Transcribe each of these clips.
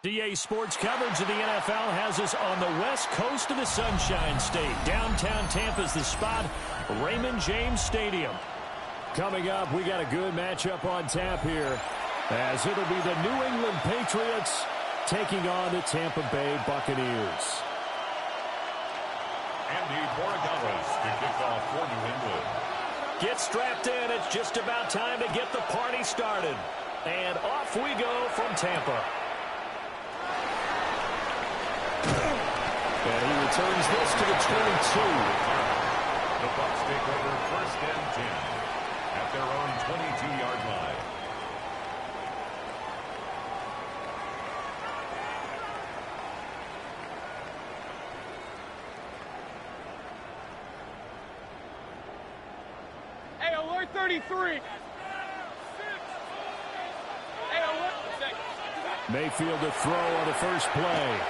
EA Sports coverage of the NFL has us on the west coast of the Sunshine State. Downtown Tampa's the spot, Raymond James Stadium. Coming up, we got a good matchup on tap here, as it'll be the New England Patriots taking on the Tampa Bay Buccaneers. Andy Borregales to kick off for New England. Get strapped in. It's just about time to get the party started. And off we go from Tampa. And he returns this to the 22. The Bucs take over 1st and 10 at their own 22-yard line. Hey, alert 33. Hey, alert. Mayfield to throw on the first play.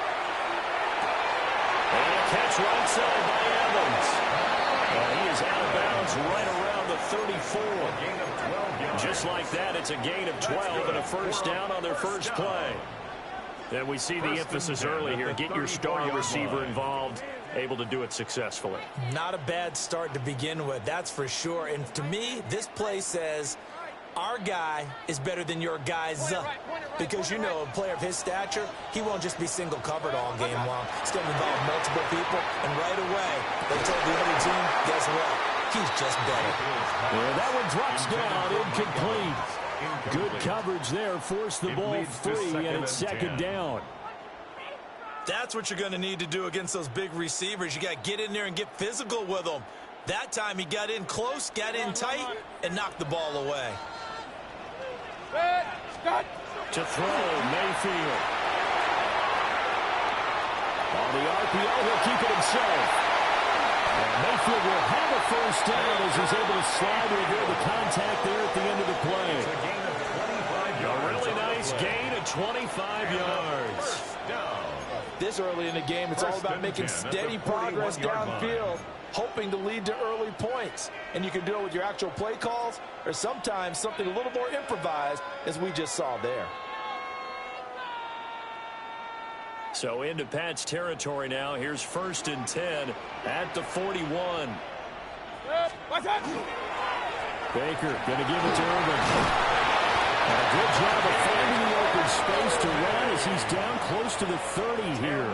And a catch right side by Evans. He is out of bounds right around the 34. Gain of 12 yards. Just like that, it's a gain of 12 and a first down on their first play. And we see the emphasis early here. Get your starting receiver involved, able to do it successfully. Not a bad start to begin with, that's for sure. And to me, this play says our guy is better than your guys. Because, you know, a player of his stature, he won't just be single covered all game long. It's going to involve multiple people. And right away, they told the other team, guess what? He's just better. Yeah, that one drops down, incomplete. Good coverage there, forced the ball free, and it's second down. That's what you're going to need to do against those big receivers. You got to get in there and get physical with them. That time he got in close, got in tight, and knocked the ball away. To throw, Mayfield. On the RPO, he'll keep it himself. And Mayfield will have a first down as he's able to slide and avoid the contact there at the end of the play. It's a gain of 25 yards. A really nice gain of 25 yards. This early in the game, it's all about making steady progress downfield, hoping to lead to early points. And you can do it with your actual play calls or sometimes something a little more improvised, as we just saw there. So into Pat's territory now. Here's 1st and 10 at the 41. Baker going to give it to Irvin. And a good job of finding the open space to run as he's down close to the 30 here.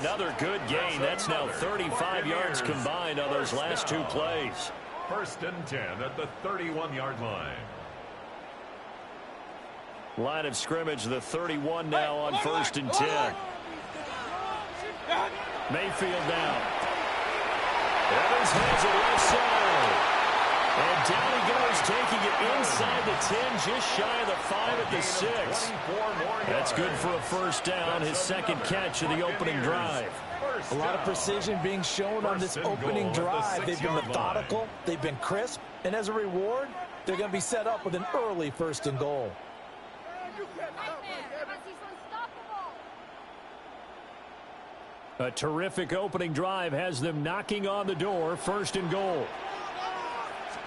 Another good gain. That's now 35 yards combined on those last two plays. 1st and 10 at the 31-yard line. Line of scrimmage, the 31 now on 1st and 10. Mayfield down. Evans has it left side. And down he goes, taking it inside the 10, just shy of the 5 at the 6. That's good for a first down, his second catch of the opening drive. A lot of precision being shown on this opening drive. They've been methodical, they've been crisp, and as a reward, they're going to be set up with an early 1st and goal. A terrific opening drive has them knocking on the door, 1st and goal.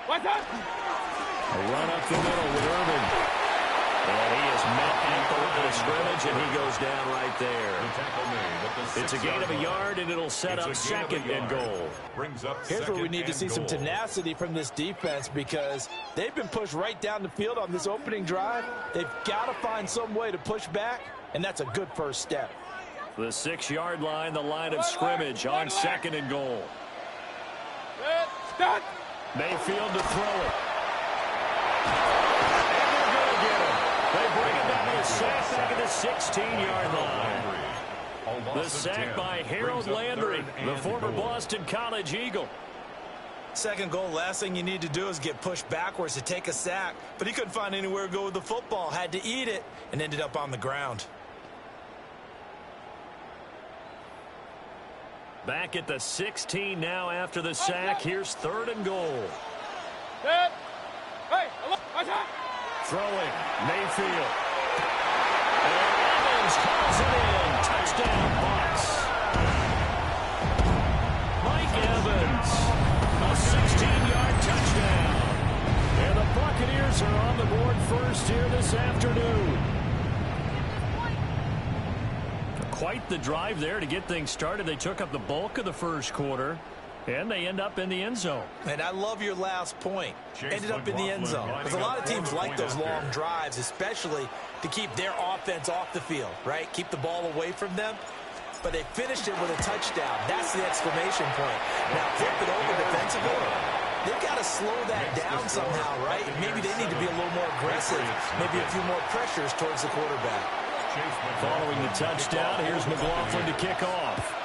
A run up the middle with Irvin. And he is met at the line of scrimmage, and he goes down right there. It's a gain of a yard, and it'll set up 2nd and goal. Here's where we need to see some tenacity from this defense, because they've been pushed right down the field on this opening drive. They've got to find some way to push back, and that's a good first step. The 6-yard line, the line of scrimmage on 2nd and goal. Mayfield to throw it. And they're going to get him. They bring it down to a sack back at the 16-yard line. The sack by Harold Landry, the former Boston College Eagle. 2nd goal, last thing you need to do is get pushed backwards to take a sack. But he couldn't find anywhere to go with the football, had to eat it, and ended up on the ground. Back at the 16 now after the sack. Here's 3rd and goal. Throwing, Mayfield. And Evans hauls it in. Touchdown, Bucs. Mike Evans, a 16-yard touchdown. And the Buccaneers are on the board first here this afternoon. quite the drive there to get things started. They took up the bulk of the first quarter, and they end up in the end zone. And I love your last point. Ended up in the end zone. Because a lot of teams like those long drives, especially to keep their offense off the field, right? Keep the ball away from them. But they finished it with a touchdown. That's the exclamation point. Now, flip it over defensively. They've got to slow that down somehow, right? Maybe they need to be a little more aggressive. Maybe a few more pressures towards the quarterback. Following the touchdown, here's McLaughlin to kick off.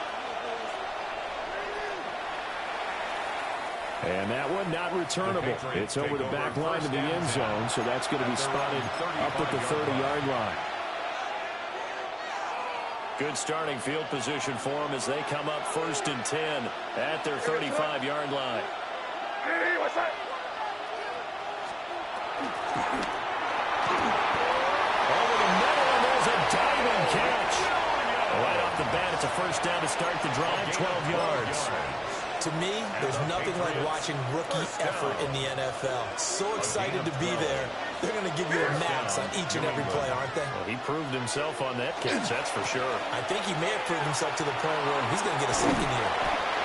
And that one not returnable. It's over the back line to the end zone, so that's going to be spotted up at the 30-yard line. Good starting field position for them as they come up 1st and 10 at their 35-yard line. Hey, what's that? Over the middle, and there's a diving catch. Right off the bat, it's a first down to start the drive, 12 yards. To me, there's nothing like watching rookie effort in the NFL. So excited to be there. They're going to give you a max on each and every play, aren't they? Well, he proved himself on that catch, that's for sure. I think he may have proved himself to the point where he's going to get a second here.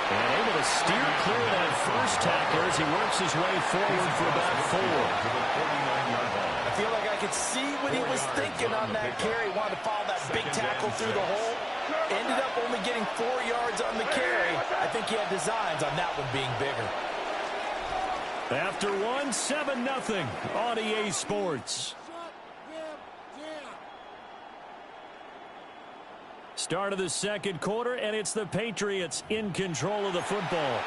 And able to steer clear of that first tackler as he works his way forward for about 4. I feel like I could see what he was thinking on that carry. Wanted to follow that big tackle through the hole. Ended up only getting 4 yards on the carry. I think he had designs on that one being bigger. After 1, 7-0 on EA Sports. Start of the second quarter, and it's the Patriots in control of the football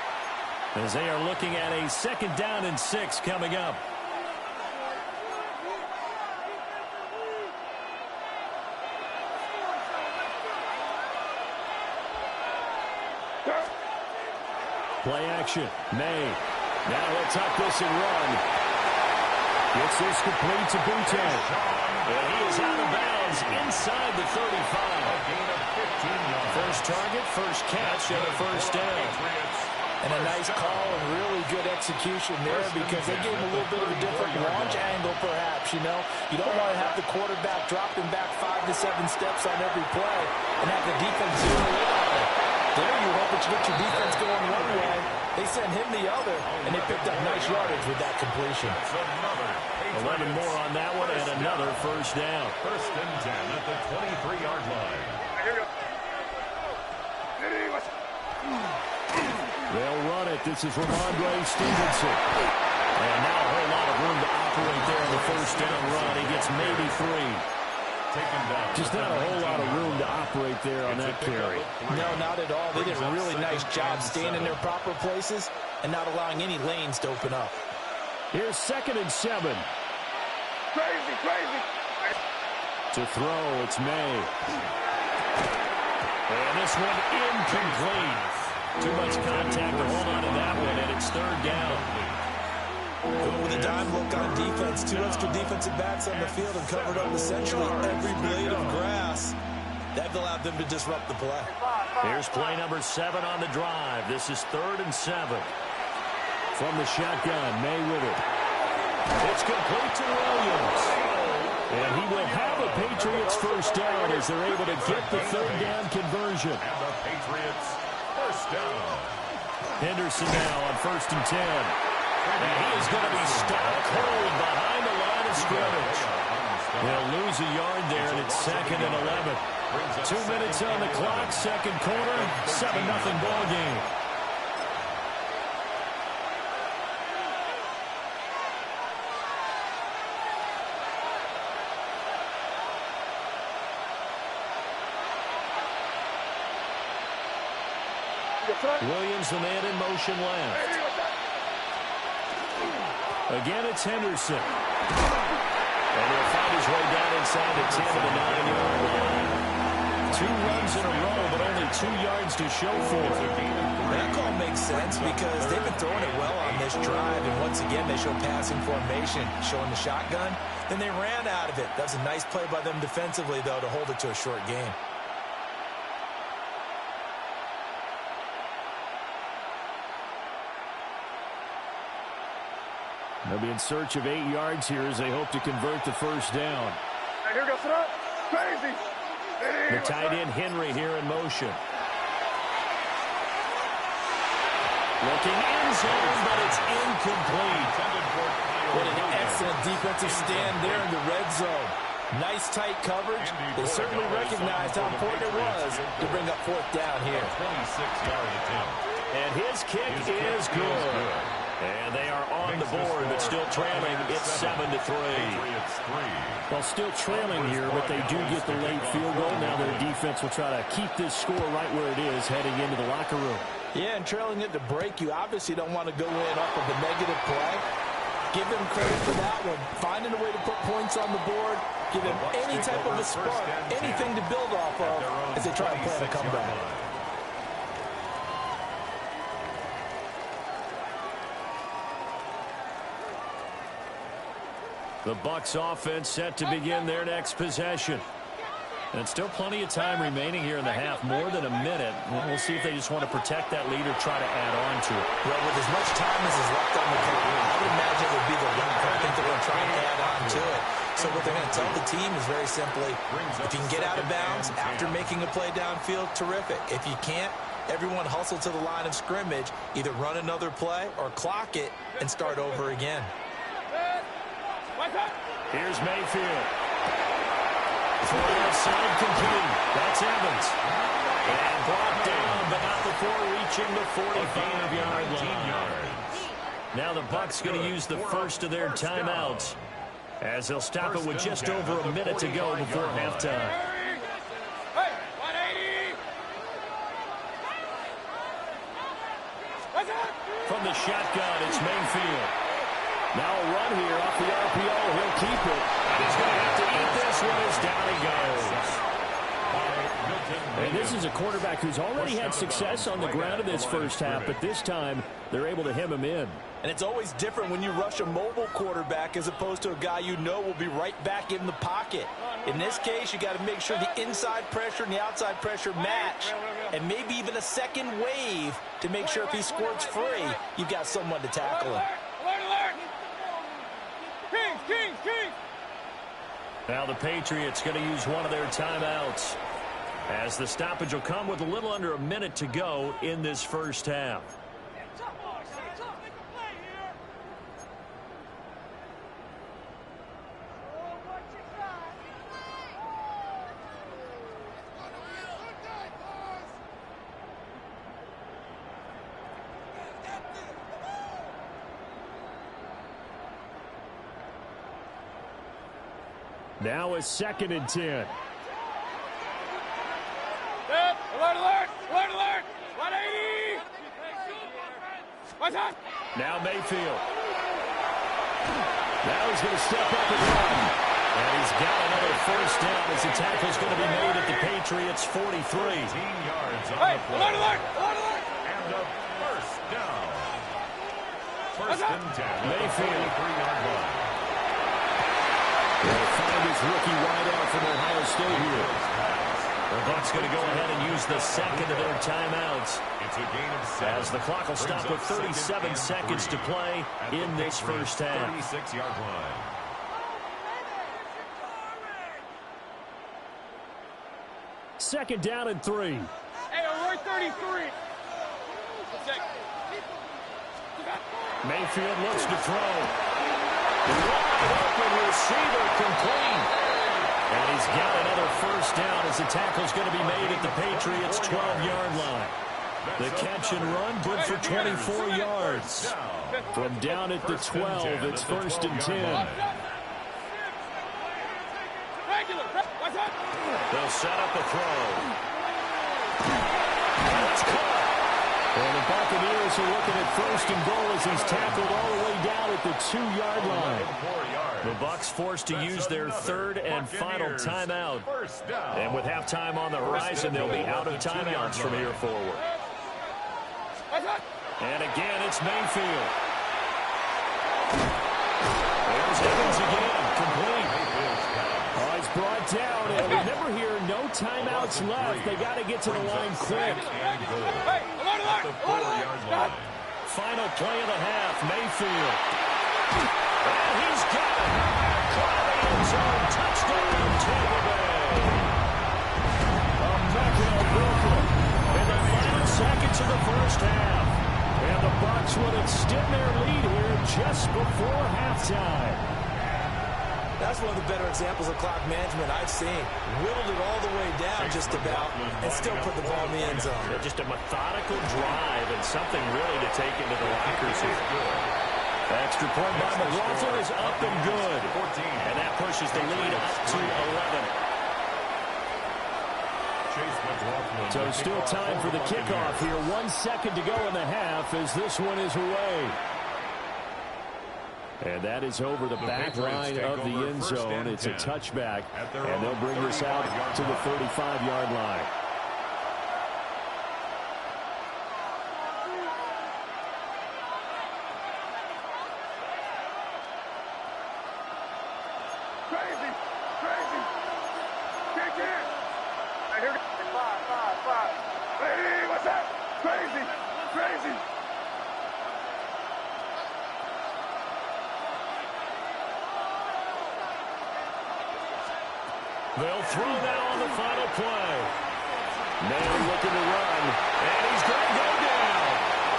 as they are looking at a 2nd down and 6 coming up. Play action. May. Now he'll tuck this and run. Gets this complete to Butte. And he is out of bounds inside the 35. First target, first catch, and a first down. And a nice call and really good execution there because they gave him a little bit of a different launch angle perhaps, you know. You don't want to have the quarterback dropping back 5 to 7 steps on every play and have the defense zero in on it. There you hope that you get your defense going one way. They sent him the other, and they picked up nice yardage with that completion. 11 more on that one, and another first down. 1st and 10 at the 23-yard line. They'll run it. This is Ramondre Stevenson. And now a whole lot of room to operate there on the first down run. He gets maybe 3. Just not a whole lot of room to operate there on that carry. No, not at all. They did a really nice job staying in their proper places and not allowing any lanes to open up. Here's 2nd and 7. Crazy. To throw, it's May. And this one incomplete. Too much contact to hold on to that one, and it's 3rd down. With a dime look on defense, 2 extra defensive backs on the field and covered up essentially every blade of grass. That allowed them to disrupt the play. Here's play number 7 on the drive. This is 3rd and 7. From the shotgun, May with it. It's complete to Williams. And he will have a Patriots first down as they're able to get the 3rd down conversion. And the Patriots first down. Henderson now on 1st and 10. And he is going to be stopped cold behind the line of scrimmage. They'll lose a yard there, and it's 2nd and 11. 2 minutes on the clock, second quarter, 7-0 ball game. Williams, the man in motion left. Again, it's Henderson. And he'll find his way down inside the 10 of the 9-yard line. 2 runs in a row, but only 2 yards to show for it. That call makes sense because they've been throwing it well on this drive, and once again, they show passing formation, showing the shotgun. Then they ran out of it. That's a nice play by them defensively, though, to hold it to a short game. They'll be in search of 8 yards here as they hope to convert the first down. Hey, here goes it up. Crazy. The tight end Henry here in motion. Looking in zone, but it's incomplete. What an excellent defensive stand there in the red zone. Nice tight coverage. They certainly recognized how important it was to bring up fourth down here. 26-yard attempt. And his kick is good. And they are on the board, but still trailing. It's 7-3. Well, still trailing here, but they do get the late field goal. Now their defense will try to keep this score right where it is heading into the locker room. Yeah, and trailing it to break, you obviously don't want to go in off of a negative play. Give them credit for that one. Finding a way to put points on the board. Give them any type of a spark, anything to build off of as they try to plan a comeback. The Bucs offense set to begin their next possession. And still plenty of time remaining here in the half, more than a minute. We'll see if they just want to protect that lead or try to add on to it. Well, with as much time as is left on the clock, I would imagine it would be the latter. I think they're going to try and add on to it. So what they're going to tell the team is very simply, if you can get out of bounds after making a play downfield, terrific. If you can't, everyone hustle to the line of scrimmage, either run another play or clock it and start over again. Here's Mayfield. For outside complete. That's Evans. And brought down, but not before reaching the 45-yard line. Now the Bucs going to use the first of their timeouts, as they'll stop it with just over a minute to go before halftime. From the shotgun, it's Mayfield. Now a run here off the RPO. He'll keep it. He's going to have to eat this one as down he goes. And this is a quarterback who's already had success on the ground in this first half, but this time they're able to hem him in. And it's always different when you rush a mobile quarterback as opposed to a guy you know will be right back in the pocket. In this case, you got to make sure the inside pressure and the outside pressure match, and maybe even a second wave to make sure if he squirts free, you've got someone to tackle him. Now the Patriots going to use one of their timeouts, as the stoppage will come with a little under a minute to go in this first half. Now a 2nd and 10. Alert, alert, alert, alert, 180. What's that? Now Mayfield. Now he's going to step up and run. And he's got another first down as the tackle's going to be made at the Patriots' 43. 14 yards on Hey, the play. alert, alert, alert, alert. And a first down. First and 10. Mayfield. 43-yard line. They'll find his rookie wideout from Ohio State here. The Bucs going to go ahead and use the second of their timeouts, It's a gain of 7. as the clock will stop with 37 seconds to play in this first half. 36-yard line. Second down and 3. Hey, alert 33. Mayfield looks to throw. Wide open receiver complete. And he's got another first down as the tackle's going to be made at the Patriots' 12-yard line. The catch and run good for 24 yards. From down at the 12, it's 1st and 10. They'll set up a throw. It's caught. And the Buccaneers are looking at 1st and goal as he's tackled all the way down at the 2-yard line. The Bucs forced to use their 3rd and final timeout. And with halftime on the horizon, they'll be out of timeouts from here forward. And again, it's Mayfield. There's Evans again, complete. Oh, he's brought down. And remember here, no timeouts left. They got to get to the line quick. Final play of the half, Mayfield. And he's got it. Caught in the end zone. Touchdown, Tampa Bay. of the first half. And the Bucs would extend their lead here just before halftime. That's one of the better examples of clock management I've seen. Whittled it all the way down just about and still put the ball in the end zone. Just a methodical drive and something really to take into the lockers here. Extra point by McLaughlin is up and good. And that pushes the lead up to 11. So still time for the kickoff here. 1 second to go in the half as this one is away. And that is over the back line of the end zone. It's a touchback, and they'll bring this out to the 35-yard line. Crazy! Crazy! Kick in! I hear it. 5. Hey, what's that? Crazy! Crazy! They'll throw that on the final play. May looking to run, and he's going to go down.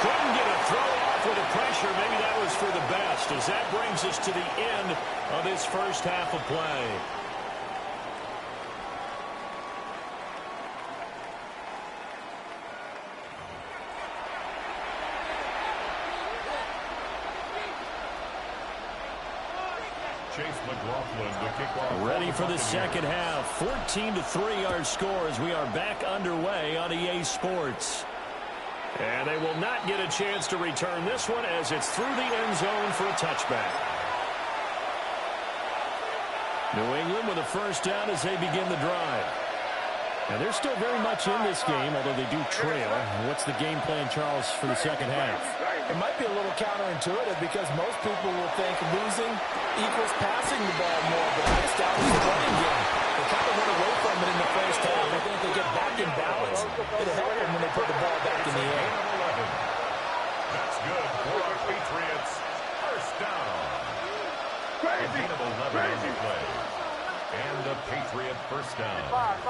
Couldn't get a throw off with the pressure. Maybe that was for the best, as that brings us to the end of this first half of play. Chase McLaughlin to kick off. Ready for the second half. 14-3 our score as we are back underway on EA Sports. And they will not get a chance to return this one as it's through the end zone for a touchback. New England with a first down as they begin the drive. And they're still very much in this game, although they do trail. What's the game plan, Charles, for the second half? It might be a little counterintuitive because most people will think losing equals passing the ball more, but I established the running game. They kind of went away from it in the first half. I think they get back in balance. It'll help them when they put the ball back in the air. That's good for our Patriots. First down. Crazy! Gain of 11 on the play. And a Patriot first down. 5.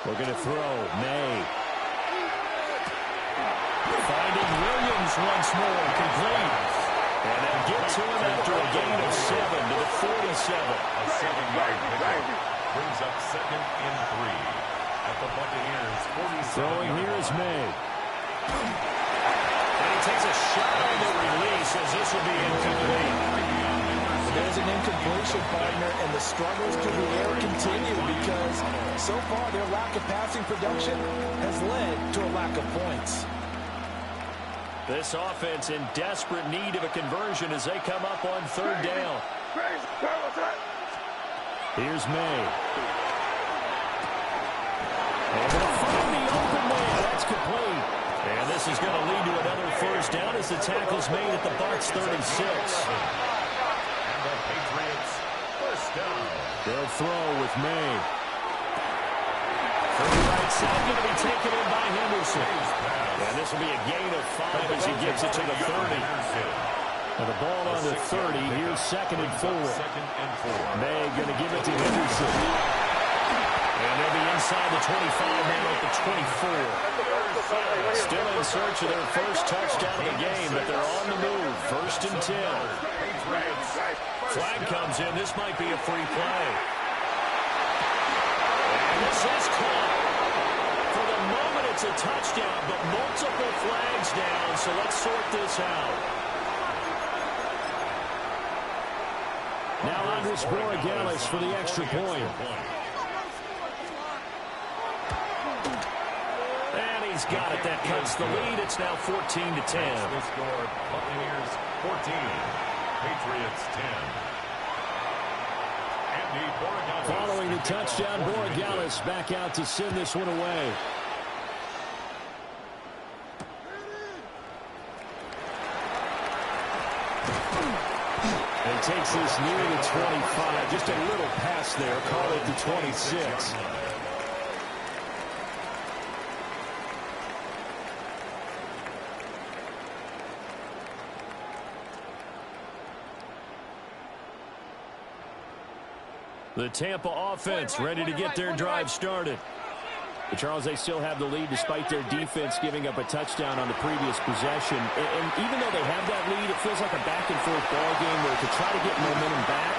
Looking to throw. May. Finding Williams once more. Complete. And they'll get to him after a gain of 7 to the 47. A 7-yard pickup brings up 2nd and 3 at the Buccaneers 47. Throwing here is May. And he takes a shot on the release as this will be incomplete. There's an incompletion, partner, and the struggles through the air continue because so far their lack of passing production has led to a lack of points. This offense in desperate need of a conversion as they come up on third down. Here's May. And they'll find the open man. That's complete. And this is going to lead to another first down as the tackle's made at the Bucs 36. And the Patriots first down. They'll throw with May. From the right side, going to be taken in by Henderson. And this will be a gain of 5 as he gets it to the 30. And the ball on the 30. Here's 2nd and 4. May going to give it to Henderson. And they'll be inside the 25 now at the 24. Still in search of their first touchdown of the game, but they're on the move. 1st and 10. Flag comes in. This might be a free play. And this is caught. For the moment, it's a touchdown, but multiple flags down, so let's sort this out. Now Andres Borregales for the extra point. And he's got it. That cuts the lead. It's now 14-10. The score, Buccaneers 14, Patriots 10. Following the touchdown, Borregales back out to send this one away. And takes this near the 25. Just a little pass there. Call it the 26. The Tampa offense ready to get their drive started. But Charles, they still have the lead despite their defense giving up a touchdown on the previous possession. And even though they have that lead, it feels like a back-and-forth ball game where to try to get momentum back,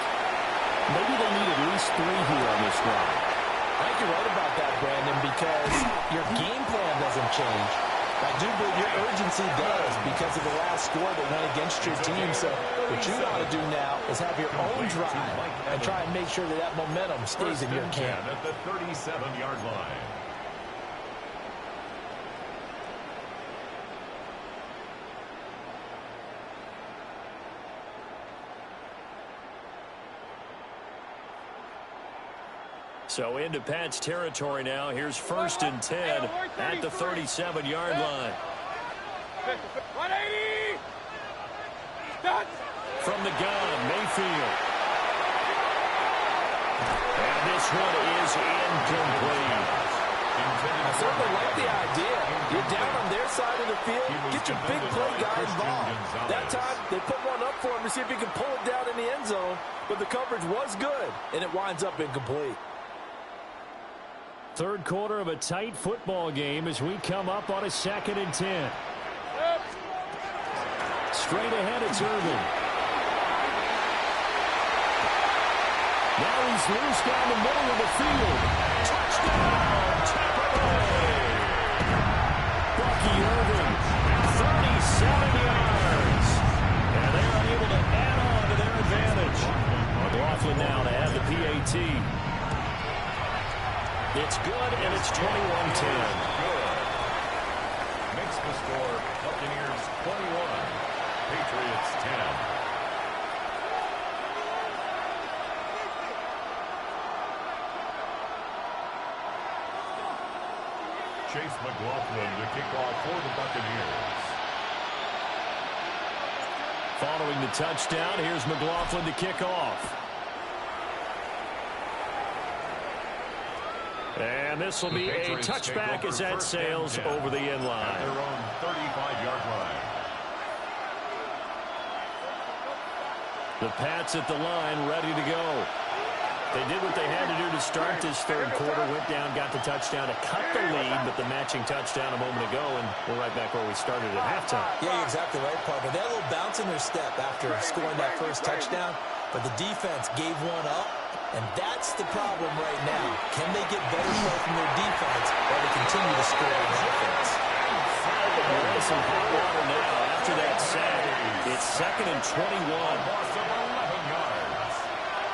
maybe they need at least 3 here on this drive. I think you're right about that, Brandon, because your game plan doesn't change. I do believe your urgency does because of the last score that went against your team. So what you want to do now is have your own drive and try and make sure that that momentum stays in your camp. At the 37-yard line. So into Pat's territory now. Here's 1st and 10 at the 37-yard line. 180! From the gun, Mayfield. And this one is incomplete. I certainly like the idea. You're down on their side of the field. Get your big play guy involved. That time, they put one up for him to see if he can pull it down in the end zone. But the coverage was good, and it winds up incomplete. Third quarter of a tight football game as we come up on a 2nd and 10. Straight ahead, it's Irvin. Now he's loose down the middle of the field. Touchdown, Tampa Bay. Bucky Irvin, 37 yards. And they're unable to add on to their advantage. McLaughlin now to add the PAT. It's good, and it's 21-10. Good. Makes the score Buccaneers 21, Patriots 10. Chase McLaughlin to kick off for the Buccaneers. Following the touchdown, here's McLaughlin to kick off. And this will be a touchback as that sails over the end line. Their own 35-yard line. The Pats at the line, ready to go. They did what they had to do to start this third quarter. Went down, got the touchdown to cut the lead, but the matching touchdown a moment ago, and we're right back where we started at halftime. Yeah, you're exactly right, partner. They had a little bounce in their step after scoring that first touchdown, but the defense gave one up. And that's the problem right now. Can they get better play from their defense while they continue to score on offense? There is some hot water now after that sack. It's 2nd and 21. Loss of 11 yards.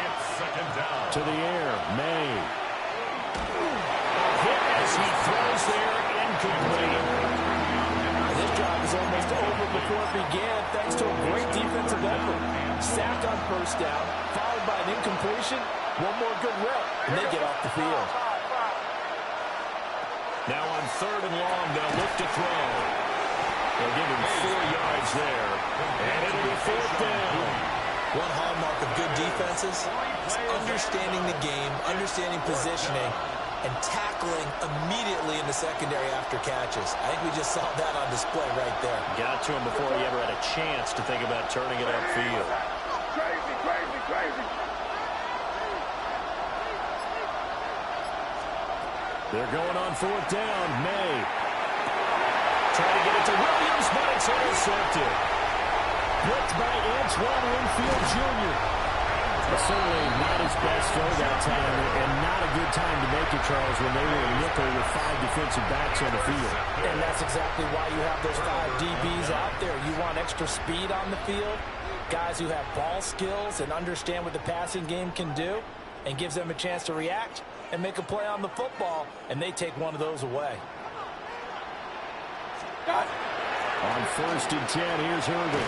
It's 2nd down. To the air, May. Hit as he throws there, incomplete. This drive is almost over before it began thanks to a great defensive effort. Sack on 1st down, followed by an incompletion. One more good rep, and they get off the field. Now on 3rd and long, they'll look to throw. They'll give him 4 yards there, and it'll be 4th down. One hallmark of good defenses is understanding the game, understanding positioning, and tackling immediately in the secondary after catches. I think we just saw that on display right there. Got to him before he ever had a chance to think about turning it upfield. Crazy, crazy, crazy. They're going on 4th down. May. Trying to get it to Williams, but it's intercepted. Blitzed by Antoine Winfield Jr. But certainly not his best throw that time, and not a good time to make it, Charles, when they were a nickel with 5 defensive backs on the field. And that's exactly why you have those 5 DBs out there. You want extra speed on the field, guys who have ball skills and understand what the passing game can do, and gives them a chance to react and make a play on the football, and they take one of those away. On 1st and 10, here's Irvin.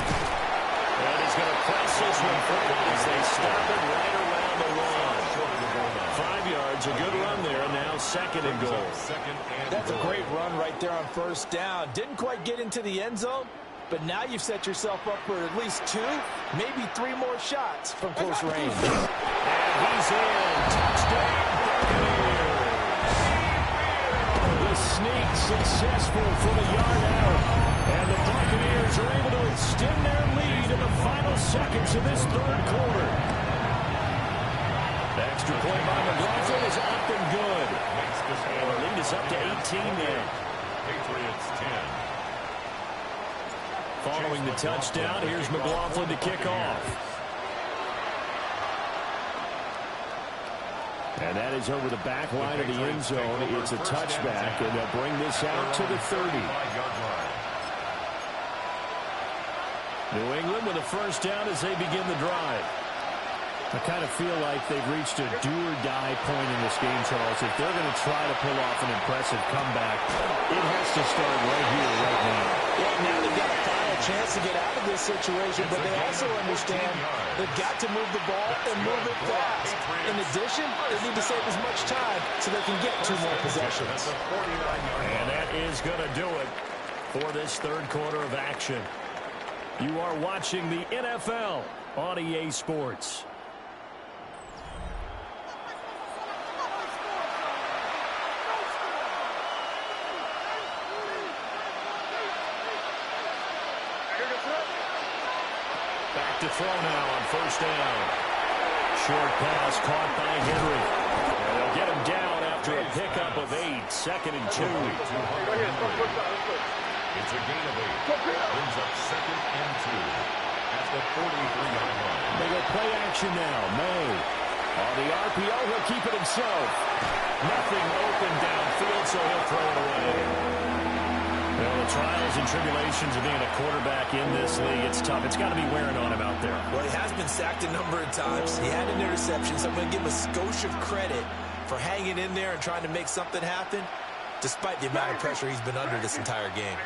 And he's going to press this one forward as they stop it right around the line. 5 yards, a good run there, and now 2nd and goal. That's a great run right there on 1st down. Didn't quite get into the end zone, but now you've set yourself up for at least 2, maybe 3 more shots from close range. And he's in. Touchdown, Buccaneers. The sneak successful for the yard out. And the Buccaneers are able to extend their lead in the final seconds of this third quarter. The extra point by McLaughlin is up and good. And the lead is up to 18 now. Patriots 10. Following the touchdown, here's McLaughlin to kick off. And that is over the back line of the end zone. It's a touchback, and they'll bring this out to the 30. New England with a first down as they begin the drive. I kind of feel like they've reached a do-or-die point in this game, Charles. If they're going to try to pull off an impressive comeback, it has to start right here, right now. Yeah, now they've got a final chance to get out of this situation, but they also understand they've got to move the ball and move it fast. In addition, they need to save as much time so they can get 2 more possessions. And that is going to do it for this third quarter of action. You are watching the NFL on EA Sports. Back to throw now on first down. Short pass caught by Henry. And they'll get him down after a pickup of 8. 2nd and 2. It's a gain of 8. Brings up 2nd and 2 at the 43-yard line. They go play action now. May. On the RPO, he'll keep it himself. Nothing open downfield, so he'll throw it away. Well, the trials and tribulations of being a quarterback in this league, it's tough. It's got to be wearing on him out there. Well, he has been sacked a number of times. He had an interception, so I'm going to give him a skosh of credit for hanging in there and trying to make something happen, despite the amount of pressure he's been under this entire game.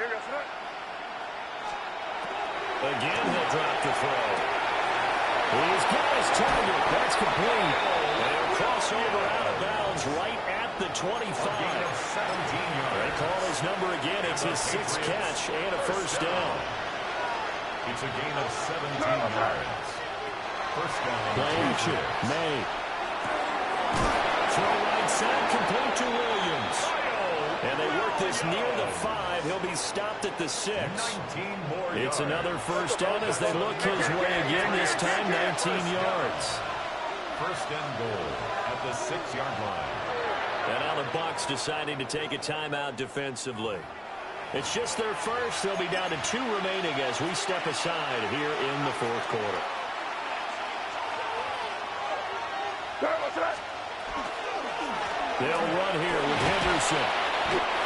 Again, he'll drop the throw. He's got his target. That's complete. And he'll cross over out of bounds right at the 25. They call his number again. It's his 6th catch and a first down. It's a gain of 17 yards. First down. Play action. May. Throw right side, complete to Williams. And they work this near the 5. He'll be stopped at the 6. It's another first down as they look his way again. This time 19 yards. First and goal at the 6-yard line. And now the Bucs deciding to take a timeout defensively. It's just their first. They'll be down to 2 remaining as we step aside here in the 4th quarter. They'll run here with Henderson.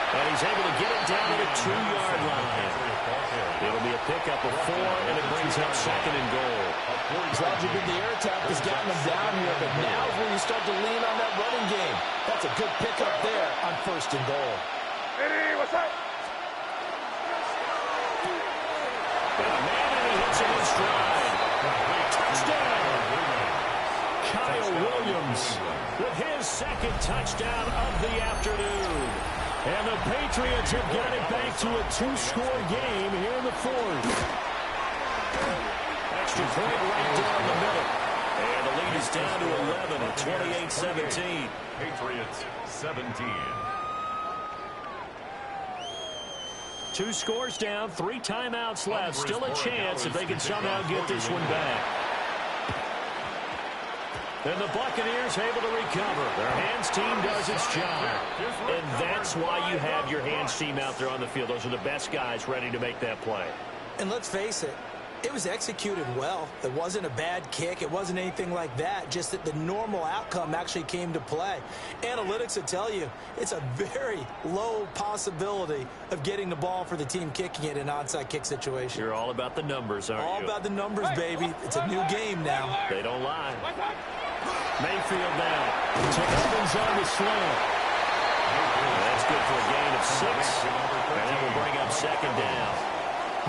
And he's able to get it down to the 2-yard line. It'll be a pickup of 4, and it brings up 2nd and goal. As long as you the air attack has gotten them down here, but now is when you start to lean on that running game. That's a good pickup there on 1st and goal. Hey, what's up? Got a man, and he hits him in stride. Touchdown! Kyle Williams with his 2nd touchdown of the afternoon. And the Patriots have got it back to a 2-score game here in the 4th. Extra point right down the middle. And the lead is down to 11 at 28-17. Patriots 17. 2 scores down, 3 timeouts left. Still a chance if they can somehow get this one back. And the Buccaneers able to recover. Their hands team does its job. And that's why you have your hands team out there on the field. Those are the best guys ready to make that play. And let's face it, it was executed well. It wasn't a bad kick. It wasn't anything like that. Just that the normal outcome actually came to play. Analytics will tell you it's a very low possibility of getting the ball for the team kicking it in an onside kick situation. You're all about the numbers, aren't you? All about the numbers, baby. It's a new game now. They don't lie. Mayfield now to Evans on the slant. That's good for a gain of 6. And that will bring up 2nd down.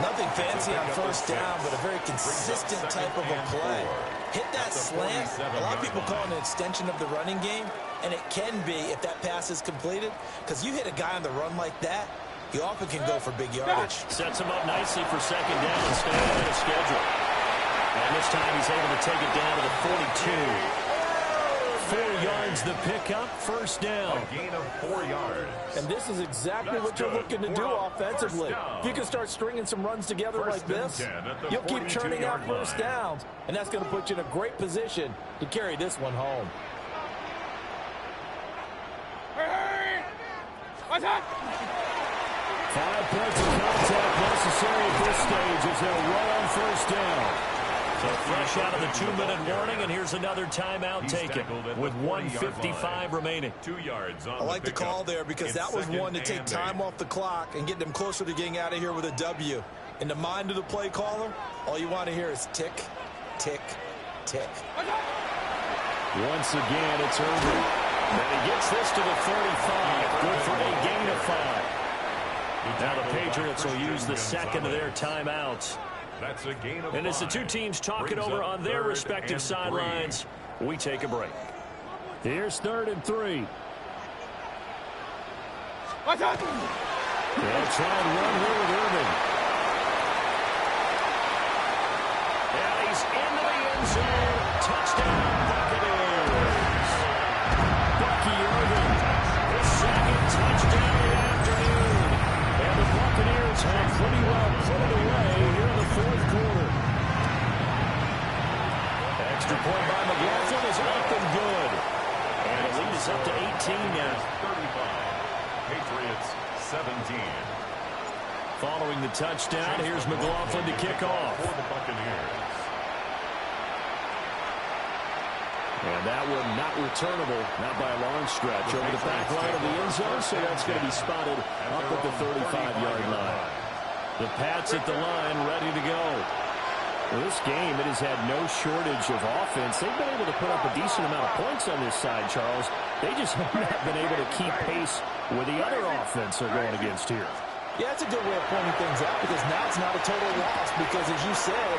Nothing fancy on 1st down, but a very consistent type of a play. Hit that slant. A lot of people call it an extension of the running game, and it can be if that pass is completed, because you hit a guy on the run like that, you often can go for big yardage. Sets him up nicely for 2nd down and staying ahead of schedule. And this time he's able to take it down to the 42. 4 yards the pickup, 1st down. A gain of 4 yards. And this is exactly what you're looking to do offensively. If you can start stringing some runs together like this, you'll keep churning out 1st downs, and that's going to put you in a great position to carry this one home. Hey! 5 points of contact necessary at this stage as they'll roll on first down. So fresh out of the 2-minute warning, and here's another timeout taken with 1:55 remaining. 2 yards on I like the call there because that was one to take time off the clock and get them closer to getting out of here with a W. In the mind of the play caller, all you want to hear is tick, tick, tick. Once again, it's Irvin. And he gets this to the 35. Good for a gain of 5. Now the Patriots will use the second of their timeouts. That's a gain of 5. And as the two teams talk it over on their respective sidelines, we take a break. Here's 3rd and 3. They'll try and run here with Irvin. And he's into the end zone. Touchdown, Buccaneers. Bucky Irvin, his second touchdown of the afternoon. And the Buccaneers have pretty well put it away here in the 4th quarter. Extra point by McLaughlin is up and good. And the lead is up to 18 now. 35. Patriots 17. Following the touchdown, here's McLaughlin to kick off. For the Buccaneers. And that one not returnable, not by a long stretch, over the back line of the end zone, so that's going to be spotted up at the 35-yard line. The Pats at the line, ready to go. Well, this game, it has had no shortage of offense. They've been able to put up a decent amount of points on this side, Charles. They just have not been able to keep pace with the other offense they're going against here. Yeah, it's a good way of pointing things out because now it's not a total loss because, as you said,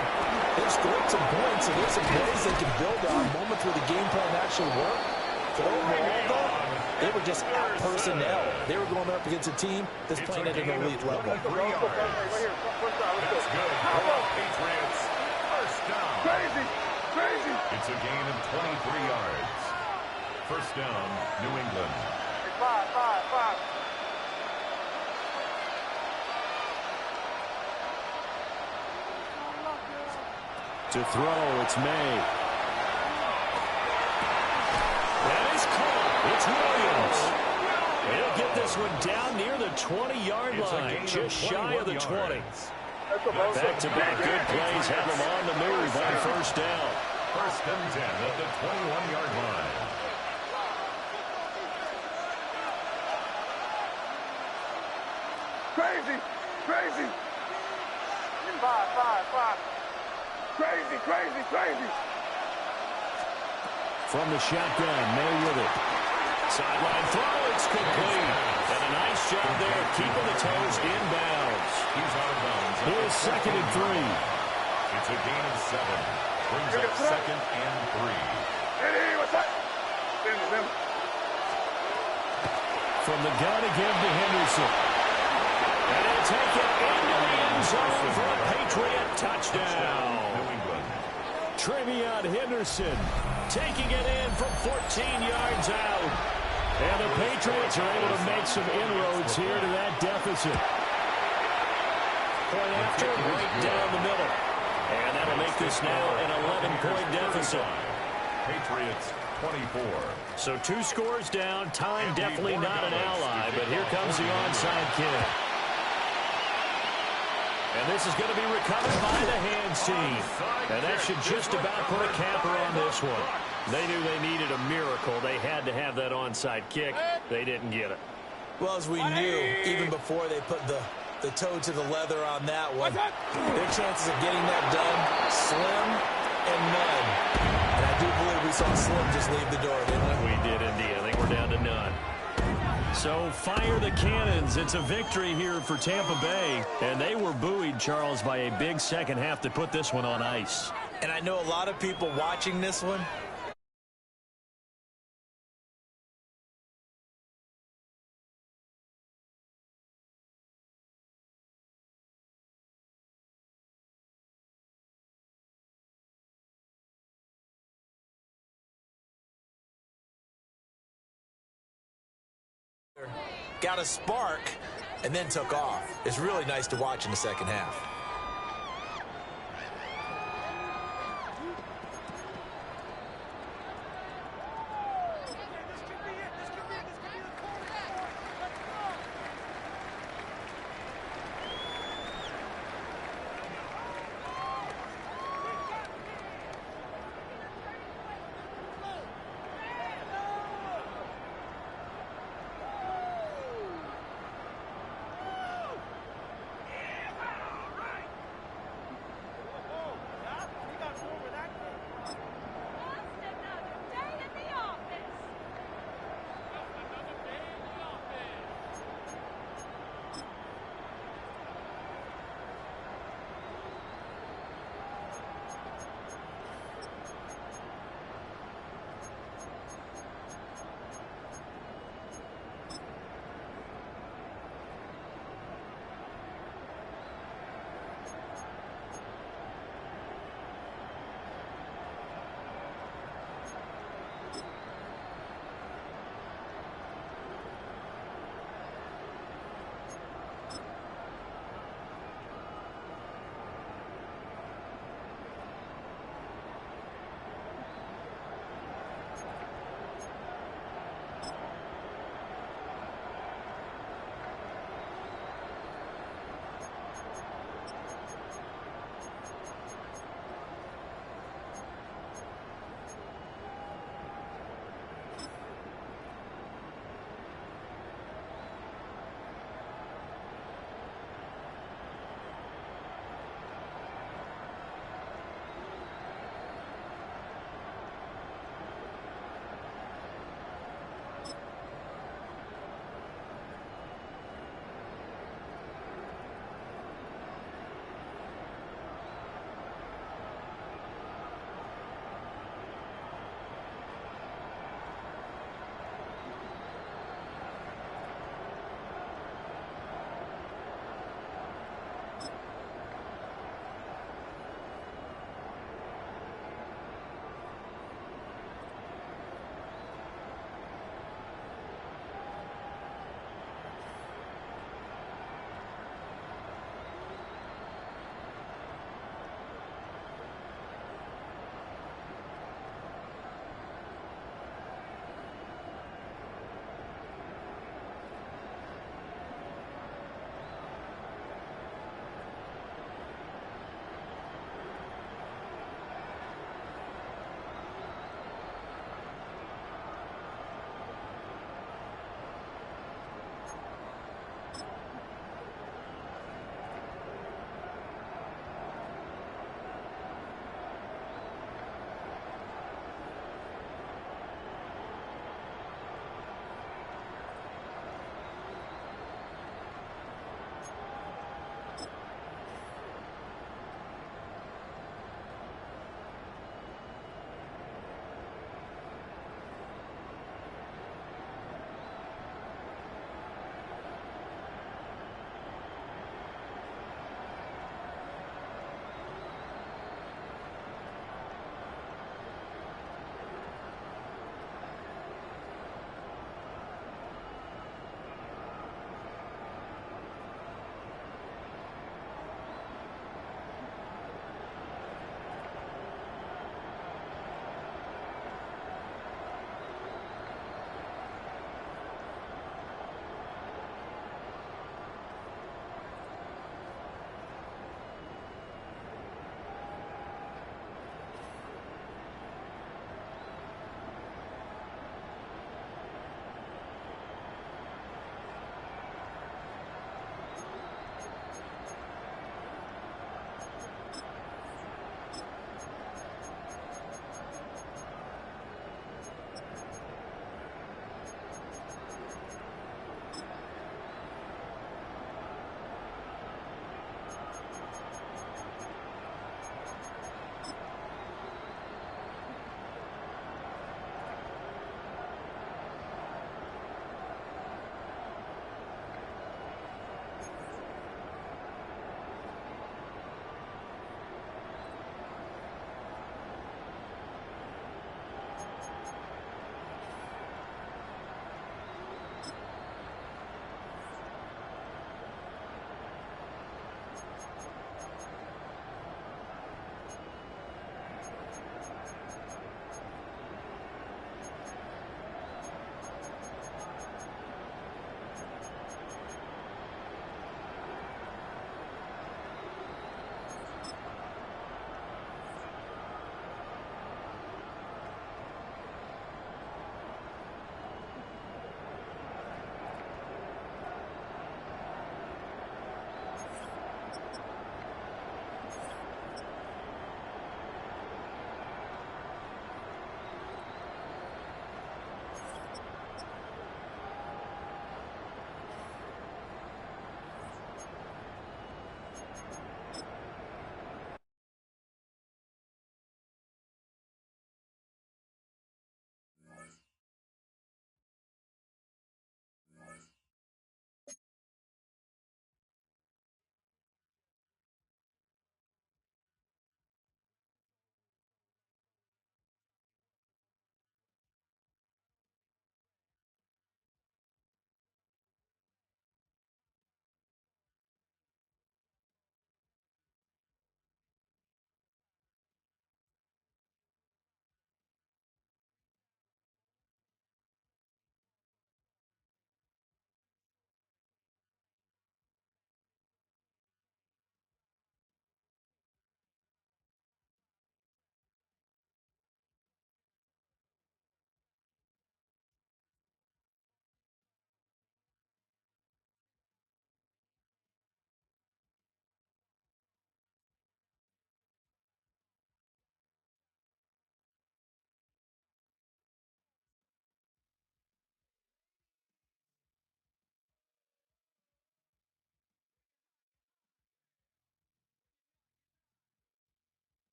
they've scored some points and there's some plays they can build on, moments where the game plan actually worked. But overall, though, they were just out personnel. They were going up against a team that's playing at an elite level. That's good. Patriots. First down. Crazy, crazy. It's a gain of 23 yards. First down, New England. 5. To throw, it's May. That is caught. It's Williams. He'll get this one down near the 20-yard line, just shy of the 20. Back-to-back good plays have them on the move on first down. First and 10 at the 21-yard line. Crazy, crazy. 5. Crazy. From the shotgun, May with it. Sideline throw, it's complete. And a nice job there, keeping the toes inbounds. He's out of bounds. Here's 2nd and 3. It's a gain of 7. Brings up 2nd and 3. Hey, what's that? From the gun again to Henderson. And he'll take it into the end zone for a Patriot touchdown. Trevion Henderson taking it in from 14 yards out. And the Patriots are able to make some inroads here to that deficit. Point after, right down the middle. And that'll make this now an 11-point deficit. Patriots 24. So 2 scores down. Time definitely not an ally, but here comes the onside kick. And this is going to be recovered by the hands team. And that should just about put a capper on this one. They knew they needed a miracle. They had to have that onside kick. They didn't get it. Well, as we knew, even before they put the toe to the leather on that one, their chances of getting that done, slim and none. And I do believe we saw Slim just leave the door, didn't we? We did indeed. I think we're down to none. So fire the cannons. It's a victory here for Tampa Bay. And they were buoyed, Charles, by a big second half to put this one on ice. And I know a lot of people watching this one, got a spark and then took off. It's really nice to watch in the second half.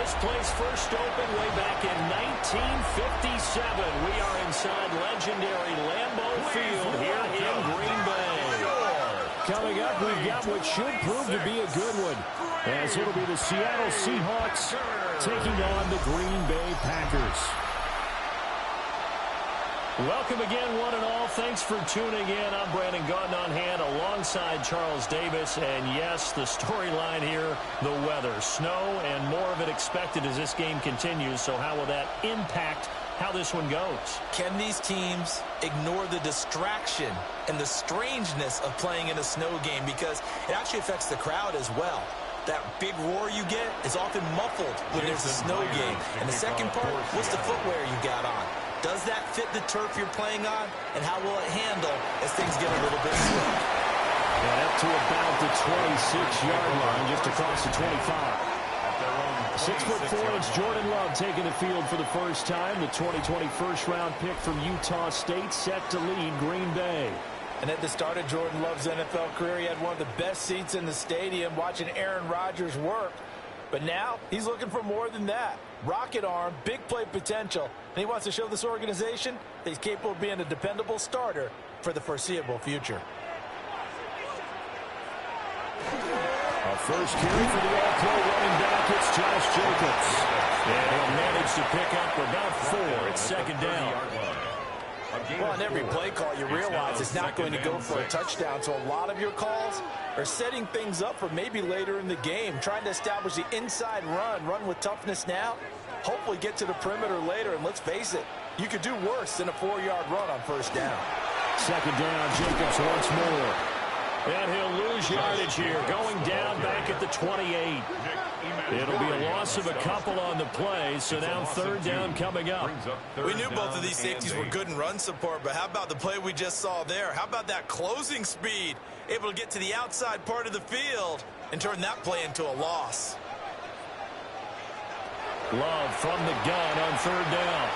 This place first opened way back in 1957. We are inside legendary Lambeau Field here in Green Bay. Coming up, we've got what should prove to be a good one, as it'll be the Seattle Seahawks taking on the Green Bay Packers. Welcome again, one and all. Thanks for tuning in. I'm Brandon Gaudin on hand alongside Charles Davis. And yes, the storyline here, the weather. Snow and more of it expected as this game continues. So how will that impact how this one goes? Can these teams ignore the distraction and the strangeness of playing in a snow game? Because it actually affects the crowd as well. That big roar you get is often muffled when there's a snow game. And the second part, what's the footwear you got on? Does that fit the turf you're playing on? And how will it handle as things get a little bit slick? And up to about the 26-yard line, just across the 25. 6'4" Jordan Love taking the field for the first time. The 2020 first-round pick from Utah State set to lead Green Bay. And at the start of Jordan Love's NFL career, he had one of the best seats in the stadium watching Aaron Rodgers work. But now he's looking for more than that. Rocket arm, big play potential. And he wants to show this organization that he's capable of being a dependable starter for the foreseeable future. Our first carry for the all-pro running back, it's Josh Jacobs. And he'll manage to pick up about 4. It's second down. Well, on every play call, you realize it's not going to go for a touchdown. So a lot of your calls are setting things up for maybe later in the game, trying to establish the inside run with toughness now, hopefully get to the perimeter later. And let's face it, you could do worse than a 4-yard run on first down. Second down, Jacobs once more. And he'll lose yardage here, going down back at the 28. It'll be a loss of a couple on the play, so now third down coming up. We knew both of these safeties were good in run support, but how about the play we just saw there? How about that closing speed? Able to get to the outside part of the field and turn that play into a loss. Love from the gun on third down.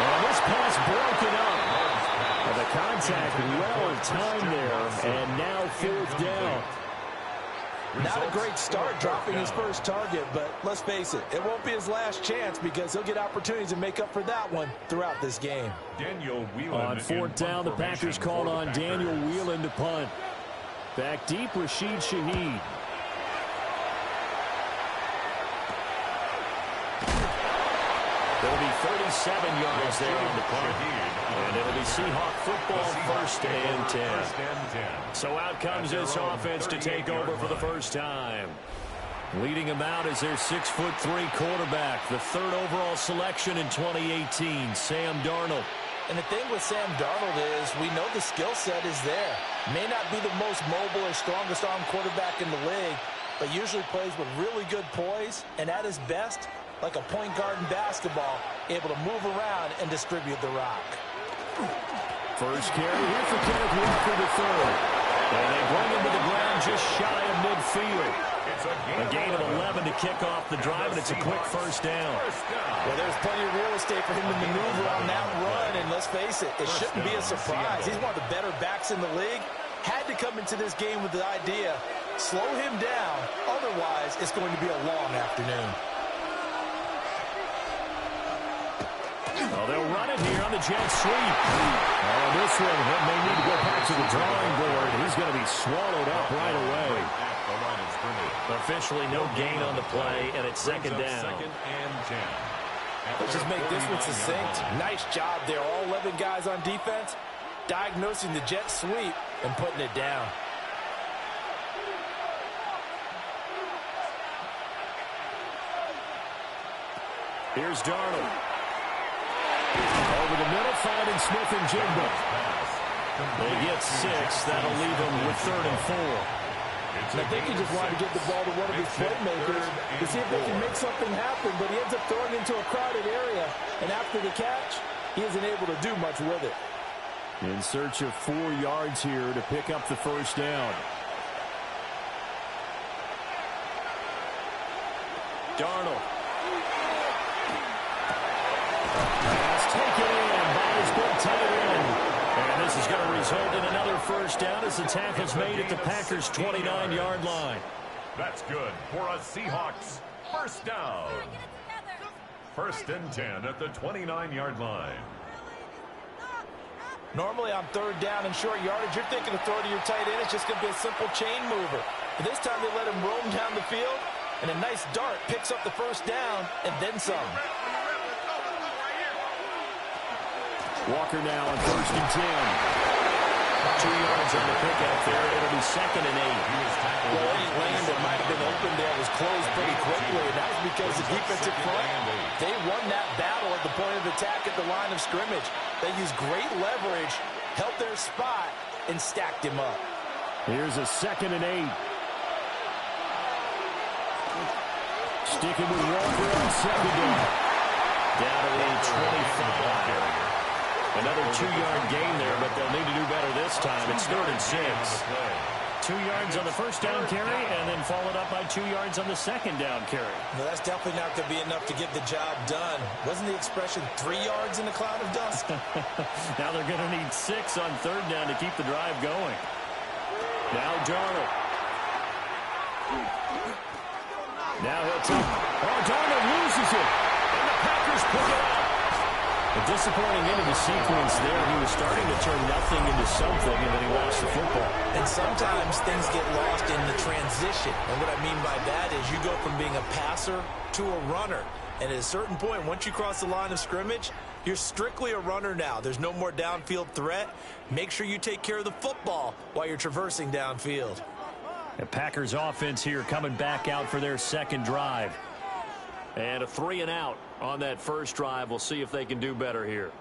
And this pass broken up. The contact well timed there, and now fourth down. Not a great start dropping his first target, but let's face it, it won't be his last chance because he'll get opportunities to make up for that one throughout this game. On fourth down, the Packers called on Daniel Whelan to punt. Back deep, Rashid Shaheed. There'll be 37 yards there on the punt. And it'll be Seahawk football, first and 10. So out comes this offense to take over for the first time. Leading them out is their 6'3" quarterback, the third overall selection in 2018, Sam Darnold. And the thing with Sam Darnold is we know the skill set is there. May not be the most mobile or strongest arm quarterback in the league, but usually plays with really good poise, and at his best, like a point guard in basketball, able to move around and distribute the rock. First carry here for Kenneth Walker the third. And they bring him to the ground just shy of midfield. A gain of 11 to kick off the drive, and it's a quick first down. Well, there's plenty of real estate for him to maneuver on that run, and let's face it, it shouldn't be a surprise. He's one of the better backs in the league. Had to come into this game with the idea, slow him down, otherwise it's going to be a long afternoon. Oh, they'll run it here on the jet sweep. Oh, this one may need to go back to the drawing board. He's going to be swallowed up right away. Officially no gain on the play, and it's second down. Let's just make this one succinct. Nice job there. All 11 guys on defense diagnosing the jet sweep and putting it down. Here's Darnold. Over the middle, finding Smith and Jigba. They get 6. That'll leave them with 3rd and 4. I think he just wanted to give the ball to one of his playmakers to see if they can make something happen, but he ends up throwing into a crowded area, and after the catch, he isn't able to do much with it. In search of 4 yards here to pick up the first down. Darnold. Pass taken in by his big tight end. And this is going to result in another first down as the tackle's made at the Packers' 29-yard line. That's good for a Seahawks First down. First and 10 at the 29-yard line. Normally on third down and short yardage, you're thinking of throw to your tight end. It's just going to be a simple chain mover. But this time they let him roam down the field, and a nice dart picks up the first down and then some. Walker now on first and 10. 2 yards on the pickup there. It'll be second and 8. Well, any lane that might have been open there was closed pretty quickly, and that was because the defensive front, they won that battle at the point of attack at the line of scrimmage. They used great leverage, held their spot, and stacked him up. Here's a second and 8. Sticking with Walker on second down. Down to the 25. Another 2-yard gain there, but they'll need to do better this time. It's third and 6. 2 yards on the first down carry, and then followed up by 2 yards on the second down carry. No, that's definitely not going to be enough to get the job done. Wasn't the expression 3 yards in a cloud of dust? Now they're going to need 6 on third down to keep the drive going. Now Darnold. Now he'll take. Oh, Darnold loses it. And the Packers pick it up. A disappointing end of the sequence there. He was starting to turn nothing into something, and then he lost the football. And sometimes things get lost in the transition. And what I mean by that is you go from being a passer to a runner. And at a certain point, once you cross the line of scrimmage, you're strictly a runner now. There's no more downfield threat. Make sure you take care of the football while you're traversing downfield. The Packers offense here coming back out for their second drive. And a 3-and-out on that first drive. We'll see if they can do better here.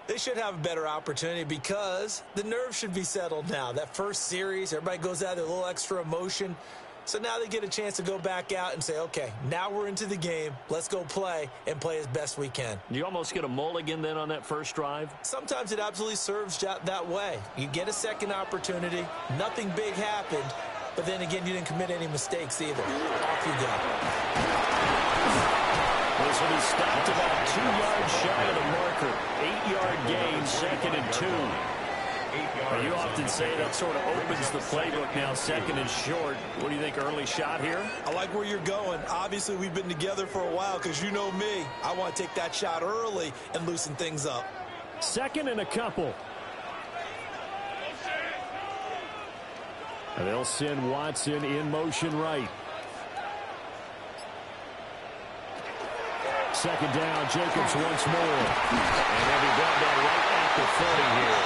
They should have a better opportunity because the nerves should be settled now. That first series, everybody goes out with a little extra emotion. So now they get a chance to go back out and say, okay, now we're into the game. Let's go play and play as best we can. You almost get a mulligan then on that first drive? Sometimes it absolutely serves that way. You get a second opportunity. Nothing big happened. But then again, you didn't commit any mistakes either. Off you go. This will be stopped about 2 yards shy of the marker. 8-yard gain, second and 2. You often say that sort of opens the playbook now, second and short. What do you think, early shot here? I like where you're going. Obviously, we've been together for a while because you know me. I want to take that shot early and loosen things up. Second and a couple. And they'll send Watson in motion right. Second down, Jacobs once more. And they'll be brought down right at the 30 here.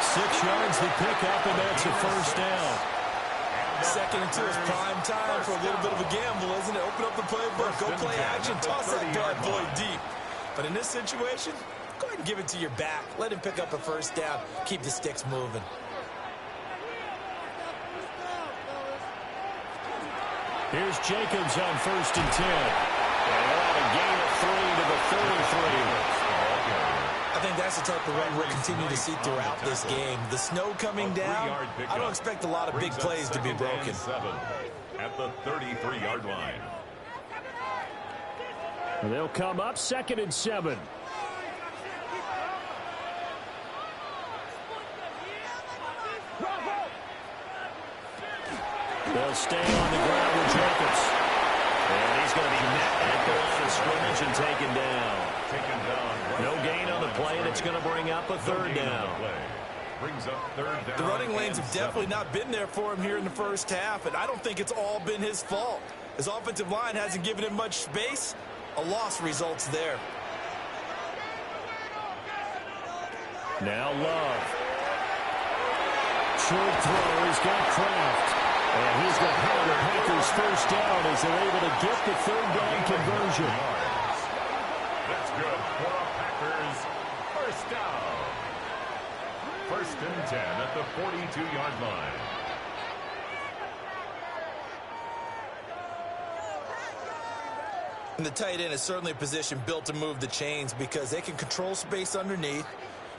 6 yards to pick up, and that's a first down. Second and 2 is prime time for a little bit of a gamble, isn't it? Open up the playbook, go play action, toss that bad boy deep. But in this situation, go ahead and give it to your back. Let him pick up a first down. Keep the sticks moving. Here's Jacobs on first and 10. And they'll have a gain of 3 to the 33. I think that's the type of run we'll continue to see throughout this game. The snow coming down, I don't expect a lot of big plays to be broken. At the 33-yard line. And they'll come up second and 7. They'll stay on the ground with Jacobs. And he's going to be met at the line of scrimmage and taken down. No gain on the play, and it's going to bring up a third down. Brings up third down. The running lanes have definitely not been there for him here in the first half, and I don't think it's all been his fault. His offensive line hasn't given him much space. A loss results there. Now Love. Short throw. He's got Kraft. And he's going to have the Packers first down as they're able to get the third down conversion. That's good for a Packers first down. First and 10 at the 42-yard line. And the tight end is certainly a position built to move the chains because they can control space underneath.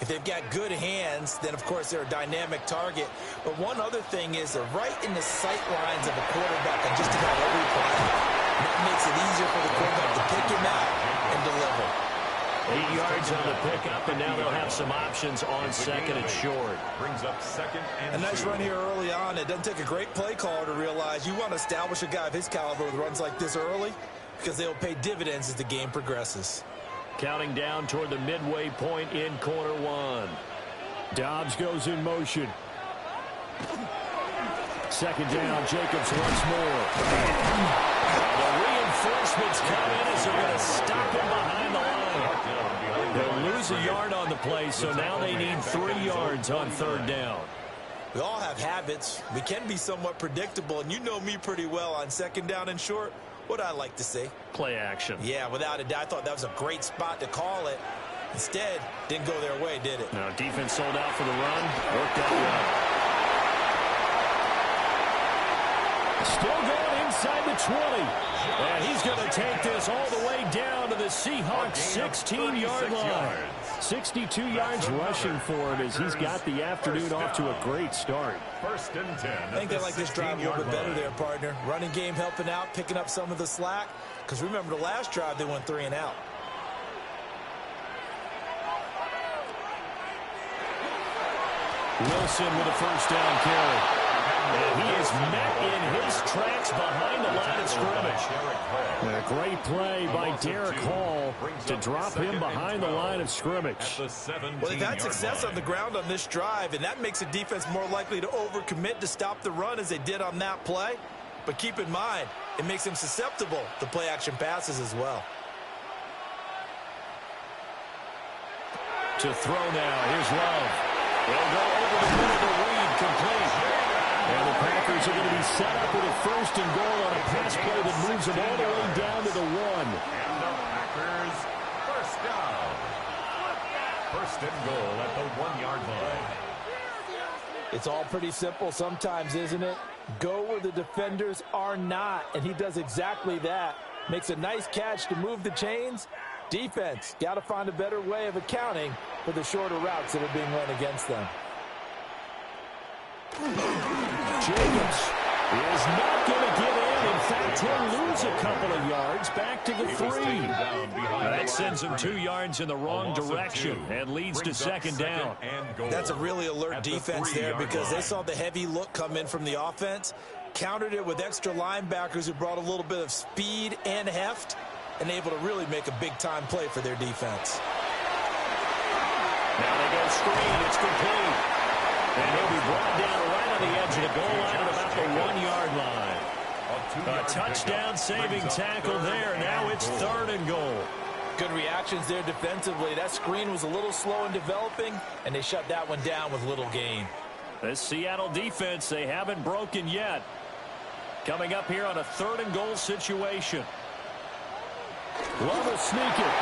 If they've got good hands, then, of course, they're a dynamic target. But one other thing is they're right in the sight lines of a quarterback on just about every play. And that makes it easier for the quarterback to pick him out and deliver. 8 yards on the pickup, and now they'll have some options on second and short. Brings up second and a nice run here early on. It doesn't take a great play caller to realize you want to establish a guy of his caliber with runs like this early because they'll pay dividends as the game progresses. Counting down toward the midway point in quarter one. Dobbs goes in motion. Second down, Jacobs once more. The reinforcements come in as they're going to stop him behind the line. They'll lose a yard on the play, so now they need 3 yards on third down. We all have habits. We can be somewhat predictable, and you know me pretty well on second down and short. What I like to say? Play action. Yeah, without a doubt. I thought that was a great spot to call it. Instead, didn't go their way, did it? No, defense sold out for the run. Worked out well. Still going inside the 20. And he's going to take this all the way down to the Seahawks' 16-yard line. 62 yards rushing for him as he's got the afternoon off to a great start. First and 10. I think they like this drive a little bit better there, partner. Running game helping out, picking up some of the slack. Because remember, the last drive, they went 3 and out. Wilson with a first down carry. And he is met in his tracks behind the line of scrimmage. And a great play by Derek Hall to drop him behind the line of scrimmage. Well, they've had success on the ground on this drive, and that makes the defense more likely to overcommit to stop the run as they did on that play. But keep in mind, it makes them susceptible to play-action passes as well. To throw now, here's Love. They'll go over the middle to Reed, complete. And the Packers are going to be set up with a first and goal on a pass play that moves them all the way down to the 1. And the Packers first down. First and goal at the 1-yard line. It's all pretty simple sometimes, isn't it? Go where the defenders are not, and he does exactly that. Makes a nice catch to move the chains. Defense, got to find a better way of accounting for the shorter routes that are being run against them. Jacobs is not going to get in. In fact, he'll lose a couple of yards back to the 3. That sends him 2 yards in the wrong direction and leads to second down. That's a really alert defense there because they saw the heavy look come in from the offense, countered it with extra linebackers who brought a little bit of speed and heft, and able to really make a big-time play for their defense. Now they go screen. It's complete. And he'll be brought down right on the edge of the goal line at about the 1-yard line. A touchdown-saving tackle there. Now it's third and goal. Good reactions there defensively. That screen was a little slow in developing, and they shut that one down with little gain. This Seattle defense, they haven't broken yet. Coming up here on a third and goal situation. Love will sneak it.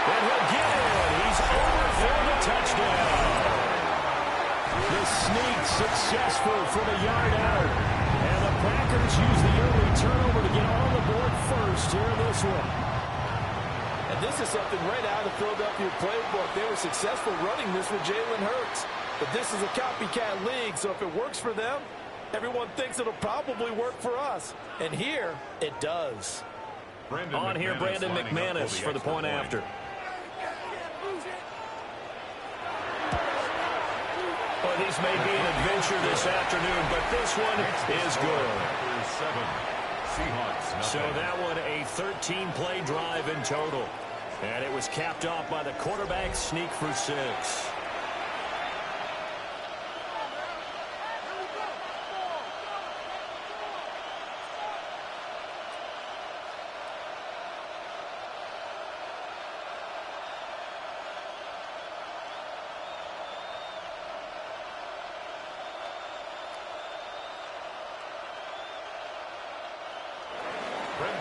And he'll get it. He's over for the touchdown. The sneak successful from a yard out. And the Packers use the early turnover to get on the board first here in this one. And this is something right out of the Philadelphia playbook. They were successful running this with Jalen Hurts. But this is a copycat league, so if it works for them, everyone thinks it'll probably work for us. And here, it does. On here, Brandon McManus for the point after. Well, these may be an adventure this afternoon, but this one is good. So that one, a 13-play drive in total. And it was capped off by the quarterback sneak for 6.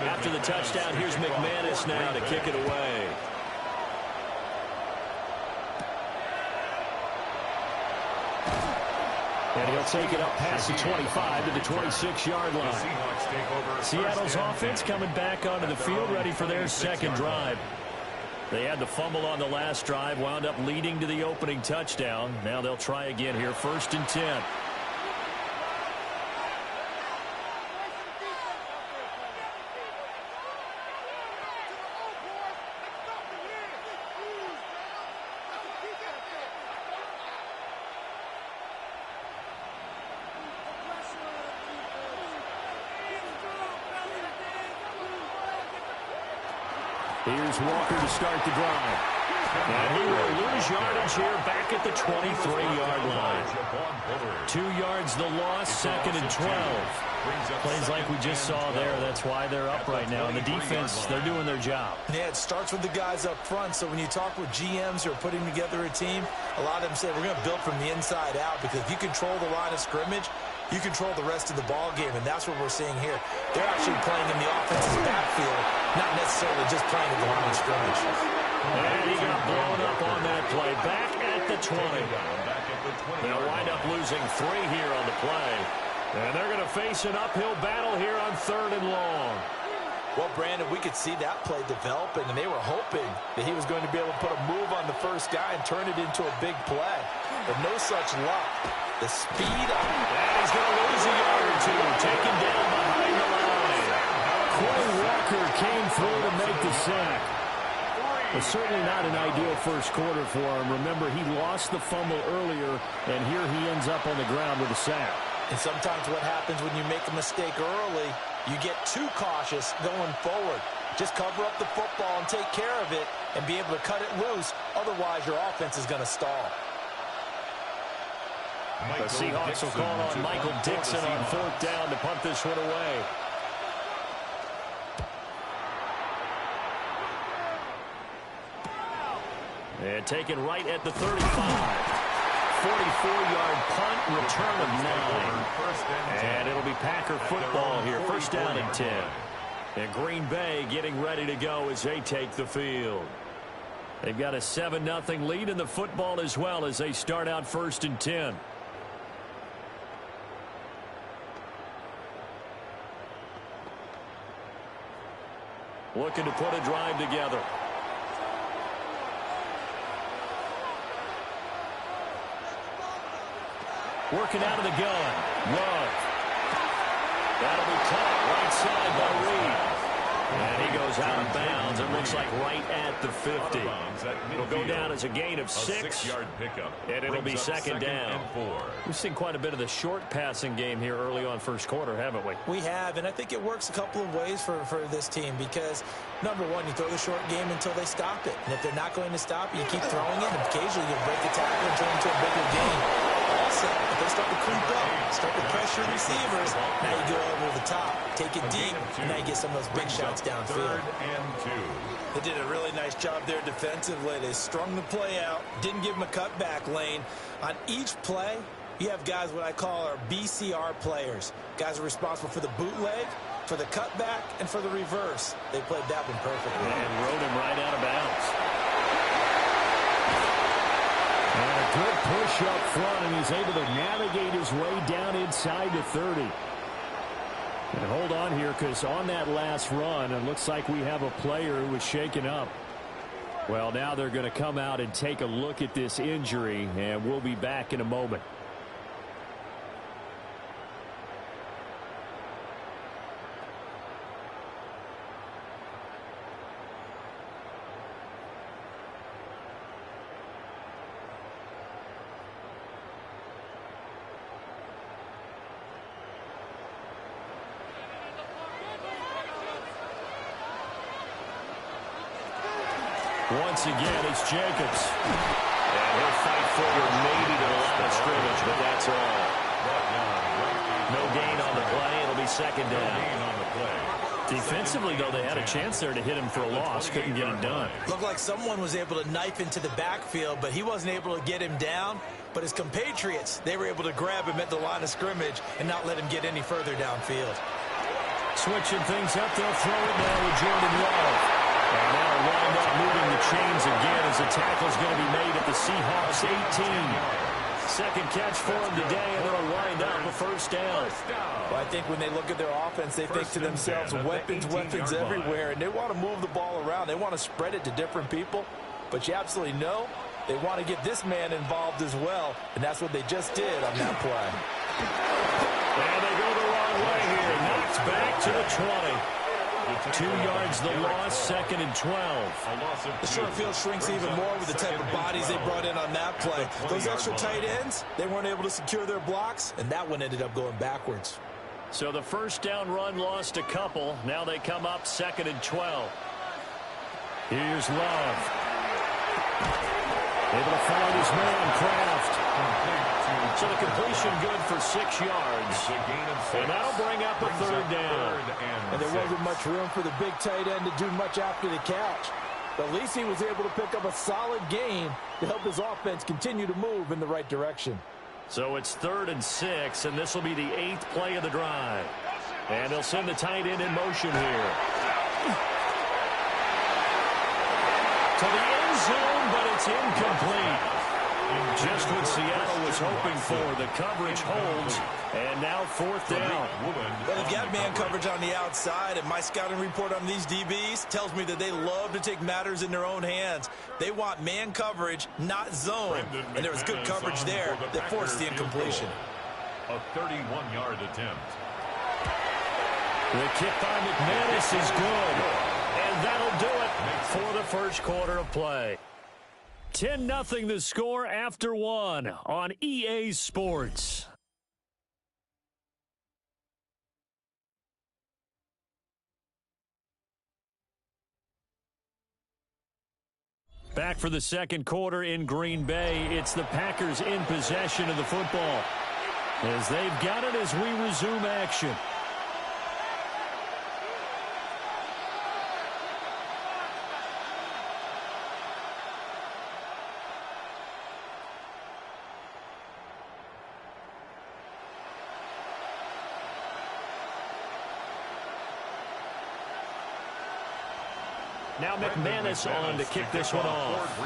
After the touchdown, here's McManus now to kick it away. And he'll take it up past the 25 to the 26-yard line. Seattle's offense coming back onto the field, ready for their second drive. They had the fumble on the last drive, wound up leading to the opening touchdown. Now they'll try again here, first and 10. Here's Walker to start the drive. And he will lose yardage here back at the 23-yard line. 2 yards the loss, 2nd and 12. Plays like we just saw there. That's why they're up right now. And the defense, they're doing their job. Yeah, it starts with the guys up front. So when you talk with GMs who are putting together a team, a lot of them say we're going to build from the inside out, because if you control the line of scrimmage, you control the rest of the ball game, and that's what we're seeing here. They're actually playing in the offense's backfield, not necessarily just playing at the line of scrimmage. And he got blown up on that play. Back at the 20. They'll wind up losing 3 here on the play. And they're going to face an uphill battle here on 3rd and long. Well, Brandon, we could see that play developing, and they were hoping that he was going to be able to put a move on the first guy and turn it into a big play. But no such luck. The speed up. And he's going to lose a yard or 2. Taken down behind the line. Quay Walker came through to make the sack. But certainly not an ideal first quarter for him. Remember, he lost the fumble earlier, and here he ends up on the ground with a sack. And sometimes what happens when you make a mistake early, you get too cautious going forward. Just cover up the football and take care of it and be able to cut it loose. Otherwise, your offense is going to stall. The Seahawks will call on Michael Dixon on 4th down to punt this one away. And taken right at the 35. 44-yard punt, return of 9. And it'll be Packer football here. 1st down and 10. And Green Bay getting ready to go as they take the field. They've got a 7-0 lead in the football as well as they start out 1st and 10. Looking to put a drive together. Working out of the gun. Love. That'll be caught right side by Reed. And he goes out of bounds. It looks like right at the 50. It'll go down as a gain of 6. 6-yard pickup. And it'll be second down. We've seen quite a bit of the short passing game here early on first quarter, haven't we? We have, and I think it works a couple of ways for this team because, number one, you throw the short game until they stop it. And if they're not going to stop it, you keep throwing it, and occasionally you break the tackle and turn it into a bigger game. Also, if they start to creep up, start to pressure receivers, now you go over the top, take it deep, and now you get some of those big shots downfield. 3rd and 2. They did a really nice job there defensively. They strung the play out, didn't give them a cutback lane. On each play, you have guys what I call our BCR players. Guys are responsible for the bootleg, for the cutback, and for the reverse. They played that one perfectly. And rode him right out of bounds. And a good push up front, and he's able to navigate his way down inside the 30. And hold on here, because on that last run, it looks like we have a player who was shaken up. Well, now they're going to come out and take a look at this injury, and we'll be back in a moment. Once again, it's Jacobs. And he'll fight forward maybe to the line of scrimmage, but that's all. No gain on the play. It'll be second down. Defensively, though, they had a chance there to hit him for a loss. Couldn't get it done. Looked like someone was able to knife into the backfield, but he wasn't able to get him down. But his compatriots, they were able to grab him at the line of scrimmage and not let him get any further downfield. Switching things up, they'll throw it now with Jordan Love. And now wind up moving the chains again as the tackle's going to be made at the Seahawks 18. Second catch for him today, and they'll wind up a 1st down. Well, I think when they look at their offense, they think to themselves, weapons everywhere, and they want to move the ball around. They want to spread it to different people, but you absolutely know they want to get this man involved as well, and that's what they just did on that play. And they go the wrong way here. Knocked back to the 20. 2 yards the loss, 2nd and 12. The short field shrinks even more with the type of bodies they brought in on that play. Those extra tight ends, they weren't able to secure their blocks, and that one ended up going backwards. So the 1st down run lost a couple. Now they come up 2nd and 12. Here's Love. Able to find his man, Kraft. So the completion good for 6 yards. And that'll bring up a third down. And there wasn't much room for the big tight end to do much after the catch. But at least he was able to pick up a solid gain to help his offense continue to move in the right direction. So it's 3rd and 6, and this will be the 8th play of the drive. And they'll send the tight end in motion here. To the end zone, but it's incomplete. Just what Seattle was hoping for. The coverage holds, and now 4th down. But if you have man coverage on the outside, and my scouting report on these DBs tells me that they love to take matters in their own hands. They want man coverage, not zone. And there was good coverage there that forced the incompletion. A 31-yard attempt. The kick by McManus is good. And that'll do it for the first quarter of play. 10-0 the score after 1 on EA Sports. Back for the second quarter in Green Bay. It's the Packers in possession of the football, as they've got it as we resume action. Now McManus on to kick this one off.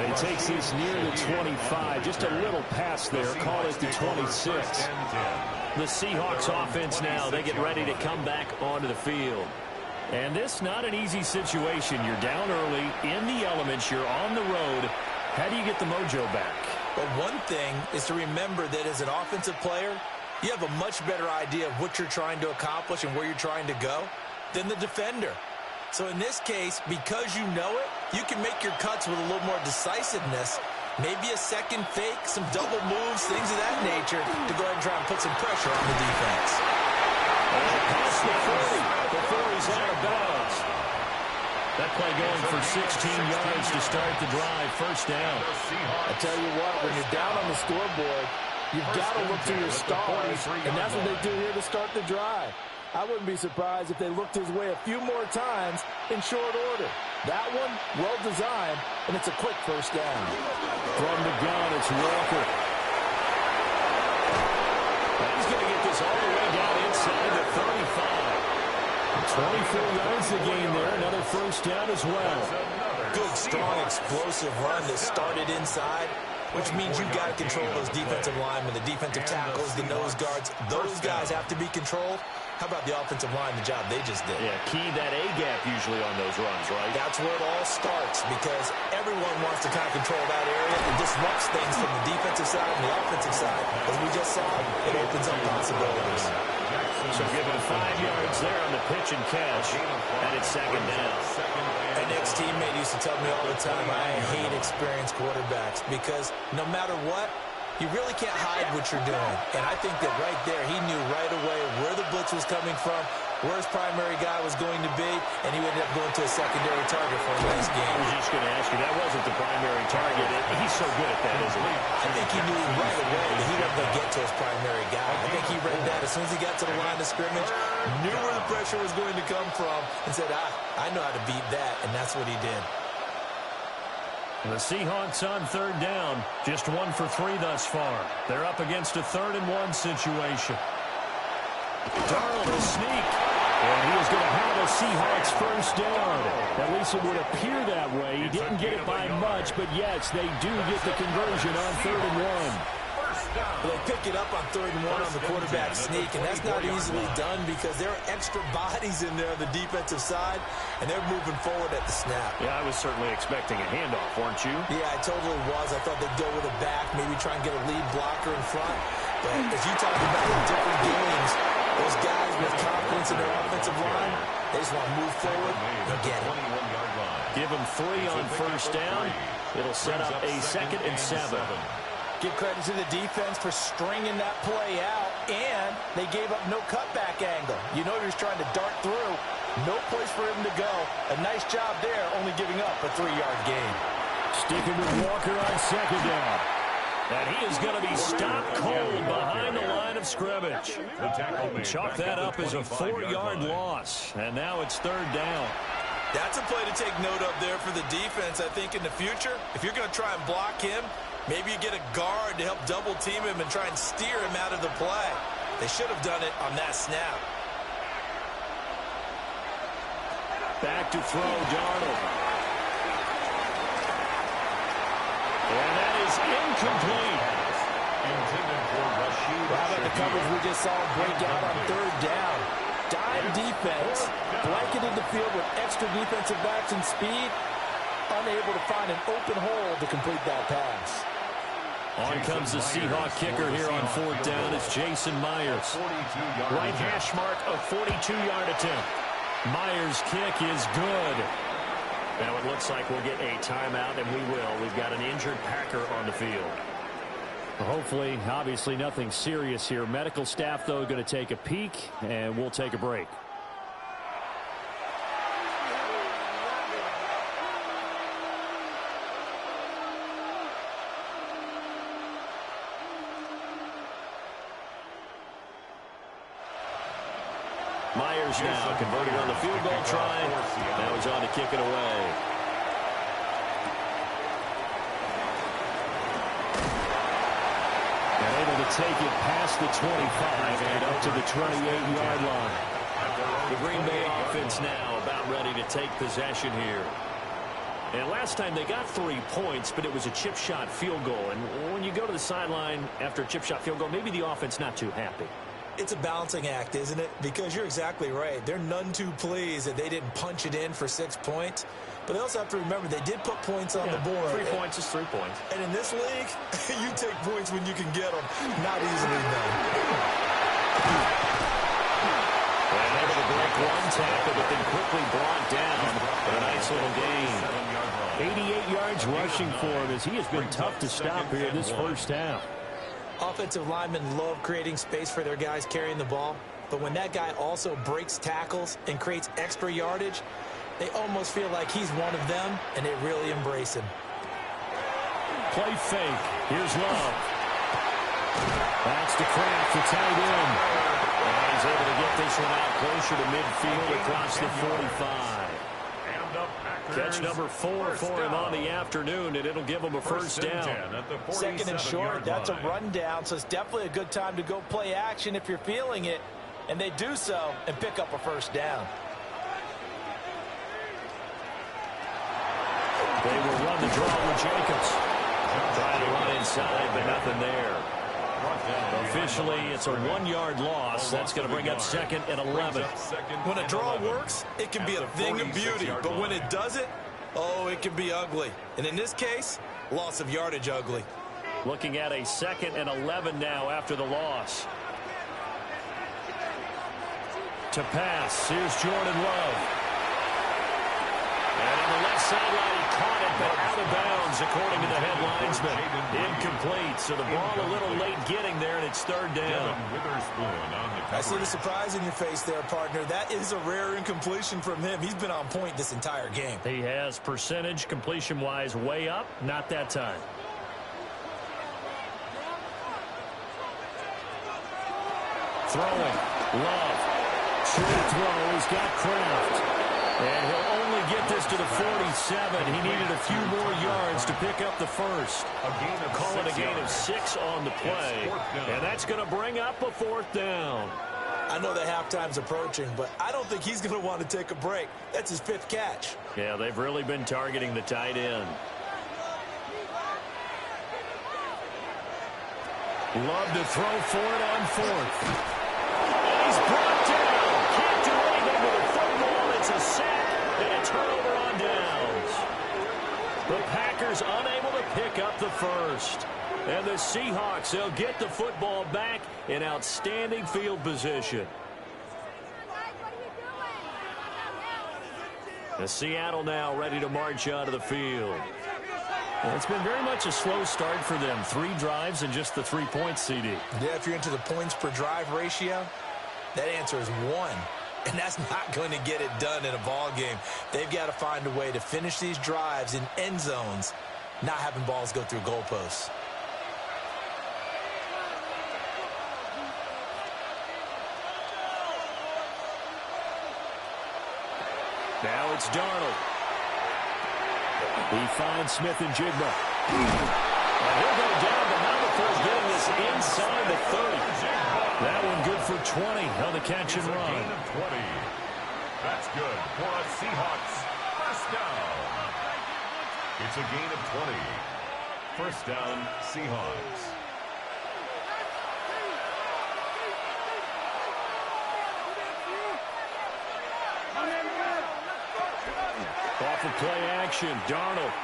He takes this near the 25, just a little pass there, call it the 26. The Seahawks offense now, they get ready to come back onto the field. And this not an easy situation. You're down early, in the elements, you're on the road. How do you get the mojo back? But one thing is to remember that as an offensive player, you have a much better idea of what you're trying to accomplish and where you're trying to go than the defender. So in this case, because you know it, you can make your cuts with a little more decisiveness, maybe a second fake, some double moves, things of that nature, to go ahead and try and put some pressure on the defense. Past the 40 before he's out of bounds. That play going for 16 yards to start the drive. First down. I tell you what, when you're down on the scoreboard, you've got to look to your stars, and that's what they do here to start the drive. I wouldn't be surprised if they looked his way a few more times in short order. That one, well designed, and it's a quick first down. From the gun, it's Walker. He's going to get this all the way down inside the 35. 24 yards to gain there. Another first down as well. Good, strong, explosive run that started inside, which means you've got to control those defensive linemen, the defensive tackles, the nose guards. Those guys have to be controlled. How about the offensive line, the job they just did? Yeah, key that A-gap usually on those runs, right? That's where it all starts, because everyone wants to kind of control that area. It disrupts things from the defensive side and the offensive side. As we just saw, it opens up possibilities. So given 5 yards there on the pitch and catch, and it's second down. An ex-teammate used to tell me all the time, I hate experienced quarterbacks, because no matter what, you really can't hide what you're doing. And I think that right there, he knew right away where the blitz was coming from, where his primary guy was going to be, and he ended up going to a secondary target for a nice game. I was just going to ask you, that wasn't the primary target. He's so good at that, isn't he? I think he knew right away that he wasn't going to get to his primary guy. I think he read that as soon as he got to the line of scrimmage, knew where the pressure was going to come from, and said, I know how to beat that, and that's what he did. The Seahawks on third down, just 1 for 3 thus far. They're up against a 3rd and 1 situation. Darnold to sneak, and he is going to have a Seahawks first down. At least it would appear that way. He didn't get it by much, but yes, they do get the conversion on 3rd and 1. They pick it up on 3rd and 1 on the quarterback sneak, and that's not easily done because there are extra bodies in there on the defensive side, and they're moving forward at the snap. Yeah, I was certainly expecting a handoff, weren't you? Yeah, I totally was. I thought they'd go with a back, maybe try and get a lead blocker in front. But as you talk about in different games, those guys with confidence in their offensive line, they just want to move forward and get it. Give them 3 on first down. It'll set up a 2nd and 7. Give credit to the defense for stringing that play out. and they gave up no cutback angle. You know he was trying to dart through. No place for him to go. A nice job there, only giving up a 3-yard gain. Sticking with Walker on second down. And he is going to be stopped cold behind the line of scrimmage. Chalk that up as a 4-yard loss. And now it's third down. That's a play to take note of there for the defense. I think in the future, if you're going to try and block him, maybe you get a guard to help double team him and try and steer him out of the play. They should have done it on that snap. Back to throw, Darnold. And that is incomplete. Intended for Rashid. How about the coverage we just saw break out on third down? Dime defense, blanketed the field with extra defensive backs and speed, unable to find an open hole to complete that pass. On comes the Seahawk kicker here on fourth down. It's Jason Myers. Right hash mark, a 42-yard attempt. Myers' kick is good. Now it looks like we'll get a timeout, and we will. We've got an injured Packer on the field. Hopefully, obviously nothing serious here. Medical staff, though, going to take a peek, and we'll take a break. Myers now converted on the field goal try. Now he's on to kick it away. And able to take it past the 25 and up to the 28-yard line. The Green Bay offense now about ready to take possession here. And last time they got 3 points, but it was a chip shot field goal. And when you go to the sideline after a chip shot field goal, maybe the offense not too happy. It's a balancing act, isn't it? Because you're exactly right. They're none too pleased that they didn't punch it in for 6 points. But they also have to remember they did put points on the board. 3 points is 3 points. And in this league, you take points when you can get them. Not easily done. And able to break one tackle, but then quickly brought down. But a nice little gain. 88 yards rushing for him as he has been tough to stop here this first half. Offensive linemen love creating space for their guys carrying the ball. But when that guy also breaks tackles and creates extra yardage, they almost feel like he's one of them, and they really embrace him. Play fake. Here's Love. That's to Kraft, the tight end. And he's able to get this one out closer to midfield across the 45. Catch number 4 for him on the afternoon, and it'll give him a first down. Second and short, that's a rundown, so it's definitely a good time to go play action if you're feeling it. And they do so and pick up a first down. They will run the draw with Jacobs. Trying to run inside, but nothing there. Officially, it's a 1-yard loss. That's going to bring up second and 11. When a draw works, it can be a thing of beauty. But when it doesn't, oh, it can be ugly. And in this case, loss of yardage ugly. Looking at a second and 11 now after the loss. To pass, here's Jordan Love. And on the left sideline, he caught it, but out of bounds, according to the head linesman. Incomplete, so the ball a little late getting there, and it's third down. I see the surprise in your face there, partner. That is a rare incompletion from him. He's been on point this entire game. He has percentage, completion-wise, way up. Not that time. Throwing. Love. Short throw. He's got Kraft. And he'll only get this to the 47. He needed a few more yards to pick up the first. Call it a gain of 6 on the play. And that's going to bring up a fourth down. I know that halftime's approaching, but I don't think he's going to want to take a break. That's his 5th catch. Yeah, they've really been targeting the tight end. Love to throw for it on 4th. He's brought down. Can't do anything with a football. It's a sack and a turnover on downs. The Packers unable to pick up the first. And the Seahawks, they'll get the football back in outstanding field position. The Seattle now ready to march out of the field. It's been very much a slow start for them. 3 drives and just the 3 points, CD. Yeah, if you're into the points per drive ratio, that answer is 1. And that's not going to get it done in a ball game. They've got to find a way to finish these drives in end zones, not having balls go through goalposts. Now it's Darnold. He finds Smith and Jigba. And he'll go down, but now the first game is inside the 30. That one good for 20 on the catch and run. Gain of 20. That's good for a Seahawks first down. It's a gain of 20. First down, Seahawks. Off of play action, Darnold.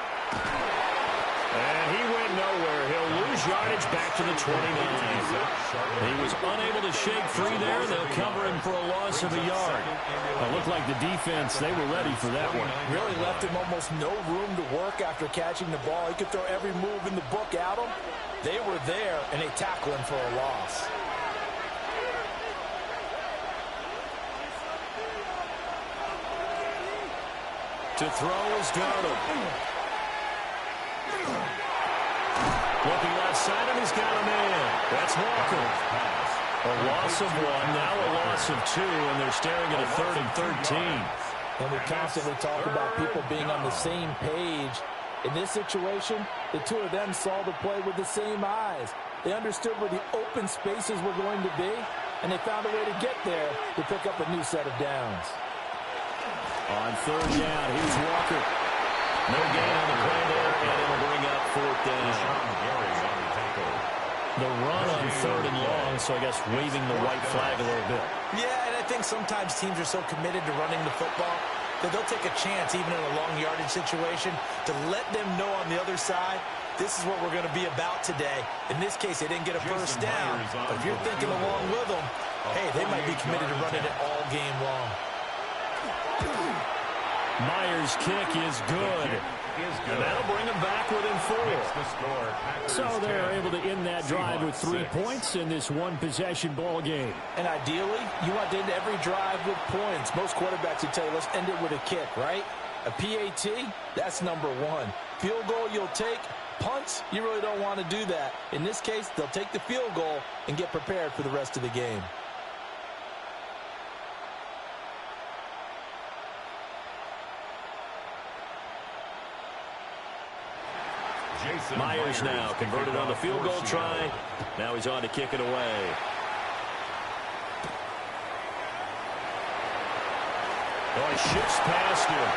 And he went nowhere. He'll lose yardage back to the 29. He was unable to shake free there. They'll cover him for a loss of a yard. It looked like the defense, they were ready for that one. Really left him almost no room to work after catching the ball. He could throw every move in the book at him. They were there, and they tackled him for a loss. To throw is Darnold. Looking left side, and he's got a man. That's Walker. A loss of 1, now a loss of 2, and they're staring at a 3rd and 13. And we constantly talk about people being on the same page. In this situation, the two of them saw the play with the same eyes. They understood where the open spaces were going to be, and they found a way to get there to pick up a new set of downs. On 3rd down, here's Walker. No gain on the play there, and it'll bring up 4th down. The run on 3rd and long, so I guess waving the white flag a little bit. Yeah, and I think sometimes teams are so committed to running the football that they'll take a chance, even in a long yardage situation, to let them know on the other side, this is what we're going to be about today. In this case, they didn't get a first down, but if you're thinking along with them, hey, they might be committed to running it all game long. Myers' kick is good. And that'll bring them back within 4. So they're able to end that drive with 3 points in this one-possession ball game. And ideally, you want to end every drive with points. Most quarterbacks would tell you, let's end it with a kick, right? A PAT, that's number 1. Field goal you'll take. Punts, you really don't want to do that. In this case, they'll take the field goal and get prepared for the rest of the game. Myers now converted on the field goal try. Now he's on to kick it away. Oh, he shifts past him.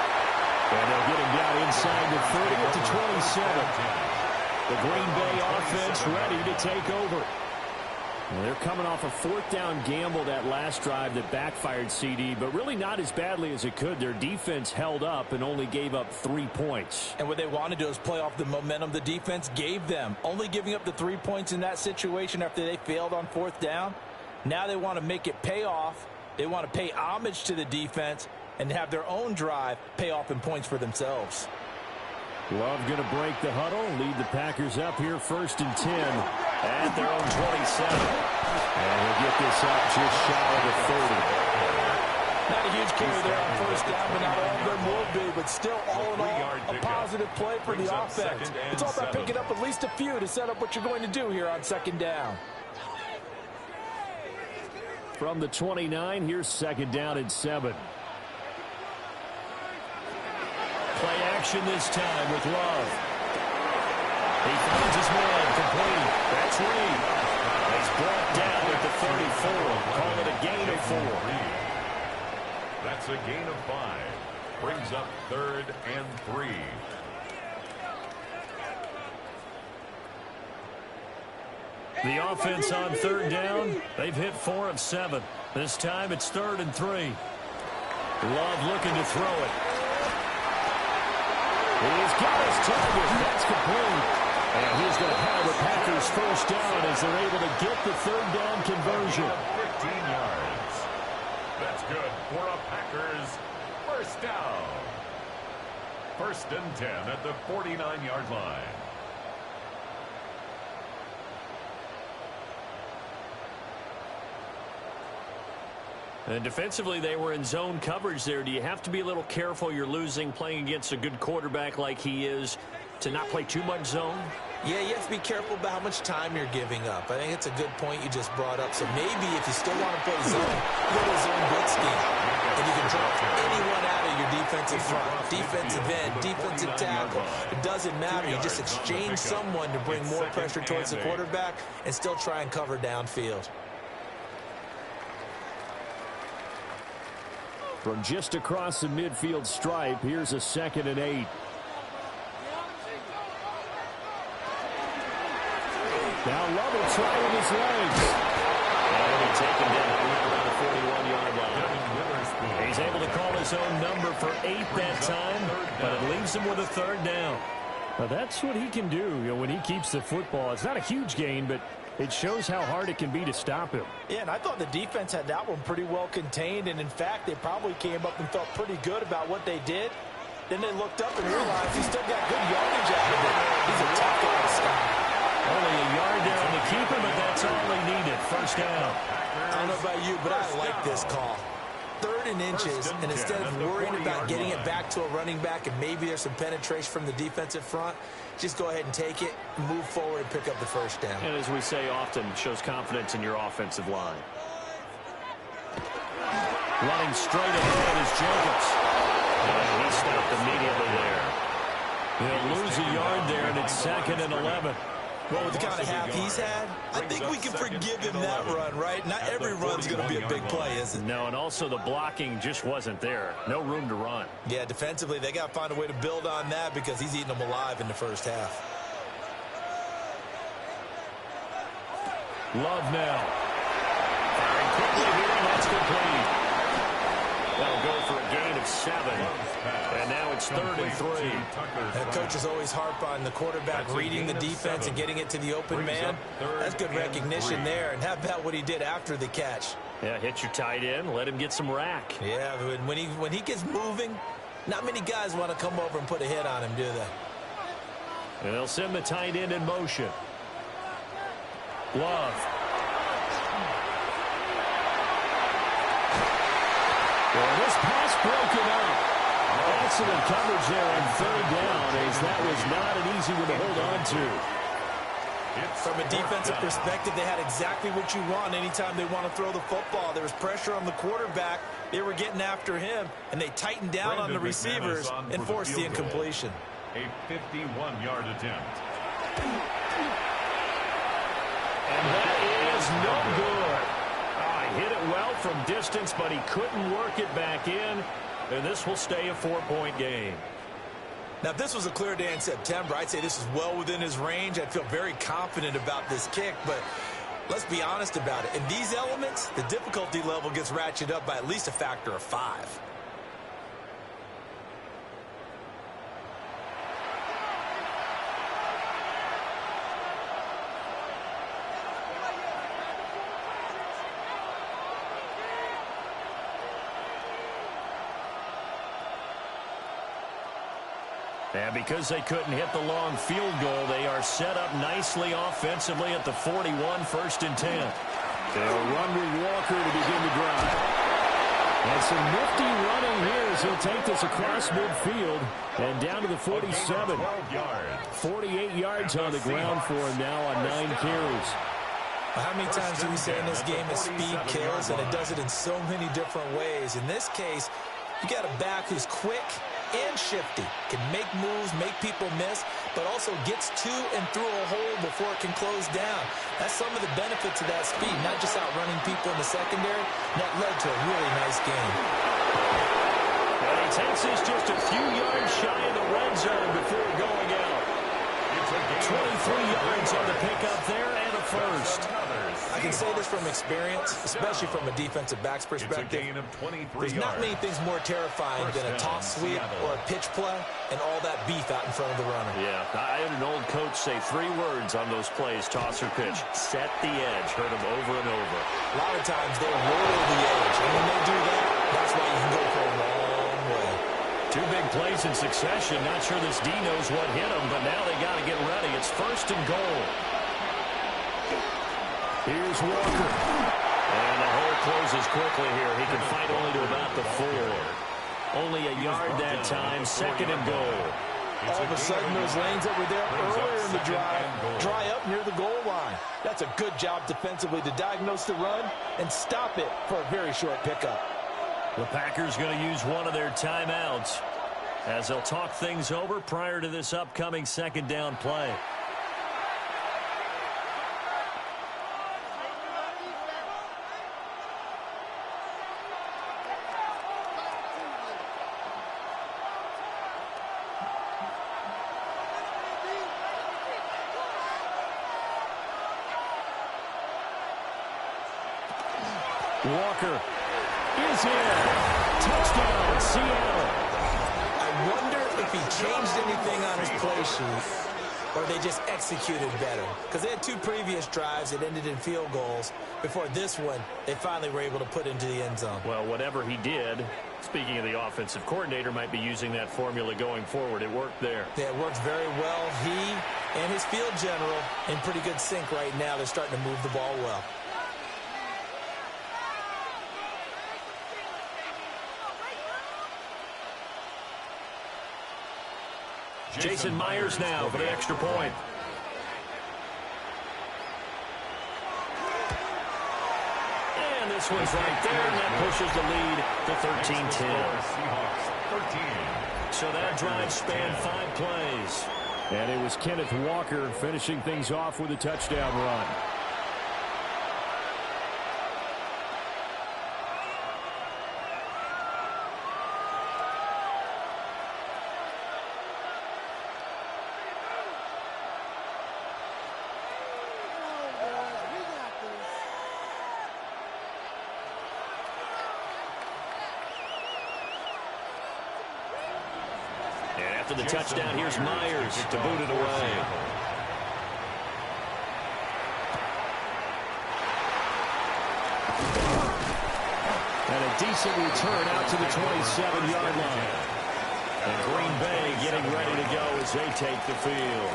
And they'll get him down inside the 30 to 27. The Green Bay offense ready to take over. Well, they're coming off a 4th down gamble that last drive that backfired, CD, but really not as badly as it could. Their defense held up and only gave up 3 points. And what they want to do is play off the momentum the defense gave them. Only giving up the 3 points in that situation after they failed on 4th down. Now they want to make it pay off. They want to pay homage to the defense and have their own drive pay off in points for themselves. Love going to break the huddle, lead the Packers up here 1st and 10 at their own 27. And he'll get this up just shy of the 30. Not a huge carry there on 1st down, but not all of them will be. But still, all in all, a positive play for the offense. It's all about picking up at least a few to set up what you're going to do here on 2nd down. From the 29, here's 2nd down and 7. Play action this time with Love. He finds his man complete. That's Reed. He's brought down at the 34. Call it a gain of 4. That's a gain of 5. Brings up 3rd and 3. The offense on 3rd down. They've hit 4 of 7. This time it's 3rd and 3. Love looking to throw it. He's got his target. That's complete. And he's going to have the Packers first down as they're able to get the 3rd down conversion. 15 yards. That's good for a Packers first down. First and 10 at the 49-yard line. And defensively, they were in zone coverage there. Do you have to be a little careful? You're losing playing against a good quarterback like he is to not play too much zone? Yeah, you have to be careful about how much time you're giving up. I think it's a good point you just brought up. So maybe if you still want to play zone, go to zone blitz scheme. And you can drop anyone out of your defensive front, defensive end, defensive tackle. It doesn't matter. You just exchange someone to bring more pressure towards the quarterback and still try and cover downfield. From just across the midfield stripe, here's a 2nd and 8. Now Love will try with his legs. And he'll be taken down around the 41-yard line. He's able to call his own number for 8 that time, but it leaves him with a 3rd down. Now that's what he can do, when he keeps the football. It's not a huge gain, but it shows how hard it can be to stop him. Yeah, and I thought the defense had that one pretty well contained, and in fact, they probably came up and felt pretty good about what they did. Then they looked up and realized he still got good yardage out of it. He's a tough guy to stop. Only a yard there on the keeper, but that's all he needed. First down. I don't know about you, but I like this call. 3rd and inches, and instead of worrying about getting it back to a running back and maybe there's some penetration from the defensive front, just go ahead and take it, move forward, and pick up the first down. And as we say often, shows confidence in your offensive line. Running straight ahead is Jacobs. And he stopped immediately there. He'll lose a yard there, and it's 2nd and 11. Well, with the kind of half he's had, I think we can forgive him that run, right? Not every run's going to be a big play, is it? No, and also the blocking just wasn't there. No room to run. Yeah, defensively, they got to find a way to build on that because he's eating them alive in the first half. Love now. Firing quickly here, and that's complete. That'll go for a gain of 7. And now it's 3rd and 3. And coaches always harp on the quarterback reading the defense and getting it to the open man. That's good recognition there. And how about what he did after the catch? Yeah, hit your tight end, let him get some rack. Yeah, but when he gets moving, not many guys want to come over and put a hit on him, do they? And they'll send the tight end in motion. Love. Well, this pass broken up. Excellent coverage there on 3rd down, as that was not an easy one to hold on to. From a defensive perspective, they had exactly what you want anytime they want to throw the football. There was pressure on the quarterback. They were getting after him, and they tightened down on the receivers and forced the incompletion. A 51-yard attempt. And that is no good. He hit it well from distance, but he couldn't work it back in. And this will stay a 4-point game. Now, if this was a clear day in September, I'd say this is well within his range. I'd feel very confident about this kick, but let's be honest about it. In these elements, the difficulty level gets ratcheted up by at least a factor of 5. And because they couldn't hit the long field goal, they are set up nicely offensively at the 41, 1st and 10. They'll run with Walker to begin the drive. And some nifty running here as he'll take this across midfield and down to the 47. 48 yards on the ground for him now on 9 carries. How many times do we say in this game that speed kills, and it does it in so many different ways? In this case, you got a back who's quick and shifty, can make moves, make people miss, but also gets to and through a hole before it can close down. That's some of the benefits of that speed, not just outrunning people in the secondary. That led to a really nice game. And he takes this just a few yards shy of the red zone before going out. 23 yards on the pickup there and a 1st. I can say this from experience, especially from a defensive back's perspective. There's not many things more terrifying than a toss sweep or a pitch play and all that beef out in front of the runner. Yeah, I had an old coach say 3 words on those plays, toss or pitch. Set the edge. Heard them over and over. A lot of times they roll the edge, and when they do that, that's why you can go for a long way. 2 big plays in succession. Not sure this D knows what hit him, but now they got to get ready. It's 1st and goal. Here's Walker. And the hole closes quickly here. He can fight only to about the 4. Only a yard that time. 2nd and goal. All of a sudden, those lanes that were there earlier in the drive dry up near the goal line. That's a good job defensively to diagnose the run and stop it for a very short pickup. The Packers going to use one of their timeouts as they'll talk things over prior to this upcoming 2nd down play. Walker is in. Touchdown, Seattle. I wonder if he changed anything on his play sheet or they just executed better. Because they had 2 previous drives that ended in field goals. Before this one, they finally were able to put into the end zone. Well, whatever he did, speaking of the offensive coordinator, might be using that formula going forward. It worked there. Yeah, it works very well. He and his field general in pretty good sync right now. They're starting to move the ball well. Jason Myers now for the extra point. And this one's right there, and that pushes the lead to 13-10. So that drive spanned 5 plays. And it was Kenneth Walker finishing things off with a touchdown run. After the touchdown, here's Myers to boot it away. And a decent return out to the 27-yard line. And Green Bay getting ready to go as they take the field.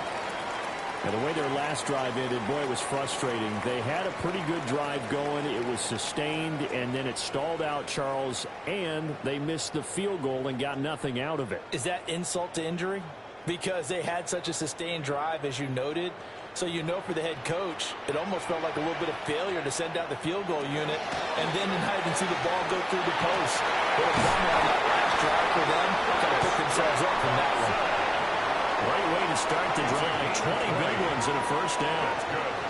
And the way their last drive ended, boy, it was frustrating. They had a pretty good drive going. It was sustained, and then it stalled out, Charles, and they missed the field goal and got nothing out of it. Is that insult to injury? Because they had such a sustained drive, as you noted. So you know for the head coach, it almost felt like a little bit of failure to send out the field goal unit and then not even see the ball go through the post. What a bummer on that last drive for them. Got to pick themselves up from that one. Great way to start the drive. 20 big ones in a first down.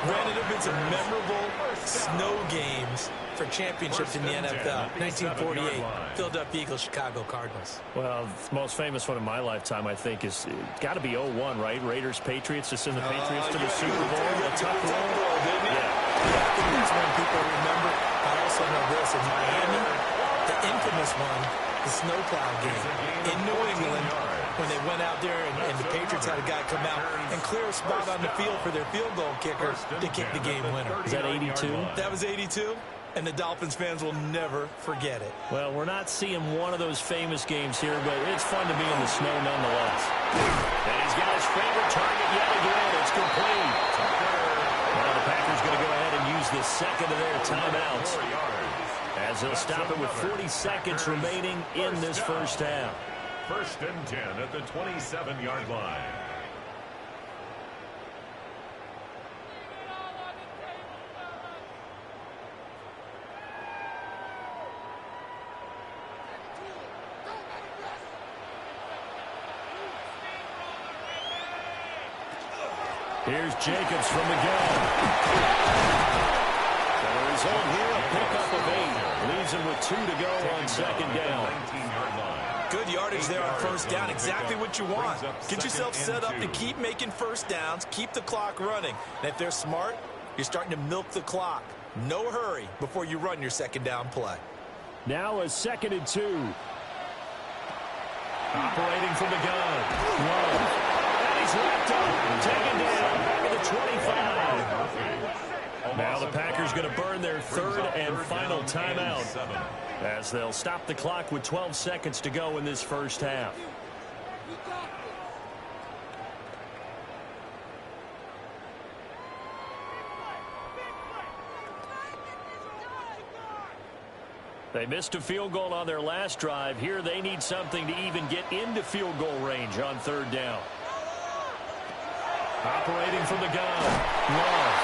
Brandon, there have been some memorable snow games for championships in the NFL. 1948, Philadelphia Eagles, Chicago Cardinals. Well, the most famous one in my lifetime, I think, is got to be 0-1, right? Raiders, Patriots, to send the Patriots to the Super Bowl. A tough roll. Yeah. I think that's one people remember. I also know this in Miami, the infamous one, the snowplow game in New England, when they went out there and the Patriots had a guy come out and clear a spot on the field for their field goal kicker to kick the game winner. Is that 82? That was 82, and the Dolphins fans will never forget it. Well, we're not seeing one of those famous games here, but it's fun to be in the snow nonetheless. And he's got his favorite target yet again. It's complete. Now the Packers going to go ahead and use the second of their timeouts as they'll stop it with 40 seconds remaining in this first half. 1st and 10 at the 27-yard line. Here's Jacobs from the gun. And the result here, a pickup of 8. Leaves him with 2 to go on 2nd down. 19-yard line. Good yardage there on first down. Exactly what you want. Get yourself set up to keep making first downs, keep the clock running. And if they're smart, you're starting to milk the clock. No hurry before you run your 2nd down play. Now a 2nd and 2. Operating from the gun. Love. And he's wrapped up. Taken down. Back at the 25. Now the Packers going to burn their 3rd and final timeout as they'll stop the clock with 12 seconds to go in this first half. They missed a field goal on their last drive. Here they need something to even get into field goal range on third down. Operating from the gun. Love.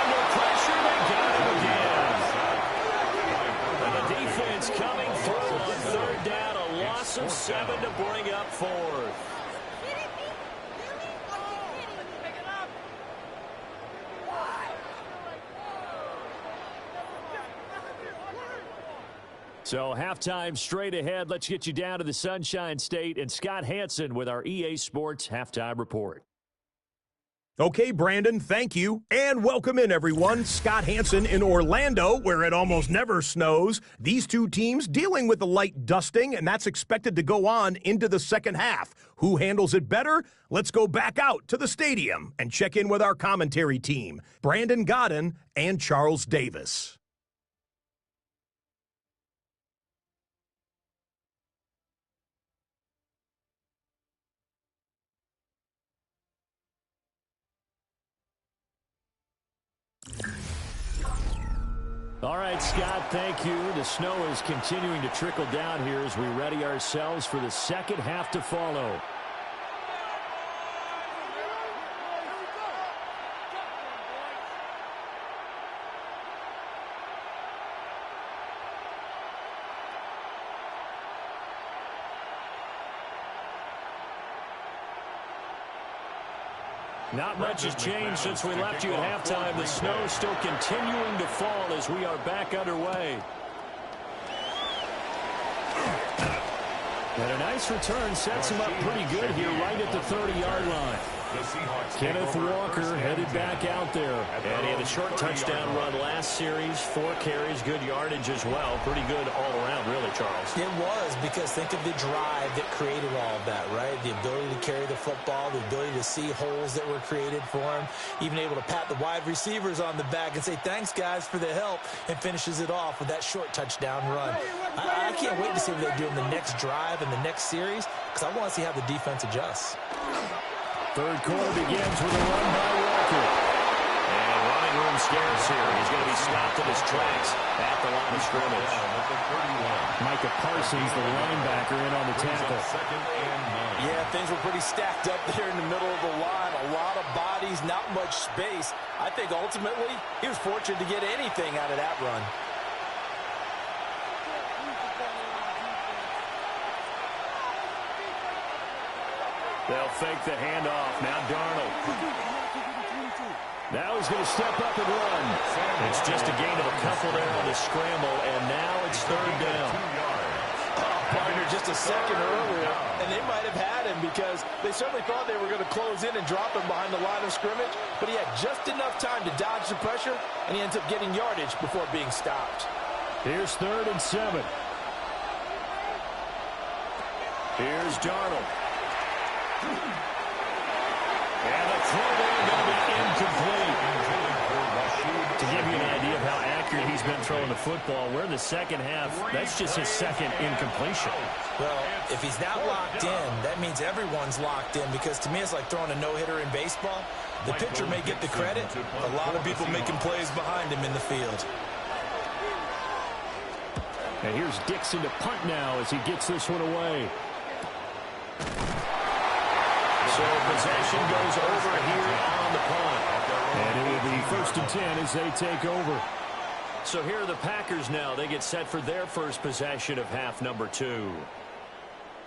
Under pressure, they got him again. And the defense coming through on third down. A loss of 7 to bring up fourth. So halftime straight ahead. Let's get you down to the Sunshine State and Scott Hansen with our EA Sports Halftime Report. Okay, Brandon, thank you. And welcome in, everyone. Scott Hansen in Orlando, where it almost never snows. These two teams dealing with a light dusting, and that's expected to go on into the second half. Who handles it better? Let's go back out to the stadium and check in with our commentary team, Brandon Godden and Charles Davis. All right, Scott, thank you. The snow is continuing to trickle down here as we ready ourselves for the second half to follow. Not much has changed since we left you at halftime. The snow is still continuing to fall as we are back underway. And a nice return sets him up pretty good here right at the 30-yard line. Kenneth Walker headed back out there. And he had a short touchdown run last series, 4 carries, good yardage as well. Pretty good all around, really, Charles. It was, because think of the drive that created all of that, right? The ability to carry the football, the ability to see holes that were created for him, even able to pat the wide receivers on the back and say, thanks, guys, for the help, and finishes it off with that short touchdown run. I can't wait to see what they do in the next drive and the next series, because I want to see how the defense adjusts. Third quarter begins with a run by Walker. And running room scarce here. He's going to be stopped in his tracks at the line of scrimmage. Micah Parsons, the linebacker, in on the tackle. Yeah, things were pretty stacked up there in the middle of the line. A lot of bodies, not much space. I think ultimately he was fortunate to get anything out of that run. They'll fake the handoff. Now Darnold. Now he's going to step up and run. It's just a gain of a couple there on the scramble, and now it's third down. Partner just a second earlier, and they might have had him because they certainly thought they were going to close in and drop him behind the line of scrimmage, but he had just enough time to dodge the pressure, and he ends up getting yardage before being stopped. Here's 3rd and 7. Here's Darnold. And the throw there going to be incomplete. To give you an idea of how accurate he's been throwing the football, we're in the second half. That's just his second incompletion. Well, if he's not locked in, that means everyone's locked in, because to me it's like throwing a no-hitter in baseball. The pitcher may get the credit, a lot of people making plays behind him in the field. And here's Dixon to punt now as he gets this one away. So possession goes over here on the punt. And it will be 1st and 10 as they take over. So here are the Packers now. They get set for their first possession of half number 2.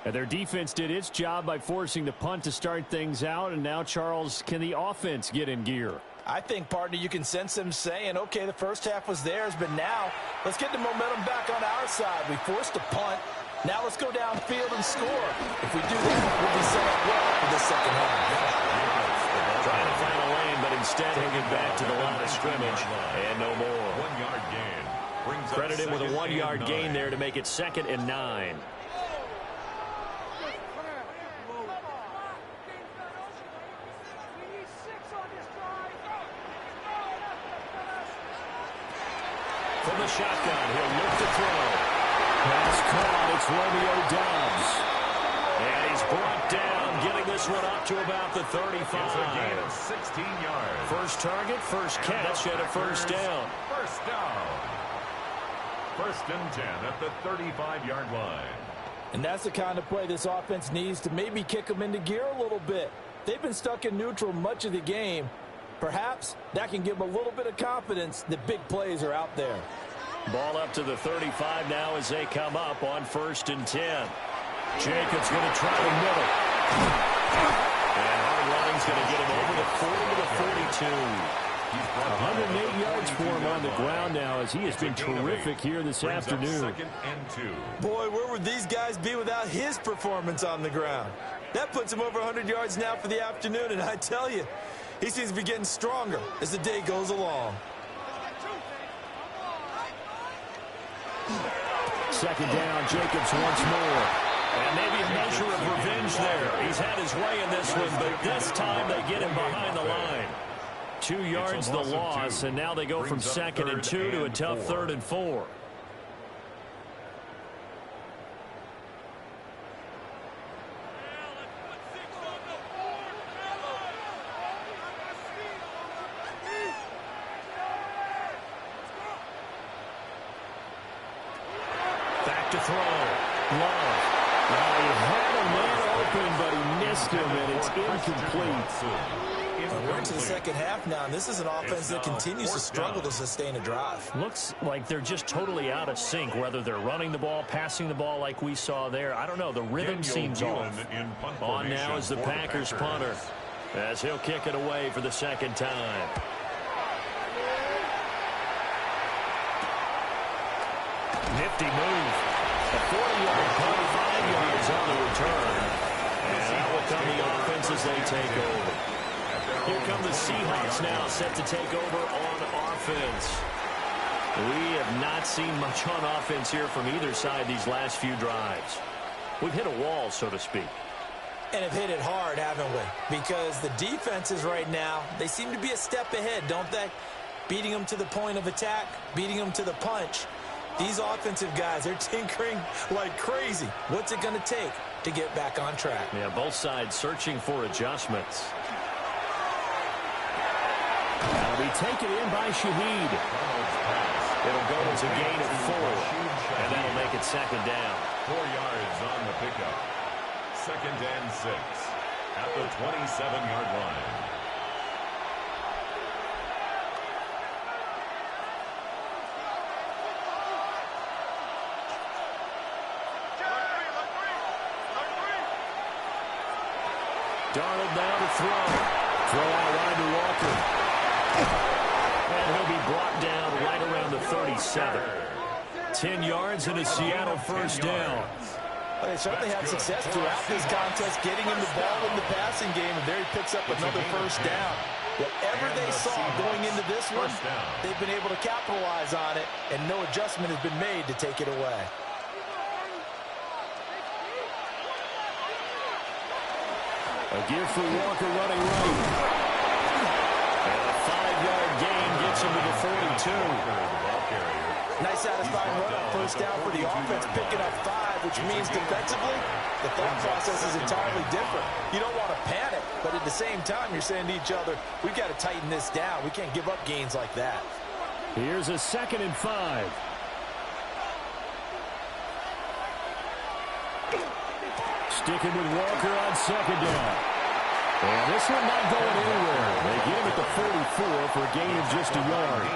And their defense did its job by forcing the punt to start things out. And now, Charles, can the offense get in gear? I think, partner, you can sense them saying, okay, the first half was theirs, but now let's get the momentum back on our side. We forced a punt. Now let's go downfield and score. If we do that, we'll be set up well for the second half. Trying to find a lane, but instead he'll get back to the line of scrimmage. And no more. 1-yard gain. Credit him with a 1-yard gain there to make it 2nd and 9. From the shotgun, he'll look to throw. Pass caught. It's Romeo Doubs. And he's brought down, getting this one up to about the 35. It's a gain of 16 yards. First target, first catch, and a first down. First down. First and 10 at the 35-yard line. And that's the kind of play this offense needs to maybe kick them into gear a little bit. They've been stuck in neutral much of the game. Perhaps that can give them a little bit of confidence that big plays are out there. Ball up to the 35 now as they come up on 1st and 10. Jacobs going to try the middle. And hard running's going to get him over the 40 to the 42. 108 yards for him on the ground now as he has been terrific here this afternoon. Second and 2. Boy, where would these guys be without his performance on the ground? That puts him over 100 yards now for the afternoon, and I tell you, he seems to be getting stronger as the day goes along. Second down, Jacobs once more. And maybe a measure of revenge there. He's had his way in this one, but this time they get him behind the line. 2 yards the loss, and now they go from 2nd and 2 to a tough 3rd and 4. Back to throw. Love. Now he had a man open, but he missed him, and it's incomplete. We're into the second half now, and this is an offense that continues to struggle to sustain a drive. Looks like they're just totally out of sync, whether they're running the ball, passing the ball like we saw there. I don't know. The rhythm seems off. On now is the Packers punter as he'll kick it away for the second time. Nifty move. A 40-yard punt, 5 yards on the return. And that will come the offense as they take over. Here come the Seahawks now, set to take over on offense. We have not seen much on offense here from either side these last few drives. We've hit a wall, so to speak. And have hit it hard, haven't we? Because the defenses right now, they seem to be a step ahead, don't they? Beating them to the point of attack, beating them to the punch. These offensive guys, they're tinkering like crazy. What's it going to take to get back on track? Yeah, both sides searching for adjustments. That'll be taken in by Shaheed. It'll go as a gain of 4, and that'll make it 2nd down. 4 yards on the pickup. 2nd and 6 at the 27-yard line. Darnold now to throw. Throw out wide to Walker. And he'll be brought down right around the 37. 10 yards and a Seattle first down. Well, they certainly had success throughout this contest, getting him the ball in the passing game, and there he picks up another first down. Whatever they saw going into this one, they've been able to capitalize on it, and no adjustment has been made to take it away. A give for Walker running right. And a 5-yard gain gets him to the 42. Nice satisfying run up first down for the offense, picking up 5, which means defensively, the thought process is entirely different. You don't want to panic, but at the same time, you're saying to each other, we've got to tighten this down. We can't give up gains like that. Here's a 2nd and 5. Sticking with Walker on 2nd down. And this one not going anywhere. They get him at the 44 for a gain of just a yard.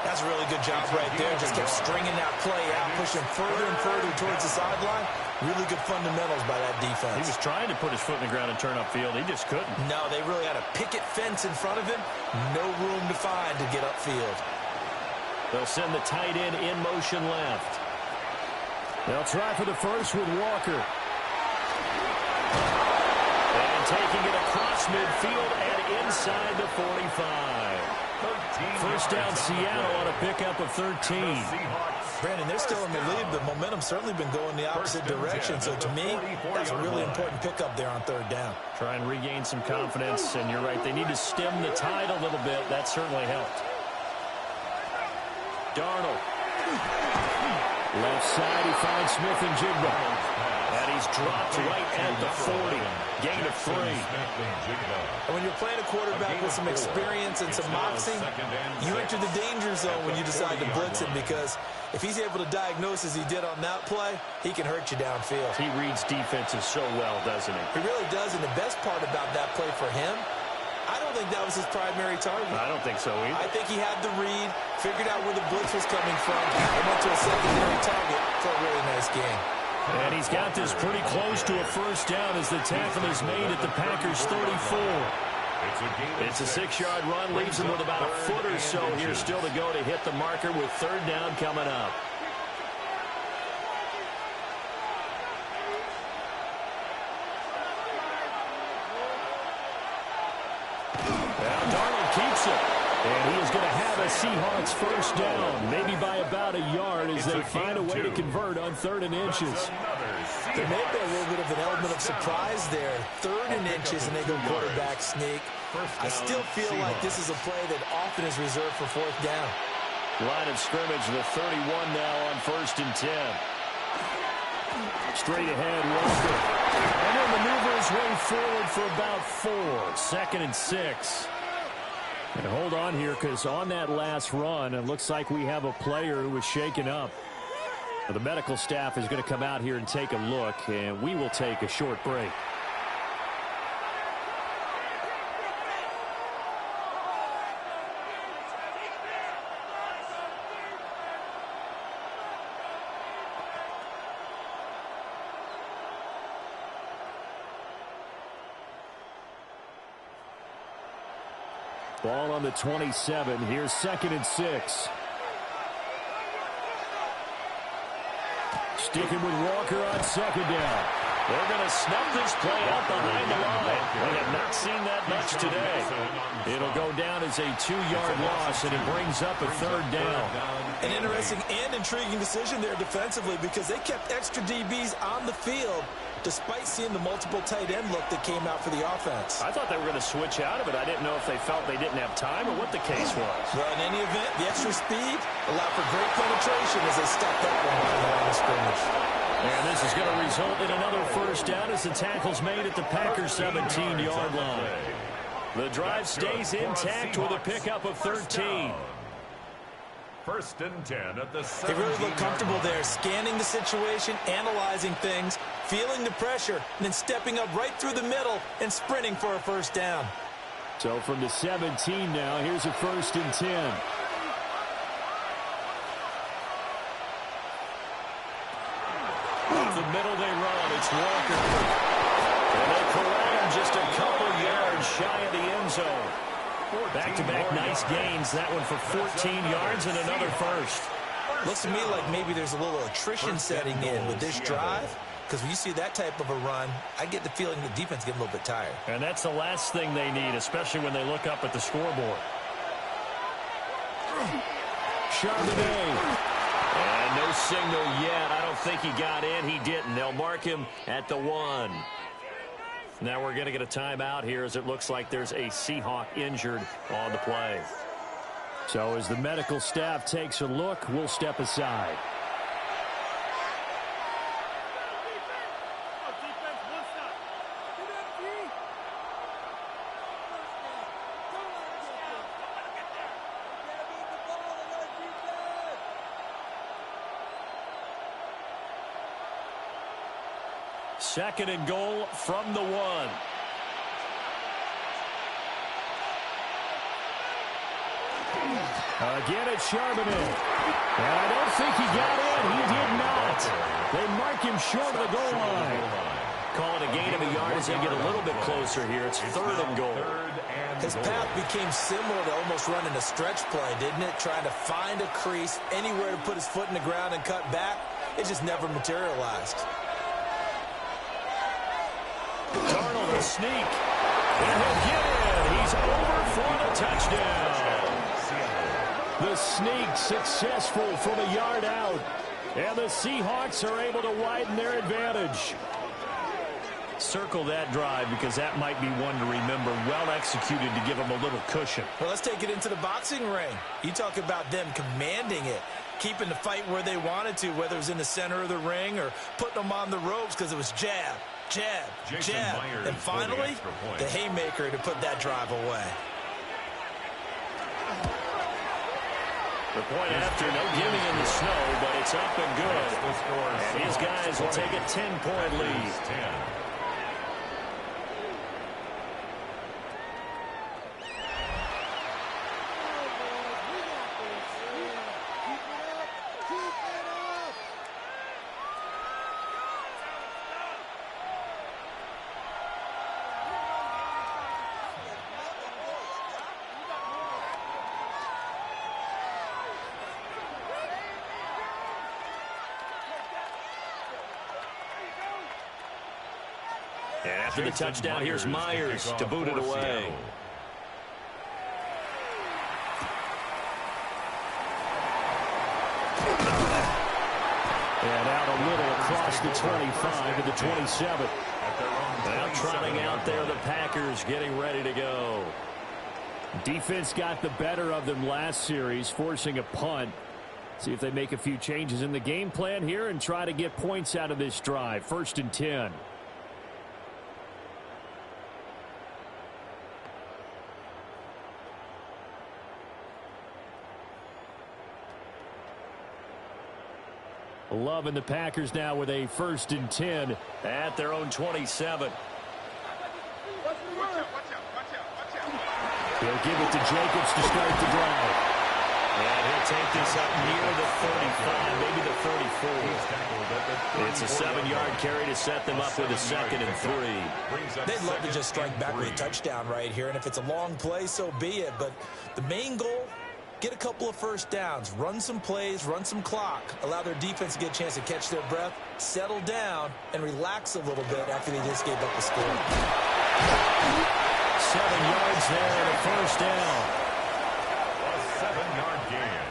That's a really good job right there. Just kept stringing that play out, pushing further and further towards the sideline. Really good fundamentals by that defense. He was trying to put his foot in the ground and turn upfield. He just couldn't. No, they really had a picket fence in front of him. No room to find to get upfield. They'll send the tight end in motion left. They'll try for the first with Walker. And taking it across midfield and inside the 45. First down Seattle on a pickup of 13. Brandon, they're still in the lead, but momentum's certainly been going the opposite direction. So to me, that's a really important pickup there on 3rd down. Try and regain some confidence, and you're right, they need to stem the tide a little bit. That certainly helped. Darnold. Left side, he finds Smith and Jigba. And he's is dropped right at the 40. Gain of 3. And when you're playing a quarterback with some experience and some moxie, you enter the danger zone when you decide to blitz him, because if he's able to diagnose as he did on that play, he can hurt you downfield. He reads defenses so well, doesn't he? He really does, and the best part about that play for him, I don't think that was his primary target. I don't think so either. I think he had the read, figured out where the blitz was coming from, and went to a secondary target for a really nice gain. And he's got this pretty close to a first down as the tackle is made at the Packers' 34. It's a 6-yard run, leaves him with about a foot or so here still to go to hit the marker with third down coming up. Now Darnold keeps it. And he is going to have a Seahawks first down, maybe by about a yard as they find a way to convert on 3rd and inches. There may be a little bit of an element of surprise there. 3rd and inches, and they go quarterback sneak. I still feel like this is a play that often is reserved for 4th down. Line of scrimmage, the 31 now on 1st and 10. Straight ahead, Walker. And he'll maneuver his way forward for about 4. 2nd and 6. And hold on here, because on that last run, it looks like we have a player who was shaken up. The medical staff is going to come out here and take a look, and we will take a short break. Ball on the 27. Here's 2nd and 6. Sticking with Walker on 2nd down. They're going to snuff this play out behind the line. We have not seen that much today. It'll go down as a 2-yard loss, and it brings up a 3rd down. An interesting and intriguing decision there defensively, because they kept extra DBs on the field despite seeing the multiple tight end look that came out for the offense. I thought they were going to switch out of it. I didn't know if they felt they didn't have time or what the case was. Well, in any event, the extra speed allowed for great penetration as they stopped that one behind the line of scrimmage. And this is going to result in another first down as the tackle's made at the Packers' 17-yard line. The drive stays intact with a pickup of 13. 1st and 10 at the 17. They really look comfortable there, scanning the situation, analyzing things, feeling the pressure, and then stepping up right through the middle and sprinting for a first down. So from the 17 now, here's a 1st and 10. Up the middle they run. It's Walker. And they corral him just a couple yards shy of the end zone. Back-to-back nice gains. That one for 14 yards and another first. Looks to me like maybe there's a little attrition setting in with this drive, because when you see that type of a run, I get the feeling the defense getting a little bit tired. And that's the last thing they need, especially when they look up at the scoreboard. Charbonnet. And no signal yet. I don't think he got in. He didn't. They'll mark him at the 1. Now we're going to get a timeout here as it looks like there's a Seahawk injured on the play. So as the medical staff takes a look, we'll step aside. Second and goal from the 1. Again, it's Charbonnet. And I don't think he got in. He did not. They mark him short of the goal line. Call it a gain of a yard as they get a little bit closer here. It's 3rd and goal. His path became similar to almost running a stretch play, didn't it? Trying to find a crease, anywhere to put his foot in the ground and cut back. It just never materialized. Darnold a sneak. And he'll get in. He's over for the touchdown. The sneak successful from a yard out. And the Seahawks are able to widen their advantage. Circle that drive because that might be one to remember. Well executed to give them a little cushion. Well, let's take it into the boxing ring. You talk about them commanding it, keeping the fight where they wanted to, whether it was in the center of the ring or putting them on the ropes because it was jab, jab, jab. And finally, the haymaker to put that drive away. The point after, no gimme in the snow, but it's up and good. And these guys will take a 10-point lead. And after the touchdown, here's Myers to boot it away. And out a little across the 25 to the 27. Now trotting out there, the Packers getting ready to go. Defense got the better of them last series, forcing a punt. See if they make a few changes in the game plan here and try to get points out of this drive. 1st and 10. Love and the Packers now with a 1st and 10 at their own 27. He'll give it to Jacobs to start the drive. And he'll take this up near the 35, maybe the 34. It's a 7-yard carry to set them up with a 2nd and 3. They'd love to just strike back with a touchdown right here, and if it's a long play, so be it. But the main goal, get a couple of first downs, run some plays, run some clock, allow their defense to get a chance to catch their breath, settle down, and relax a little bit after they just gave up the score. 7 yards there and a 1st down. A 7-yard gain.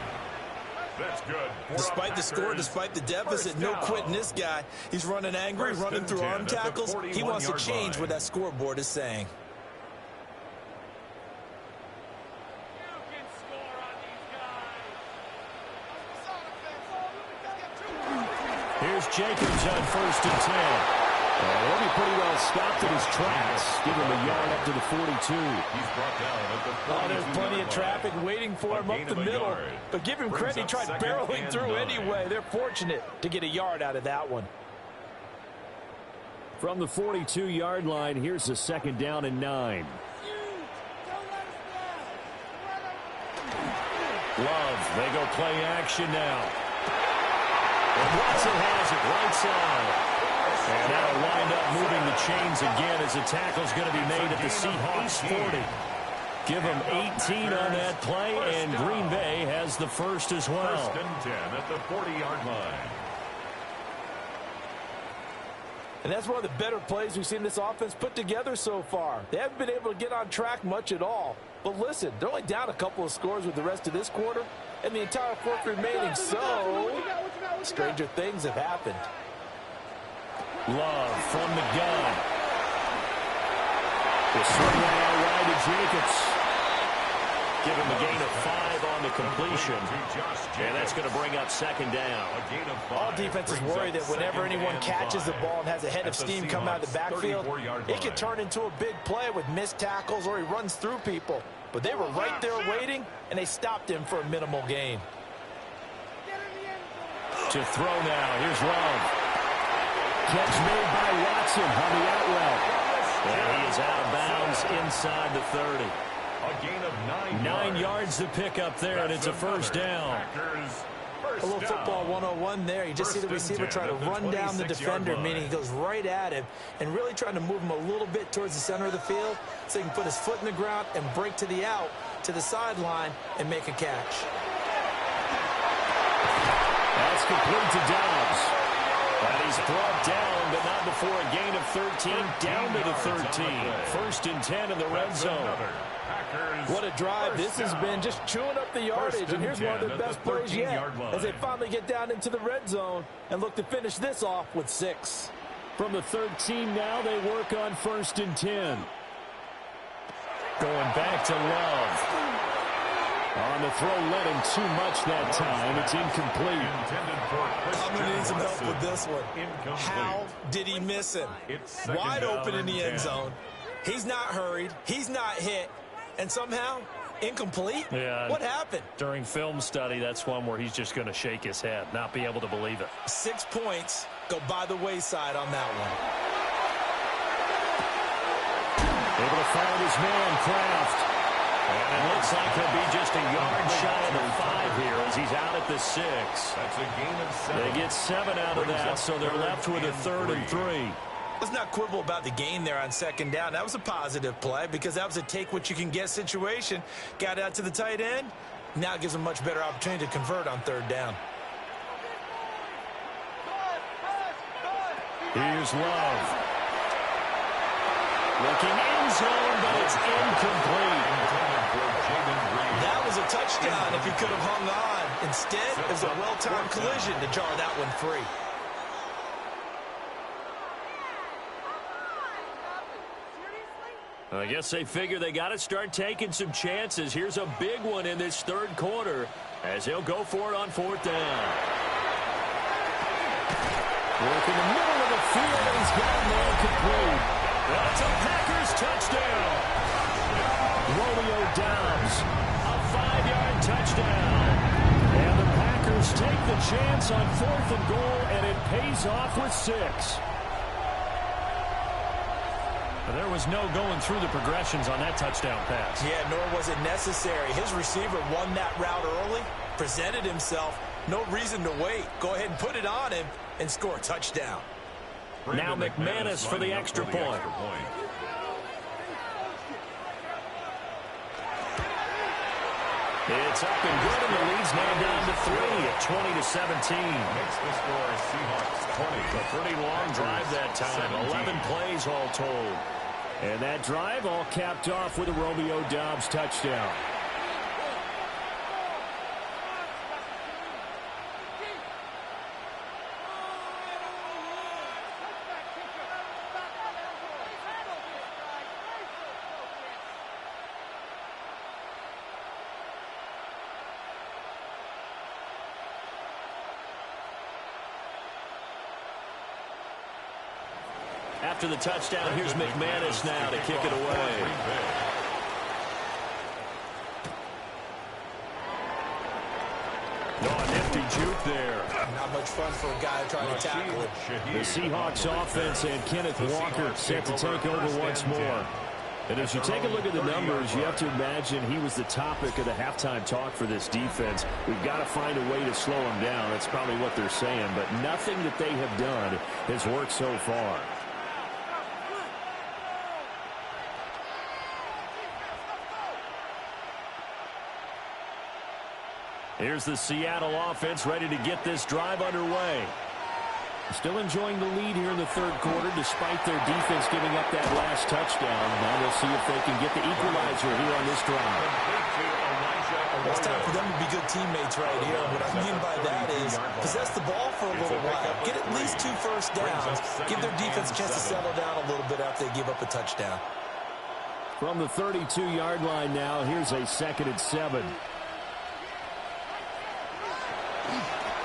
That's good. Despite the score, despite the deficit, no quitting this guy. He's running angry, running through arm tackles. He wants to change what that scoreboard is saying. Here's Jacobs on 1st and 10. He'll be pretty well stopped in his tracks. Give him a yard up to the 42. He's brought down at the there's plenty of traffic waiting for him up the middle. But give him credit, he tried barreling through anyway. They're fortunate to get a yard out of that one. From the 42-yard line, here's the 2nd down and 9. Love, they go play action now. And Watson has it right side. And that'll wind up moving the chains again as the tackle's going to be made at the Seahawks 40. Give them 18 on that play, and Green Bay has the 1st as well. 1st and 10 at the 40-yard line. And that's one of the better plays we've seen this offense put together so far. They haven't been able to get on track much at all. But listen, they're only down a couple of scores with the rest of this quarter, and the entire 4th remaining, so stranger things have happened. Love from the gun. The swing out wide to Jacobs. Give him a gain of 5 on the completion. And that's going to bring up 2nd down. All defenses worry that whenever anyone catches the ball and has a head of steam come out of the backfield, it can turn into a big play with missed tackles or he runs through people. But they were right there waiting, and they stopped him for a minimal gain. To throw now. Here's Love. Catch made by Watson on the out route. And he is out of bounds inside the 30. A gain of 9 yards to pick up there, and it's a 1st down. A little football 101 there. You just see the receiver try to run down the defender, meaning he goes right at him and really trying to move him a little bit towards the center of the field so he can put his foot in the ground and break to the out, to the sideline, and make a catch. That's complete to Dobbs. And he's brought down, but not before a gain of 13, down to the 13. 1st and 10 in the red zone. What a drive this has been, just chewing up the yardage. And here's one of their best plays yet as they finally get down into the red zone and look to finish this off with 6. From the 13 now, they work on 1st and 10. Going back to Love. On the throw, led him too much that time. It's incomplete. I'm going to need some help with this one. How did he miss him? Wide open in the end zone. He's not hurried. He's not hit. And somehow, incomplete? Yeah. What happened? During film study, that's one where he's just going to shake his head, not be able to believe it. 6 points go by the wayside on that one. Able to find his man, Kraft. And it looks like he'll be just a yard shy of the 5 here as he's out at the 6. That's a gain of 7. They get 7 out of that, so they're left with a 3rd and 3. Let's not quibble about the gain there on 2nd down. That was a positive play because that was a take-what-you-can-get situation. Got out to the tight end. Now it gives them a much better opportunity to convert on 3rd down. Here's Love. Looking in zone, but it's incomplete. That was a touchdown if he could have hung on. Instead, it was a well-timed collision to jar that one free. I guess they figure they got to start taking some chances. Here's a big one in this 3rd quarter as he'll go for it on 4th down. Work in the middle of the field, and he's got a man complete. That's a Packers touchdown. Romeo Doubs, a 5-yard touchdown. And the Packers take the chance on 4th and goal, and it pays off with 6. There was no going through the progressions on that touchdown pass. Yeah, nor was it necessary. His receiver won that route early, presented himself. No reason to wait. Go ahead and put it on him and score a touchdown. Now McManus for the extra point. It's up and good, and the lead's now down to 3 at 20-17. Makes the score Seahawks 20. A pretty long drive that time. 11 plays all told. And that drive all capped off with a Romeo Doubs touchdown. After the touchdown, here's McManus now to kick it away. Oh, a nifty juke there. Not much fun for a guy trying to tackle it. The Seahawks offense and Kenneth Walker set to take over once more. And as you take a look at the numbers, you have to imagine he was the topic of the halftime talk for this defense. We've got to find a way to slow him down. That's probably what they're saying. But nothing that they have done has worked so far. Here's the Seattle offense ready to get this drive underway. Still enjoying the lead here in the 3rd quarter despite their defense giving up that last touchdown. Now we'll see if they can get the equalizer here on this drive. It's time for them to be good teammates right here. What I mean by that is possess the ball for a little while. Get at least 2 first downs. Give their defense a chance to settle down a little bit after they give up a touchdown. From the 32-yard line now, here's a 2nd and 7.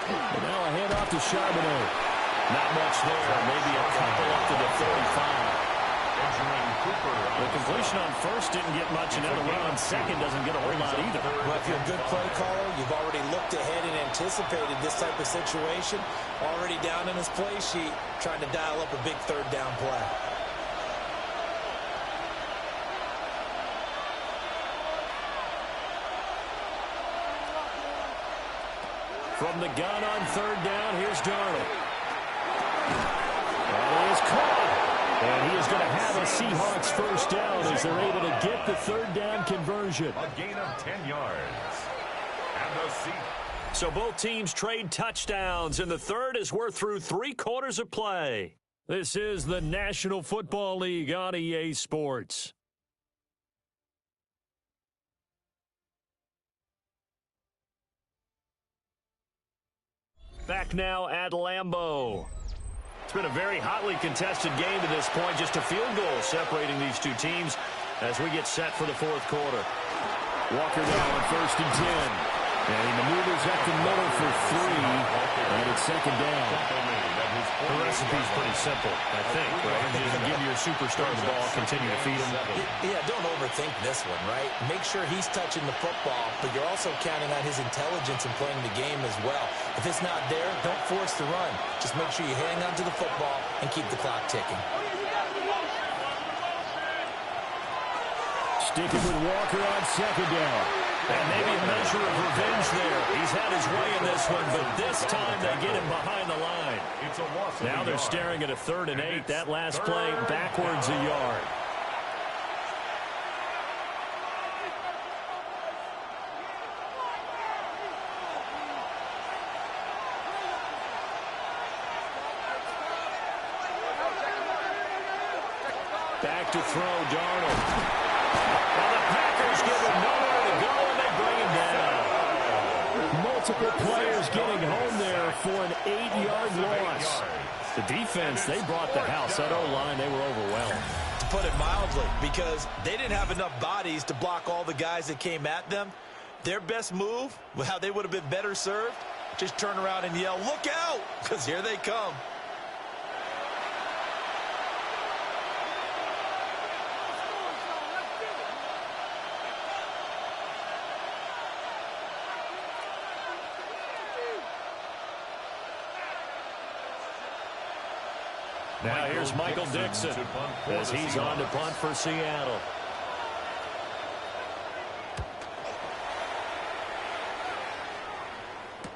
And now a handoff to Charbonnet. Not much there. Maybe a couple up to the 35. The completion on 1st didn't get much, and then the run on 2nd doesn't get a whole lot either. Well, if you're a good play caller, you've already looked ahead and anticipated this type of situation. Already down in his play sheet, trying to dial up a big 3rd down play. From the gun on 3rd down, here's Darnold. And he is caught. And he is going to have a Seahawks first down as they're able to get the 3rd down conversion. A gain of 10 yards. And a seat. So both teams trade touchdowns, and the 3rd as we're through 3 quarters of play. This is the National Football League on EA Sports. Back now at Lambeau. It's been a very hotly contested game to this point. Just a field goal separating these two teams as we get set for the fourth quarter. Walker now on 1st and 10. And he maneuvers up the middle for 3. And it's 2nd down. The recipe's pretty simple, I think, right? Just give your superstar the ball, continue to feed him. Yeah, don't overthink this one, right? Make sure he's touching the football, but you're also counting on his intelligence in playing the game as well. If it's not there, don't force the run. Just make sure you hang on to the football and keep the clock ticking. Sticking with Walker on 2nd down. And maybe a measure of revenge there. He's had his way in this one, but this time they get him behind the line. Now they're staring at a 3rd and 8. That last play backwards a yard. Back to throw, Darnold. Well, the Packers give him nowhere to go, and they bring him down. Multiple players getting home there for an 8-yard loss. The defense, they brought the house. That O-line, they were overwhelmed. To put it mildly, because they didn't have enough bodies to block all the guys that came at them. Their best move, how they would have been better served, just turn around and yell, "Look out!" because here they come. Now here's Michael Dixon as he's on to punt for Seattle.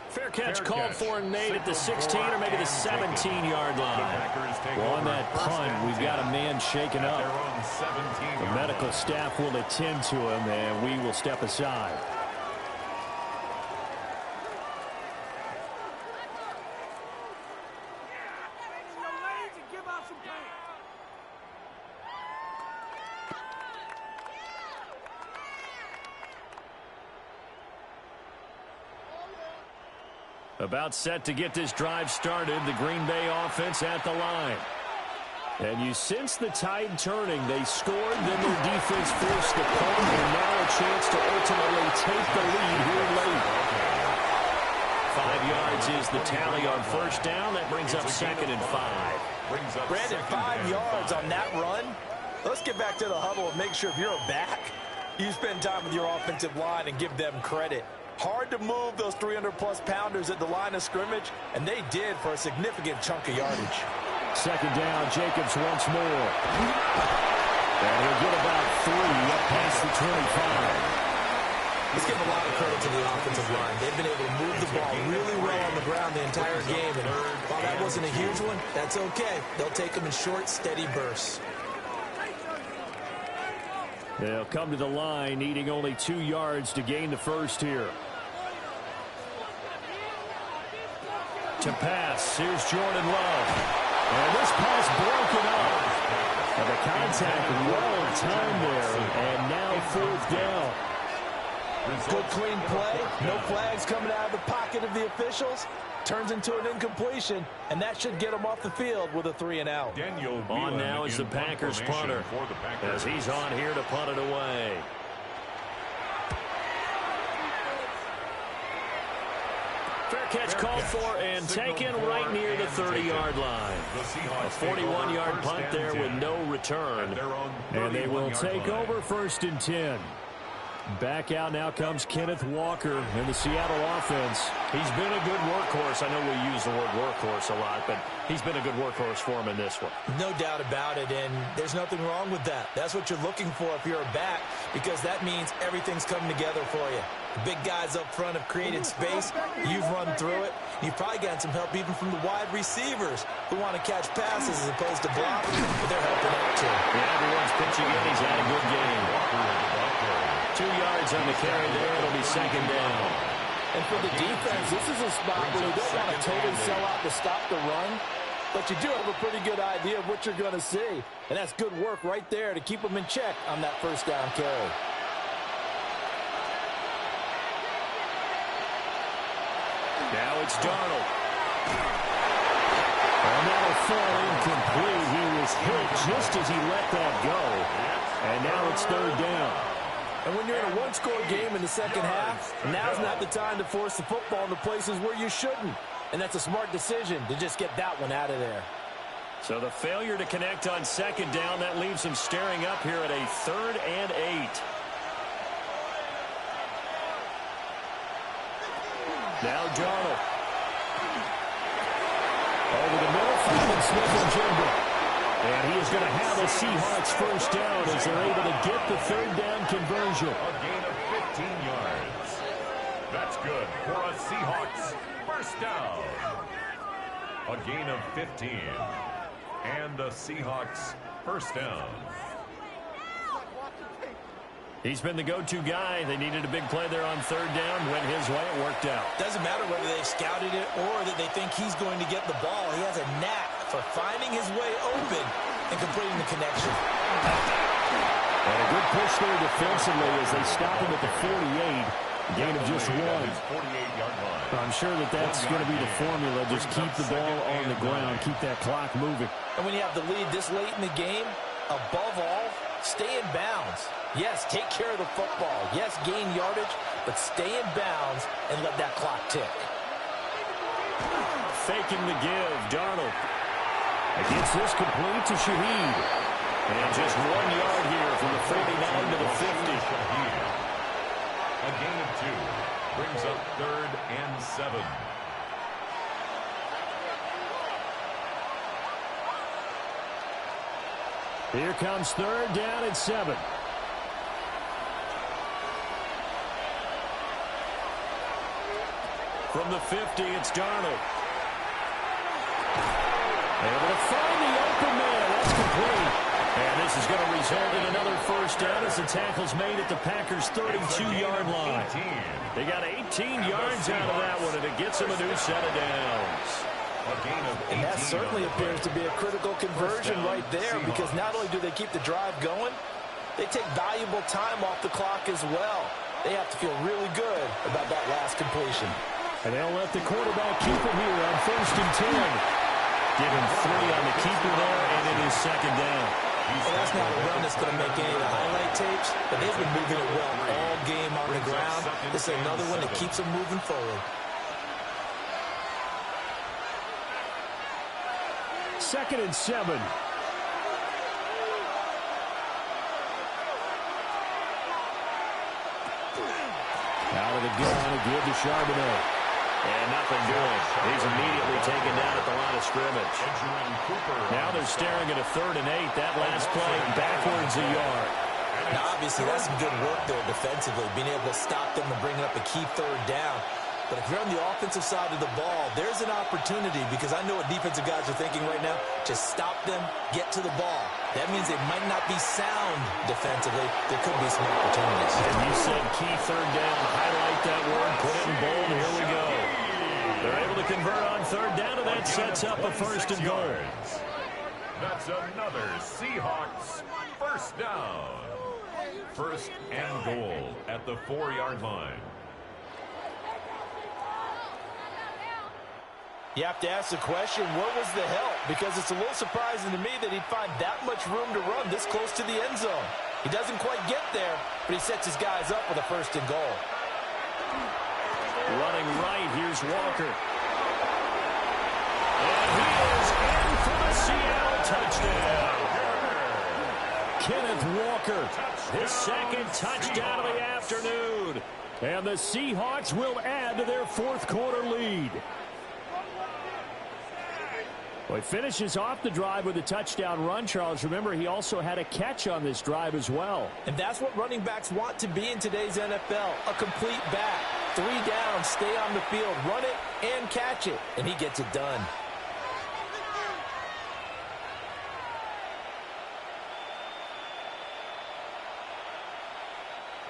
Fair catch called for and made at the 16 or maybe the 17-yard line. Well, on that punt, we've got a man shaken up. The medical staff will attend to him, and we will step aside. About set to get this drive started, the Green Bay offense at the line. And you sense the tide turning. They scored, then their defense forced the punt, and now a chance to ultimately take the lead here late. 5 yards is the tally on 1st down. That brings up 2nd and 5. Brandon, 5 yards on that run. Let's get back to the huddle and make sure if you're a back, you spend time with your offensive line and give them credit. Hard to move those 300-plus pounders at the line of scrimmage, and they did for a significant chunk of yardage. 2nd down, Jacobs once more. And he'll get about 3 up past the 25. Let's give a lot of credit to the offensive line. They've been able to move the ball really well on the ground the entire game, and while that wasn't a huge one, that's okay. They'll take them in short, steady bursts. They'll come to the line, needing only 2 yards to gain the first here. To pass, here's Jordan Love. And this pass broken up. And the contact well timed there, and now 4th down. Good clean play, no flags coming out of the pocket of the officials. Turns into an incompletion, and that should get him off the field with a 3 and out. On now is the Packers punter, as he's on here to punt it away. Fair catch called for and taken right near the 30-yard line. A 41-yard punt there with no return. And they will take over 1st and 10. Back out now comes Kenneth Walker in the Seattle offense. He's been a good workhorse. I know we use the word workhorse a lot, but he's been a good workhorse for him in this one. No doubt about it, and there's nothing wrong with that. That's what you're looking for if you're a back, because that means everything's coming together for you. The big guys up front have created space. You've run through it. You've probably gotten some help even from the wide receivers who want to catch passes as opposed to block, but they're helping out too. Yeah, everyone's pitching in. He's had a good game. 2 yards on the carry there. It'll be 2nd down. And for the defense, this is a spot where you don't want to totally sell out to stop the run, but you do have a pretty good idea of what you're going to see. And that's good work right there to keep them in check on that 1st down carry. Now it's Darnold. And that'll fall incomplete. He was hit just as he let that go. And now it's third down. And when you're in a one-score game in the second half, now's not the time to force the football into places where you shouldn't. And that's a smart decision to just get that one out of there. So the failure to connect on second down, that leaves him staring up here at a 3rd and 8. Now Darnold. Over the middle, Freeman, Smith and Jigba. And he is going to have a Seahawks first down as they're able to get the 3rd down conversion. A gain of 15 yards. That's good for a Seahawks first down. A gain of 15. And the Seahawks first down. He's been the go-to guy. They needed a big play there on 3rd down. Went his way. It worked out. Doesn't matter whether they've scouted it or that they think he's going to get the ball. He has a knack for finding his way open and completing the connection. And a good push there defensively as they stop him at the 48. Gain of just 1. 48-yard line. I'm sure that that's going to be the formula. Just keep the ball on the ground. Keep that clock moving. And when you have the lead this late in the game, above all, stay in bounds. Yes, take care of the football. Yes, gain yardage, but stay in bounds and let that clock tick. Faking the give, Darnold. Gets this complete to Shaheed. And just 1 yard here from the 49 to the 50. A gain of 2 brings up 3rd and 7. Here comes 3rd down and 7. From the 50, it's Darnold. Able to find the open man. That's complete. And this is going to result in another first down as the tackle's made at the Packers' 32-yard line. They got 18 yards out of that one, and it gets them a new set of downs. And that certainly appears to be a critical conversion right there, because not only do they keep the drive going, they take valuable time off the clock as well. They have to feel really good about that last completion. And they'll let the quarterback keep it here on 1st and 10. Give him 3 on the keeper there, and it is 2nd down. Well, that's not a run that's going to make any of the highlight tapes, but they've been moving it well all game on the ground. This is another one that keeps them moving forward. 2nd and 7. Out of the gun, a give to Charbonnet. And nothing doing. He's immediately taken down at the line of scrimmage. Now they're staring at a 3rd and 8. That last play backwards a yard. Now, obviously, that's some good work there defensively, being able to stop them and bring up a key 3rd down. But if you're on the offensive side of the ball, there's an opportunity, because I know what defensive guys are thinking right now. Just stop them, get to the ball. That means they might not be sound defensively. There could be some opportunities. And you said key 3rd down. Highlight that word. Put it in bold. Here we go. They're able to convert on 3rd down, and that sets up a 1st and goal. That's another Seahawks first down. 1st and goal at the 4-yard line. You have to ask the question, where was the help? Because it's a little surprising to me that he'd find that much room to run this close to the end zone. He doesn't quite get there, but he sets his guys up with a 1st and goal. Running right, here's Walker. And he is in for the Seattle touchdown. Kenneth Walker, his 2nd touchdown of the afternoon. And the Seahawks will add to their 4th quarter lead. Well, he finishes off the drive with a touchdown run, Charles. Remember, he also had a catch on this drive as well. And that's what running backs want to be in today's NFL, a complete back. 3 down, stay on the field, run it, and catch it. And he gets it done.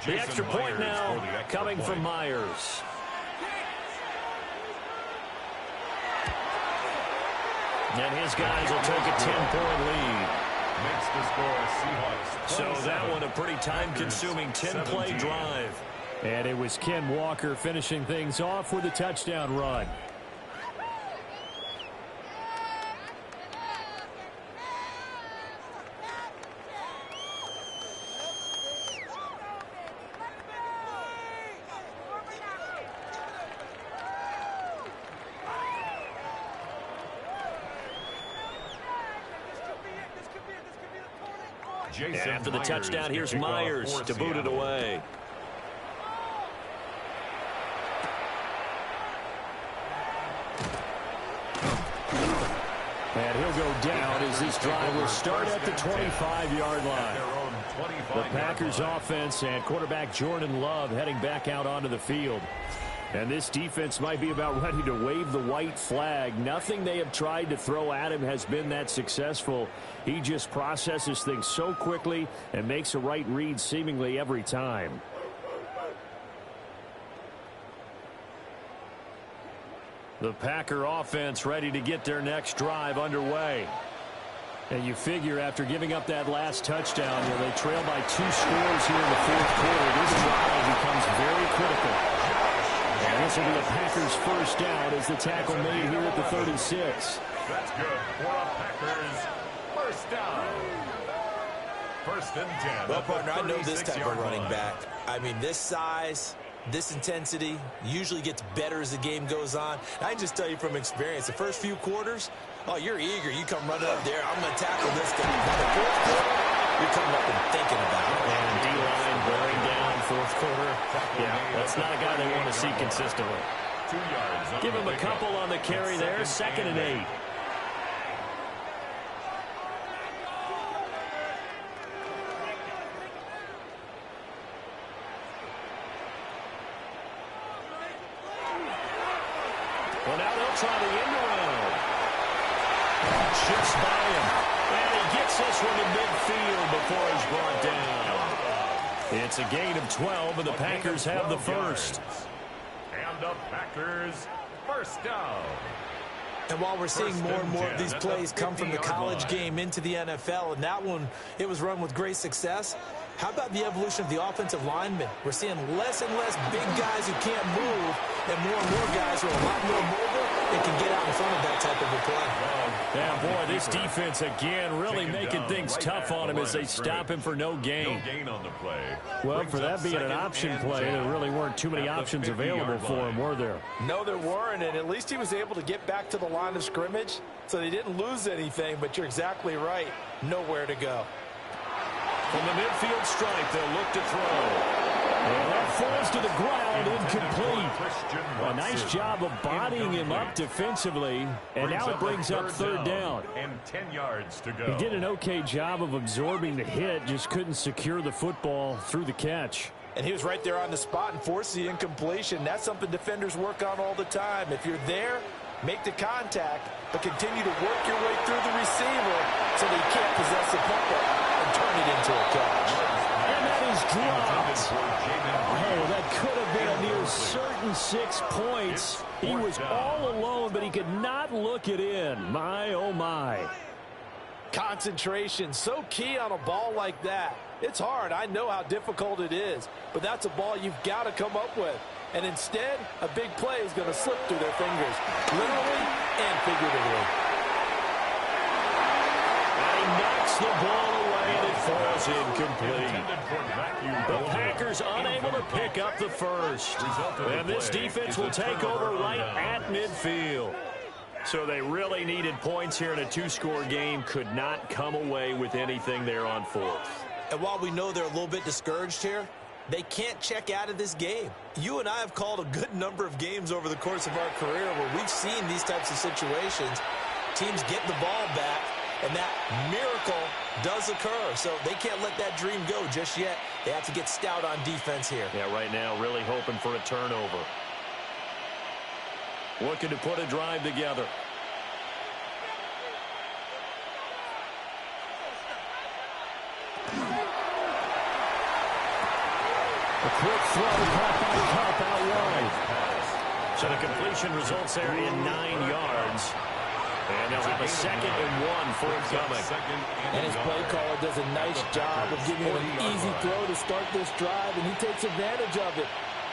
The extra point now coming from Myers. And his guys will take a 10-point lead. Makes the score Seahawks. So that one a pretty time-consuming 10-play drive. And it was Ken Walker finishing things off with a touchdown run. Jason And after the Myers touchdown, here's to kick off Myers for to boot it Seattle. away. And he'll go down as this drive will start at the 25-yard line. The Packers offense and quarterback Jordan Love heading back out onto the field. And this defense might be about ready to wave the white flag. Nothing they have tried to throw at him has been that successful. He just processes things so quickly and makes a right read seemingly every time. The Packer offense ready to get their next drive underway. And you figure after giving up that last touchdown, they trail by 2 scores here in the fourth quarter. This drive becomes very critical. And this will be the Packers' first down as the tackle made here at the 36. That's good for a Packers first down. First and 10. Well, partner, I know this type of running back. I mean, this size, this intensity usually gets better as the game goes on. I can just tell you from experience, the first few quarters, oh, you're eager. You come running up there. I'm going to tackle this guy. By the fourth quarter, you're coming up and thinking about it. And D-line bearing down fourth quarter. Yeah, that's not a guy they want to see consistently. 2 yards. Give him a couple on the carry there. 2nd and 8. Well, now they'll try the end around. Shifts by him. And he gets this one to midfield before he's brought down. It's a gain of 12, and the Packers have the first. And the Packers first down. And while we're seeing more and more of these plays come from the college game into the NFL, and that one, it was run with great success, how about the evolution of the offensive linemen? We're seeing less and less big guys who can't move and more guys who are a lot more mobile and can get out in front of that type of a play. Yeah, boy, this defense again really making things tough on him as they stop him for no gain. No gain on the play. Well, for that being an option play, there really weren't too many options available for him, were there? No, there weren't, and at least he was able to get back to the line of scrimmage, so they didn't lose anything, but you're exactly right. Nowhere to go. From the midfield stripe, they'll look to throw. And that falls to the ground, incomplete. A nice job of bodying him up defensively, and now it brings up third down. And 10 yards to go. He did an okay job of absorbing the hit, just couldn't secure the football through the catch. And he was right there on the spot and forced the incompletion. That's something defenders work on all the time. If you're there, make the contact, but continue to work your way through the receiver so that you can't possess the football and turn it into a catch. And that is dropped. Oh, that could have been a near certain 6 points. He was all alone, but he could not look it in. My, oh, my. Concentration, so key on a ball like that. It's hard. I know how difficult it is, but that's a ball you've got to come up with. And instead, a big play is going to slip through their fingers, literally and figuratively. And he knocks the ball away, and it falls incomplete. The Packers unable to pick up the first. And this defense will take over right at midfield. So they really needed points here in a 2-score game. Could not come away with anything there on fourth. And while we know they're a little bit discouraged here, they can't check out of this game. You and I have called a good number of games over the course of our career where we've seen these types of situations. Teams get the ball back, and that miracle does occur. So they can't let that dream go just yet. They have to get stout on defense here. Yeah, right now really hoping for a turnover. Looking to put a drive together. A quick throw caught by Cup out wide. So the completion results there in 9 yards. And they'll have a 2nd and 1 forthcoming. And his play caller does a nice job of giving him an easy throw to start this drive, and he takes advantage of it.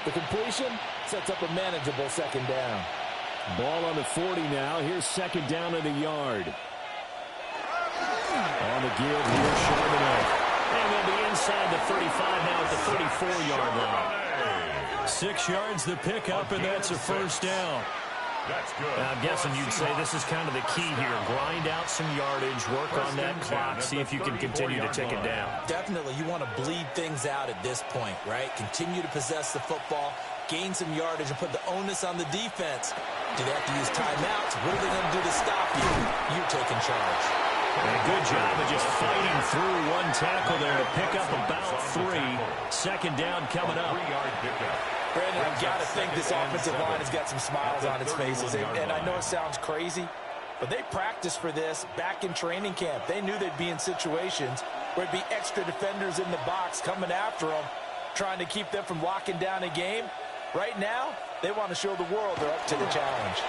The completion sets up a manageable 2nd down. Ball on the 40 now. Here's 2nd down and a yard. On the give, here's Charbonnet. And they'll be inside the 35 now at the 34-yard line. 6 yards the pickup, and that's a first down. That's good. I'm guessing you'd say this is kind of the key here. Grind out some yardage, work on that clock, see if you can continue to tick it down. Definitely, you want to bleed things out at this point, right? Continue to possess the football, gain some yardage, and put the onus on the defense. Do they have to use timeouts? What are they going to do to stop you? You're taking charge. And a good job of just fighting through one tackle there to pick up about 3. Second down coming up. 3-yard pickup. Brandon, I've got to think this offensive line has got some smiles on its faces. And I know it sounds crazy, but they practiced for this back in training camp. They knew they'd be in situations where it'd be extra defenders in the box coming after them, trying to keep them from locking down a game. Right now, they want to show the world they're up to the challenge.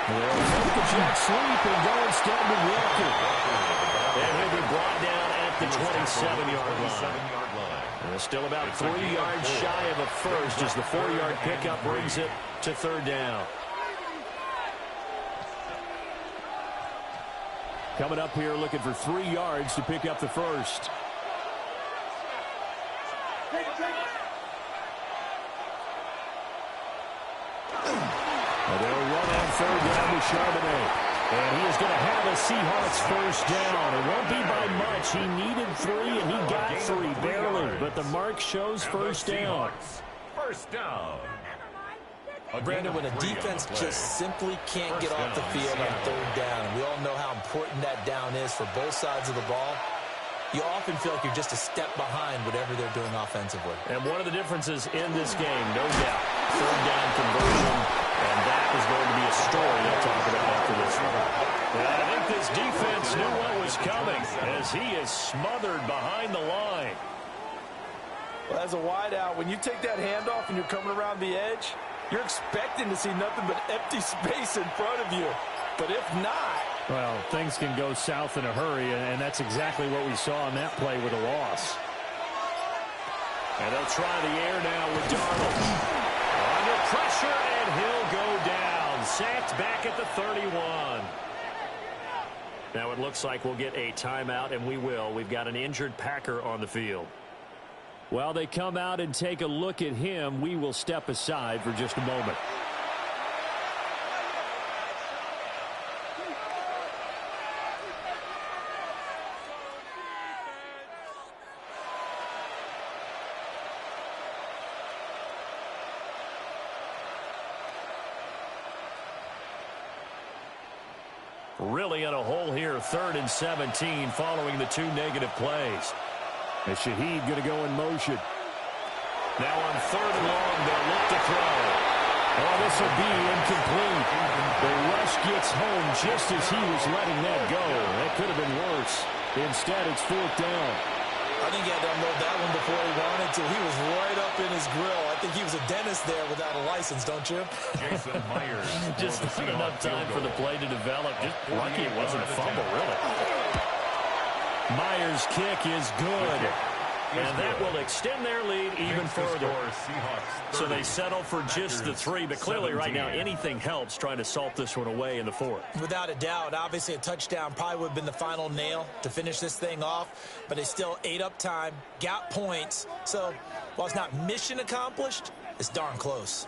They'll take the jet sweep and go instead with Walker. And he'll be brought down at the 27-yard line. And still about 3 yards shy of a first as the 4-yard pickup brings it to third down. Coming up here looking for 3 yards to pick up the first. And they'll run on third down with Charbonnet. And he is going to have a Seahawks first down. It won't be by much. He needed 3, and he got 3, barely. But the mark shows first down. First down. Brandon, when a defense just simply can't get off the field on third down, and we all know how important that down is for both sides of the ball, you often feel like you're just a step behind whatever they're doing offensively. And one of the differences in this game, no doubt, third down conversion, and that is going to be a story I'll talk about after this one. And I think this defense knew what was coming as he is smothered behind the line. Well, as a wideout, when you take that handoff and you're coming around the edge, you're expecting to see nothing but empty space in front of you. But if not... Well, things can go south in a hurry, and that's exactly what we saw on that play with a loss. And they'll try the air now with Darnold. Under pressure, and he'll go down. Sacked back at the 31. Now it looks like we'll get a timeout, and we will. We've got an injured Packer on the field. While they come out and take a look at him, we will step aside for just a moment. Really in a hole here, 3rd and 17 following the 2 negative plays. And Shaheed going to go in motion. Now on 3rd and long, they'll look to throw. Oh, this will be incomplete. The rush gets home just as he was letting that go. That could have been worse. Instead, it's 4th down. I think he had to unload that one before he wanted to. He was right up in his grill. I think he was a dentist there without a license, don't you? Jason Myers. Just not enough time for the play to develop. Just lucky it wasn't a fumble, really. Myers' kick is good. And that will extend their lead even further. So they settle for just the 3, but clearly right now anything helps trying to salt this one away in the 4th. Without a doubt, obviously a touchdown probably would have been the final nail to finish this thing off, but they still ate up time, got points. So while it's not mission accomplished, it's darn close.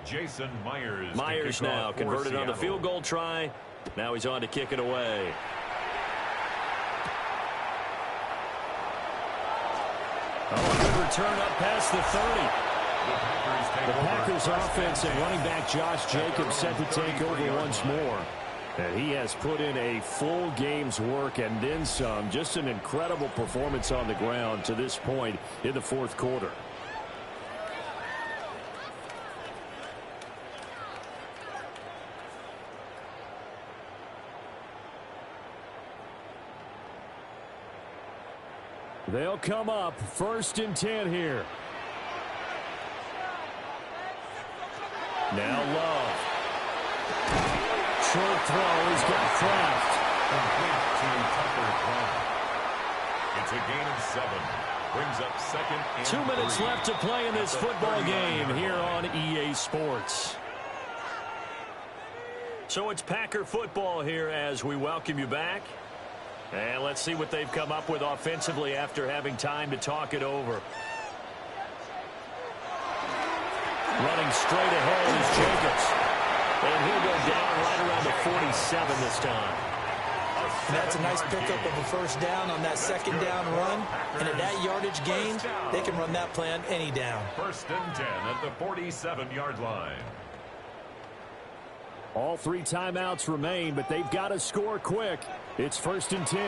Jason Myers. Myers now converted on the field goal try. Now he's on to kick it away. Oh, a good return up past the 30. The Packers offense and running back Josh Jacobs set to take over once more. And he has put in a full game's work and then some. Just an incredible performance on the ground to this point in the 4th quarter. They'll come up 1st and 10 here. Now Love. Short throw. He's got Kraft. It's a gain of 7. Brings up 2nd and 2 minutes 3. left to play in this football game here on EA Sports. So So it's Packer football here as we welcome you back. And let's see what they've come up with offensively after having time to talk it over. Running straight ahead is Jacobs. And he'll go down right around the 47 this time. And that's a nice pickup of a first down on that second down run. And at that yardage gain, they can run that plan any down. 1st and 10 at the 47-yard line. All 3 timeouts remain, but they've got to score quick. It's 1st and 10.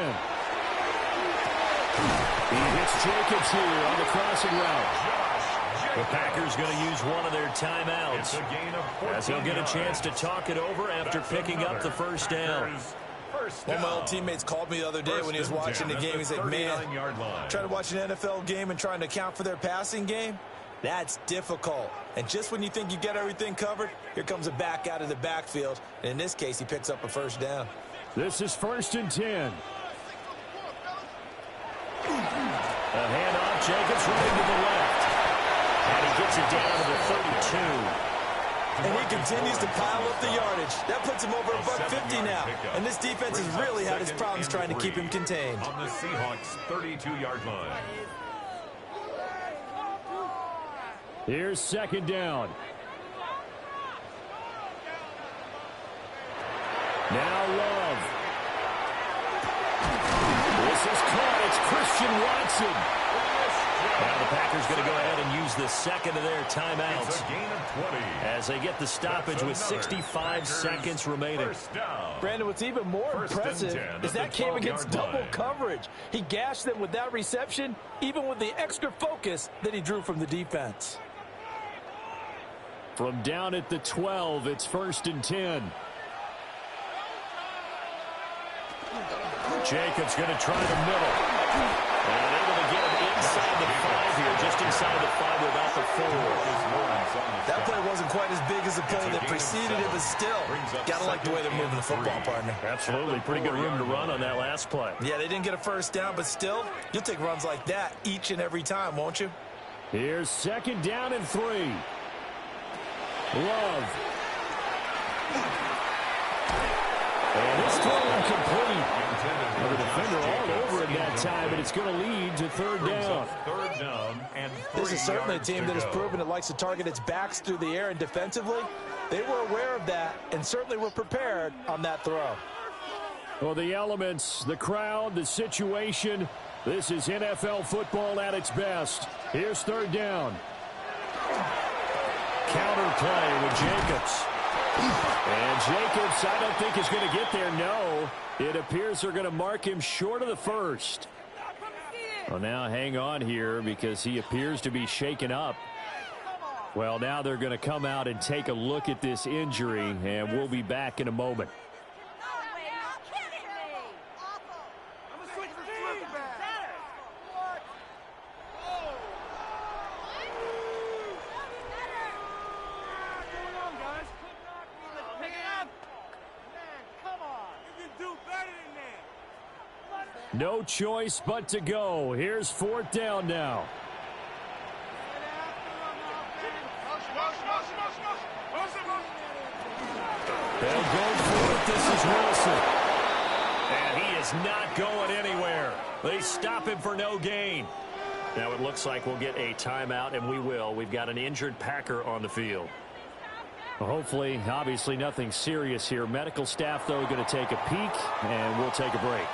He hits Jacobs here on the crossing route. The Packers going to use one of their timeouts as he'll get a chance to talk it over after picking up the first down. One of my old teammates called me the other day when he was watching the game. He's like, man, trying to watch an NFL game and trying to account for their passing game, that's difficult. And just when you think you get everything covered, here comes a back out of the backfield. And in this case, he picks up a first down. This is 1st and 10. A handoff, Jacobs running to the left. And he gets it down to the 32. And he continues to pile up the yardage. That puts him over $150 now. And this defense has really had its problems trying to keep him contained. On the Seahawks' 32-yard line. Here's 2nd down. Now Love. This is caught. It's Christian Watson. Now the Packers going to go ahead and use the second of their timeouts. It's a gain of 20. As they get the stoppage with 65 seconds remaining. Brandon, what's even more impressive is that came against double coverage. He gashed them with that reception, even with the extra focus that he drew from the defense. From down at the 12, it's 1st and 10. Jacobs going to try the middle. And able to get him inside the 5 here, just inside the 5 without the 4. That play wasn't quite as big as the play that preceded it, but still, gotta like the way they're moving the football, partner. Absolutely. Pretty good room to run on that last play. Yeah, they didn't get a first down, but still, you'll take runs like that each and every time, won't you? Here's 2nd down and 3. Love. And this throw incomplete. The defender all over it that time, but it's going to lead to 3rd down. 3rd down and 3 This is certainly a team that has proven it likes to target its backs through the air, and defensively, they were aware of that and certainly were prepared on that throw. Well, the elements, the crowd, the situation, this is NFL football at its best. Here's 3rd down. Counter play with Jacobs. And Jacobs, I don't think is going to get there. No, it appears they're going to mark him short of the 1st. Well, now hang on here because he appears to be shaken up. Well, now they're going to come out and take a look at this injury, and we'll be back in a moment. No choice but to go. Here's 4th down now. They'll go for it. This is Wilson. And he is not going anywhere. They stop him for no gain. Now it looks like we'll get a timeout, and we will. We've got an injured Packer on the field. Hopefully, obviously nothing serious here. Medical staff, though, going to take a peek, and we'll take a break.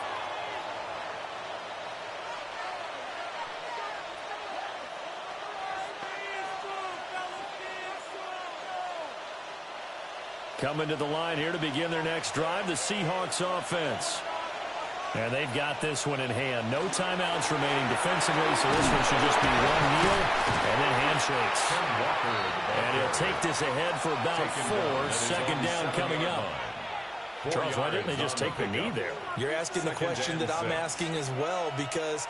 Coming to the line here to begin their next drive, the Seahawks offense. And they've got this one in hand. No timeouts remaining defensively, so this one should just be one kneel and then handshakes. And he'll take this ahead for about 4. 2nd down coming up. Charles, why didn't they just take the knee there? You're asking the question that I'm asking as well, because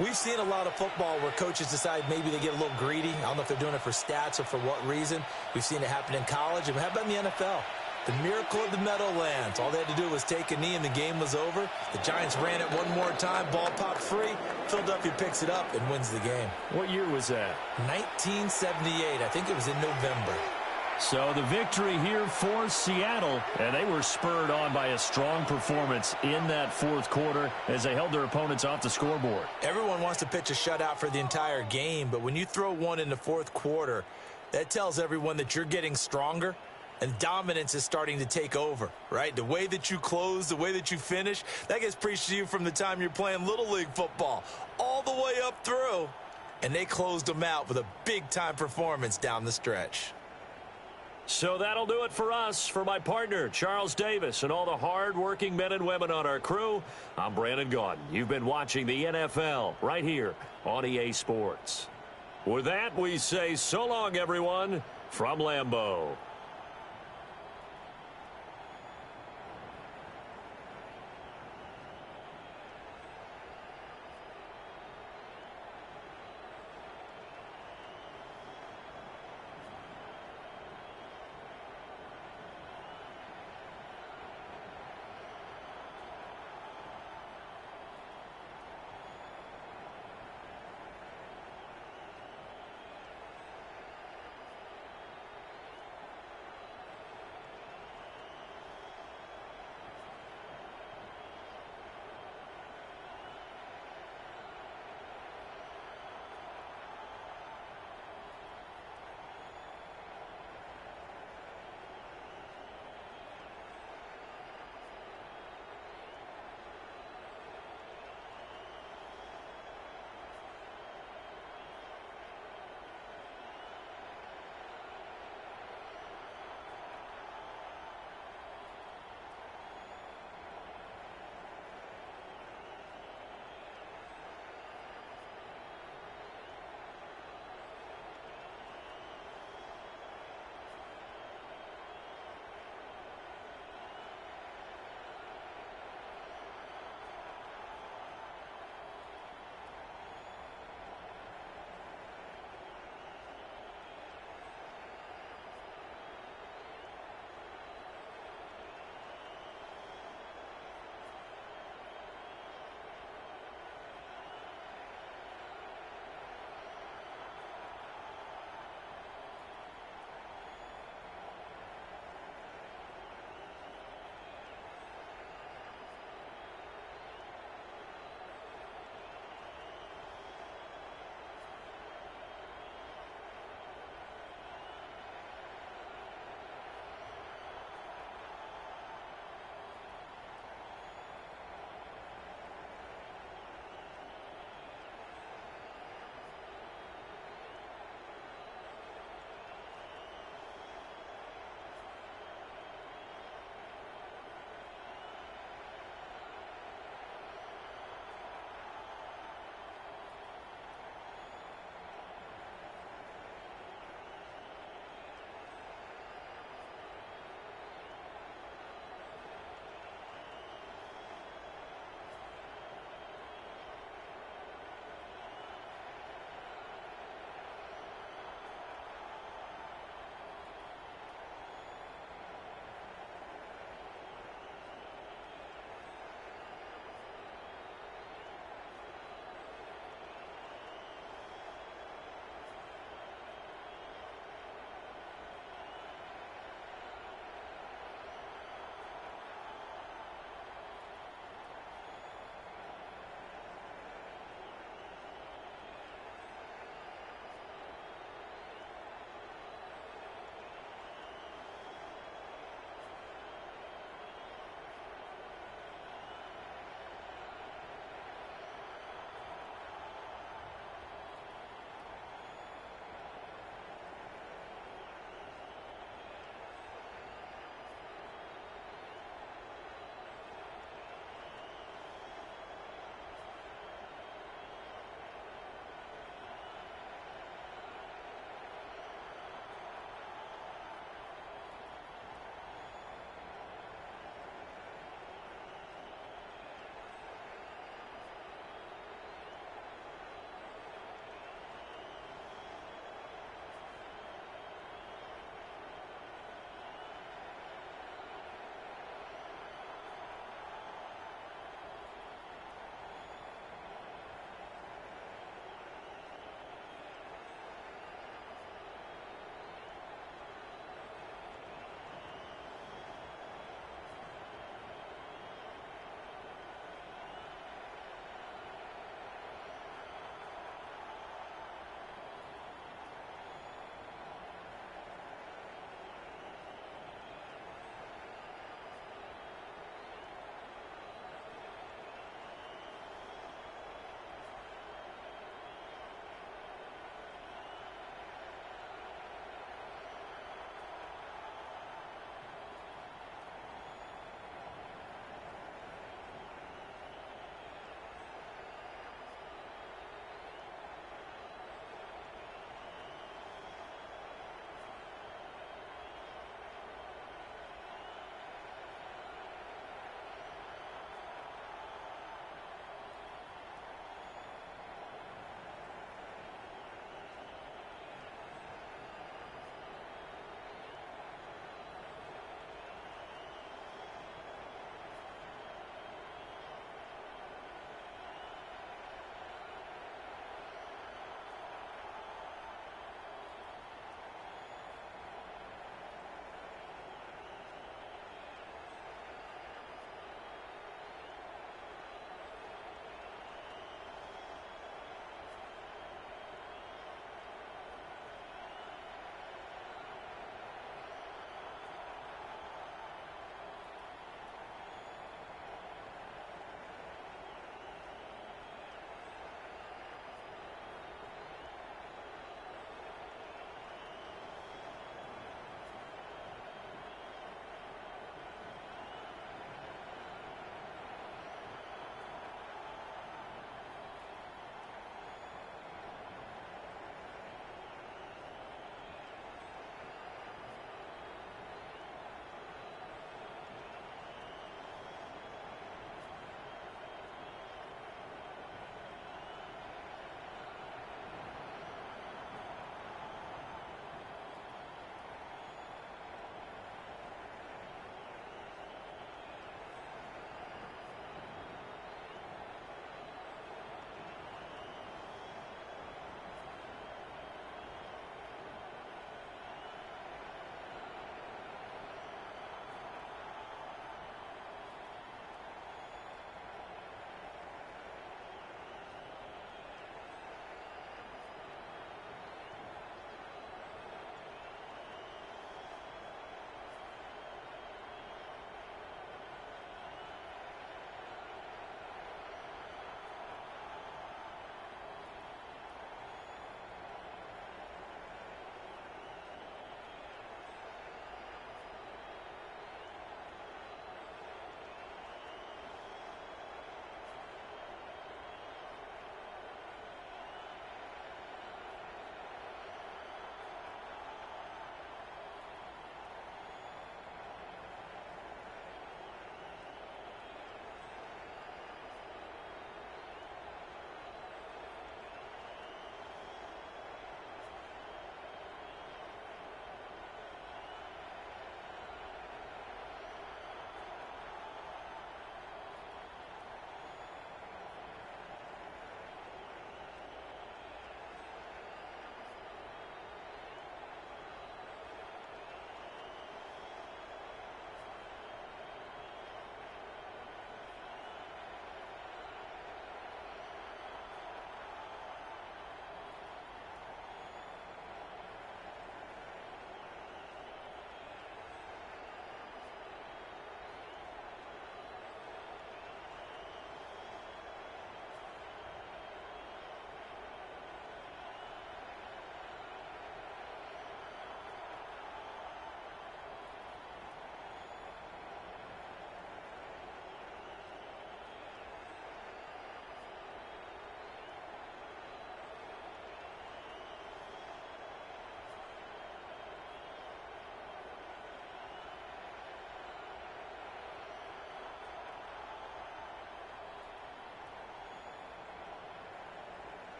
we've seen a lot of football where coaches decide maybe they get a little greedy. I don't know if they're doing it for stats or for what reason. We've seen it happen in college, and how about in the NFL? The miracle of the Meadowlands. All they had to do was take a knee, and the game was over. The Giants ran it one more time. Ball popped free. Philadelphia picks it up and wins the game. What year was that? 1978. I think it was in November. So the victory here for Seattle, and they were spurred on by a strong performance in that fourth quarter as they held their opponents off the scoreboard. Everyone wants to pitch a shutout for the entire game, but when you throw one in the fourth quarter, that tells everyone that you're getting stronger and dominance is starting to take over, right? The way that you close, the way that you finish, that gets preached to you from the time you're playing Little League football all the way up through, and they closed them out with a big-time performance down the stretch. So that'll do it for us. For my partner, Charles Davis, and all the hard-working men and women on our crew, I'm Brandon Gaudin. You've been watching the NFL right here on EA Sports. With that, we say so long, everyone, from Lambeau.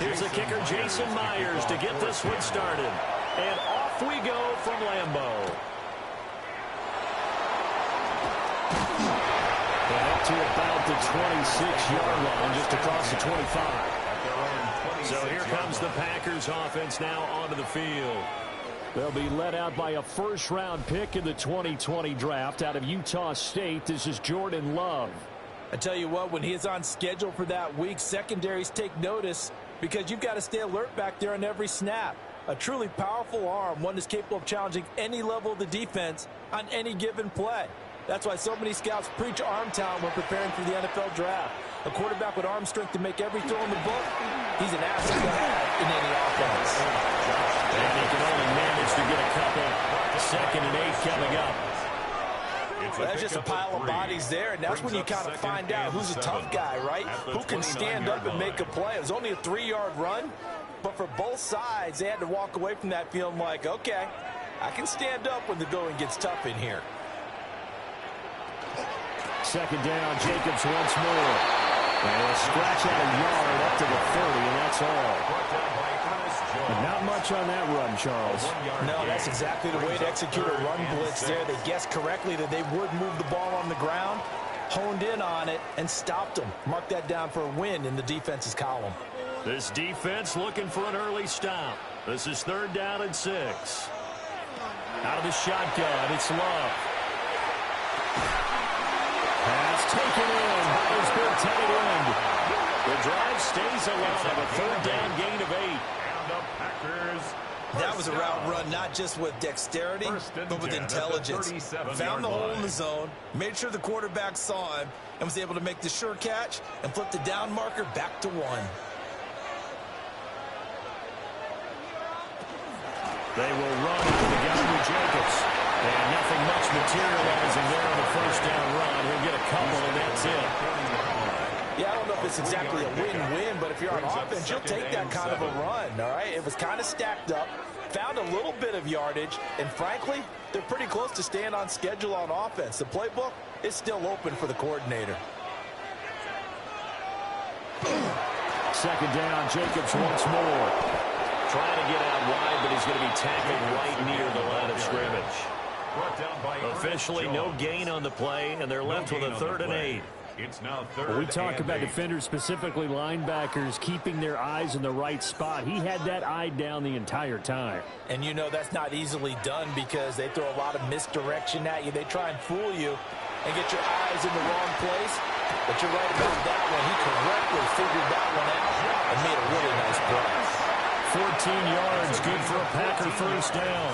Here's the kicker, Jason Myers, to get this one started. And off we go from Lambeau. And up to about the 26-yard line, just across the 25. So here comes the Packers offense now onto the field. They'll be led out by a first-round pick in the 2020 draft out of Utah State. This is Jordan Love. I tell you what, when he is on schedule for that week, secondaries take notice because you've got to stay alert back there on every snap. A truly powerful arm, one that's capable of challenging any level of the defense on any given play. That's why so many scouts preach arm talent when preparing for the NFL draft. A quarterback with arm strength to make every throw in the book, he's an asset to have in any offense. And he can only manage to get a couple. 2nd and 8 coming up. Well, that's just a pile of bodies there, and that's when you kind of find out who's a tough guy, right? Who can stand up and make a play. It was only a 3-yard run, but for both sides, they had to walk away from that feeling like, okay, I can stand up when the going gets tough in here. 2nd down, Jacobs once more. And a scratch out a yard up to the 30, and that's all. And not much on that run, Charles. No, that's exactly the way to execute a run blitz there. They guessed correctly that they would move the ball on the ground, honed in on it, and stopped them. Mark that down for a win in the defense's column. This defense looking for an early stop. This is 3rd down and 6. Out of the shotgun, it's Love. Pass taken in by his big tight end. The drive stays alive. A 3rd down gain of 8. That was a route run not just with dexterity, but with intelligence. Found the hole in the zone, made sure the quarterback saw him, and was able to make the sure catch and flip the down marker back to 1. They will run into the guy with Jacobs. And nothing much materializing there on the 1st down run. He'll get a couple, and that's it. Yeah, I don't know if it's exactly a win-win, but if you're on offense, you'll take that kind of a run, all right? It was kind of stacked up, found a little bit of yardage, and frankly, they're pretty close to staying on schedule on offense. The playbook is still open for the coordinator. 2nd down, Jacobs once more. Trying to get out wide, but he's going to be tackled right near the line of scrimmage. Officially, no gain on the play, and they're left with a 3rd and 8. It's now 3rd. We talk about defenders, specifically linebackers, keeping their eyes in the right spot. He had that eye down the entire time. And you know that's not easily done because they throw a lot of misdirection at you. They try and fool you and get your eyes in the wrong place. But you're right about that one. He correctly figured that one out and made a really nice play. 14 yards, good for a Packer 1st down.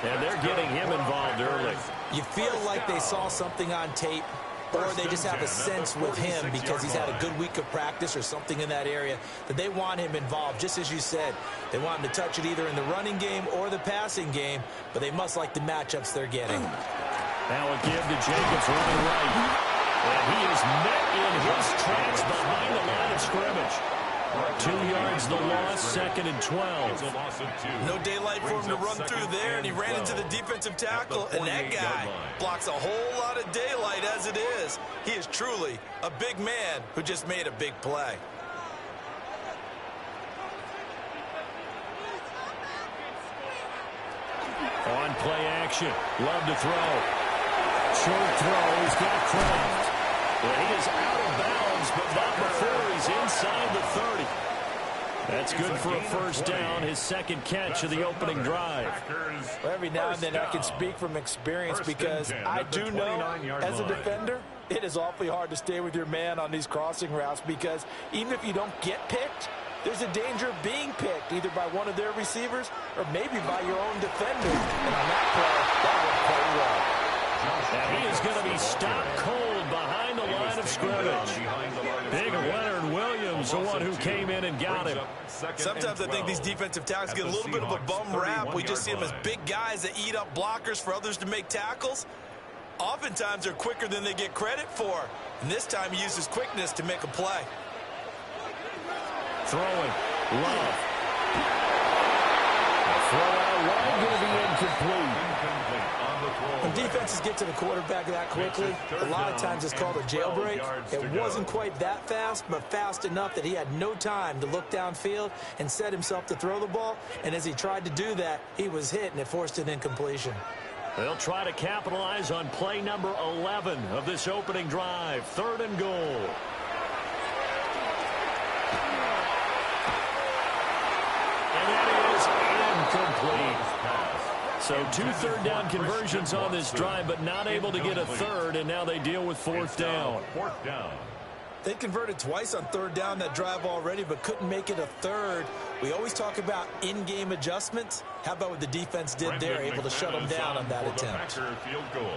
And they're getting him involved early. You feel like they saw something on tape, or they just have a sense with him because he's had a good week of practice or something in that area that they want him involved. Just as you said, they want him to touch it either in the running game or the passing game, but they must like the matchups they're getting. Now a give to Jacobs running right. And he is met in his tracks behind the line of scrimmage. 2 yards the loss, 2nd and 12. No daylight for him to run through there, and he ran into the defensive tackle, and that guy blocks a whole lot of daylight as it is. He is truly a big man who just made a big play. On play action, Love to throw. Short throw, he's got Kraft. And he is out of bounds, but not before he's inside the 30. That's good for a 1st down, his 2nd catch of the opening drive. Well, every now and then I can speak from experience because I do know, as a defender, it is awfully hard to stay with your man on these crossing routes because even if you don't get picked, there's a danger of being picked either by one of their receivers or maybe by your own defender. And on that play, that worked quite well. And he is going to be stopped cold behind the line of scrimmage. Big Leonard Williams, the one who came in and got him. Sometimes I think these defensive tackles get a little bit of a bum rap. We just see them as big guys that eat up blockers for others to make tackles. Oftentimes they're quicker than they get credit for. And this time he used his quickness to make a play. Throwing. Love. The throw out wide, going to be incomplete. When defenses get to the quarterback that quickly, a lot of times it's called a jailbreak. It wasn't quite that fast, but fast enough that he had no time to look downfield and set himself to throw the ball. And as he tried to do that, he was hit, and it forced an incompletion. They'll try to capitalize on play number 11 of this opening drive. 3rd and goal. And that is incomplete. So 2 third-down conversions on this drive, but not able to get a third, and now they deal with 4th down. They converted twice on 3rd down that drive already, but couldn't make it a third. We always talk about in-game adjustments. How about what the defense did there, able to shut them down on that attempt. Field goal.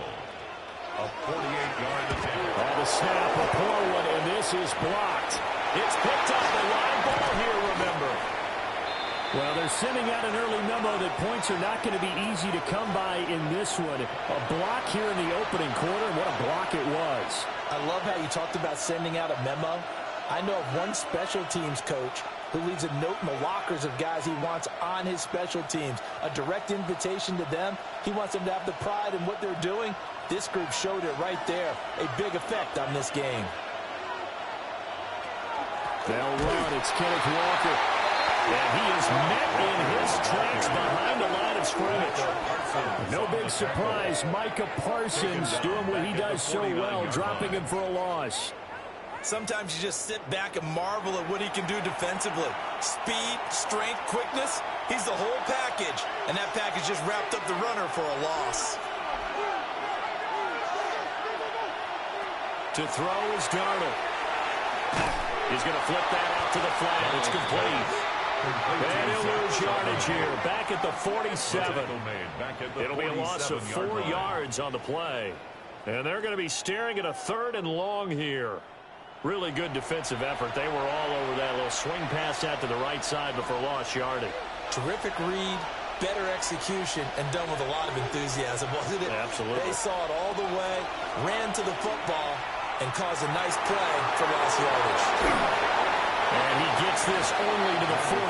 A 48-yard attempt. The snap, a poor one, and this is blocked. It's picked up, a live ball here, remember. Well, they're sending out an early memo that points are not going to be easy to come by in this one. A block here in the opening quarter, and what a block it was. I love how you talked about sending out a memo. I know of one special teams coach who leaves a note in the lockers of guys he wants on his special teams. A direct invitation to them. He wants them to have the pride in what they're doing. This group showed it right there. A big effect on this game. They'll run. It's Kenneth Walker. And he is met in his tracks behind the line of scrimmage. No big surprise. Micah Parsons doing what he does so well, dropping him for a loss. Sometimes you just sit back and marvel at what he can do defensively. Speed, strength, quickness. He's the whole package. And that package just wrapped up the runner for a loss. To throw is Darnold. He's going to flip that out to the flat. It's complete. And he'll lose yardage here. Back at the 47. It'll be a loss of 4 yards on the play. And they're going to be staring at a 3rd and long here. Really good defensive effort. They were all over that little swing pass out to the right side before lost yardage. Terrific read, better execution, and done with a lot of enthusiasm, wasn't it? Absolutely. They saw it all the way, ran to the football, and caused a nice play for lost yardage. And he gets this only to the 41,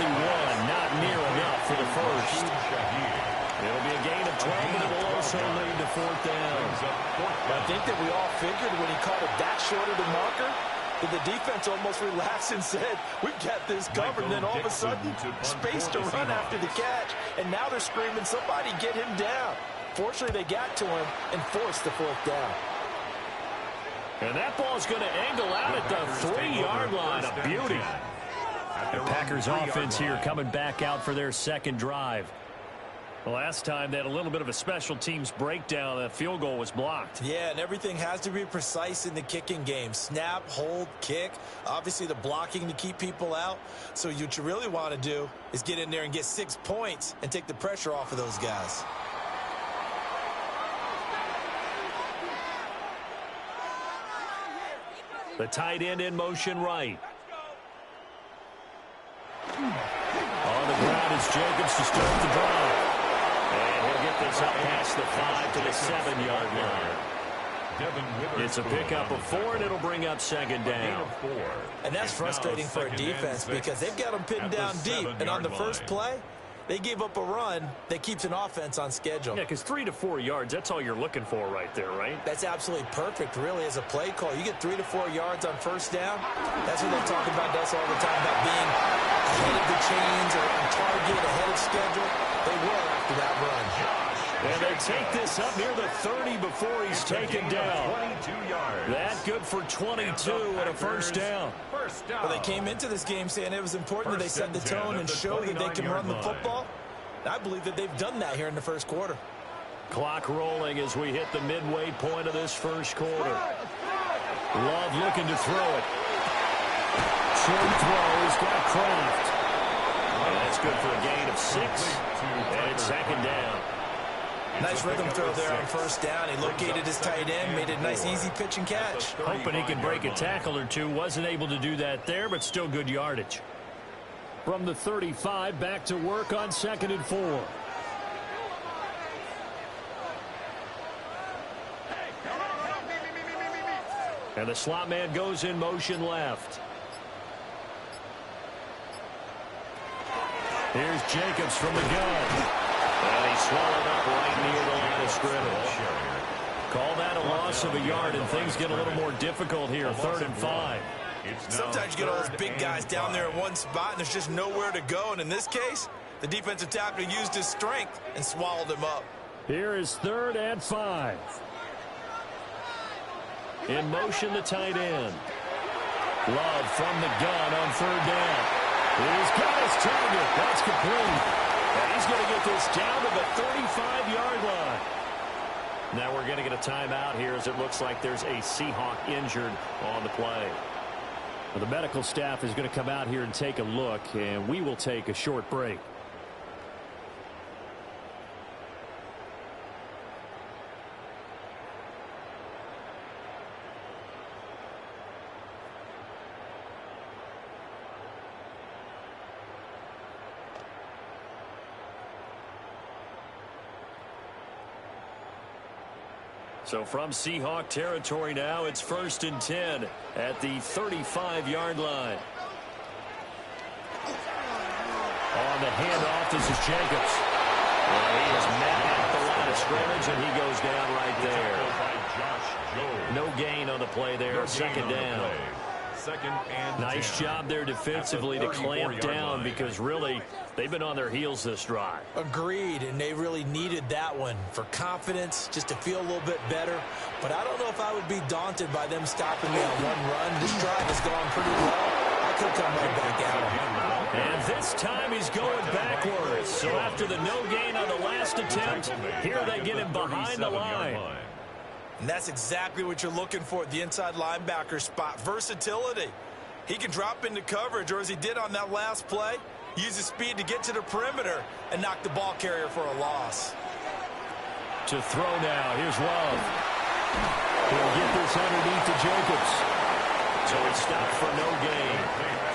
not near enough for the first. It'll be a gain of 12, and it will also lead to 4th down. I think that we all figured when he caught it that short of the marker, that the defense almost relaxed and said, we've got this covered. And then all of a sudden, space to run after the catch. And now they're screaming, somebody get him down. Fortunately, they got to him and forced the 4th down. And that ball's going to angle out at the 3-yard line. A beauty. The Packers offense here coming back out for their 2nd drive. The last time they had a little bit of a special teams breakdown. That field goal was blocked. Yeah, and everything has to be precise in the kicking game. Snap, hold, kick. Obviously the blocking to keep people out. So what you really want to do is get in there and get 6 points and take the pressure off of those guys. The tight end in motion right. On the ground is Jacobs to start the drive. And he'll get this up past the 5 to the 7-yard line. It's a pickup of 4, and it'll bring up 2nd down. And that's frustrating for a defense because they've got them pinned down deep. And on the first play, they gave up a run that keeps an offense on schedule. Yeah, because 3 to 4 yards, that's all you're looking for right there, right? That's absolutely perfect, really, as a play call. You get 3 to 4 yards on first down. That's what they talk about us all the time, about being ahead of the chains or on target, ahead of schedule. They were after that run. And they take this up near the 30 before he's taken down. 22 yards. That good for 22 and a first down. Well, they came into this game saying it was important that they set the tone and show that they can run the football. I believe that they've done that here in the first quarter. Clock rolling as we hit the midway point of this first quarter. Love looking to throw it. Short throw. He's got Kraft. And that's good for a gain of 6. And it's 2nd down. Nice rhythm throw there on first down. He located his tight end, made it a nice easy pitch and catch. Hoping he could break a tackle or two. Wasn't able to do that there, but still good yardage. From the 35, back to work on 2nd and 4. And the slot man goes in motion left. Here's Jacobs from the gun. And he's swallowed up right near the line of scrimmage. Call that a loss of a yard, and things get a little more difficult here. 3rd and 5. Sometimes you get all those big guys down there in one spot, and there's just nowhere to go. And in this case, the defensive tackle used his strength and swallowed him up. Here is 3rd and 5. In motion, the tight end. Love from the gun on 3rd down. He's got his target. That's complete. And he's going to get this down to the 35-yard line. Now we're going to get a timeout here as it looks like there's a Seahawk injured on the play. Well, the medical staff is going to come out here and take a look, and we will take a short break. So from Seahawk territory now, it's 1st and 10 at the 35-yard line. On the handoff, this is Jacobs. Well, he is met at the line of scrimmage, and he goes down right there. No gain on the play there. 2nd down. Nice job there defensively to clamp down because really they've been on their heels this drive. Agreed, and they really needed that one for confidence, just to feel a little bit better. But I don't know if I would be daunted by them stopping me on one run. This drive has gone pretty well. I could come right back out. And this time he's going backwards. So after the no gain on the last attempt, here they get him behind the line. And that's exactly what you're looking for at the inside linebacker spot. Versatility. He can drop into coverage, or as he did on that last play, use his speed to get to the perimeter and knock the ball carrier for a loss. To throw now. Here's Love. He'll get this underneath to Jacobs. So it's stopped for no gain.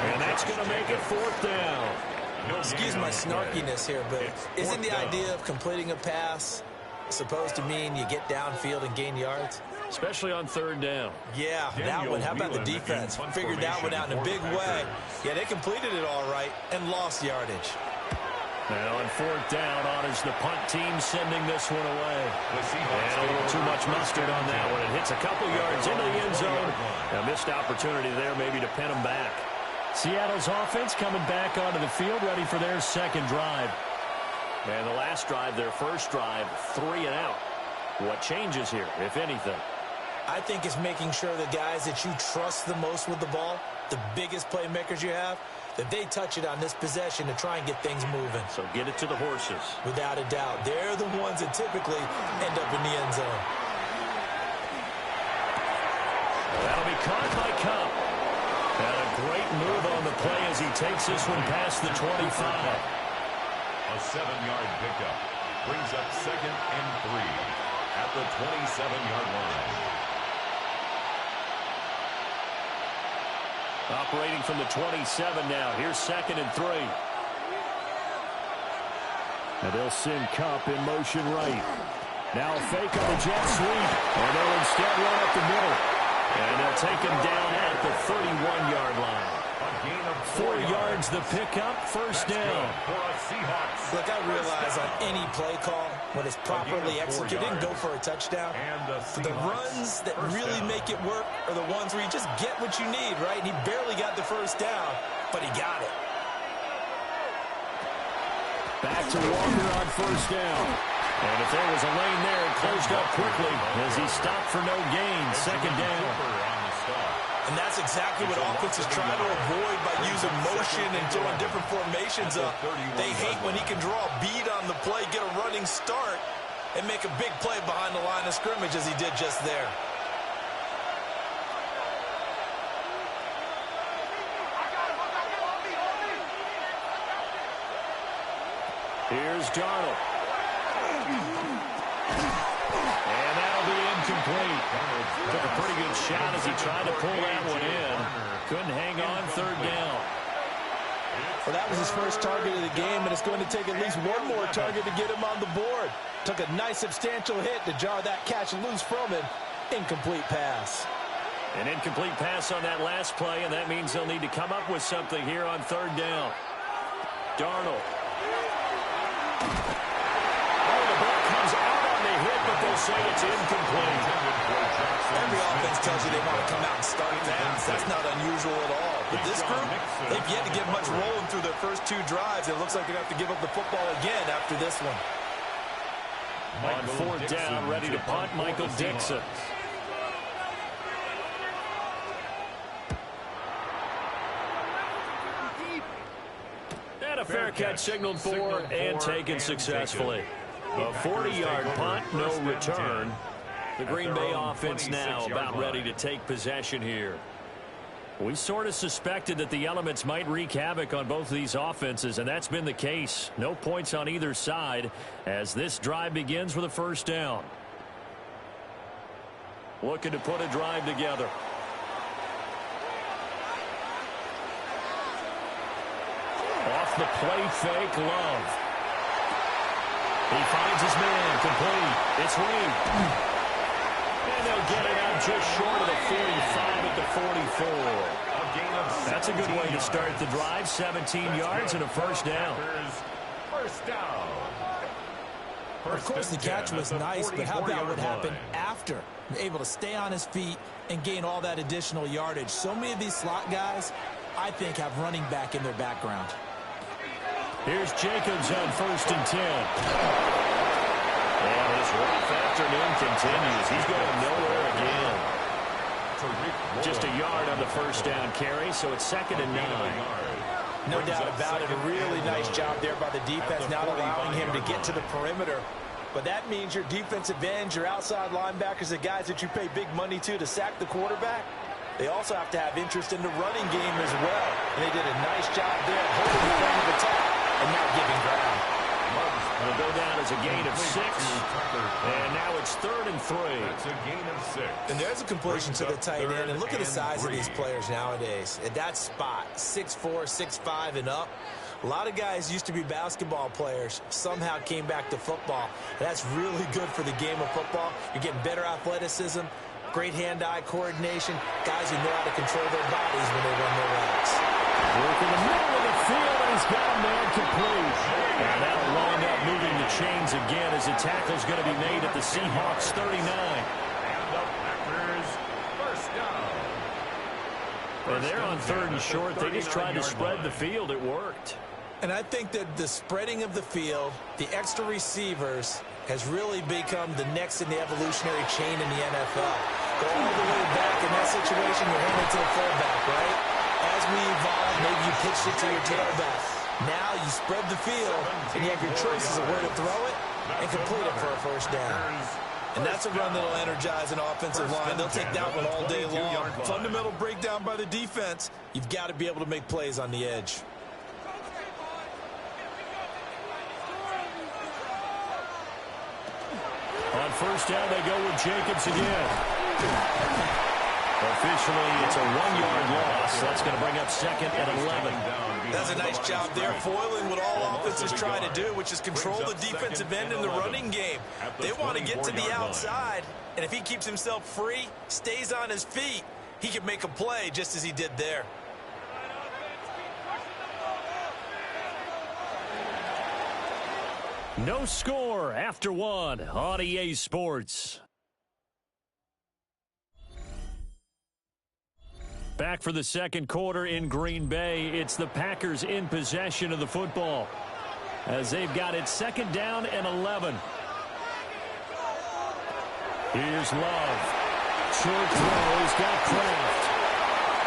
And that's going to make it 4th down. Excuse my snarkiness here, but isn't the idea of completing a pass supposed to mean you get downfield and gain yards? Especially on 3rd down. Yeah, that one. How about the defense? Figured that one out in a big way. Yeah, they completed it all right and lost yardage. Now on 4th down, honors the punt team sending this one away. And a little too much mustard on that one. It hits a couple yards into the end zone. A missed opportunity there maybe to pin them back. Seattle's offense coming back onto the field, ready for their 2nd drive. And the last drive, their 1st drive, 3 and out. What changes here, if anything? I think it's making sure the guys that you trust the most with the ball, the biggest playmakers you have, that they touch it on this possession to try and get things moving. So get it to the horses. Without a doubt. They're the ones that typically end up in the end zone. That'll be caught by Cup. And a great move on the play as he takes this one past the 25. A 7-yard pickup brings up 2nd and 3 at the 27-yard line. Operating from the 27 now. Here's 2nd and 3. And they'll send Cup in motion right. Now a fake on the jet sweep. And they'll instead run up the middle. And they'll take him down at the 31-yard line. 4 yards the pickup, 1st down. Look, I realize on any play call, when it's properly executed, go for a touchdown. The runs that really make it work are the ones where you just get what you need, right? And he barely got the 1st down, but he got it. Back to Walker on 1st down. And if there was a lane there, it closed up quickly as he stopped for no gain. 2nd down. And that's exactly what offenses try to avoid by using motion and throwing different formations up. They hate when he can draw a bead on the play, get a running start, and make a big play behind the line of scrimmage as he did just there. Here's Darnold. And that'll be incomplete. Took a pretty good shot as he tried to pull that one in. Couldn't hang on 3rd down. Well, that was his first target of the game, and it's going to take at least one more target to get him on the board. Took a nice substantial hit to jar that catch loose from him. Incomplete pass. An incomplete pass on that last play, and that means they'll need to come up with something here on 3rd down. Darnold. will say it's incomplete. Every offense tells you they want to come out and start fast. That's not unusual at all. But this group, they've yet to get much rolling through their first 2 drives. It looks like they're going to have to give up the football again after this one. On 4th down, ready to punt, Michael Dixon. And a fair catch signaled for and taken successfully. A 40-yard punt, no return. The Green Bay offense now about ready to take possession here. We sort of suspected that the elements might wreak havoc on both of these offenses, and that's been the case. No points on either side as this drive begins with a 1st down. Looking to put a drive together. Off the play fake, Love. He finds his man, complete. It's Reed. And they'll get it out just short of the 45 at the 44. That's a good way to start the drive. 17 yards and a 1st down. Of course, the catch was nice, but how about what happened after? Able to stay on his feet and gain all that additional yardage. So many of these slot guys, I think, have running back in their background. Here's Jacobs on 1st and 10. And his rough afternoon continues. He's going nowhere again. Just a yard on the 1st down carry, so it's 2nd and 9. No doubt about it. A really nice job there by the defense, not allowing him to get to the perimeter. But that means your defensive ends, your outside linebackers, the guys that you pay big money to sack the quarterback, they also have to have interest in the running game as well. And they did a nice job there holding the front of attack and now giving ground. It'll go down as a gain of 6. And now it's 3rd and 3. That's a gain of 6. And there's a completion to the tight end. And look at the size of these players nowadays. At that spot, 6'4", 6'5", and up. A lot of guys used to be basketball players, somehow came back to football. That's really good for the game of football. You're getting better athleticism, great hand-eye coordination, guys who know how to control their bodies when they run their routes. Work in the middle of the field, and he's got a man complete. And that'll wind up moving the chains again as the tackle's going to be made at the Seahawks 39. And the Packers, 1st down. And they're on 3rd and short. They just tried to spread the field. It worked. And I think that the spreading of the field, the extra receivers, has really become the next in the evolutionary chain in the NFL. Go all the way back in that situation, you're handing it to the fullback, right? As we evolve, maybe you pitched it to your tailback. Now you spread the field, and you have your choices of where to throw it and complete it for a 1st down. And that's a run that will energize an offensive line. They'll take that one all day long. Fundamental breakdown by the defense. You've got to be able to make plays on the edge. On 1st down, they go with Jacobs again. Officially, it's a 1-yard loss. That's going to bring up 2nd and 11. That's a nice job there, foiling what all offenses try to do, which is control the defensive end in the running game. They want to get to the outside, and if he keeps himself free, stays on his feet, he can make a play just as he did there. No score after 1 on EA Sports. Back for the 2nd quarter in Green Bay. It's the Packers in possession of the football as they've got it 2nd down and 11. Here's Love. Short throw. He's got Kraft.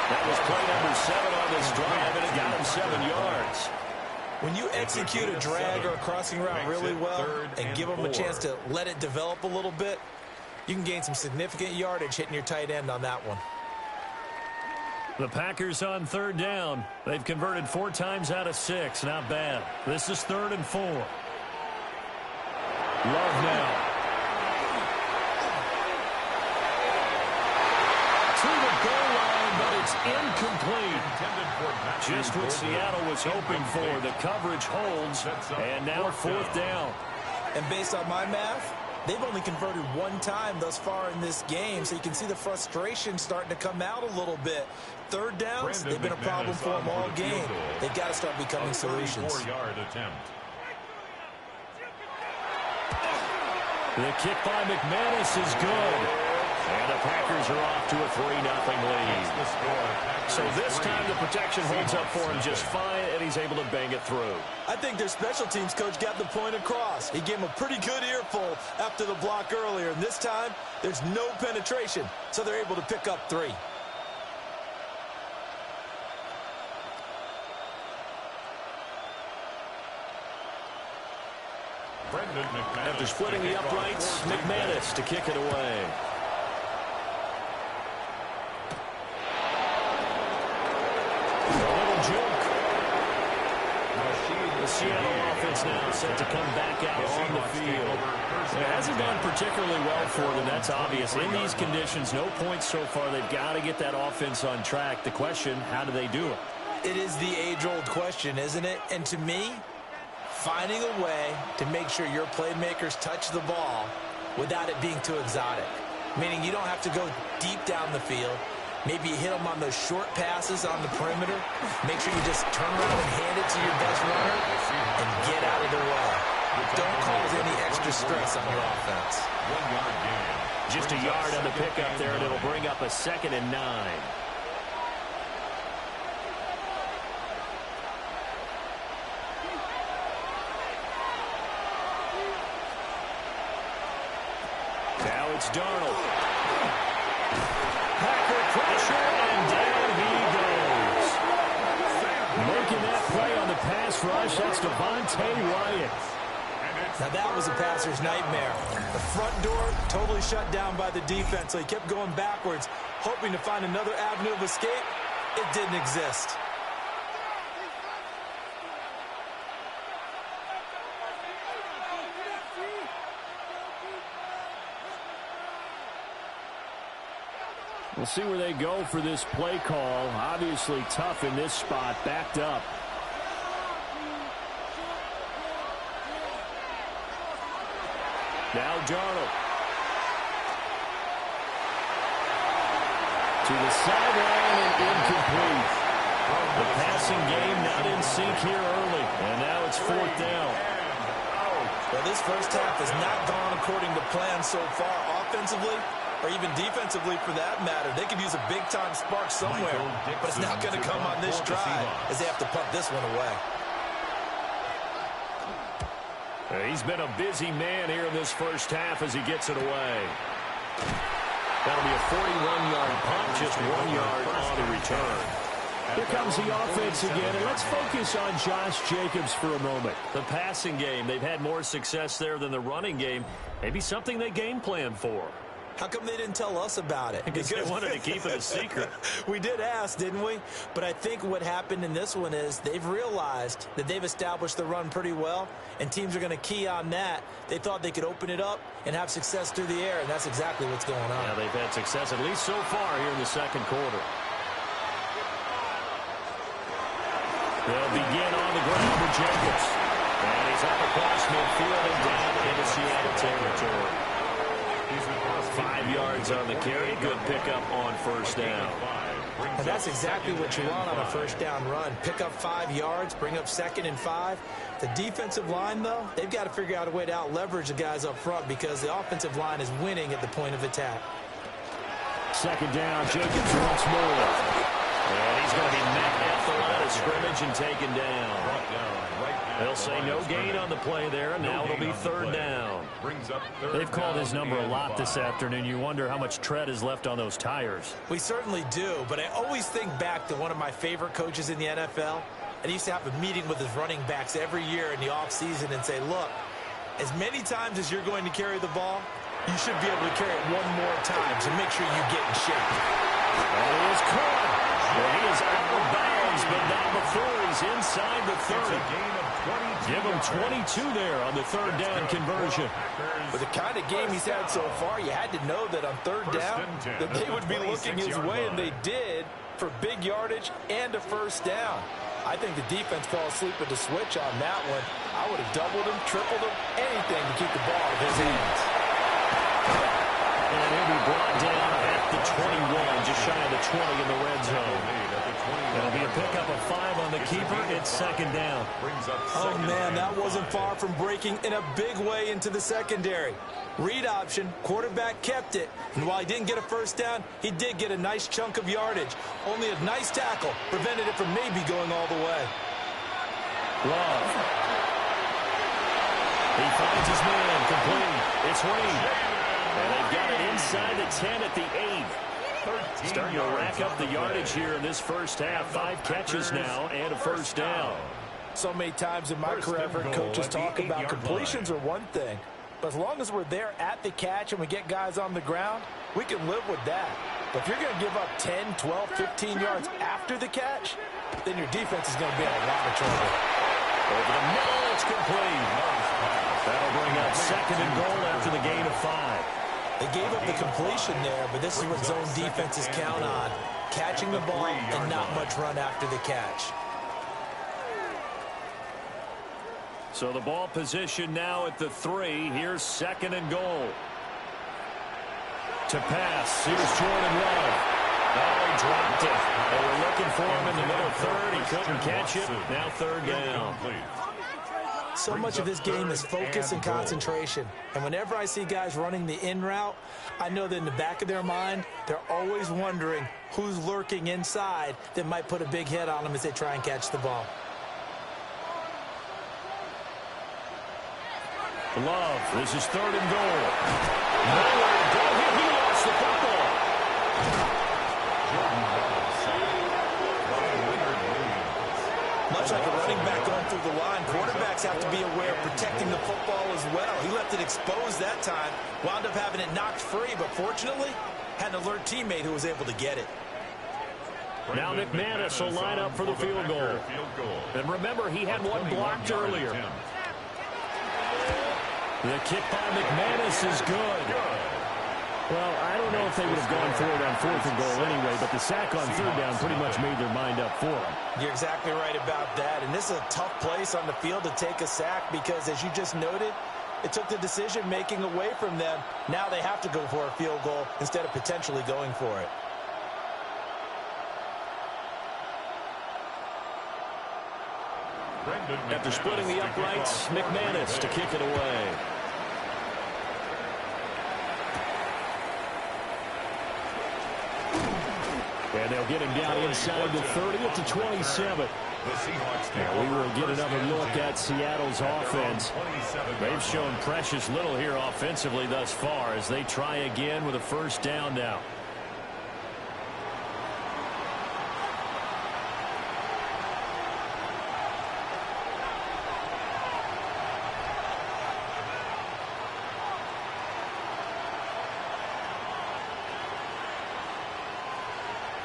That was play number 7 on this drive, and it got him 7 yards. When you execute a drag or a crossing route really well and give them a chance to let it develop a little bit, you can gain some significant yardage hitting your tight end on that one. The Packers on 3rd down. They've converted 4 times out of 6. Not bad. This is 3rd and 4. Love now. To the goal line, but it's incomplete. Just what Seattle was hoping for. The coverage holds, and now 4th down. And based on my math, they've only converted 1 time thus far in this game, so you can see the frustration starting to come out a little bit. 3rd downs, they've been a problem for them all game. They've got to start becoming solutions. 34-yard attempt. The kick by McManus is good. And the Packers are off to a 3-0 lead. So this time the protection holds up for him just fine, and he's able to bang it through. I think their special teams coach got the point across. He gave him a pretty good earful after the block earlier. And this time, there's no penetration, so they're able to pick up 3. After splitting the uprights, McManus to kick it away. The Seattle offense now set to come back out on the field. It hasn't gone particularly well for them, that's obvious. In these conditions, no points so far. They've got to get that offense on track. The question, how do they do it? It is the age-old question, isn't it? And to me, finding a way to make sure your playmakers touch the ball without it being too exotic. Meaning you don't have to go deep down the field. Maybe you hit them on those short passes on the perimeter. Make sure you just turn around and hand it to your best runner and get out of the way. Don't cause any extra stress on your offense. 1 yard gain. Just a yard on the pickup there, and it'll bring up a 2nd and 9. Now it's Darnold. Packer pressure, and down he goes. Making that play on the pass rush, that's Devontae Wyatt. Now that was a passer's nightmare. The front door totally shut down by the defense, so he kept going backwards, hoping to find another avenue of escape. It didn't exist. We'll see where they go for this play call. Obviously tough in this spot, backed up. Now Darnold. To the sideline and incomplete. The passing game not in sync here early. And now it's 4th down. Well, this first half has not gone according to plan so far offensively, or even defensively for that matter. They could use a big-time spark somewhere, but it's not going to come on this drive as they have to punt this one away. He's been a busy man here in this first half as he gets it away. That'll be a 41-yard punt, just 1 yard on the return. Here comes the offense again, and let's focus on Josh Jacobs for a moment. The passing game, they've had more success there than the running game. Maybe something they game plan for. How come they didn't tell us about it? Because they wanted to keep it a secret. We did ask, didn't we? But I think what happened in this one is they've realized that they've established the run pretty well, and teams are going to key on that. They thought they could open it up and have success through the air, and that's exactly what's going on. Yeah, they've had success at least so far here in the second quarter. They'll begin on the ground with Jacobs. And he's up across midfield and down into Seattle territory. 5 yards on the carry. Good pickup on first down. And that's exactly what you want on a first down run. Pick up 5 yards, bring up 2nd and 5. The defensive line, though, they've got to figure out a way to out-leverage the guys up front because the offensive line is winning at the point of attack. 2nd down, Jacobs once more. And he's going to be met at the line of scrimmage and taken down. They'll say no gain on the play there, and now it'll be 3rd down. They've called his number a lot this afternoon. You wonder how much tread is left on those tires. We certainly do, but I always think back to one of my favorite coaches in the NFL. And he used to have a meeting with his running backs every year in the offseason and say, look, as many times as you're going to carry the ball, you should be able to carry it one more time, so make sure you get in shape. And he is caught. Well, he is out of bounds, but not before he's inside the 30. Give him 22 there on the 3rd down conversion. With the kind of game he's had so far, you had to know that on 3rd down that they would be looking his way, and they did, for big yardage and a first down. I think the defense fell asleep at the switch on that one. I would have doubled him, tripled him, anything to keep the ball in his hands. And he'll be brought down at the 21, just shy of the 20 in the red zone. It'll be a pickup of 5 on the keeper. It's second down. Oh, man, that wasn't far from breaking in a big way into the secondary. Read option, quarterback kept it, and while he didn't get a first down, he did get a nice chunk of yardage. Only a nice tackle prevented it from maybe going all the way. Love. He finds his man, complete. It's Reed. And they've got it inside the 10 at the 8. Starting to rack up the yardage here in this first half. 5 catches now and a first down. So many times in my career, I've heard coaches talk about completions are one thing. But as long as we're there at the catch and we get guys on the ground, we can live with that. But if you're going to give up 10, 12, 15 yards after the catch, then your defense is going to be in a lot of trouble. Over the middle, it's complete. That'll bring up second and goal after the gain of 5. They gave up the completion there, but this is what zone defenses count on. Catching the ball and not much run after the catch. So the ball position now at the 3. Here's second and goal. To pass. Here's Jordan Love. Oh, he dropped it. They were looking for him in the middle third. He couldn't catch it. Now third down. So much of this game is focus and concentration. And whenever I see guys running the in route, I know that in the back of their mind, they're always wondering who's lurking inside that might put a big hit on them as they try and catch the ball. Love. This is third and goal. Nowhere to go here. He lost the football. Much like a running back going through the line, quarterbacks have to be aware of protecting the football as well. He left it exposed that time, wound up having it knocked free, but fortunately, had an alert teammate who was able to get it. Now McManus will line up for the field goal. And remember, he had one blocked earlier. The kick by McManus is good. Well, I don't know if they would have gone for it on 4th and goal anyway, but the sack on 3rd down pretty much made their mind up for them. You're exactly right about that, and this is a tough place on the field to take a sack because, as you just noted, it took the decision-making away from them. Now they have to go for a field goal instead of potentially going for it. After splitting the uprights, McManus to kick it away. And they'll get him down inside the 30 at the 27. And we will get another look at Seattle's offense. They've shown precious little here offensively thus far as they try again with a first down now.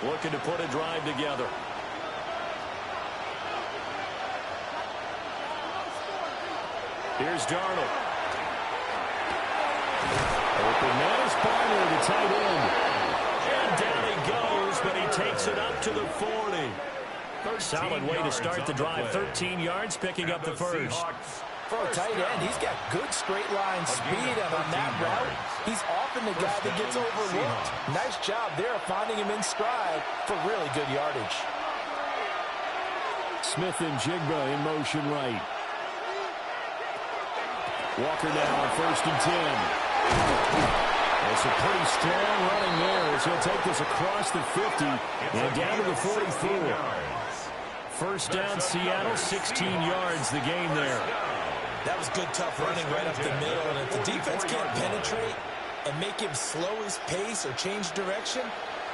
Looking to put a drive together. Here's Darnold. Open man is Barner, the tight end. And down he goes, but he takes it up to the 40. Solid way to start the drive. 13 yards, picking up the first. For a tight end, he's got good straight line speed, and on that route, he's often the guy that gets overlooked. Nice job there of finding him in stride for really good yardage. Smith and Jigba in motion right. Walker now on 1st and 10. It's a pretty strong running there as he'll take this across the 50 and down to the 44. First down, Seattle, 16 yards the gain there. That was good, tough running right up the middle. And if the defense can't penetrate and make him slow his pace or change direction,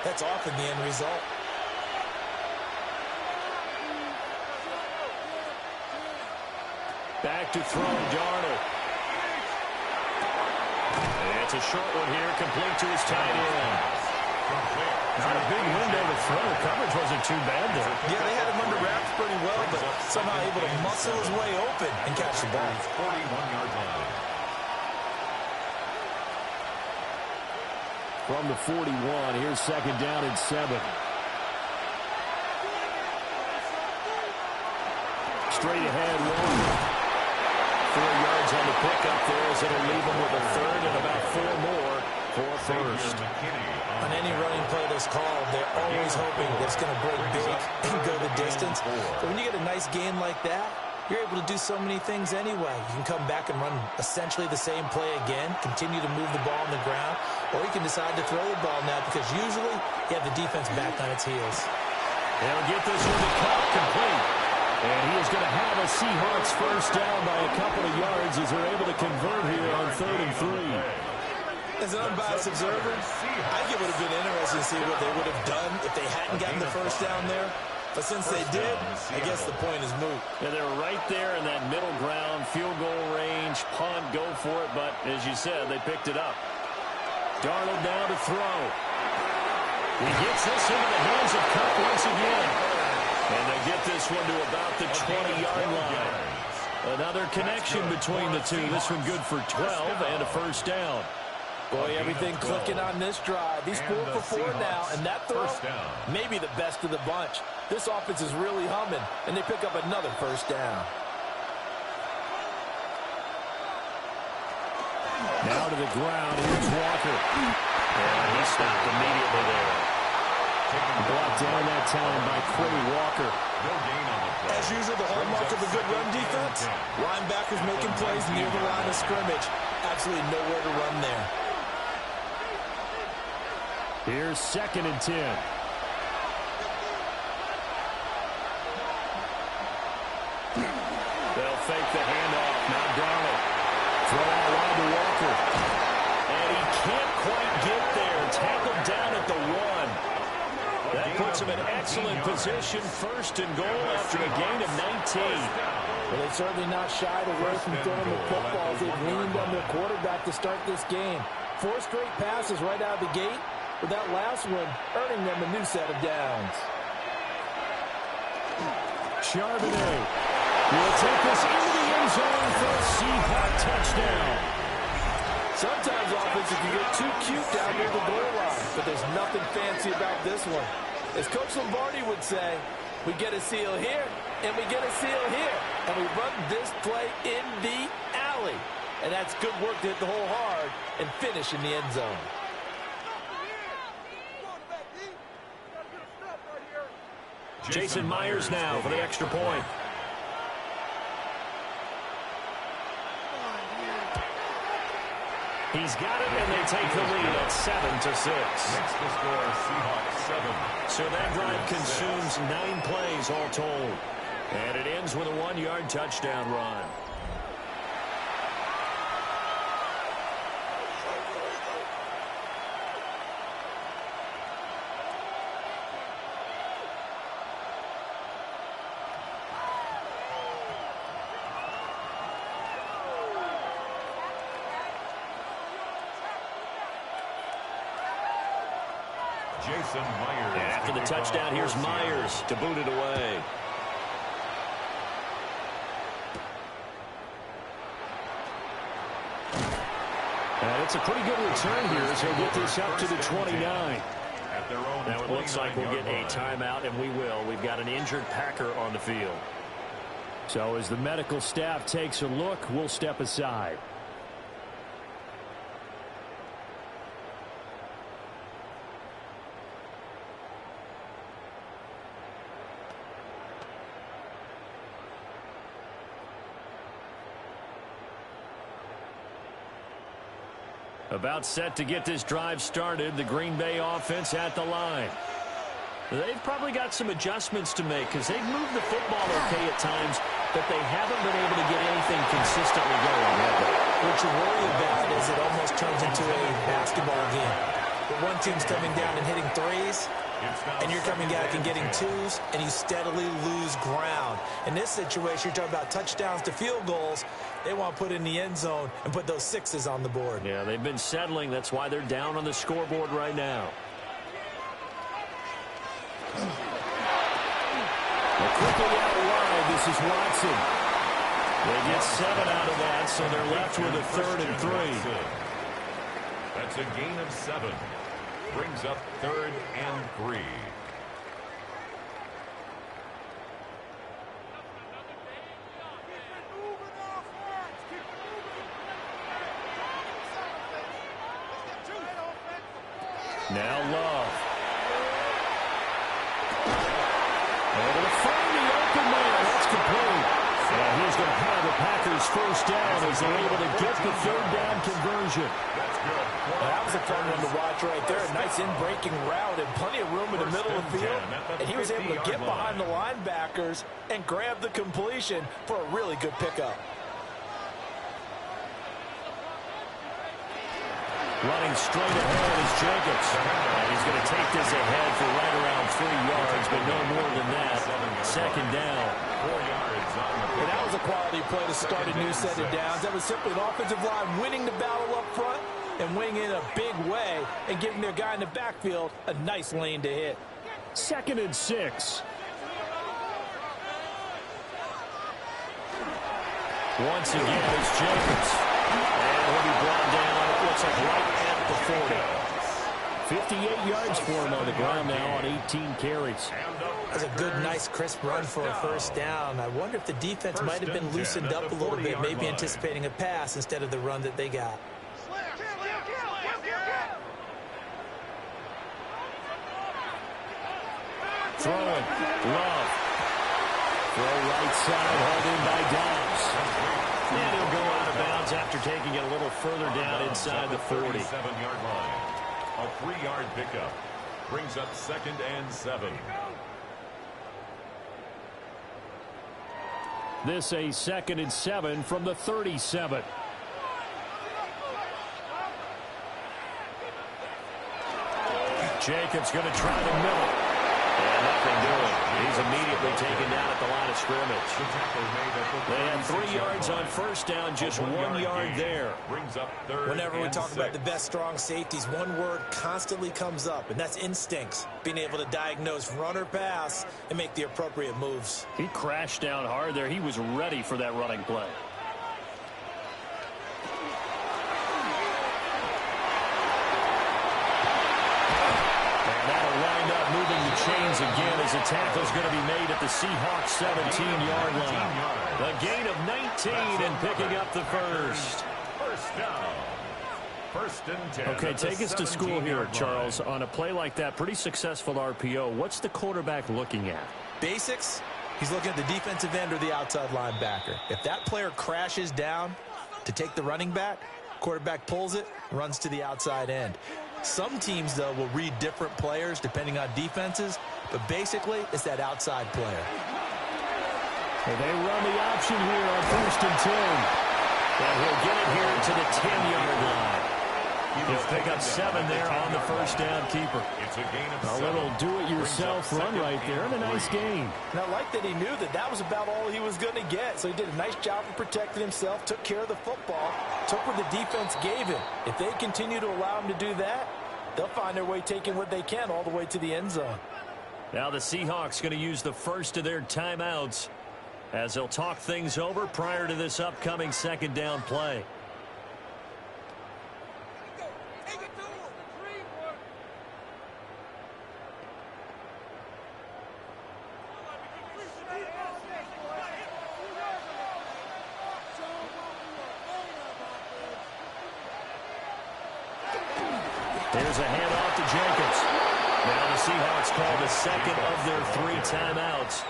that's often the end result. Back to throw, Darnold. And it's a short one here, complete to his tight end. Not a big window to throw. Coverage wasn't too bad there. Yeah, they had him under wraps pretty well, but somehow able to muscle his way open and catch the ball. 41-yard line. From the 41, here's second down and 7. Straight ahead, 1. 4 yards on the pickup there as it'll leave him with a third and about 4 more for first. On any running play that's called, they're always hoping that it's going to break big and go the distance. But when you get a nice gain like that, you're able to do so many things anyway. You can come back and run essentially the same play again, continue to move the ball on the ground, or you can decide to throw the ball now because usually you have the defense back on its heels. They'll get this one to Cup complete. And he is going to have a Seahawks first down by a couple of yards as they're able to convert here on 3rd and 3. As an unbiased observer, I think it would have been interesting to see what they would have done if they hadn't gotten the first down there. But since they did, I guess the point is moot. Yeah, they're right there in that middle ground, field goal range, punt, go for it. But as you said, they picked it up. Darnold now to throw. He gets this into the hands of Cup once again. And they get this one to about the 20-yard line. Another connection between the two. This one good for 12 and a first down. Boy, everything clicking on this drive. He's 4 for 4 now, and that throw, maybe the best of the bunch. This offense is really humming, and they pick up another first down. Now to the ground. Here's Walker. And he stopped immediately there. Brought down that time by Quay Walker. As usual, the hallmark of a good run defense, linebackers making plays near the line of scrimmage. Absolutely nowhere to run there. Here's 2nd and 10. They'll fake the handoff. Now Darnold. Throw out wide to Walker. And he can't quite get there. Tackled down at the 1. That puts him in excellent position. 1st and goal after a gain of 19. Well, they've certainly not shied away from throwing the football. They've leaned on their quarterback to start this game. 4 straight passes right out of the gate, with that last one earning them a new set of downs. Charbonnet will take this into the end zone for a Seahawk touchdown. Sometimes offenses can get too cute down near the goal line, but there's nothing fancy about this one. As Coach Lombardi would say, we get a seal here, and we get a seal here, and we run this play in the alley. And that's good work to hit the hole hard and finish in the end zone. Jason Myers now for the extra point. He's got it, and they take the lead at 7-6. Makes the score Seahawks 7. So that drive consumes 9 plays all told. And it ends with a 1-yard touchdown run. Jason Myers. After the touchdown, here's Myers to boot it away. And it's a pretty good return here as he'll get this up to the 29. Now it looks like we'll get a timeout, and we will. We've got an injured Packer on the field. So as the medical staff takes a look, we'll step aside. About set to get this drive started, the Green Bay offense at the line. They've probably got some adjustments to make because they've moved the football okay at times, but they haven't been able to get anything consistently going, have they? What you worry about is it almost turns into a basketball game. But one team's coming down and hitting threes, and you're coming back and getting twos, and you steadily lose ground. In this situation, you're talking about touchdowns to field goals. They want to put in the end zone and put those sixes on the board. Yeah, they've been settling. That's why they're down on the scoreboard right now. Quickly out wide, this is Watson. They get 7 out of that, so they're left with a 3rd and 3. That's a gain of 7. Brings up 3rd and 3. Now Love. Able to find the open man. That's complete. And he's going to have the Packers first down as they're able to get the third down conversion. That's good. That was a fun one to watch right there. A nice in-breaking route and plenty of room in the middle of the field. And he was able to get behind the linebackers and grab the completion for a really good pickup. Running straight ahead is Jacobs. And he's going to take this ahead for right around 3 yards, but no more than that. Second down. 4 yards on the And that was a quality play to start a new set of downs. That was simply an offensive line winning the battle up front and winning in a big way and giving their guy in the backfield a nice lane to hit. 2nd and 6. Once again, it's Jacobs. And he'll be brought down, it looks like right at the 40. 58 yards for him on the ground now on 18 carries. That's a good, nice, crisp run for a first down. I wonder if the defense might have been loosened up a little bit, maybe anticipating a pass instead of the run that they got. Throwing. Love. Throw right side, held in by Dobbs. And he'll go out of bounds after taking it a little further down inside the 40. 37-yard line. A 3-yard pickup. Brings up 2nd and 7. This a 2nd and 7 from the 37. Jacobs going to try the middle. And nothing doing. He's immediately taken down at the line of scrimmage. They had 3 yards on first down, just 1 yard there. Brings up 3rd. Whenever we talk about the best strong safeties, one word constantly comes up, and that's instincts. Being able to diagnose run or pass and make the appropriate moves. He crashed down hard there. He was ready for that running play. Moving the chains again as a tackle is going to be made at the Seahawks 17-yard line. A gain of 19 and picking up the first. First down. 1st and 10. Okay, take us to school here, Charles. On a play like that, pretty successful RPO. What's the quarterback looking at? Basics, he's looking at the defensive end or the outside linebacker. If that player crashes down to take the running back, quarterback pulls it, runs to the outside end. Some teams, though, will read different players depending on defenses, but basically it's that outside player. Well, they run the option here on 1st and 10. And he'll get it here to the 10-yard line. He'll pick up 7 there on the first down keeper. It's a gain of a 7. little do-it-yourself run right there, and a nice gain. And I like that he knew that that was about all he was going to get. So he did a nice job of protecting himself, took care of the football, took what the defense gave him. If they continue to allow him to do that, they'll find their way taking what they can all the way to the end zone. Now the Seahawks going to use the first of their timeouts as they'll talk things over prior to this upcoming 2nd down play. There's a handoff to Jacobs. Now the Seahawks call the 2nd of their 3 timeouts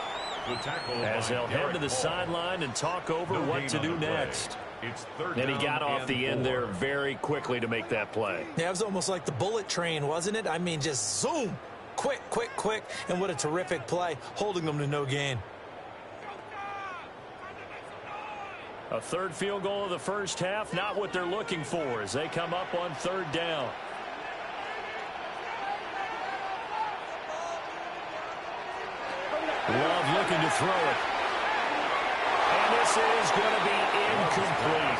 as they'll head to the sideline and talk over what to do next. And he got off the end there very quickly to make that play. Yeah, it was almost like the bullet train, wasn't it? I mean, just zoom, quick, quick, quick, and what a terrific play, holding them to no gain. A 3rd field goal of the first half, not what they're looking for as they come up on 3rd down. Love looking to throw it. And this is going to be incomplete.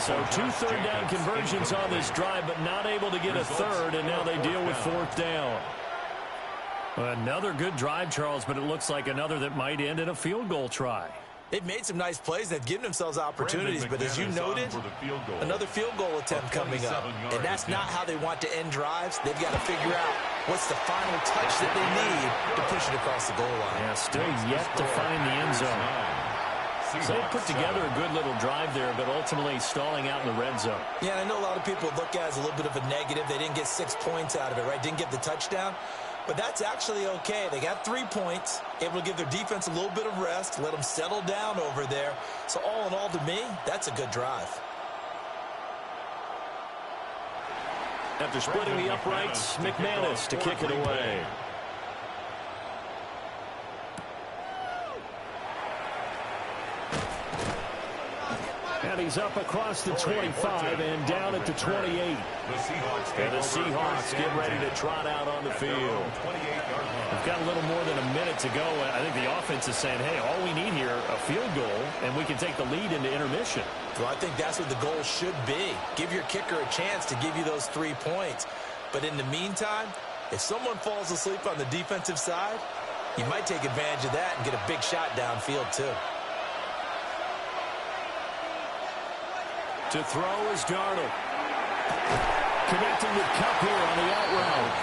So 2 third down conversions on this drive, but not able to get a 3rd, and now they deal with 4th down. Another good drive, Charles, but it looks like another that might end in a field goal try. They've made some nice plays. They've given themselves opportunities, but as you noted, another field goal attempt coming up. And that's not how they want to end drives. They've got to figure out what's the final touch that they need to push it across the goal line. Yeah, still yet to find the end zone. Seahawks. So they put together a good little drive there, but ultimately stalling out in the red zone. Yeah, and I know a lot of people look at it as a little bit of a negative. They didn't get 6 points out of it, right? Didn't get the touchdown. But that's actually okay. They got 3 points, able to give their defense a little bit of rest, let them settle down over there. So all in all, to me, that's a good drive. After splitting the uprights, McManus to kick it away. And he's up across the 25 and down at the 28. And the Seahawks get ready to trot out on the field. We've got a little more than a minute to go. I think the offense is saying, hey, all we need here, a field goal, and we can take the lead into intermission. Well, I think that's what the goal should be. Give your kicker a chance to give you those 3 points. But in the meantime, if someone falls asleep on the defensive side, you might take advantage of that and get a big shot downfield too. To throw is Darnold. Connecting with Cup here on the out route.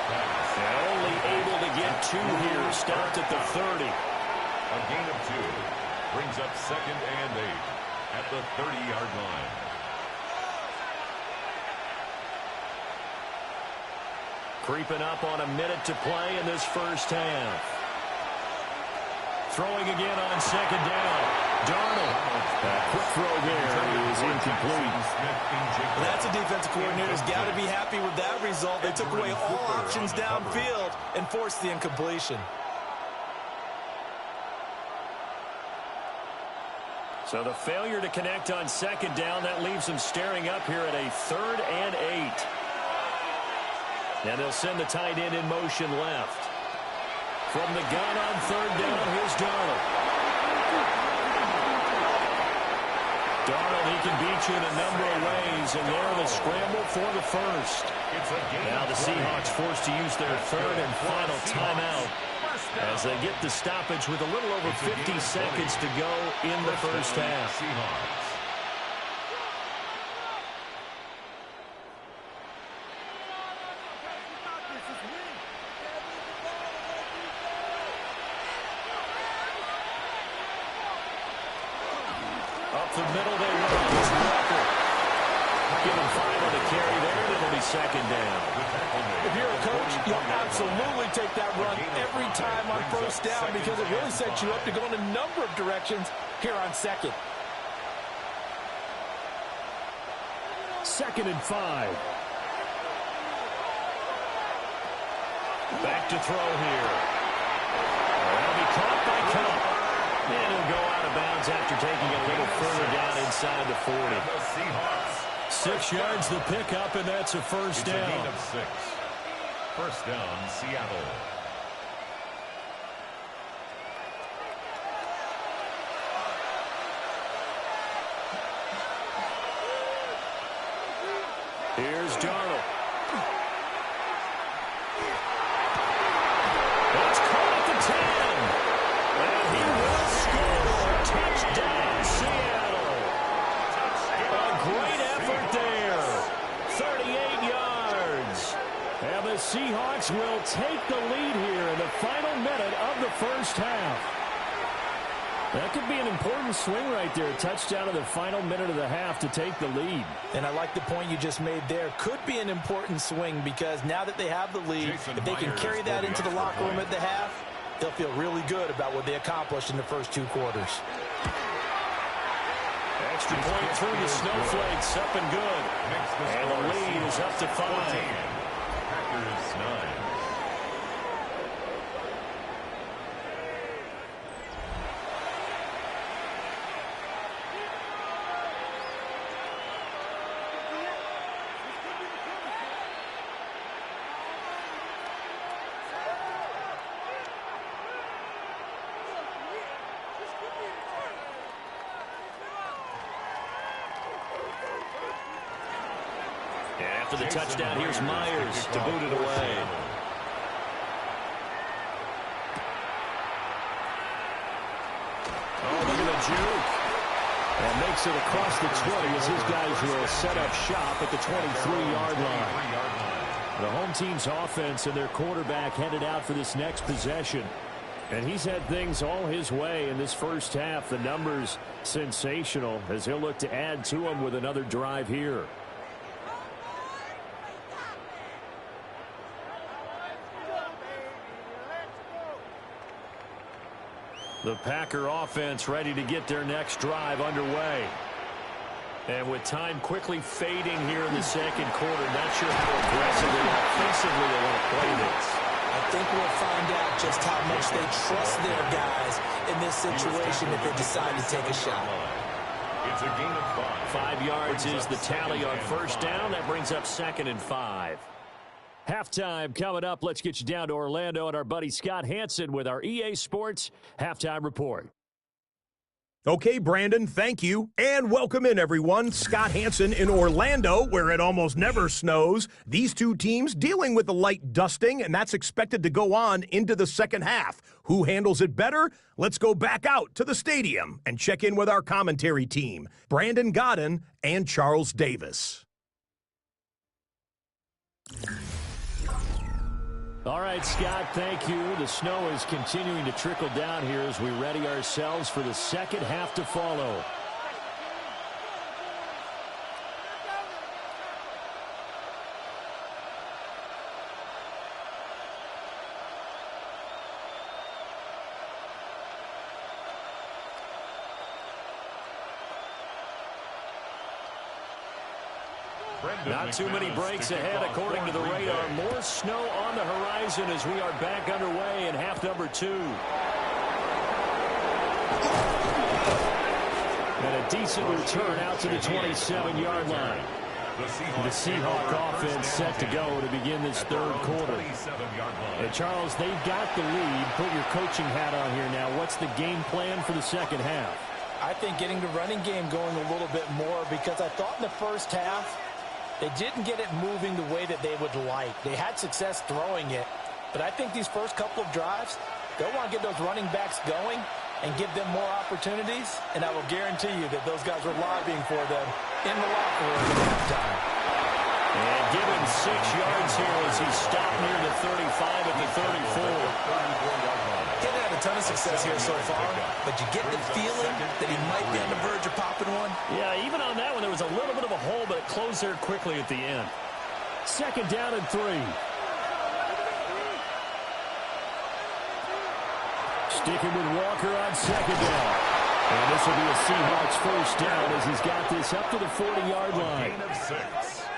And only able to get 2 here. Stopped at the 30. A gain of 2 brings up 2nd and 8 at the 30-yard line. Creeping up on a minute to play in this first half. Throwing again on 2nd down. Darnold. Quick throw there is incomplete. That's a defensive coordinator's got to be happy with that result. They took away all options downfield and forced the incompletion. So the failure to connect on 2nd down, that leaves them staring up here at a 3rd and 8. And they'll send the tight end in motion left. From the gun on 3rd down, here's Darnold. Darnold, he can beat you in a number of ways, and they're in a scramble for the first. Now the Seahawks forced to use their 3rd and final timeout as they get the stoppage with a little over 50 seconds to go in the first half. Up the middle they run. It's Walker. Give him 5 on the carry there, and it'll be 2nd down. If you're a coach, you'll absolutely take that run every time on 1st down because it really sets you up to go in a number of directions here on 2nd. 2nd and 5. Back to throw here. That'll be caught by Cup. And he'll go out of bounds after taking a little further down inside the 40. 6 yards the pickup, and that's a first down. It's a gain of 6. First down, Seattle. Here's Darnold. That's caught at the 10. And he will score. Touchdown, Seattle. A great effort there. 38 yards. And the Seahawks will take the lead here in the final minute of the first half. That could be an important swing right there. A touchdown in the final minute of the half to take the lead. And I like the point you just made there. Could be an important swing because now that they have the lead, if they can carry that into the locker room at the half, they'll feel really good about what they accomplished in the first 2 quarters. Extra point through the snowflakes, up and good. And the lead is up to 5. Packers 9. After the touchdown, here's Myers to boot it away. Oh, look at the juke. And makes it across the 20 as his guys will set up shop at the 23-yard line. The home team's offense and their quarterback headed out for this next possession. And he's had things all his way in this first half. The numbers sensational as he'll look to add to them with another drive here. The Packer offense ready to get their next drive underway. And with time quickly fading here in the second quarter, not sure how aggressively and offensively they want to play this. I think we'll find out just how much they trust their guys in this situation if they decide to take a shot. It's a gain of 5. 5 yards is the tally on first down. That brings up 2nd and 5. Halftime coming up. Let's get you down to Orlando and our buddy Scott Hansen with our EA Sports Halftime Report. Okay, Brandon, thank you. And welcome in, everyone. Scott Hansen in Orlando, where it almost never snows. These two teams dealing with a light dusting, and that's expected to go on into the second half. Who handles it better? Let's go back out to the stadium and check in with our commentary team, Brandon Godden and Charles Davis. All right, Scott, thank you. The snow is continuing to trickle down here as we ready ourselves for the second half to follow. Not too many breaks ahead according to the radar. More snow on the horizon as we are back underway in half number 2. And a decent return out to the 27-yard line. The Seahawk offense set to go to begin this third quarter. And Charles, they've got the lead. Put your coaching hat on here now. What's the game plan for the second half? I think getting the running game going a little bit more, because I thought in the first half they didn't get it moving the way that they would like. They had success throwing it, but I think these first couple of drives, they'll want to get those running backs going and give them more opportunities, and I will guarantee you that those guys are lobbying for them in the locker room at halftime. And give him 6 yards here as he stopped near the 35 at the 34. He's had a ton of success here so far, but you get the feeling that he might be on the verge of popping one. Yeah, even on that one, there was a little bit of a hole, but it closed there quickly at the end. 2nd down and 3. Sticking with Walker on 2nd down. And this will be a Seahawks first down as he's got this up to the 40-yard line. Gain of 6.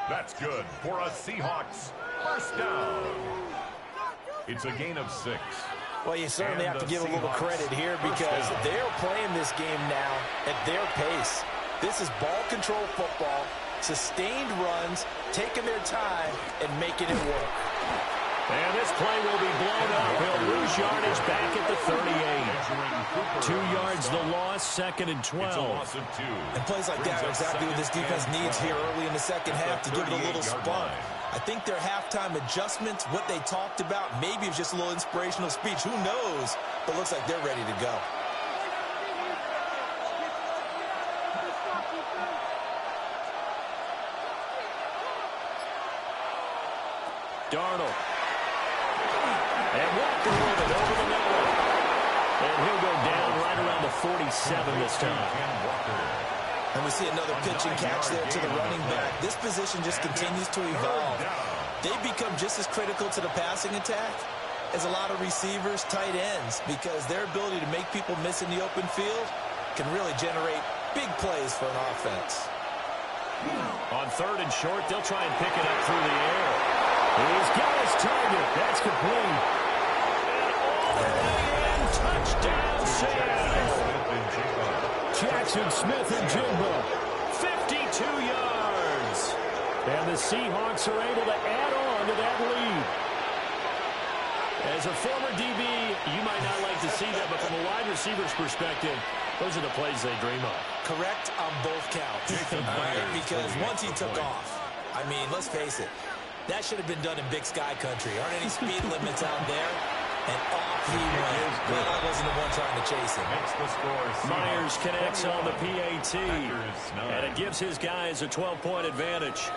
That's good for a Seahawks first down. It's a gain of 6. Well, you certainly have to give a little credit here because they're playing this game now at their pace. This is ball control football, sustained runs, taking their time, and making it work. And this play will be blown up. He'll lose yardage back at the 38. 2 yards the loss, 2nd and 12. It's a loss of 2. And plays like that are exactly what this defense needs here early in the second half to give it a little spunk. I think their halftime adjustments, what they talked about, maybe it's just a little inspirational speech. Who knows? But looks like they're ready to go. Darnold. And Walker with it over the middle. And he'll go down right around the 47 this time. And we see another pitch and catch there to the running back. This position just continues to evolve. They become just as critical to the passing attack as a lot of receivers, tight ends, because their ability to make people miss in the open field can really generate big plays for an offense. On 3rd and short, they'll try and pick it up through the air. He's got his target. That's complete. And all the way in. Touchdown, Seattle. Jackson Smith and Jimbo. 52 yards. And the Seahawks are able to add on to that lead. As a former DB, you might not like to see that, but from a wide receiver's perspective, those are the plays they dream of. Correct on both counts. Because once he took off, I mean, let's face it, that should have been done in Big Sky country. Aren't any speed limits out there? And off he went. Well, I wasn't the one trying to chase him. Myers connects on the PAT, and it gives his guys a 12-point advantage.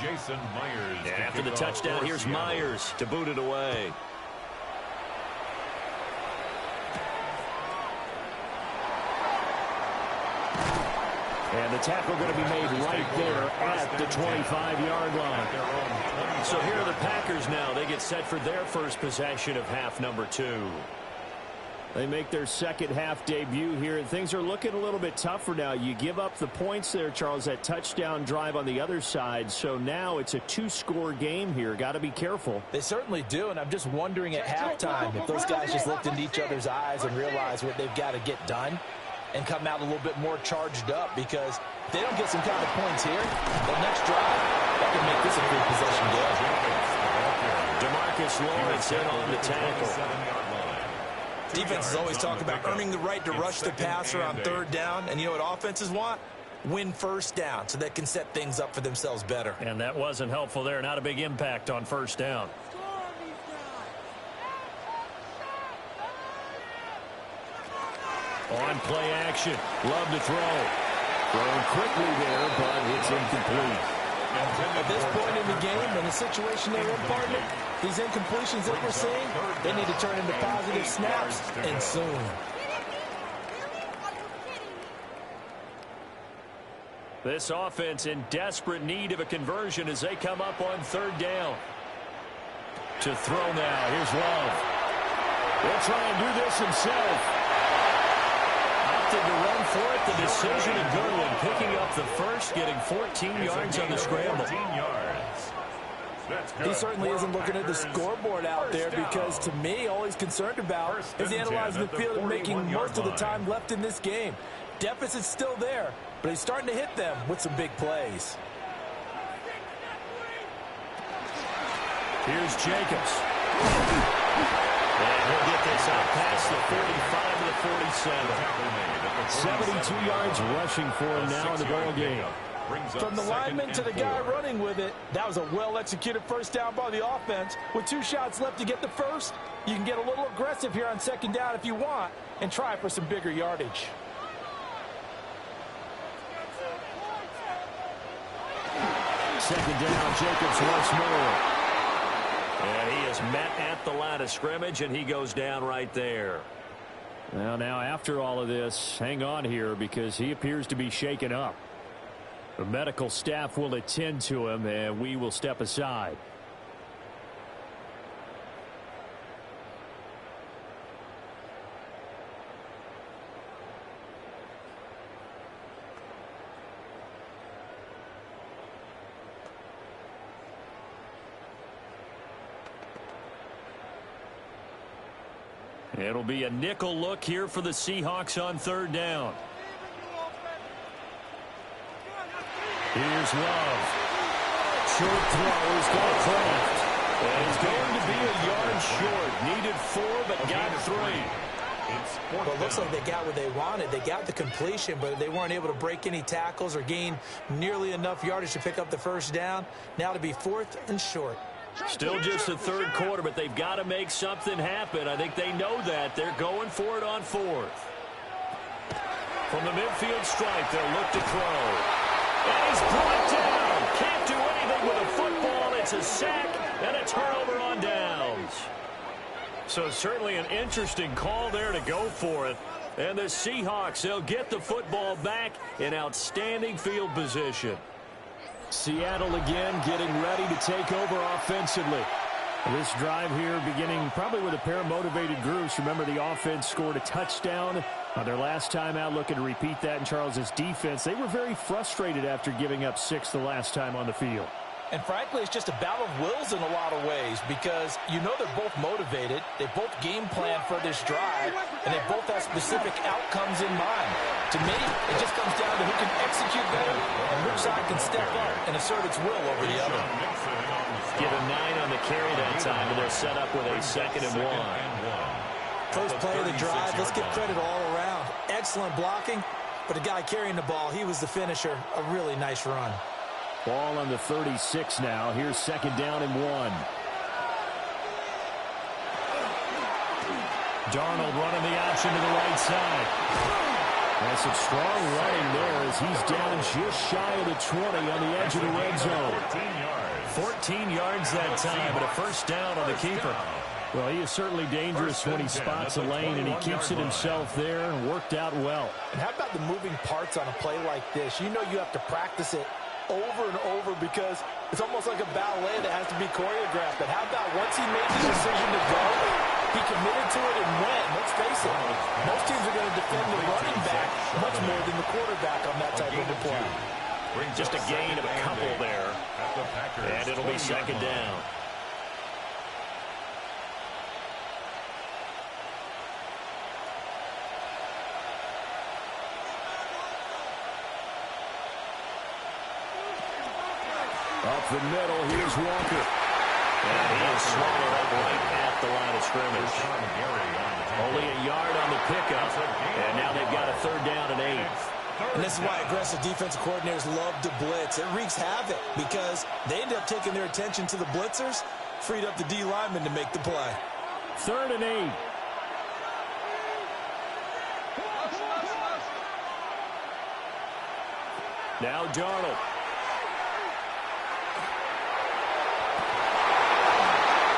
Jason Myers. And after the touchdown, here's Myers to boot it away. And the tackle going to be made right there at the 25-yard line. So here are the Packers now. They get set for their first possession of half number 2. They make their second half debut here, and things are looking a little bit tougher now. You give up the points there, Charles, that touchdown drive on the other side. So now it's a 2-score game here. Got to be careful. They certainly do, and I'm just wondering at halftime if those guys just looked into each other's eyes and realized what they've got to get done and come out a little bit more charged up, because if they don't get some kind of points here, the next drive, that can make this a good possession game. DeMarcus Lawrence in on the tackle. Defenses always talk about earning the right to rush the passer on third down, and you know what offenses want? Win first down so they can set things up for themselves better. And that wasn't helpful there. Not a big impact on first down. On play action. Love to throw. Throwing quickly there, but it's incomplete. At this point in the game, in the situation they're in, partner, these incompletions that we're seeing, they need to turn into positive snaps, and soon. This offense in desperate need of a conversion as they come up on third down. To throw now. Here's Love. He'll try and do this himself. Opted to run for it. The decision, a good one. Picking up the first, getting 14 yards on the scramble. 14 yards. That's good. He certainly isn't looking at the scoreboard out there, because to me, all he's concerned about is analyzing the field and making most of the time left in this game. Deficit's still there, but he's starting to hit them with some big plays. Here's Jacobs. And he'll get this out past the 45 to the 47. 72 yards rushing for him now in the ball game. From the lineman to the guy running with it, that was a well-executed first down by the offense. With 2 shots left to get the first, you can get a little aggressive here on second down if you want and try for some bigger yardage. Second down, Jacobs once more. And he is met at the line of scrimmage, and he goes down right there. Well, now after all of this, hang on here, because he appears to be shaken up. The medical staff will attend to him, and we will step aside. It'll be a nickel look here for the Seahawks on third down. Here's Love. Short throw. He's got Kraft. And he's going to be a yard short. Needed 4, but got 3. Well, it looks like they got what they wanted. They got the completion, but they weren't able to break any tackles or gain nearly enough yardage to pick up the first down. Now to be 4th and short. Still just the third quarter, but they've got to make something happen. I think they know that. They're going for it on 4th. From the midfield stripe, they'll look to throw. And he's brought down. Can't do anything with a football. It's a sack and a turnover on downs. So certainly an interesting call there to go for it. And the Seahawks, they'll get the football back in outstanding field position. Seattle again getting ready to take over offensively. This drive here beginning probably with a pair of motivated groups. Remember, the offense scored a touchdown on their last time out. Looking to repeat that in Charles's defense. They were very frustrated after giving up 6 the last time on the field. And frankly, it's just a battle of wills in a lot of ways, because you know they're both motivated. They both game plan for this drive, and they both have specific outcomes in mind. To me, it just comes down to who can execute better and which side can step up and assert its will over the other. Get a 9 on the carry that time, and they're set up with a 2nd and 1. First play of the drive, let's give credit all around. Excellent blocking, but the guy carrying the ball, he was the finisher. A really nice run. Ball on the 36 now. Here's 2nd down and 1. Darnold running the option to the right side. That's some strong running there as he's down just shy of the 20 on the edge of the red zone. 14 yards that time, but a first down on the keeper. Well, he is certainly dangerous when he spots a lane, and he keeps it himself there and worked out well. And how about the moving parts on a play like this? You know you have to practice it over and over because it's almost like a ballet that has to be choreographed. But how about once he made the decision to go, he committed to it and went. Let's face it, most teams are going to defend the running back much more than the quarterback on that type of a play. Just a gain of a couple there, and it'll be second down. Up the middle, here's Walker. And he is swallowed up right at the line of scrimmage. Only a yard on the pickup, and now they've got a third down and 8. And this is why aggressive defensive coordinators love to blitz. It wreaks havoc because they end up taking their attention to the blitzers, freed up the D lineman to make the play. Third and 8. Now Darnold.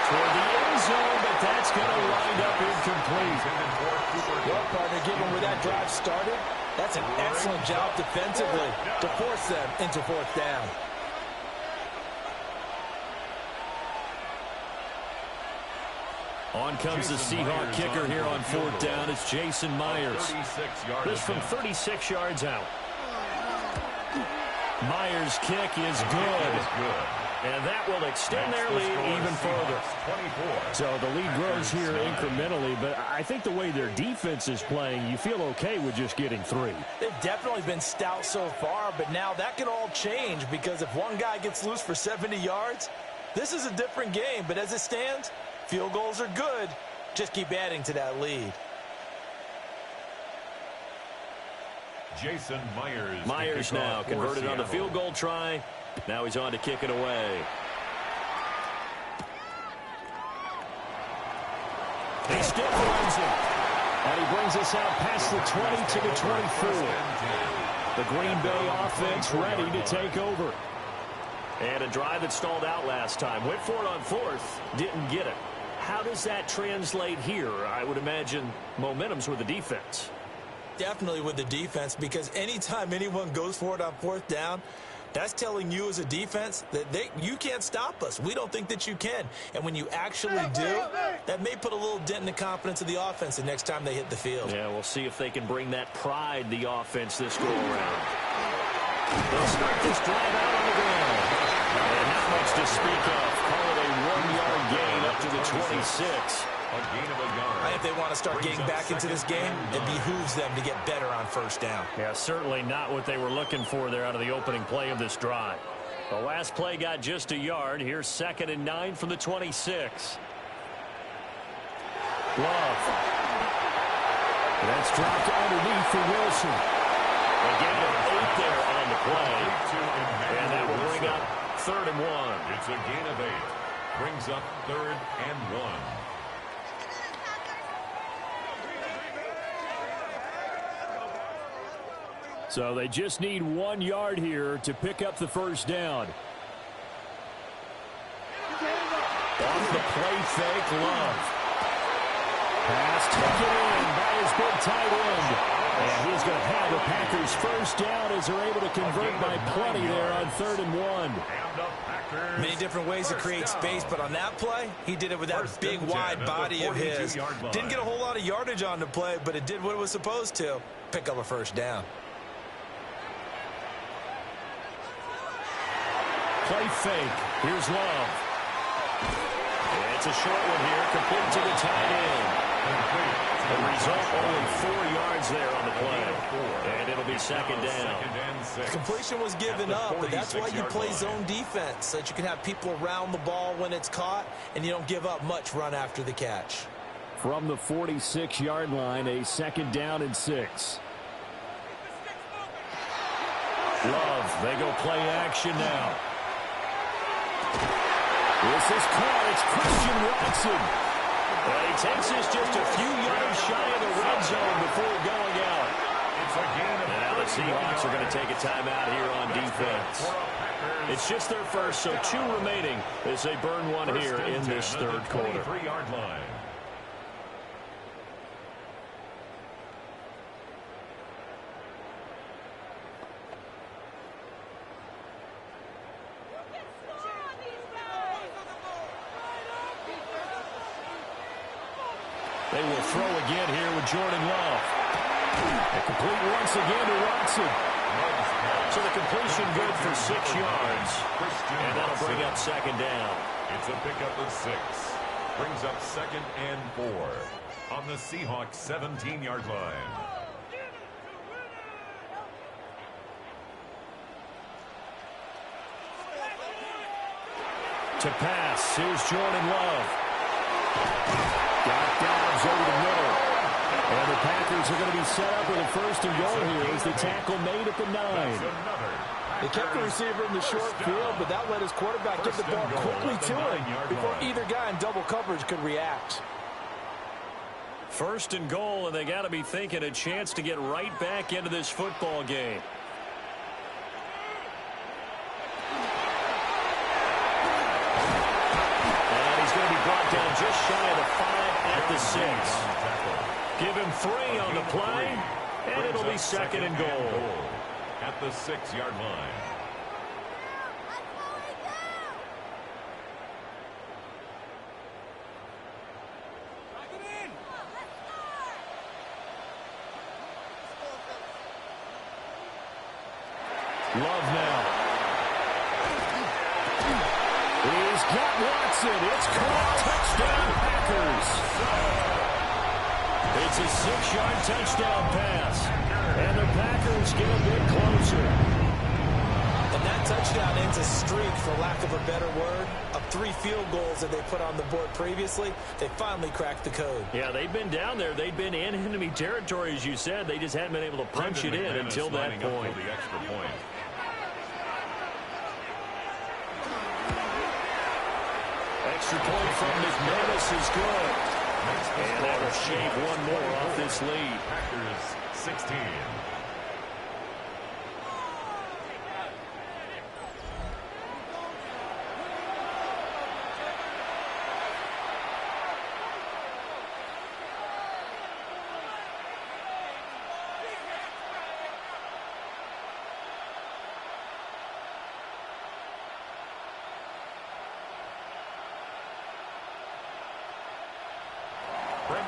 Toward the end zone, but that's going to wind up incomplete. Well, partner, given where that drive started, that's an excellent job defensively to force them into fourth down. On comes the Seahawk kicker here on fourth down. It's Jason Myers. This from 36 yards out. Myers' kick is good. And that will extend their lead even further. So the lead grows here incrementally, but I think the way their defense is playing, you feel okay with just getting 3. They've definitely been stout so far, but now that could all change because if one guy gets loose for 70 yards, this is a different game. But as it stands, field goals are good. Just keep adding to that lead. Jason Myers. Myers now converted on the field goal try. Now he's on to kick it away. He still runs it. And he brings us out past the 20 to the 24. The Green Bay offense ready to take over. And a drive that stalled out last time. Went for it on fourth. Didn't get it. How does that translate here? I would imagine momentum's with the defense. Definitely with the defense, because anytime anyone goes for it on fourth down, that's telling you as a defense that you can't stop us. We don't think that you can. And when you actually do, that may put a little dent in the confidence of the offense the next time they hit the field. Yeah, we'll see if they can bring that pride, the offense, this go-around. They'll start this drive out on the ground. And not much to speak of. Call it a 1-yard gain up to the 26. A gain of a yard. And if they want to start getting back into this game, it behooves them to get better on first down. Yeah, certainly not what they were looking for there out of the opening play of this drive. The last play got just a yard. Here's 2nd and 9 from the 26. Love. That's dropped underneath for Wilson. A gain of 8 there on the play. And that will bring up 3rd and 1. It's a gain of 8. Brings up 3rd and 1. So they just need 1 yard here to pick up the first down. Off the play fake, Love. Pass taken in by his big tight end. And he's going to have the Packers first down as they're able to convert by plenty there on 3rd and 1. Many different ways to create space, but on that play, he did it with that big, wide body of his. Didn't get a whole lot of yardage on the play, but it did what it was supposed to. Pick up a first down. Play fake. Here's Love. And it's a short one here, complete to the tight end. The result, only 4 yards there on the play. And it'll be 2nd down. The completion was given up, but that's why you play zone defense, so that you can have people around the ball when it's caught, and you don't give up much run after the catch. From the 46-yard line, a 2nd down and 6. Love, they go play action now. This is caught. It's Christian Watson. He takes this just a few yards shy of the red zone before going out. Seahawks are going to take a timeout here on defense. It's just their first, so 2 remaining as they burn one here in this third quarter. 23-yard line. They will throw again here with Jordan Love. And complete once again to Watson. So the completion good for 6 yards. And that'll bring up second down. It's a pickup of 6. Brings up 2nd and 4 on the Seahawks 17-yard line. To pass, here's Jordan Love. Got Dobbs over the middle. And the Packers are going to be set up with a 1st and goal here as the tackle made at the 9. They kept the receiver in the short field, but that let his quarterback get the ball quickly to him before either guy in double coverage could react. 1st and goal, and they got to be thinking a chance to get right back into this football game. Brought down just shy of the 5 at the 6. Give him 3 on the play, and it'll be 2nd and goal. At the 6-yard line. Love now. He's got Watson. It's caught. Touchdown, Packers. It's a 6-yard touchdown pass. And the Packers get a bit closer. And that touchdown ends a streak, for lack of a better word, of 3 field goals that they put on the board previously. They finally cracked the code. Yeah, they've been down there. They've been in enemy territory, as you said. They just hadn't been able to punch it in until that point. The extra point. Extra point from McManus is good. And that will shave one more off this lead. Packers 16.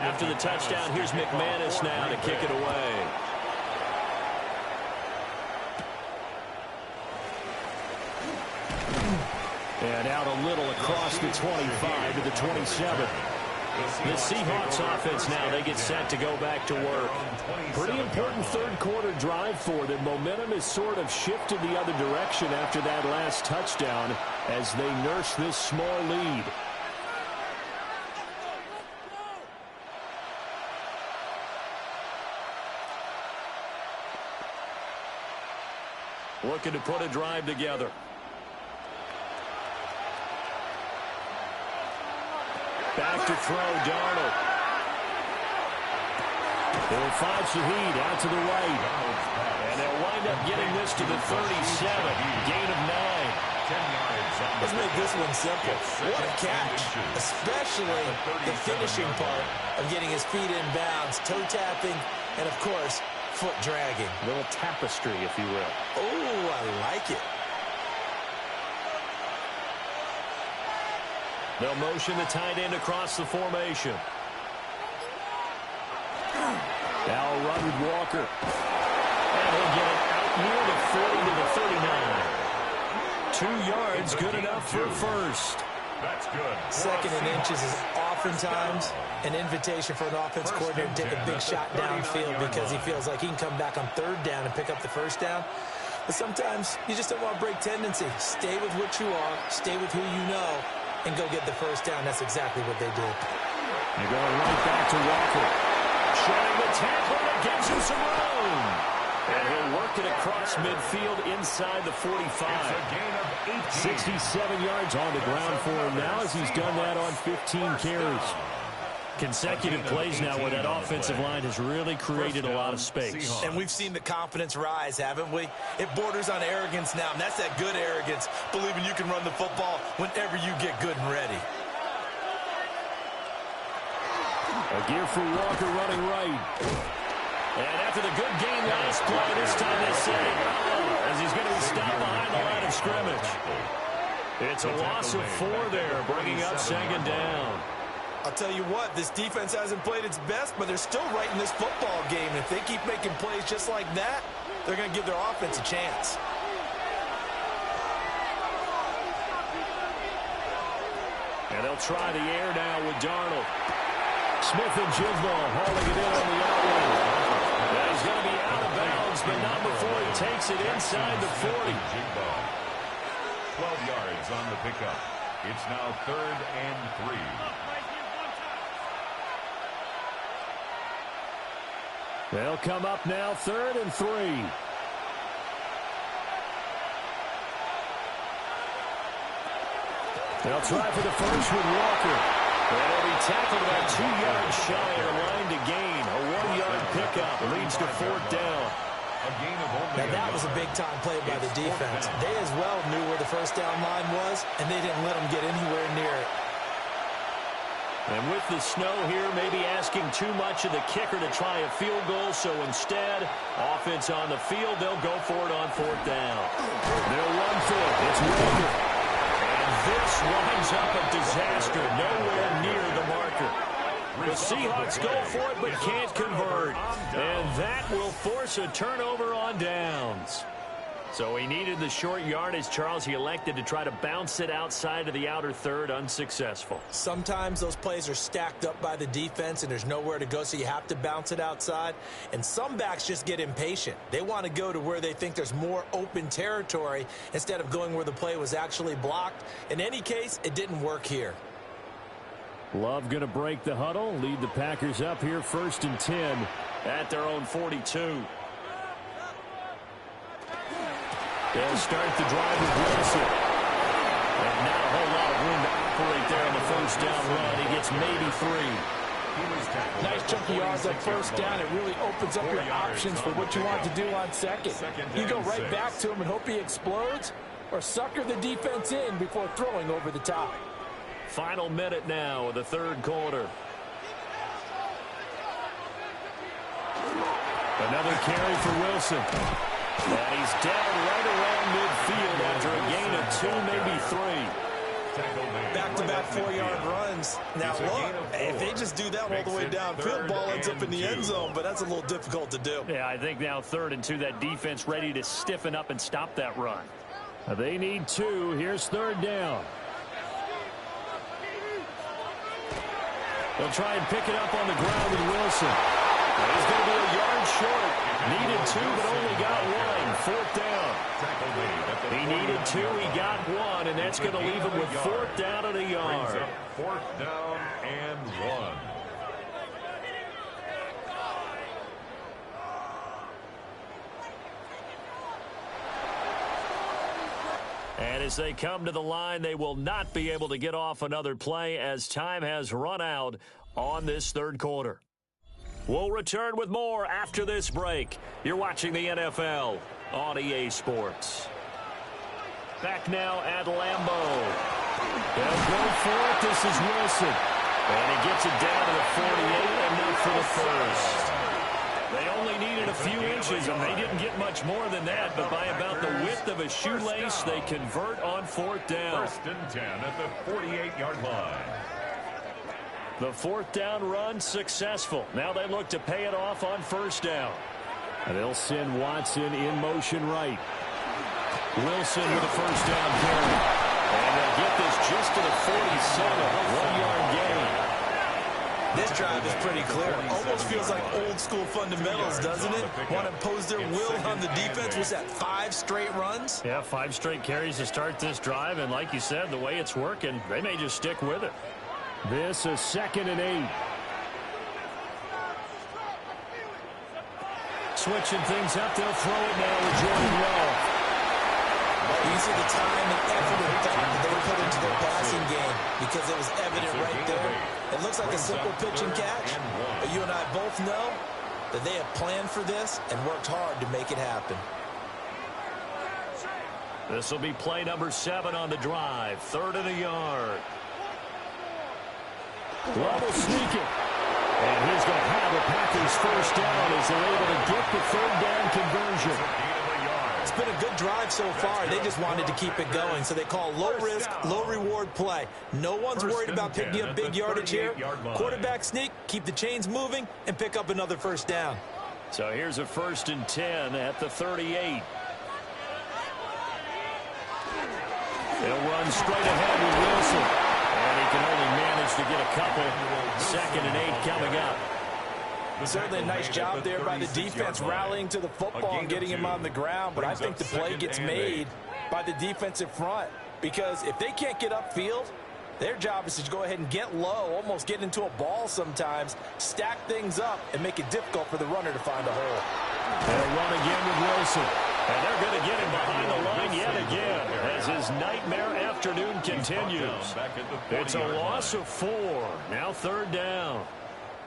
After the touchdown, here's McManus now to kick it away. And out a little across the 25 to the 27. The Seahawks offense now, they get set to go back to work. Pretty important third quarter drive for them. Momentum has sort of shifted the other direction after that last touchdown as they nurse this small lead. Looking to put a drive together. Back to throw, Darnold. They'll find Shaheed out to the right. And they'll wind up getting this to the 37. Gain of 9. Let's make this one simple. What a catch. Especially the finishing part of getting his feet in bounds, toe tapping, and of course, foot dragging. A little tapestry, if you will. Oh, I like it. They'll motion the tight end across the formation. Now a run with Walker. And he'll get it out near the 40 to the 39. 2 yards, good enough for a first. That's good. 2nd and inches is oftentimes an invitation for an offense coordinator to take a big shot downfield because he feels like he can come back on 3rd down and pick up the 1st down. But sometimes you just don't want to break tendency. Stay with what you are, stay with who you know, and go get the 1st down. That's exactly what they did. They're going right back to Walker. Showing the tackle that gives him some room. And he'll work it across midfield inside the 45. It's a gain of 18. 67 yards on the ground for him now as he's done that on 15 carries. Consecutive plays now where that offensive line has really created a lot of space. And we've seen the confidence rise, haven't we? It borders on arrogance now, and that's that good arrogance, believing you can run the football whenever you get good and ready. A gear for Walker running right. And after the good game last play, this time they say, as he's going to be stopped behind the line of scrimmage. It's a loss of 4 there, bringing up 2nd down. I'll tell you what, this defense hasn't played its best, but they're still right in this football game. If they keep making plays just like that, they're going to give their offense a chance. And they'll try the air now with Darnold. Smith-and-Jigba hauling it in on the outlet. He's going to be out of bounds, but not before he takes it inside the 40. 12 yards on the pickup. It's now 3rd and 3. They'll come up now 3rd and 3. They'll try for the first with Walker. And he'll be tackled about 2 yards shy of the line to gain. A 1-yard pickup leads to 4th down. Now that was a big-time play by the defense. They as well knew where the first down line was, and they didn't let them get anywhere near it. And with the snow here, maybe asking too much of the kicker to try a field goal. So instead, offense on the field, they'll go for it on 4th down. They'll run for it. It's Walker. And this winds up a disaster. Nowhere near the marker. The Seahawks go for it, but can't convert. And that will force a turnover on downs. So he needed the short yardage, Charles. He elected to try to bounce it outside of the outer third, unsuccessful. Sometimes those plays are stacked up by the defense and there's nowhere to go, so you have to bounce it outside. And some backs just get impatient. They want to go to where they think there's more open territory instead of going where the play was actually blocked. In any case, it didn't work here. Love going to break the huddle, lead the Packers up here 1st and 10 at their own 42. They'll start the drive with Wilson. And not a whole lot of room to operate there on the first down run. He gets maybe 3. Nice chunky yards on first down. It really opens up your options for what you want to do on second. You go right back to him and hope he explodes, or sucker the defense in before throwing over the top. Final minute now of the 3rd quarter. Another carry for Wilson. And he's down right around midfield after a gain of 2, maybe 3. Back-to-back 4-yard runs. Now, look, if they just do that all the way downfield, ball ends up in the end zone, but that's a little difficult to do. Yeah, I think now 3rd and 2, that defense ready to stiffen up and stop that run. They need 2. Here's 3rd down. They'll try and pick it up on the ground with Wilson. He's going to be a yard short. Needed 2, but only got 1. 4th down. He needed 2, he got 1, and that's going to leave him with 4th down and a yard. 4th down and 1. And as they come to the line, they will not be able to get off another play as time has run out on this 3rd quarter. We'll return with more after this break. You're watching the NFL on EA Sports. Back now at Lambeau. They'll go for it. This is Wilson. And he gets it down to the 48, enough for the first. They only needed a few inches, and they didn't get much more than that, but by about the width of a shoelace, they convert on 4th down. 1st and 10 at the 48-yard line. The 4th down run successful. Now they look to pay it off on 1st down. And they'll send Watson in motion right. Wilson with a 1st down carry. And they'll get this just to the 47. 1-yard gain. This drive is pretty clear. Almost feels like old school fundamentals, doesn't it? Want to impose their will on the defense. Was that 5 straight runs? Yeah, 5 straight carries to start this drive. And like you said, the way it's working, they may just stick with it. This is 2nd and 8. Switching things up, they'll throw it now with Jordan Love. You see the time and effort and thought that they put into their passing game because it was evident right there. It looks like a simple pitch and catch, but you and I both know that they have planned for this and worked hard to make it happen. This will be play number 7 on the drive. 3rd and a yard. Love will sneak it. And he's going to have the Packers first down as they're able to get the 3rd down conversion. It's been a good drive so far. They just wanted to keep it going, so they call low-risk, low-reward play. No one's worried about picking up big yardage here. Quarterback sneak, keep the chains moving, and pick up another first down. So here's a 1st and 10 at the 38. He'll run straight ahead with Wilson. And he can only manage to get a couple. 2nd and 8 coming up. Certainly a nice job there by the defense rallying to the football and getting him on the ground. But I think the play gets made by the defensive front. Because if they can't get upfield, their job is to go ahead and get low, almost get into a ball sometimes, stack things up, and make it difficult for the runner to find a hole. They'll run again with Wilson. And they're going to get him behind the line yet again as his nightmare afternoon continues. It's a loss of 4. Now 3rd down.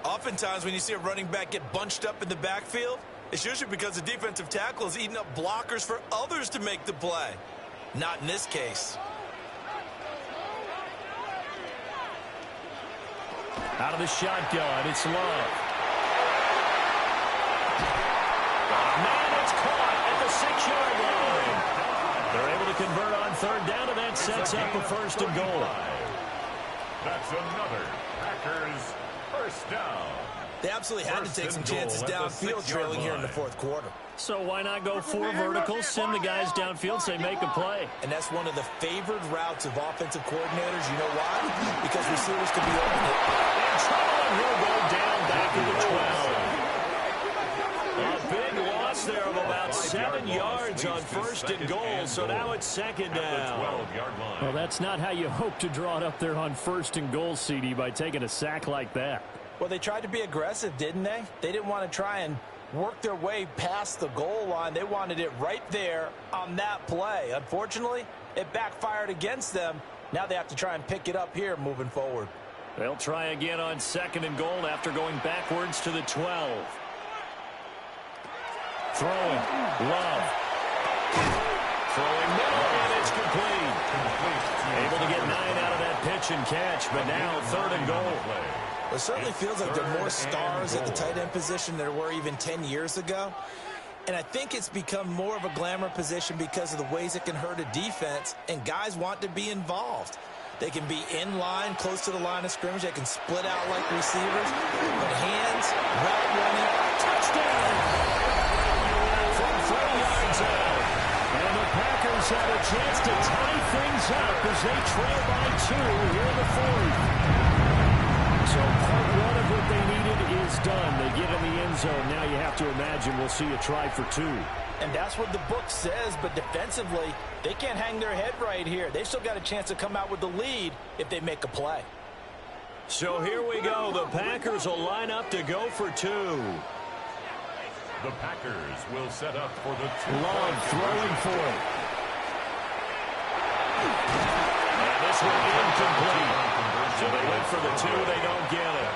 Oftentimes when you see a running back get bunched up in the backfield, it's usually because the defensive tackle is eating up blockers for others to make the play. Not in this case. Out of the shotgun, it's Love. Man, it's caught at the 6-yard line. They're able to convert on 3rd down, and that sets up a 1st and goal. That's another Packers first down. They absolutely had to take some chances downfield trailing here in the 4th quarter. So why not go 4 verticals, send the guys downfield, say make a play? And that's one of the favored routes of offensive coordinators. You know why? Because receivers can be open. And trouble, and he'll go down back to the 12. A big loss there of about 7 yards on 1st and goal, so now it's 2nd down. Well, that's not how you hope to draw it up there on 1st and goal, CD, by taking a sack like that. Well, they tried to be aggressive, didn't they? They didn't want to try and work their way past the goal line. They wanted it right there on that play. Unfortunately, it backfired against them. Now they have to try and pick it up here moving forward. They'll try again on 2nd and goal after going backwards to the 12. Throwing. Love. Throwing middle, and it's complete. Able to get 9 out of that pitch and catch, but now 3rd and goal. It certainly feels like there are more stars at the tight end position than there were even 10 years ago. And I think it's become more of a glamour position because of the ways it can hurt a defense, and guys want to be involved. They can be in line, close to the line of scrimmage. They can split out like receivers. But hands, route running, touchdown! From 3 yards out. And the Packers have a chance to tie things up as they trail by 2 here in the 4th. So part 1 of what they needed is done. They get in the end zone. Now you have to imagine we'll see a try for 2. And that's what the book says, but defensively, they can't hang their head right here. They've still got a chance to come out with the lead if they make a play. So here we go. The Packers will line up to go for 2. The Packers will set up for the 2. Long throwing for it. And this one incomplete. So they went for the 2, they don't get it.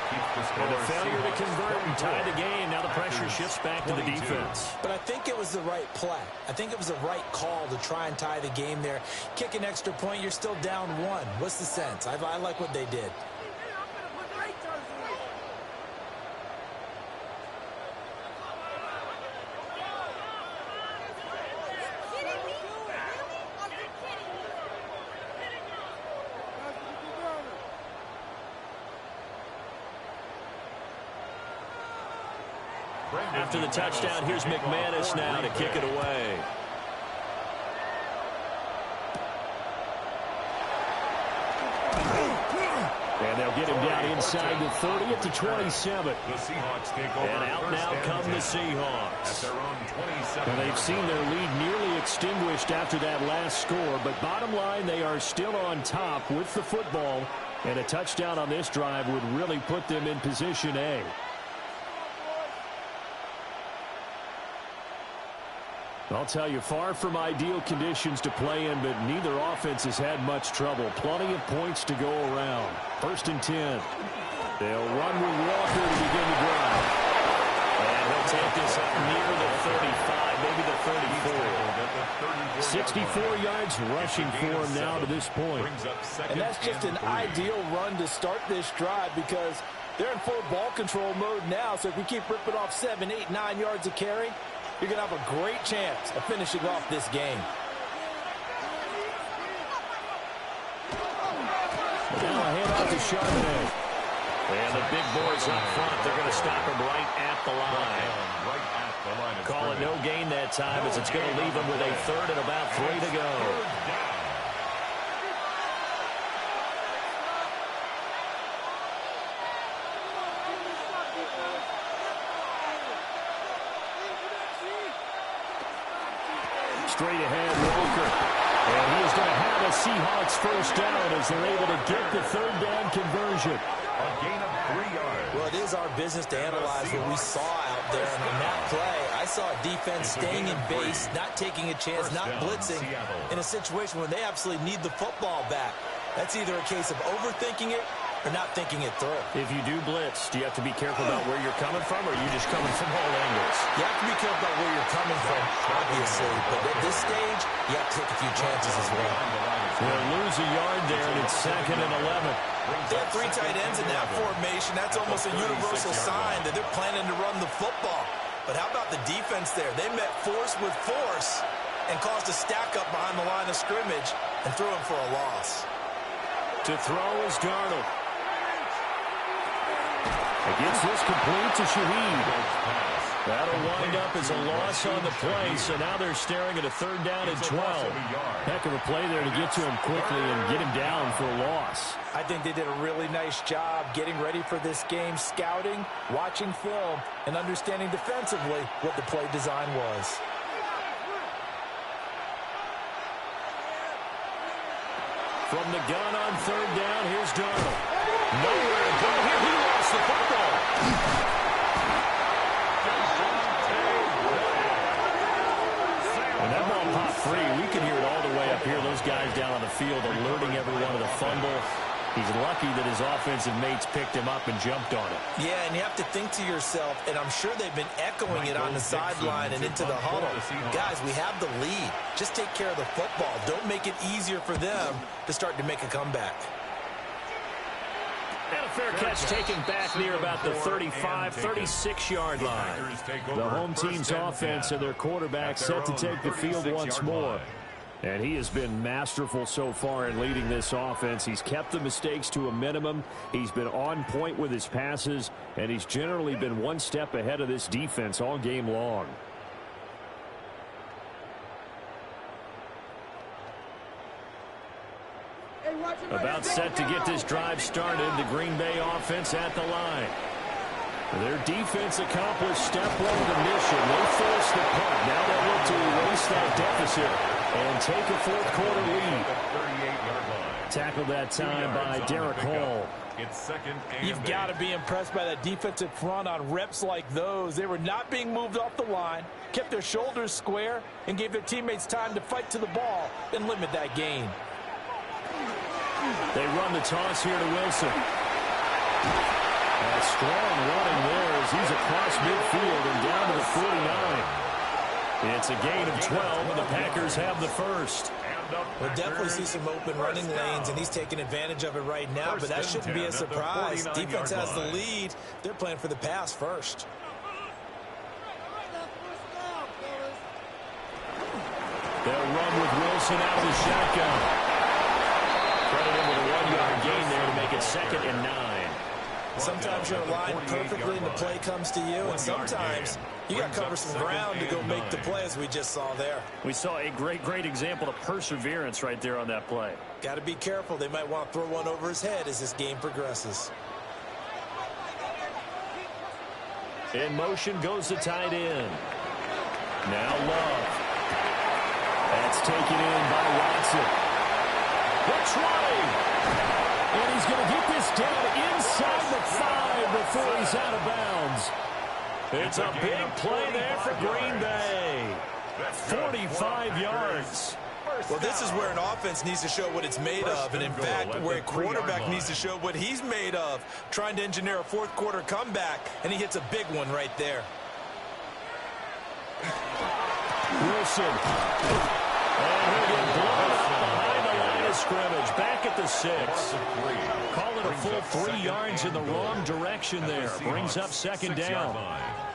And a failure to convert and tie the game. Now the pressure shifts back to the defense. But I think it was the right play. I think it was the right call to try and tie the game there. Kick an extra point, you're still down 1. What's the sense? I like what they did. After the touchdown, here's McManus now to kick it away. And they'll get him down inside the 30 at the 27. The Seahawks take over. And out now come the Seahawks. At their own 27. And they've seen their lead nearly extinguished after that last score. But bottom line, they are still on top with the football. And a touchdown on this drive would really put them in position A. I'll tell you, far from ideal conditions to play in, but neither offense has had much trouble. Plenty of points to go around. 1st and 10. They'll run with Walker to begin the drive. And he'll take this up near the 35, maybe the 34. 64 yards rushing for him now to this point. And that's just an ideal run to start this drive because they're in full ball control mode now. So if you keep ripping off 7, 8, 9 yards of carry, you're going to have a great chance of finishing off this game. Now a handoff to Charbonnet. And the big boys up front, they're going to stop him right at the line. Call it no gain that time as it's going to leave him with a 3rd and about 3 to go. Straight ahead, Walker. And he is going to have a Seahawks 1st down as they're able to get the 3rd down conversion. A gain of 3 yards. Well, it is our business to analyze what we saw out there. And on that play, I saw a defense staying in base, not taking a chance, not blitzing in a situation where they absolutely need the football back. That's either a case of overthinking it or not thinking it through. If you do blitz, do you have to be careful about where you're coming from, or are you just coming from all angles? You have to be careful about where you're coming from, obviously. But at this stage, you have to take a few chances as well. They'll lose a yard there, and it's 2nd and 11. They have 3 tight ends in that formation. That's almost a universal sign that they're planning to run the football. But how about the defense there? They met force with force and caused a stack up behind the line of scrimmage and threw him for a loss. To throw is Darnold. Gets this complete to Shaheed. That'll wind up as a loss on the play, so now they're staring at a 3rd down and 12. Heck of a play there to get to him quickly and get him down for a loss. I think they did a really nice job getting ready for this game, scouting, watching film, and understanding defensively what the play design was. From the gun on 3rd down, here's Darnold. Nowhere to go here. He lost the football. And that ball popped free. We can hear it all the way up here. Those guys down on the field alerting everyone of the fumble. He's lucky that his offensive mates picked him up and jumped on it. Yeah, and you have to think to yourself, and I'm sure they've been echoing it on the sideline and into the huddle. Guys, we have the lead. Just take care of the football. Don't make it easier for them to start to make a comeback. And a fair catch taken back near about the 35, 36-yard line. The home team's offense and their quarterback set to take the field once more. And he has been masterful so far in leading this offense. He's kept the mistakes to a minimum. He's been on point with his passes, and he's generally been one step ahead of this defense all game long. About set to get this drive started, the Green Bay offense at the line. Their defense accomplished step one of the mission. They forced the punt. Now they look to erase that deficit and take a 4th quarter lead. Tackled that time by Derek Hall. You've got to be impressed by that defensive front on reps like those. They were not being moved off the line, kept their shoulders square, and gave their teammates time to fight to the ball and limit that gain. They run the toss here to Wilson. A strong running there as he's across midfield and down to the 49. It's a gain of 12, and the Packers have the 1st. We'll definitely see some open running lanes, and he's taking advantage of it right now, but that shouldn't be a surprise. Defense has the lead. They're playing for the pass first. They'll run with Wilson out of the shotgun. Credit him with a 1-yard gain there to make it 2nd and 9. Sometimes you're aligned perfectly and the play comes to you, and sometimes you got to cover some ground to go make the play, as we just saw there. We saw a great example of perseverance right there on that play. Got to be careful. They might want to throw one over his head as this game progresses. In motion goes the tight end. Now Love. That's taken in by Watson. What's running? And he's going to get this down inside the 5 before he's out of bounds. It's a big play there for Green Bay. 45 yards. Well, this is where an offense needs to show what it's made of, and in fact, where a quarterback needs to show what he's made of, trying to engineer a fourth-quarter comeback, and he hits a big one right there. Wilson. And he'll get blown up behind the line of scrimmage. Back at the 6. Call it a full 3 yards in the wrong direction there. Brings up second down.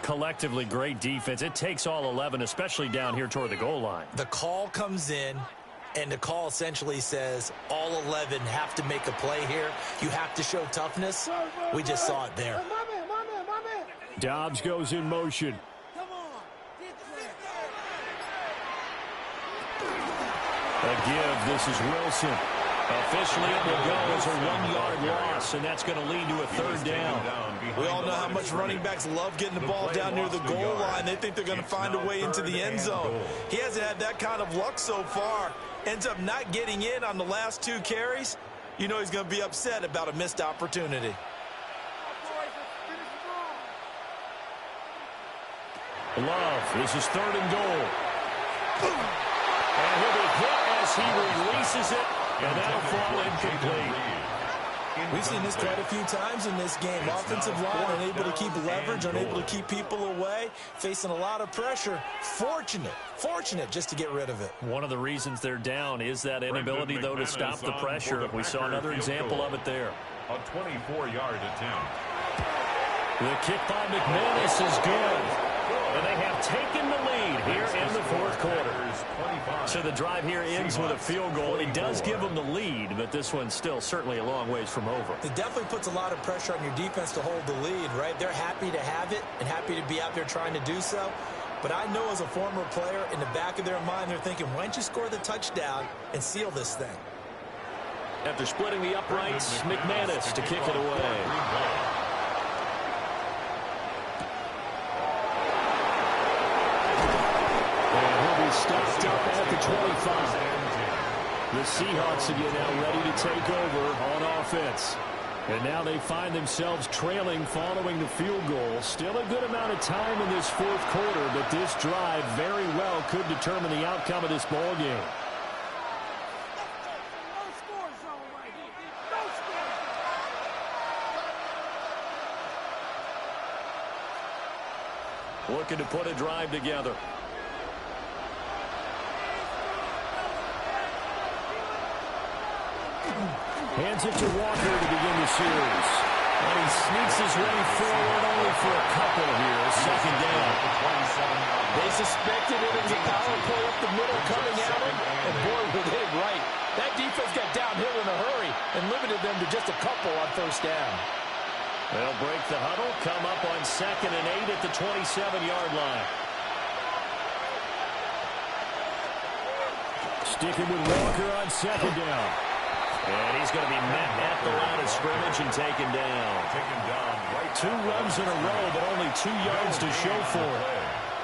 Collectively, great defense. It takes all 11, especially down here toward the goal line. The call comes in, and the call essentially says all 11 have to make a play here. You have to show toughness. We just saw it there. Dobbs goes in motion. A give. This is Wilson. Officially, it will go as a 1-yard loss, and that's going to lead to a third down. We all know how much running backs love getting the ball down near the goal line. They think they're going to find a way into the end zone. He hasn't had that kind of luck so far. Ends up not getting in on the last 2 carries. You know he's going to be upset about a missed opportunity. Love. This is 3rd and goal. And he'll be hit as he releases it, and that'll fall incomplete. We've seen this quite a few times in this game. Offensive line unable to keep leverage, unable to keep people away, facing a lot of pressure. Fortunate just to get rid of it. One of the reasons they're down is that inability, though, to stop the pressure. We saw another example of it there. A 24-yard attempt. The kick by McManus is good. And they have taken the lead here in the 4th quarter. So the drive here ends with a field goal. It does give them the lead, but this one's still certainly a long ways from over. It definitely puts a lot of pressure on your defense to hold the lead, right? They're happy to have it and happy to be out there trying to do so. But I know as a former player, in the back of their mind, they're thinking, why don't you score the touchdown and seal this thing? After splitting the uprights, McManus to kick it away. Stopped up at the 25. The Seahawks again now ready to take over on offense. And now they find themselves trailing following the field goal. Still a good amount of time in this 4th quarter, but this drive very well could determine the outcome of this ball game. Looking to put a drive together. Hands it to Walker to begin the series. And he sneaks his way forward only for a couple here. Second down. They suspected it was a power play up the middle coming at him, and boy, were they right. That defense got downhill in a hurry and limited them to just a couple on 1st down. They'll break the huddle, come up on 2nd and 8 at the 27-yard line. Sticking with Walker on 2nd down. And he's going to be met at the line of scrimmage and taken down. Right, 2 runs in a row, but only 2 yards to show for it.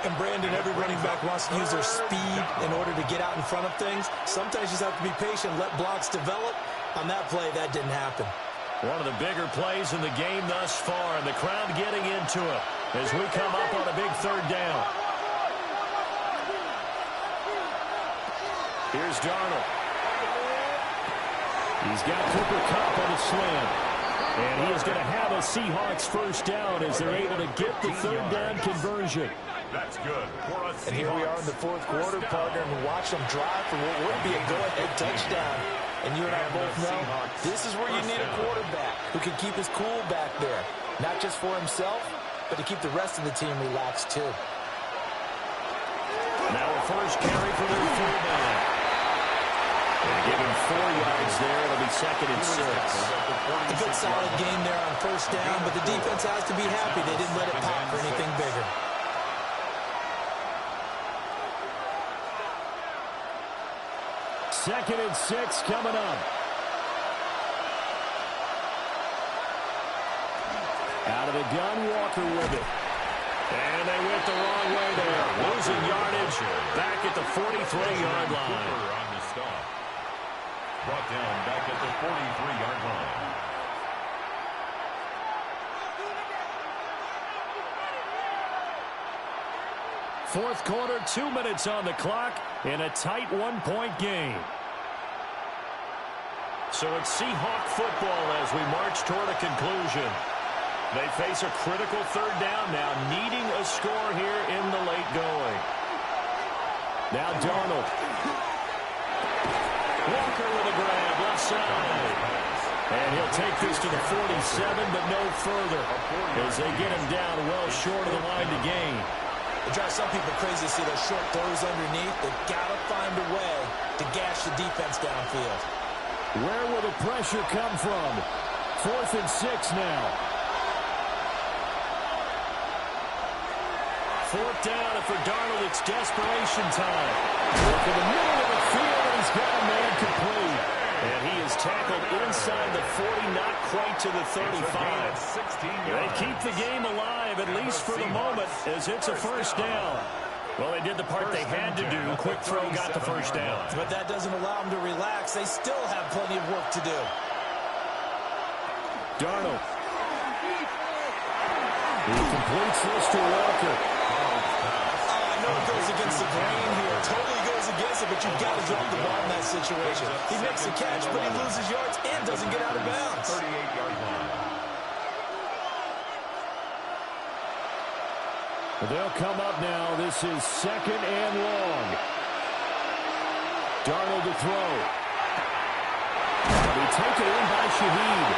And Brandon, every running back wants to use their speed in order to get out in front of things. Sometimes you just have to be patient, let blocks develop. On that play, that didn't happen. One of the bigger plays in the game thus far, and the crowd getting into it as we come up on a big 3rd down. Here's Darnold. He's got Cooper Kupp on a slam. And he is going to have a Seahawks 1st down as they're able to get the 3rd down conversion. That's good. And here we are in the 4th quarter, partner, and watch them drive for what would be a go-ahead touchdown. And you and I both know this is where you need a quarterback who can keep his cool back there. Not just for himself, but to keep the rest of the team relaxed too. Now a first carry for their fullback. And give him 4 yards there. It'll be 2nd and 6. A good solid game there on 1st down, but the defense has to be happy they didn't let it pop for anything bigger. Second and 6 coming up. Out of the gun, Walker with it. And they went the wrong way there. Losing yardage back at the 43-yard line. Brought down back at the 43-yard line. Fourth quarter, 2 minutes on the clock in a tight one-point game. So it's Seahawk football as we march toward a conclusion. They face a critical third down now, needing a score here in the late going. Now Darnold. Walker with a grab, left side. And he'll take this to the 47, but no further as they get him down well short of the line to gain. It drives some people crazy to see those short throws underneath. They've got to find a way to gash the defense downfield. Where will the pressure come from? 4th and 6 now. 4th down, and for Darnold, it's desperation time. Look in the middle of the field, and he's got a man complete. And he is tackled inside the 40, not quite to the 35. They keep the game alive, at least for the moment, as it's a first down. Well, they did the part they had to do. Quick throw got the first down. But that doesn't allow them to relax. They still have plenty of work to do. Darnold. He completes this to Walker. I know it goes against the grain here. Totally goes against it, but you've got to drop the ball in that situation. He makes the catch, but he loses yards and doesn't get out of bounds. 38-yard line. They'll come up now. This is 2nd and long. Darnold to throw. He taken in by Shaheed.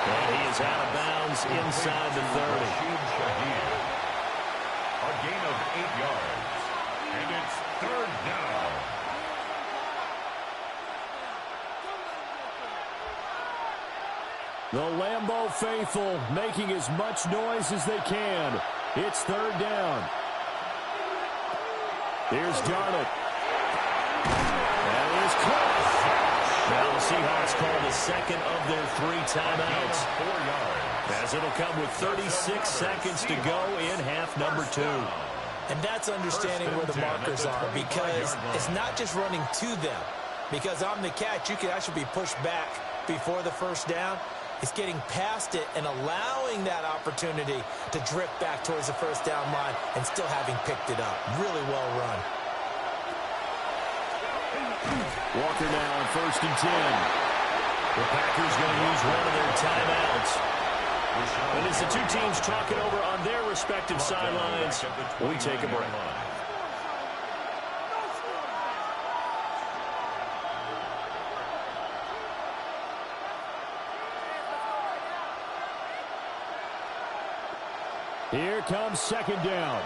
And he is out of bounds inside the 30. A gain of 8 yards. And it's 3rd down. The Lambeau faithful making as much noise as they can. It's 3rd down. Here's Darnold. That is close. Now the Seahawks call the second of their 3 timeouts. 4 yards. As it'll come with 36 seconds to go in half number 2. And that's understanding where the markers are, because it's not just running to them. Because on the catch, you could actually be pushed back before the first down. It's getting past it and allowing that opportunity to drift back towards the first down line and still having picked it up. Really well run. Walker now on 1st and 10. The Packers going to use one of their timeouts. And as the two teams talk it over on their respective sidelines, we take a break. Here comes 2nd down.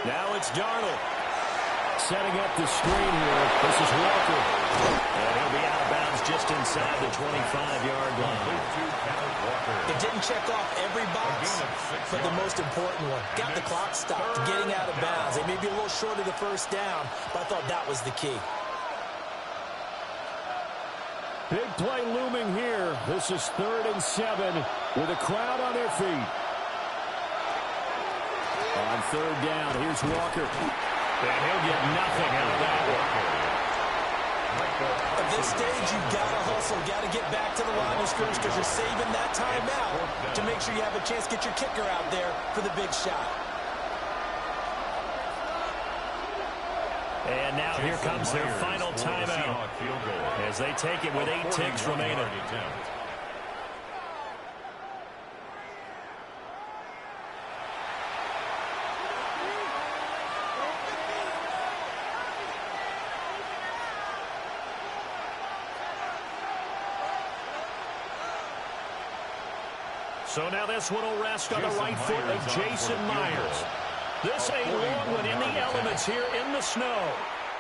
Now it's Darnold. Setting up the screen here. This is Walker. And he'll be out of bounds just inside the 25-yard line. It didn't check off every box, but the most important one. Got the clock stopped, getting out of bounds. They may be a little short of the first down, but I thought that was the key. Big play looming here. This is 3rd and 7 with a crowd on their feet. On 3rd down, here's Walker. And he'll get nothing out of that one. At this stage, you've got to hustle, got to get back to the line of scrimmage because you're saving that timeout to make sure you have a chance to get your kicker out there for the big shot. And now here comes their final timeout as they take it with 8 ticks remaining. So now this one will rest on the right foot of Jason Myers. This a long one in the elements here in the snow.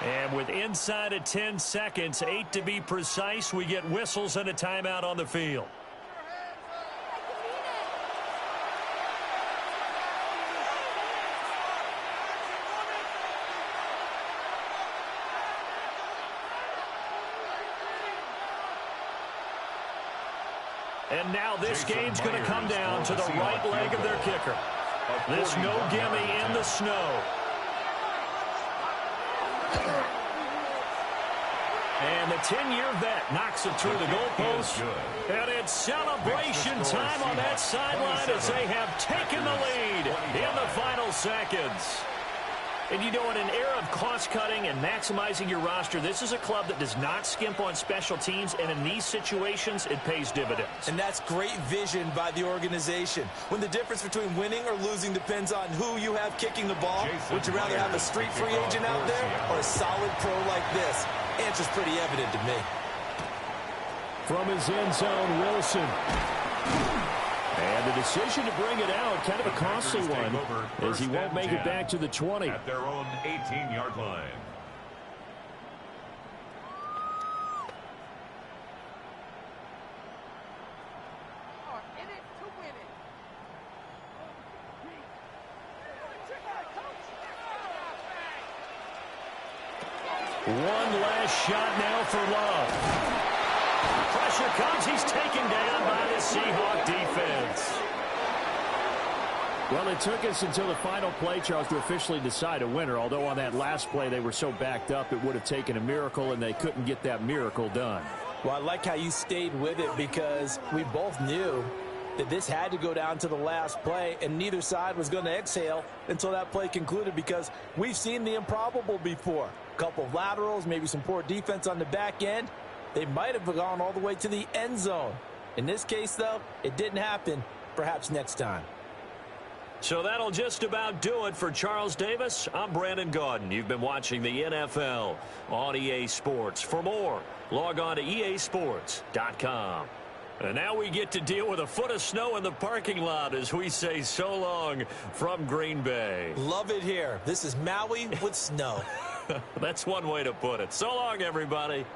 And with inside of 10 seconds, 8 to be precise, we get whistles and a timeout on the field. And now this game's going to come down to the right leg of their kicker. This no gimme in the snow. And the 10-year vet knocks it through the goalpost. And it's celebration time on that sideline as they have taken the lead in the final seconds. And you know, in an era of cost-cutting and maximizing your roster, this is a club that does not skimp on special teams, and in these situations, it pays dividends. And that's great vision by the organization. When the difference between winning or losing depends on who you have kicking the ball, would you rather have a street free agent out there or a solid pro like this? Answer's pretty evident to me. From his end zone, Wilson. And the decision to bring it out, kind of a costly one, as he won't make it back to the 20. At their own 18-yard line. One last shot now for Love. Pressure comes. He's taken down by the Seahawk defense. Well, it took us until the final play, Charles, to officially decide a winner, although on that last play they were so backed up it would have taken a miracle, and they couldn't get that miracle done. Well, I like how you stayed with it because we both knew that this had to go down to the last play, and neither side was going to exhale until that play concluded because we've seen the improbable before. A couple of laterals, maybe some poor defense on the back end. They might have gone all the way to the end zone. In this case, though, it didn't happen. Perhaps next time. So that'll just about do it for Charles Davis. I'm Brandon Gaudin. You've been watching the NFL on EA Sports. For more, log on to easports.com. And now we get to deal with a foot of snow in the parking lot as we say so long from Green Bay. Love it here. This is Maui with snow. That's one way to put it. So long, everybody.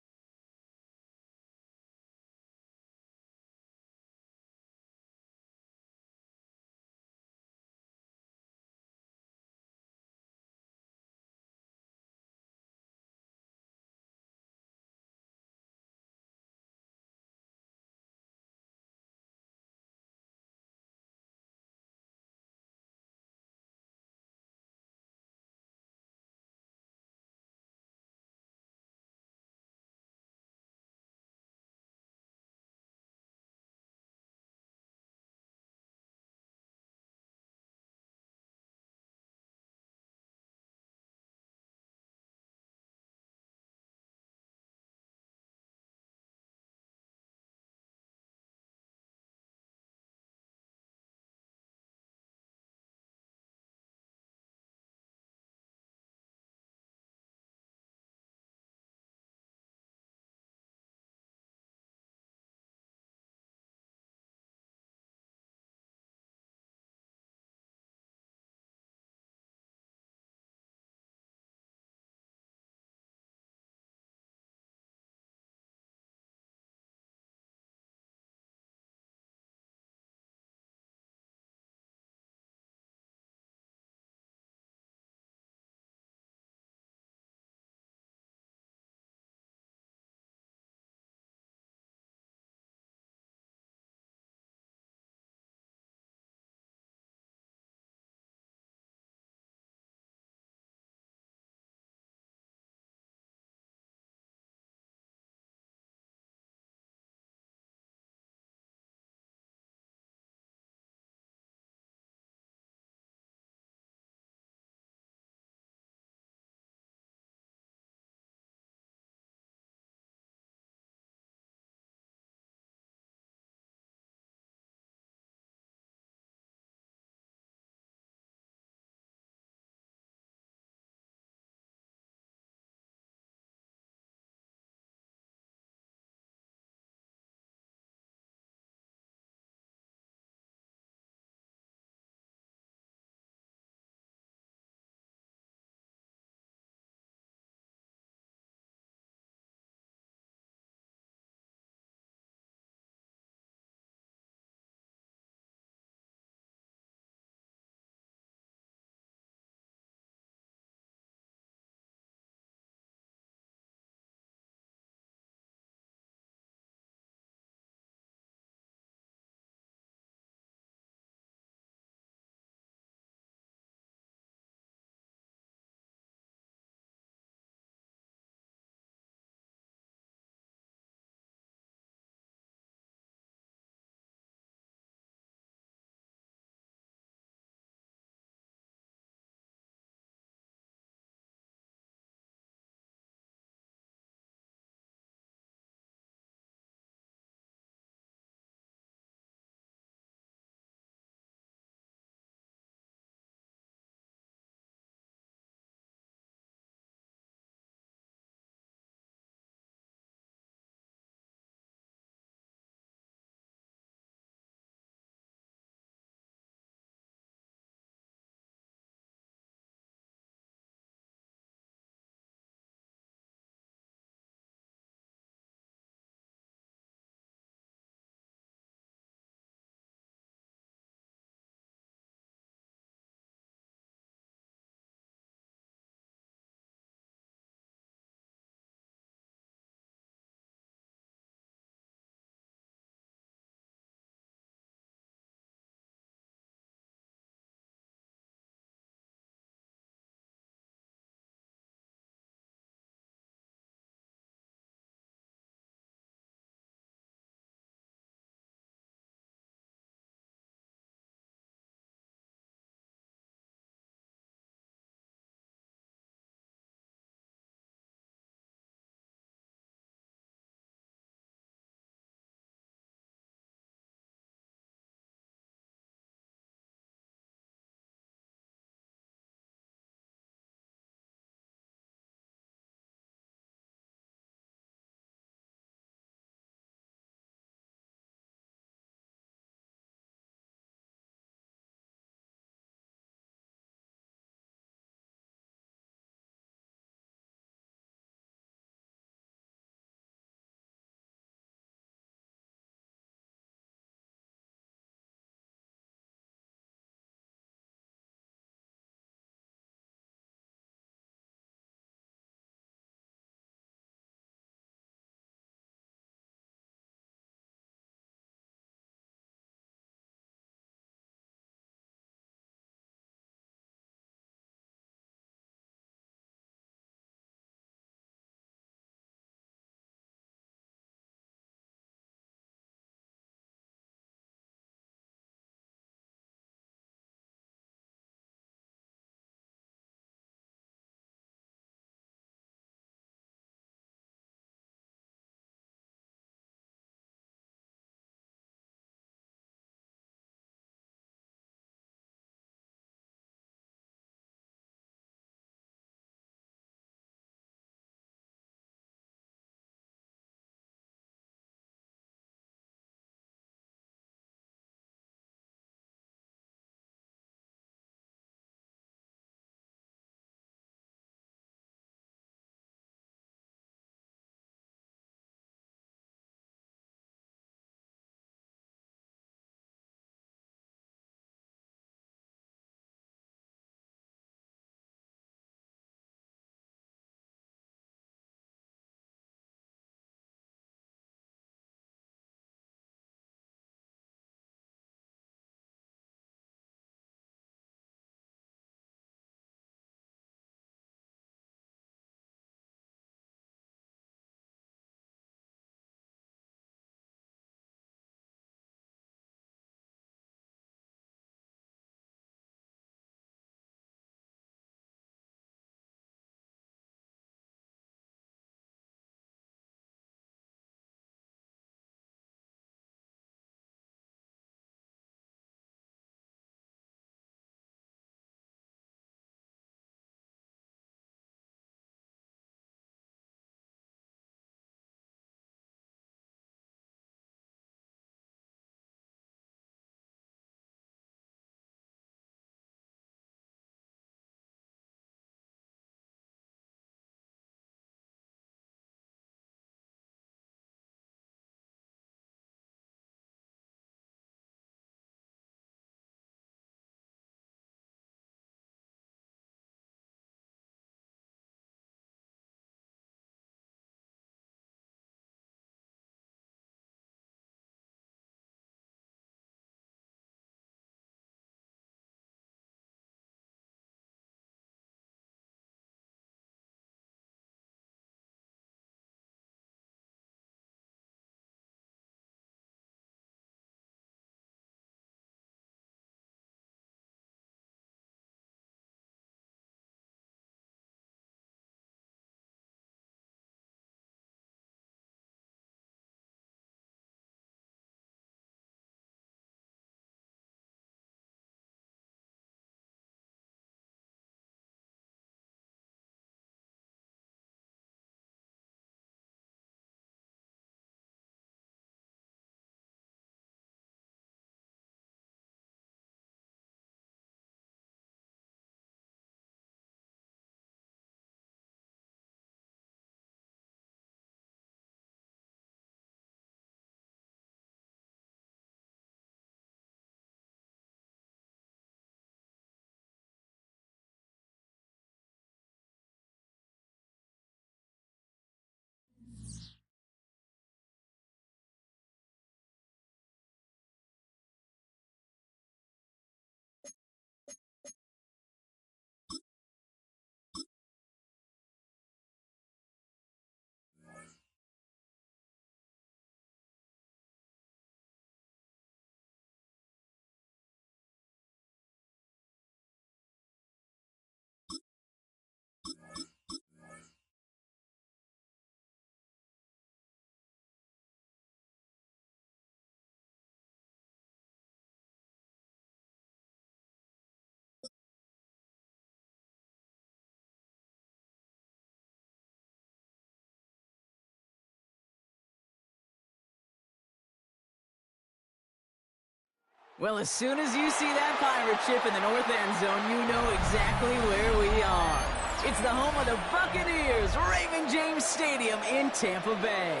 Well, as soon as you see that pirate ship in the north end zone, you know exactly where we are. It's the home of the Buccaneers, Raymond James Stadium in Tampa Bay.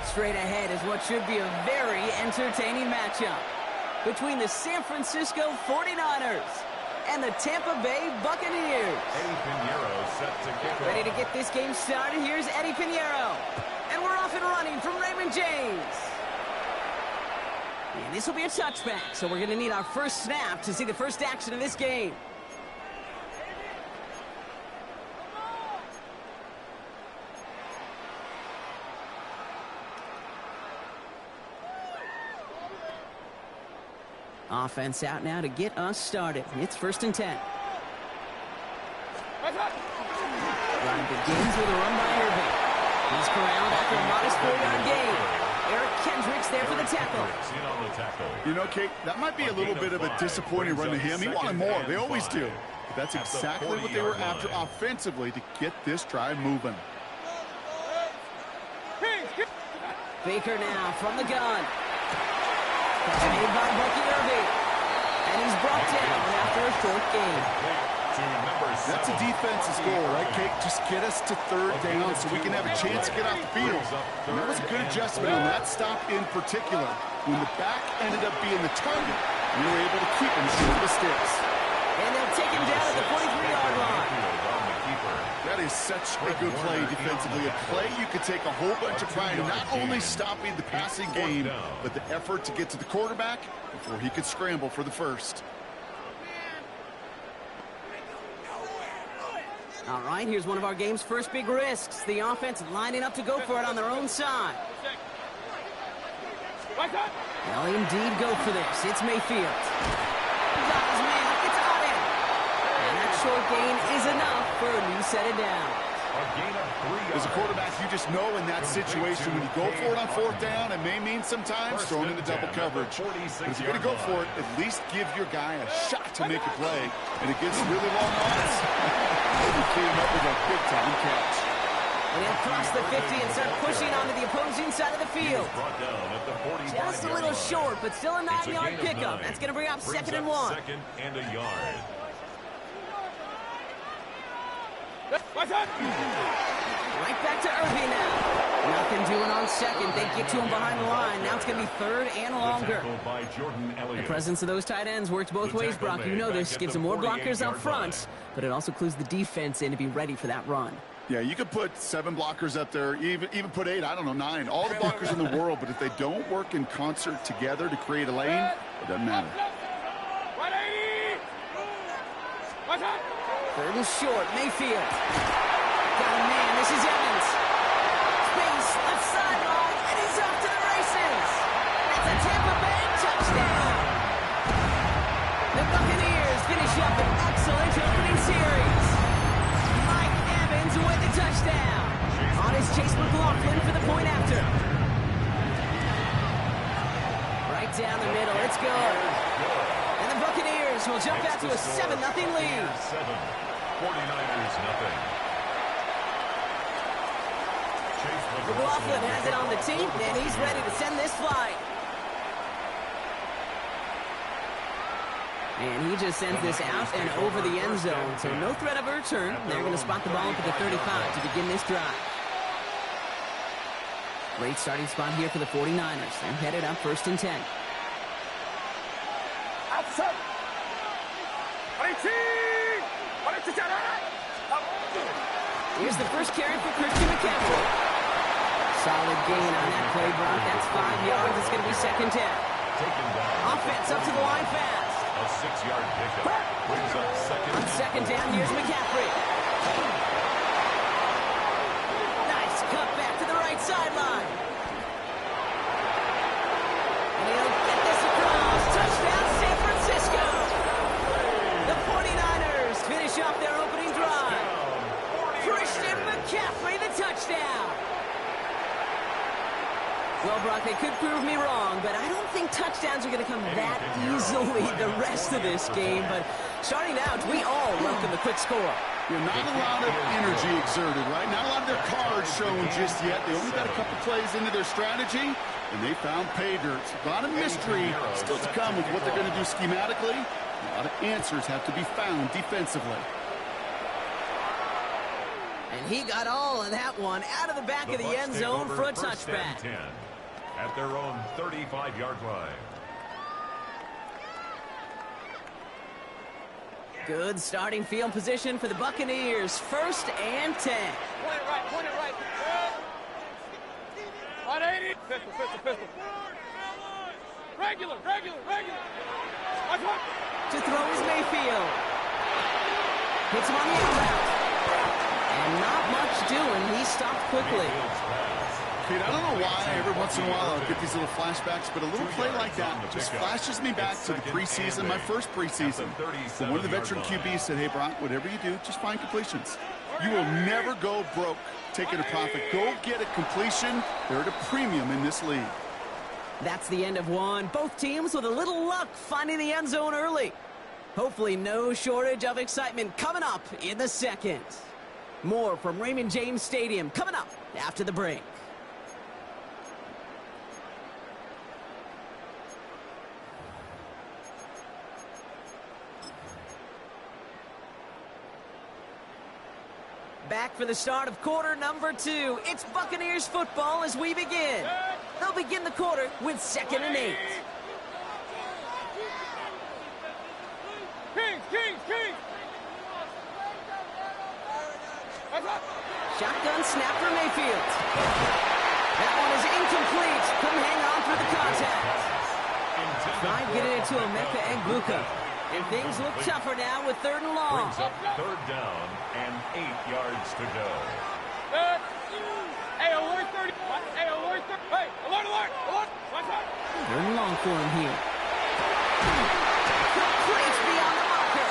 Straight ahead is what should be a very entertaining matchup between the San Francisco 49ers and the Tampa Bay Buccaneers. Eddie Pinheiro set to kick off. Ready to get this game started, here's Eddie Pinheiro. And we're off and running from Raymond James. And this will be a touchback, so we're going to need our first snap to see the first action of this game. Offense out now to get us started. It's 1st and 10. Run begins with a run by Irving. He's corralled after a modest 4-yard gain. Eric Kendricks there for the tackle. You know, Kate, that might be a little bit of a disappointing run to him. He wanted more. They always do. But that's exactly what they were after offensively to get this drive moving. Baker now from the gun. That's made by Bucky Irving. And he's brought down after a short gain. That's a defense's goal, right, Kate? Just get us to 3rd down so we can have a chance to get off the field. And that was a good adjustment on that stop in particular. When the back ended up being the target, we were able to keep him short of the sticks. And they'll take him down at the 43-yard line. That is such a good play defensively. A play you could take a whole bunch of pride in not only stopping the passing game, but the effort to get to the quarterback before he could scramble for the first. All right, here's one of our game's first big risks. The offense lining up to go for it on their own side. They'll indeed go for this. It's Mayfield. Got his man. It's on him. And that short gain is enough for a new set of downs. As a quarterback, you just know in that situation when you go for it on 4th down, it may mean sometimes throwing into double coverage. But if you're going to go for it, at least give your guy a shot to make a play. And against really long odds, he came up with a big-time catch. And he'll cross the 50 and start pushing onto the opposing side of the field. Just a little short, but still a 9-yard pickup. That's going to bring up 2nd and 1. 2nd and a yard. Right back to Irving now. Nothing doing on 2nd. They get to him behind the line. Now it's going to be 3rd and longer. The presence of those tight ends works both ways, Brock. You know this. Gives them more blockers up front, but it also clues the defense in to be ready for that run. Yeah, you could put 7 blockers up there, even put 8, I don't know, 9. All the blockers in the world, but if they don't work in concert together to create a lane, it doesn't matter. 3rd and short, Mayfield. Got a man, this is Evans. Space, left sideline, and he's off to the races. It's a Tampa Bay touchdown. The Buccaneers finish up an excellent opening series. Mike Evans with the touchdown. On his Chase McLaughlin for the point after. Right down the middle, it's good. And the Buccaneers will jump out to a 7-0 lead. 49ers nothing. McLaughlin has it on the team, and he's ready to send this flight. And he just sends this out and over the end zone, so no threat of a return. They're going to spot the ball up at the 35 to begin this drive. Great starting spot here for the 49ers. They're headed up 1st and 10. Outside. Here's the first carry for Christian McCaffrey. Solid gain on that play, Brock. That's 5 yards. It's going to be 2nd down. Offense up to the line fast. A 6-yard pickup. Brings up 2nd. On 2nd down, here's McCaffrey. Nice cut back to the right sideline. And he'll get this across. Touchdown, San Francisco. The 49ers finish off their opening drive. Christian McCaffrey, the touchdown. Well, Brock, they could prove me wrong, but I don't think touchdowns are going to come that easily the rest of this game. But starting out, we all welcome the quick score. Yeah, not a lot of energy exerted, right? Not a lot of their cards shown just yet. They only got a couple plays into their strategy, and they found pay dirt. A lot of mystery still to come with what they're going to do schematically. A lot of answers have to be found defensively. And he got all of that one out of the back of the end zone for a touchback. 10 at their own 35-yard line. Good starting field position for the Buccaneers. 1st and 10. Point it right, point it right. 180. Pistol, pistol, pistol. Regular. To throw is Mayfield. Hits him on the out route. And not much doing. He stopped quickly. Pete, I don't know why every once in a while I'll get these little flashbacks, but a little play like that just flashes me back to the preseason, my first preseason. When one of the veteran QBs said, hey, Brock, whatever you do, just find completions. You will never go broke taking a profit. Go get a completion. They're at a premium in this league. That's the end of one. Both teams with a little luck finding the end zone early. Hopefully no shortage of excitement coming up in the second. More from Raymond James Stadium coming up after the break. Back for the start of quarter number 2. It's Buccaneers football as we begin. They'll begin the quarter with 2nd and 8. Kings. Shotgun snap for Mayfield. That one is incomplete. Couldn't hang on through the contact. Trying to get it into Emeka Egbuka. And things look tougher now with 3rd and long. Brings up 3rd down and 8 yards to go. Hey, alert 30. Hey, alert 30. Hey, alert. Watch out. 3rd and long for him here. Complete beyond the marker.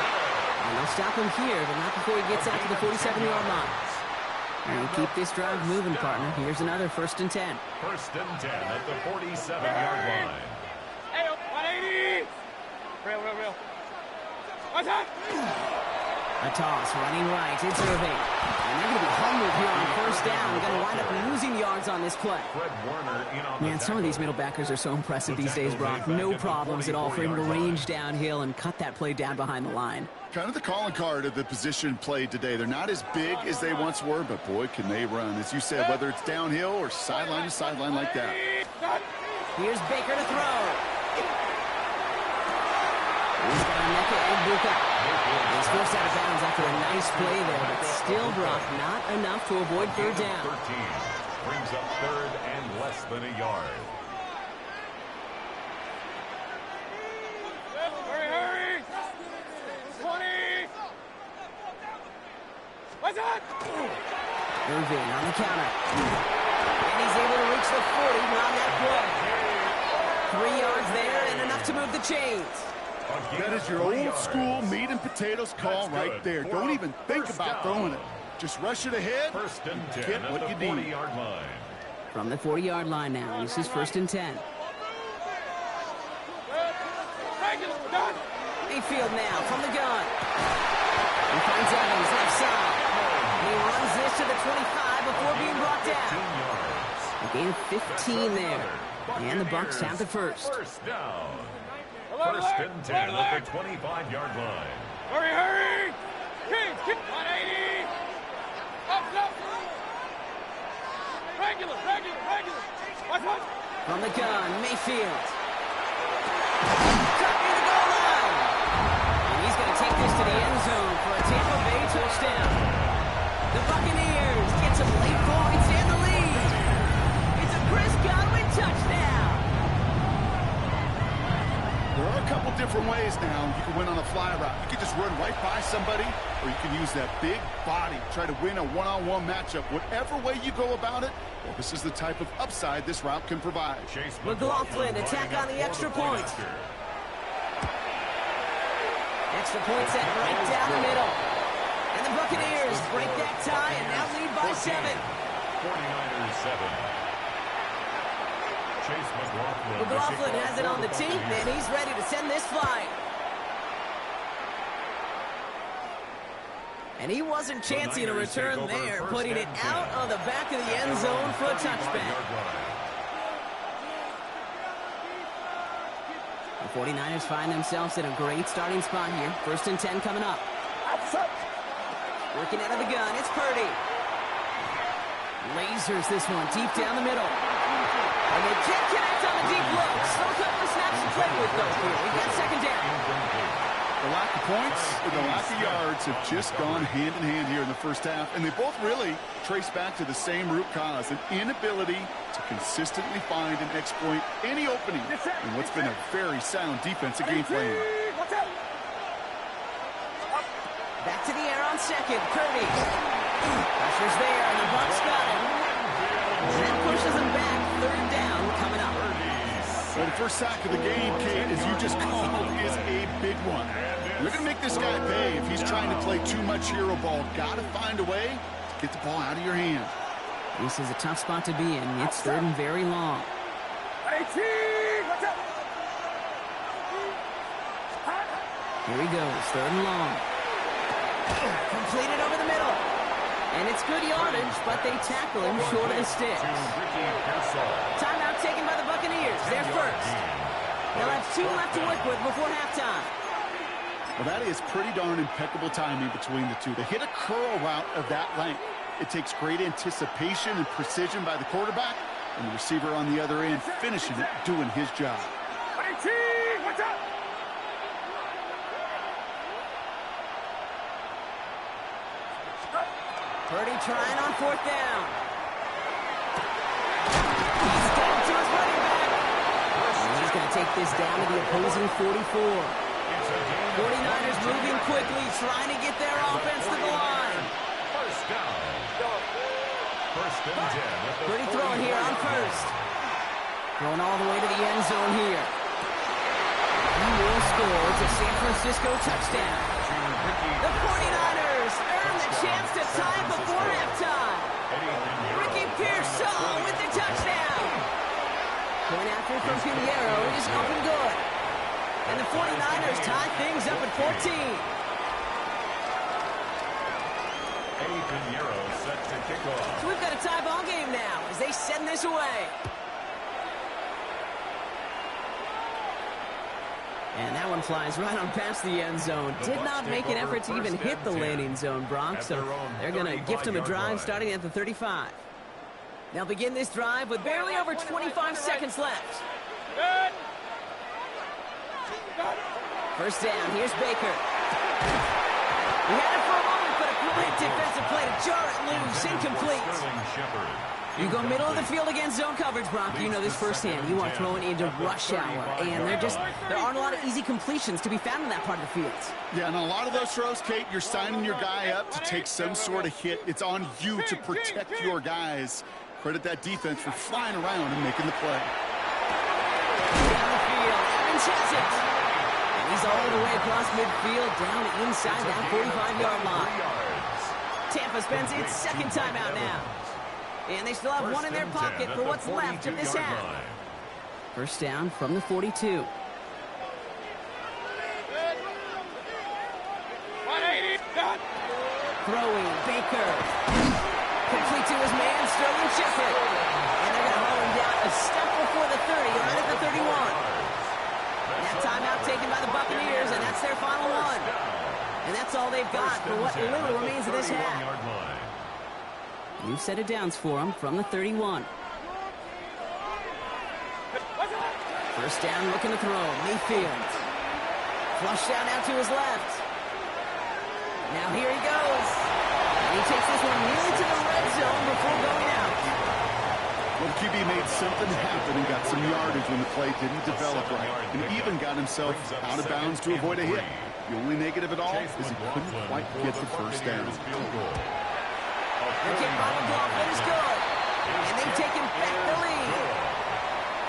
And they'll stop him here, but not before he gets out to the 47-yard line. And keep this drive moving, partner. Here's another 1st and 10. 1st and 10 at the 47-yard line. Hey, 180. Real. Watch out. A toss running right. It's Irving. And they're going to be humbled here on 1st down. They're going to wind up losing yards on this play. Fred Warner in on Man, some of these middle backers are so impressive these days, Brock. No problems at all for him to range downhill and cut that play down behind the line. Kind of the calling card of the position played today. They're not as big as they once were, but boy, can they run. As you said, whether it's downhill or sideline to sideline like that. Here's Baker to throw. He's got Emeka Egbuka. He's forced out of bounds after a nice play there, but still, Brock, not enough to avoid 3rd down. 13 brings up 3rd and less than a yard. Hurry. 20. What's that? Irving on the counter. And he's able to reach the 40 on that play. 3 yards there and enough to move the chains. That is your old school meat and potatoes call right there. Don't even think about throwing it. Just rush it ahead. 1st and 10 get what you need. 40-yard line. From the 40-yard line now, this is 1st and 10. Mayfield now from the gun. He finds Evans left side. And he runs this to the 25 before being brought down. A gain of 15 there. And the Bucs have the 1st. 1st down. 1st and 10 at the 25-yard line. Hurry. Kings, 180. Up. Regular. Watch. From the gun, Mayfield. Cut near the goal line. And he's going to take this to the end zone for a Tampa Bay touchdown. The Buccaneers get some late points and the lead. It's a Chris Godwin touchdown. There are a couple different ways now. You can win on a fly route. You can just run right by somebody, or you can use that big body, try to win a one-on-one matchup. Whatever way you go about it, well, this is the type of upside this route can provide. McLaughlin attack on the extra point. Extra point set right down the middle. And the Buccaneers break that tie and now lead by 7. 49ers 7. Chase McLaughlin has it on the tee, and he's ready to send this flying. And he wasn't chancing a return there, putting it out on the back of the end zone for a touchback. 49ers find themselves in a great starting spot here. 1st and 10 coming up. Working out of the gun, it's Purdy. Lasers this one deep down the middle. And they can't connect on the deep look. Still a couple of snaps to play with, though, here. We got 2nd down. The lack of points and the lack of yards have just gone hand in hand here in the first half, and they both really trace back to the same root cause, an inability to consistently find and exploit any opening in what's been a very sound defensive game plan. Back to the air on 2nd. Purdy. Pressure's there, and the Bucs got it. That pushes them back. 3rd down coming up. Well, the first sack of the game, Kate, as you just called, is a big one. You're going to make this guy pay if he's trying to play too much hero ball. Got to find a way to get the ball out of your hand. This is a tough spot to be in. It's 3rd and very long. Here he goes, 3rd and long. Completed over the middle. And it's good yardage, but they tackle him short of the sticks. Timeout taken by the Buccaneers. They're first. They'll have 2 left to work with before halftime. Well, that is pretty darn impeccable timing between the two. To hit a curl route of that length, it takes great anticipation and precision by the quarterback, and the receiver on the other end finishing it, doing his job. Purdy trying on 4th down. He's down to his running back. And he's going to take this down to the opposing 44. 49ers moving quickly, trying to get their offense to the line. 1st down. 1st and 10. Purdy throwing here on 1st. Throwing all the way to the end zone here. He will score. It's a San Francisco touchdown. The 49ers earn the chance to tie before halftime. Ricky Pearsall with the touchdown. Point after from Pinheiro is up and good. And the 49ers tie things up at 14. Eddie Pinheiro set to kick off. So we've got a tie ball game now as they send this away. And that one flies right on past the end zone. Did not make an effort to even hit the landing zone, Bronx. So they're going to gift him a drive starting at the 35. They'll begin this drive with barely over 25 seconds left. 1st down, here's Baker. We had it for a moment, but a brilliant defensive play to jar it loose, incomplete. You go middle of the field against zone coverage, Brock. You know this firsthand. You are throwing into rush hour, and there aren't a lot of easy completions to be found in that part of the field. Yeah, and a lot of those throws, Kate, you're signing your guy up to take some sort of hit. It's on you to protect your guys. Credit that defense for flying around and making the play. Down the field, Evans has it. And he's all the way across midfield, down inside that 45-yard line. Tampa spends its 2nd timeout now. And they still have 1 in their pocket for what's left of this half. 1st down from the 42. Throwing, Baker. Complete to his man, Sterling Shepard. And they're going to haul him down a step before the 30, right at the 31. That timeout taken by the Buccaneers, and that's their final one. And that's all they've got for what little remains of this half. New set of downs for him from the 31. 1st down, looking to throw. Mayfield. Flushed out now to his left. Now here he goes. And he takes this one nearly to the red zone before going out. Well, the QB made something happen and got some yardage when the play didn't develop right. And even got himself out of bounds to avoid a hit. The only negative at all is he couldn't quite get the 1st down. The kick by McLaughlin is good. And they've taken back the lead.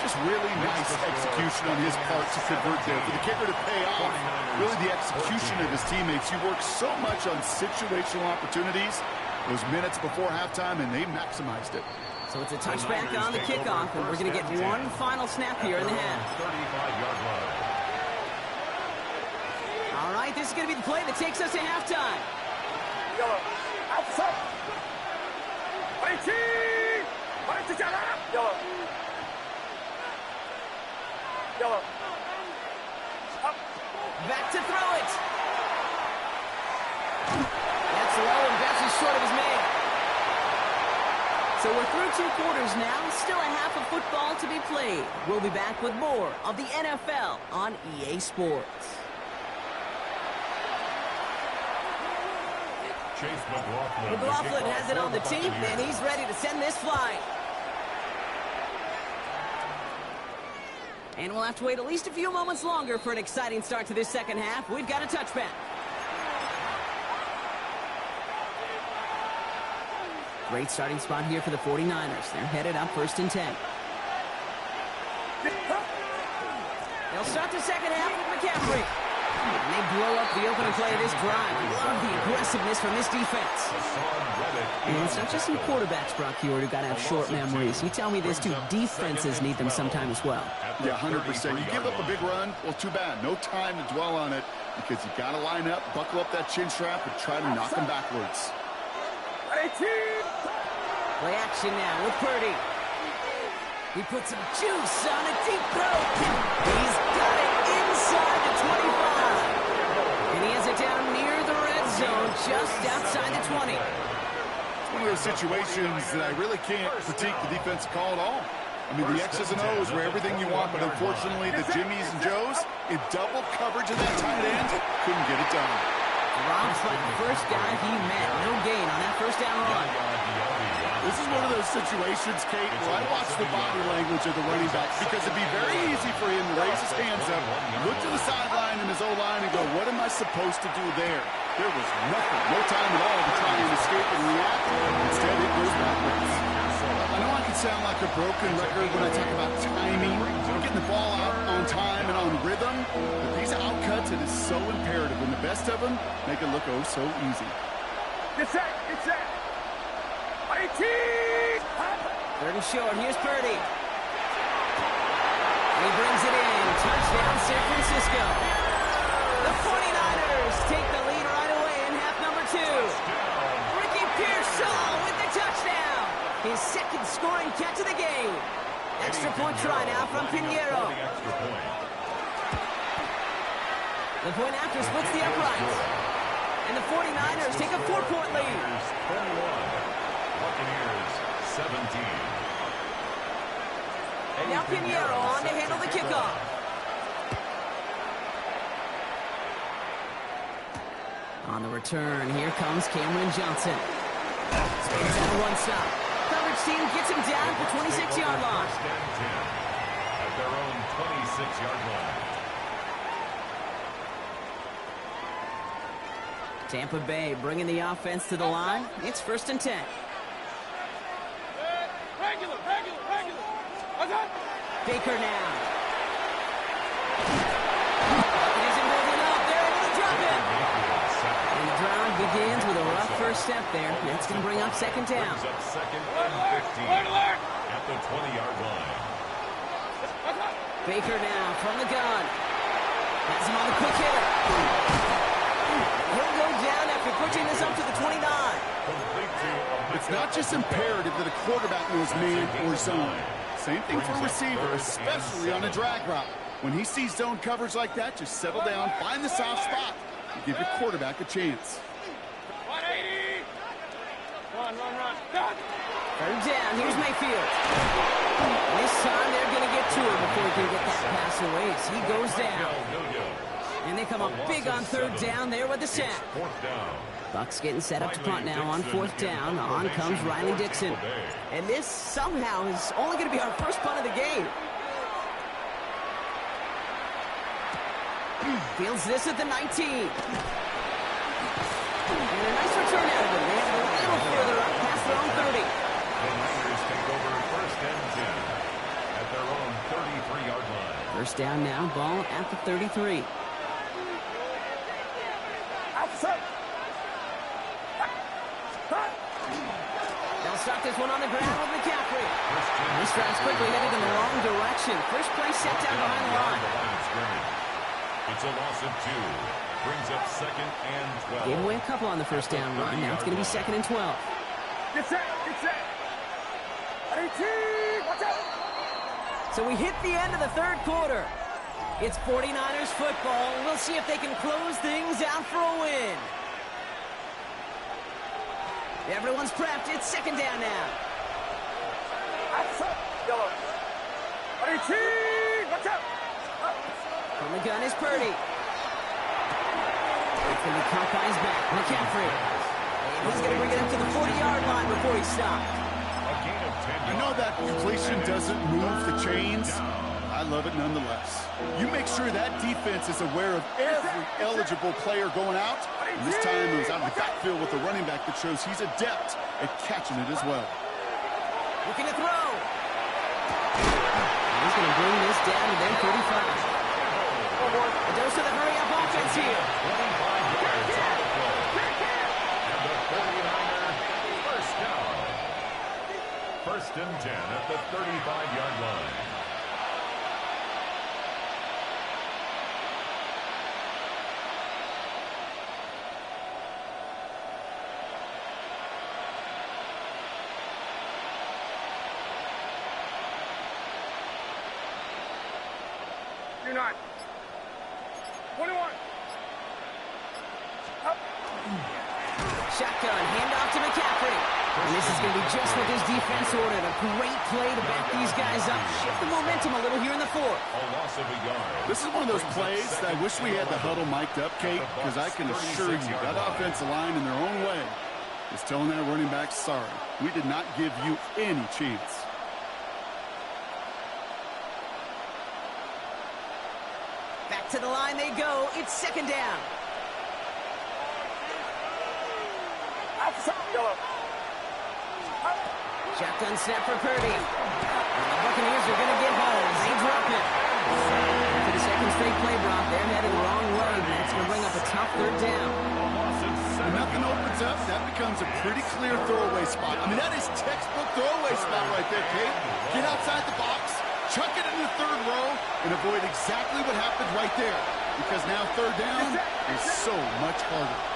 Just really nice execution on his part to convert there. For the kicker to pay off, really the execution of his teammates. He worked so much on situational opportunities those minutes before halftime, and they maximized it. So it's a touchback on the kickoff, and we're going to get one final snap here in the half. All right, this is going to be the play that takes us to halftime. Back to throw it. That's low and bounces short of his man. So we're through 2 quarters now. Still a half of football to be played. We'll be back with more of the NFL on EA Sports. McLaughlin has it on the team, and he's ready to send this flying. And we'll have to wait at least a few moments longer for an exciting start to this second half. We've got a touchback. Great starting spot here for the 49ers. They're headed up 1st and 10. They'll start the second half with McCaffrey. And they blow up the opening play of this drive. I love the aggressiveness from this defense. And it's not just some quarterbacks, Brock Huard, who got to have short memories. You tell me this, too. Defenses need them sometime as well. Yeah, 100%. You give up a big run, well, too bad. No time to dwell on it because you got to line up, buckle up that chin strap, and try to knock them backwards. Play action now with Purdy. He puts some juice on a deep throw. He's got it inside the 25. And he has it down near the red zone, just outside the 20. It's one of those situations that I really can't critique the defensive call at all. I mean, the X's and O's were everything you want, but unfortunately, the Jimmies and Joes, in double coverage of that tight end, couldn't get it done. Rob's like the first guy he met. No gain on that first down run. This is one of those situations, Kate, where I watch the body language of the running back because it'd be very easy for him to raise his hands up, look to the sideline and his O-line and go, what am I supposed to do there? There was nothing, no time at all to try and escape and react. Instead, it goes backwards. I know I can sound like a broken record when I talk about timing, getting the ball out on time and on rhythm, but these outcuts, it is so imperative, and the best of them make it look oh so easy. Get set, get set. 3rd and short, here's Purdy. And he brings it in. Touchdown, San Francisco. The 49ers take the lead right away in half number 2. Ricky Pearsall with the touchdown. His second scoring catch of the game. Extra point try now from Pinheiro. The point after splits the uprights. And the 49ers take a 4-point lead. Buccaneers 17. Now Pinheiro on to handle the kickoff. On the return, here comes Cameron Johnson. Spins out a one-stop. Coverage team gets him down at the 26-yard line. First and 10 at their own 26-yard line. Tampa Bay bringing the offense to the line. It's 1st and 10. Regular. Baker now. It isn't moving up. They're able to drop it. And the drive begins with a rough first step there. That's going to bring up 2nd down. Brings up 2nd and 15 at the 20-yard line. Baker now from the gun. Has him on the quick hitter. He'll go down after pushing this up to the 29. It's not just imperative that a quarterback knows man or zone. Same thing for a receiver, especially on a drag route. When he sees zone coverage like that, just settle down, find the soft spot, and give your quarterback a chance. 180. Run. 3rd down, here's Mayfield. This time they're going to get to him before he can get that pass away as he goes down. And they come up big on 3rd down there with the sack. 4th down. Bucks getting set up to punt now on 4th down. On comes Riley Dixon. And this somehow is only going to be our first punt of the game. Fields this at the 19. And a nice return out of it. They have a little further up past their own 30. The Niners take over 1st and 10 at their own 33-yard line. 1st down now, ball at the 33. They'll start this one on the ground with McCaffrey. This drive's quickly headed in the wrong direction. First play set down behind the line. It's a loss of 2. Brings up 2nd and 12. Gave away a couple on the first down run. Now it's going to be 2nd and 12. Get set. 18. Watch out. So we hit the end of the 3rd quarter. It's 49ers football. We'll see if they can close things out for a win. Everyone's prepped. It's second down now. Watch out! From the gun is Purdy. It's going to be caught by his back. McCaffrey. And he's going to bring it up to the 40-yard line before he stopped. I know that completion doesn't move the chains. I love it nonetheless. You make sure that defense is aware of every eligible player going out. And this time it was out of the backfield with a running back that shows he's adept at catching it as well. Looking to throw. He's going to bring this down to their 35. A dose of the hurry-up offense here. 25 yards on the play. And the 49ers first down. First and 10 at the 35-yard line. You're not. 21. Up. Shotgun, handoff to McCaffrey. And this is going to be just what this defense ordered. A great play to back these guys up. Shift the momentum a little here in the fourth. A loss of a yard. This is one of those plays that I wish we had the huddle mic'd up, Kate, because I can assure you that offensive line in their own way is telling that running back, sorry, we did not give you any chance. Back to the line they go. It's second down. Shotgun snap for Purdy. And the Buccaneers are going to get home. They drop it. After the second straight play, Brock, they're heading the wrong way. That's going to bring up a tough third down. When nothing opens up, that becomes a pretty clear throwaway spot. I mean, that is textbook throwaway spot right there, Kate. Get outside the box, chuck it in the third row, and avoid exactly what happened right there. Because now third down is so much harder.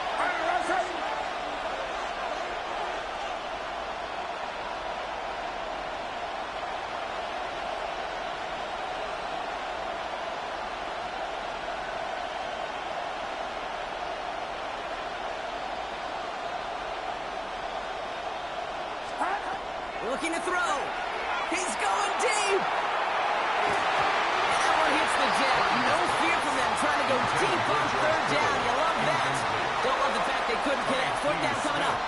Looking to throw. He's going deep. And that one hits the deck. No fear from them trying to go deep on third down. You love that. Don't love the fact they couldn't connect. Fourth down coming up.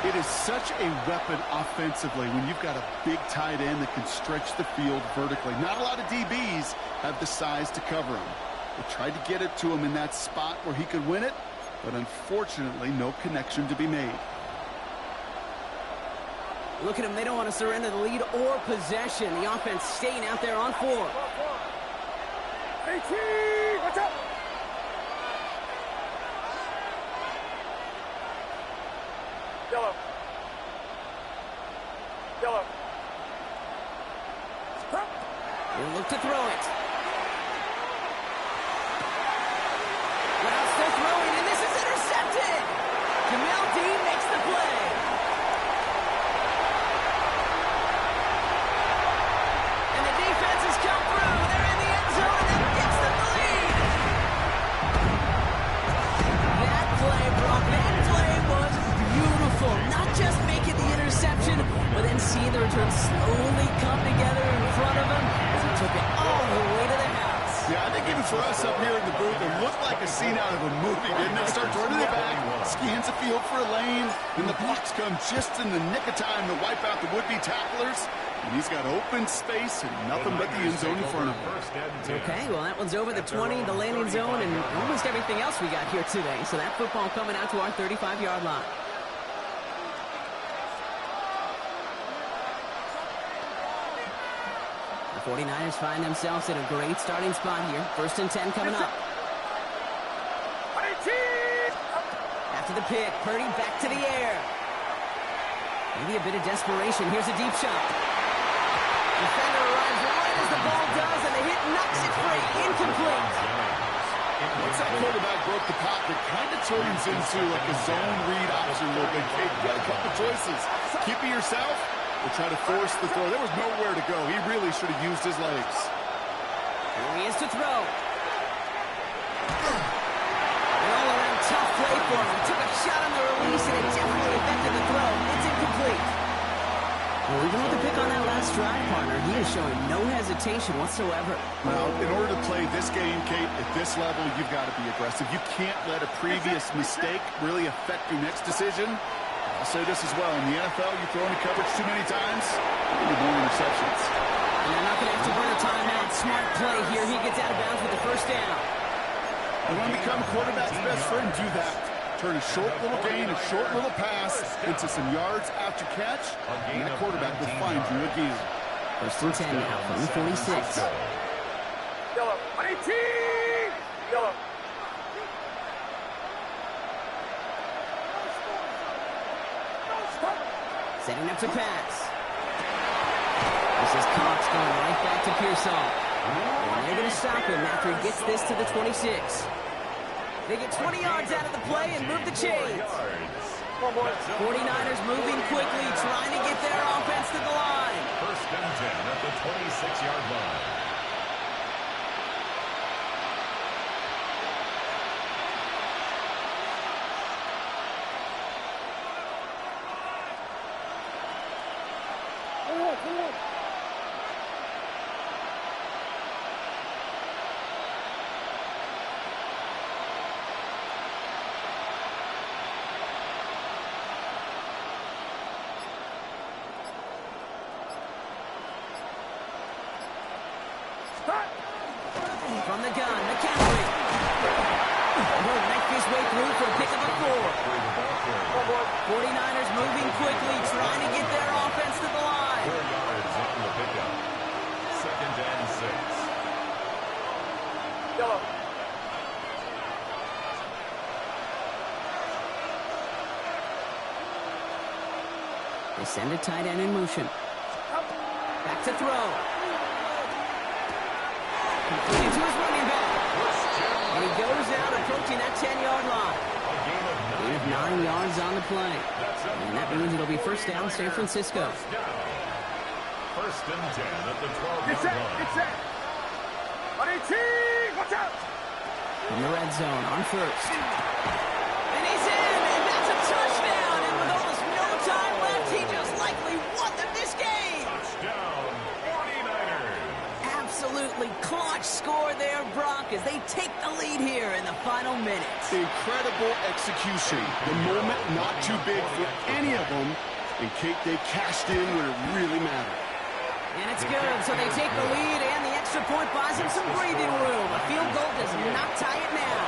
It is such a weapon offensively when you've got a big tight end that can stretch the field vertically. Not a lot of DBs have the size to cover him. They tried to get it to him in that spot where he could win it, but unfortunately no connection to be made. Look at them. They don't want to surrender the lead or possession. The offense staying out there on 4. 18. Watch out. Yellow. Yellow. We'll look to throw it. Rouse still throwing, and this is intercepted. Jamel Dean makes the play. But then seeing the return slowly come together in front of him as he took it all the way to the house. Yeah, I think even for us up here in the booth, it looked like a scene out of a movie, didn't it? Starts running it back, scans the field for a lane, and the blocks come just in the nick of time to wipe out the would-be tacklers. And he's got open space and nothing but the end zone in front of him. Okay, well, that one's over the 20, the landing zone, and almost everything else we got here today. So that football coming out to our 35-yard line. The 49ers find themselves in a great starting spot here. First and 10 coming up. After the pick, Purdy back to the air. Maybe a bit of desperation. Here's a deep shot. Defender arrives right as the ball does, and the hit knocks it free. Incomplete. Once that quarterback broke the pocket, kind of turns into like a zone read option a little bit. You got a couple choices. Keep it yourself or try to force the throw. There was nowhere to go. He really should have used his legs. Here he is to throw. An all-around tough play for him. He took a shot on the release, and it definitely affected the throw. It's incomplete. Well, even with the pick on that last drive, partner, he is showing no hesitation whatsoever. Well, in order to play this game, Kate, at this level, you've got to be aggressive. You can't let a previous mistake really affect your next decision. I'll say this as well. In the NFL, you throw into coverage too many times, you get more interceptions. And they're not going to have to burn a timeout. Smart play here. He gets out of bounds with the first down. You want to become a quarterback's best friend, do that. Turn a short little gain, a short little pass into some yards after catch, and that quarterback will find you again. First and 10 now from the 46. Yellow. 18! Yellow. Setting up to pass. This is Cox going right back to Pearsall. And they're going to stop him after he gets this to the 26. They get 20 yards out of the play and move the chains. 49ers moving quickly, trying to get their offense to the line. First and 10 at the 26-yard line. From the gun, McCaffrey. He'll make his way through for a pick of the 4. 49ers moving quickly, trying to get their offense to the line. 4 yards on the pickup. Second and 6. Yellow. They send a tight end in motion. Back to throw. Completing to his running back. And he goes out approaching that 10-yard line. Gain of 9 yards on the play. And that means it'll be first down, San Francisco. First and 10 at the 12-yard line. Get set. 18! Watch out! In the red zone on first. And he's in, and that's a touchdown. And with almost no time left, he just likely won them this game. Touchdown, 49ers. Absolutely clutch score there, Brock, as they take the lead here in the final minutes. Incredible execution. The moment not too big for any of them. And Kate, they cashed in when it really mattered. And it's good, so they take the lead, and the extra point buys them some breathing room. A field goal does not tie it now.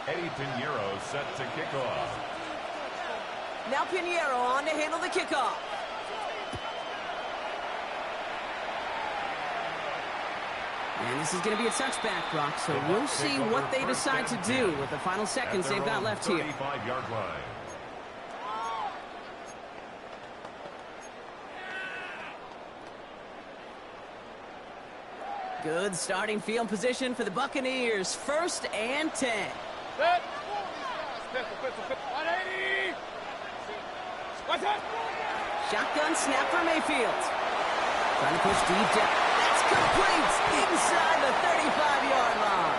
24. Eddie Pinheiro set to kick off. Now Pinheiro on to handle the kickoff. And this is going to be a touchback, Brock, so we'll see what they decide to do with the final seconds they've got left here. 35-yard line. Good starting field position for the Buccaneers. First and 10. Set. Pistol. 180! Watch out! Shotgun snap for Mayfield. Trying to push deep down. That's complete inside the 35-yard line.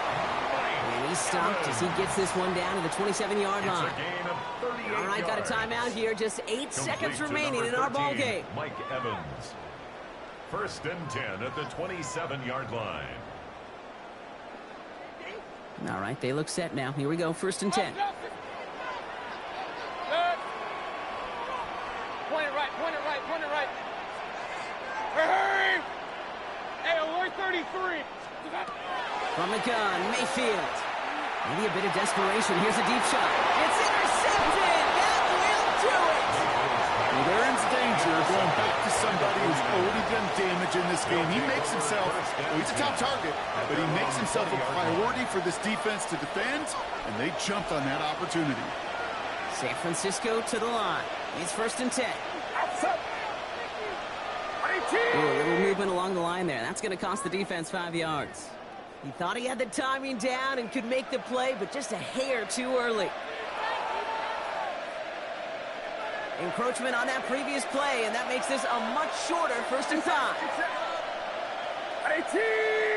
And he's stopped as he gets this one down to the 27-yard line. It's a gain of 38 All right, got a yards. timeout here. Just 8 seconds Complete to remaining in number our ball 13, game. Mike Evans. First and 10 at the 27-yard line. All right, they look set now. Here we go, first and 10. Set. Point it right. Hurry! Hey, alert 33! From the gun, Mayfield. Maybe a bit of desperation. Here's a deep shot. It's intercepted! That will do it! Well, they're in danger going back to somebody who's already done damage in this game. He makes himself, well, he's a top target, but he makes himself a priority for this defense to defend, and they jumped on that opportunity. San Francisco to the line. It's first and 10. Ooh, a little movement along the line there. That's going to cost the defense 5 yards. He thought he had the timing down and could make the play, but just a hair too early. Encroachment on that previous play, and that makes this a much shorter 1st and 5.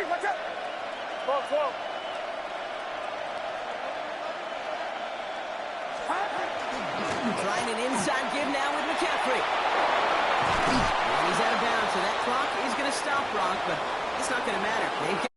Watch out! 12. Trying an inside give now with McCaffrey. And he's out of bounds, so that clock is going to stop, Brock, but it's not going to matter.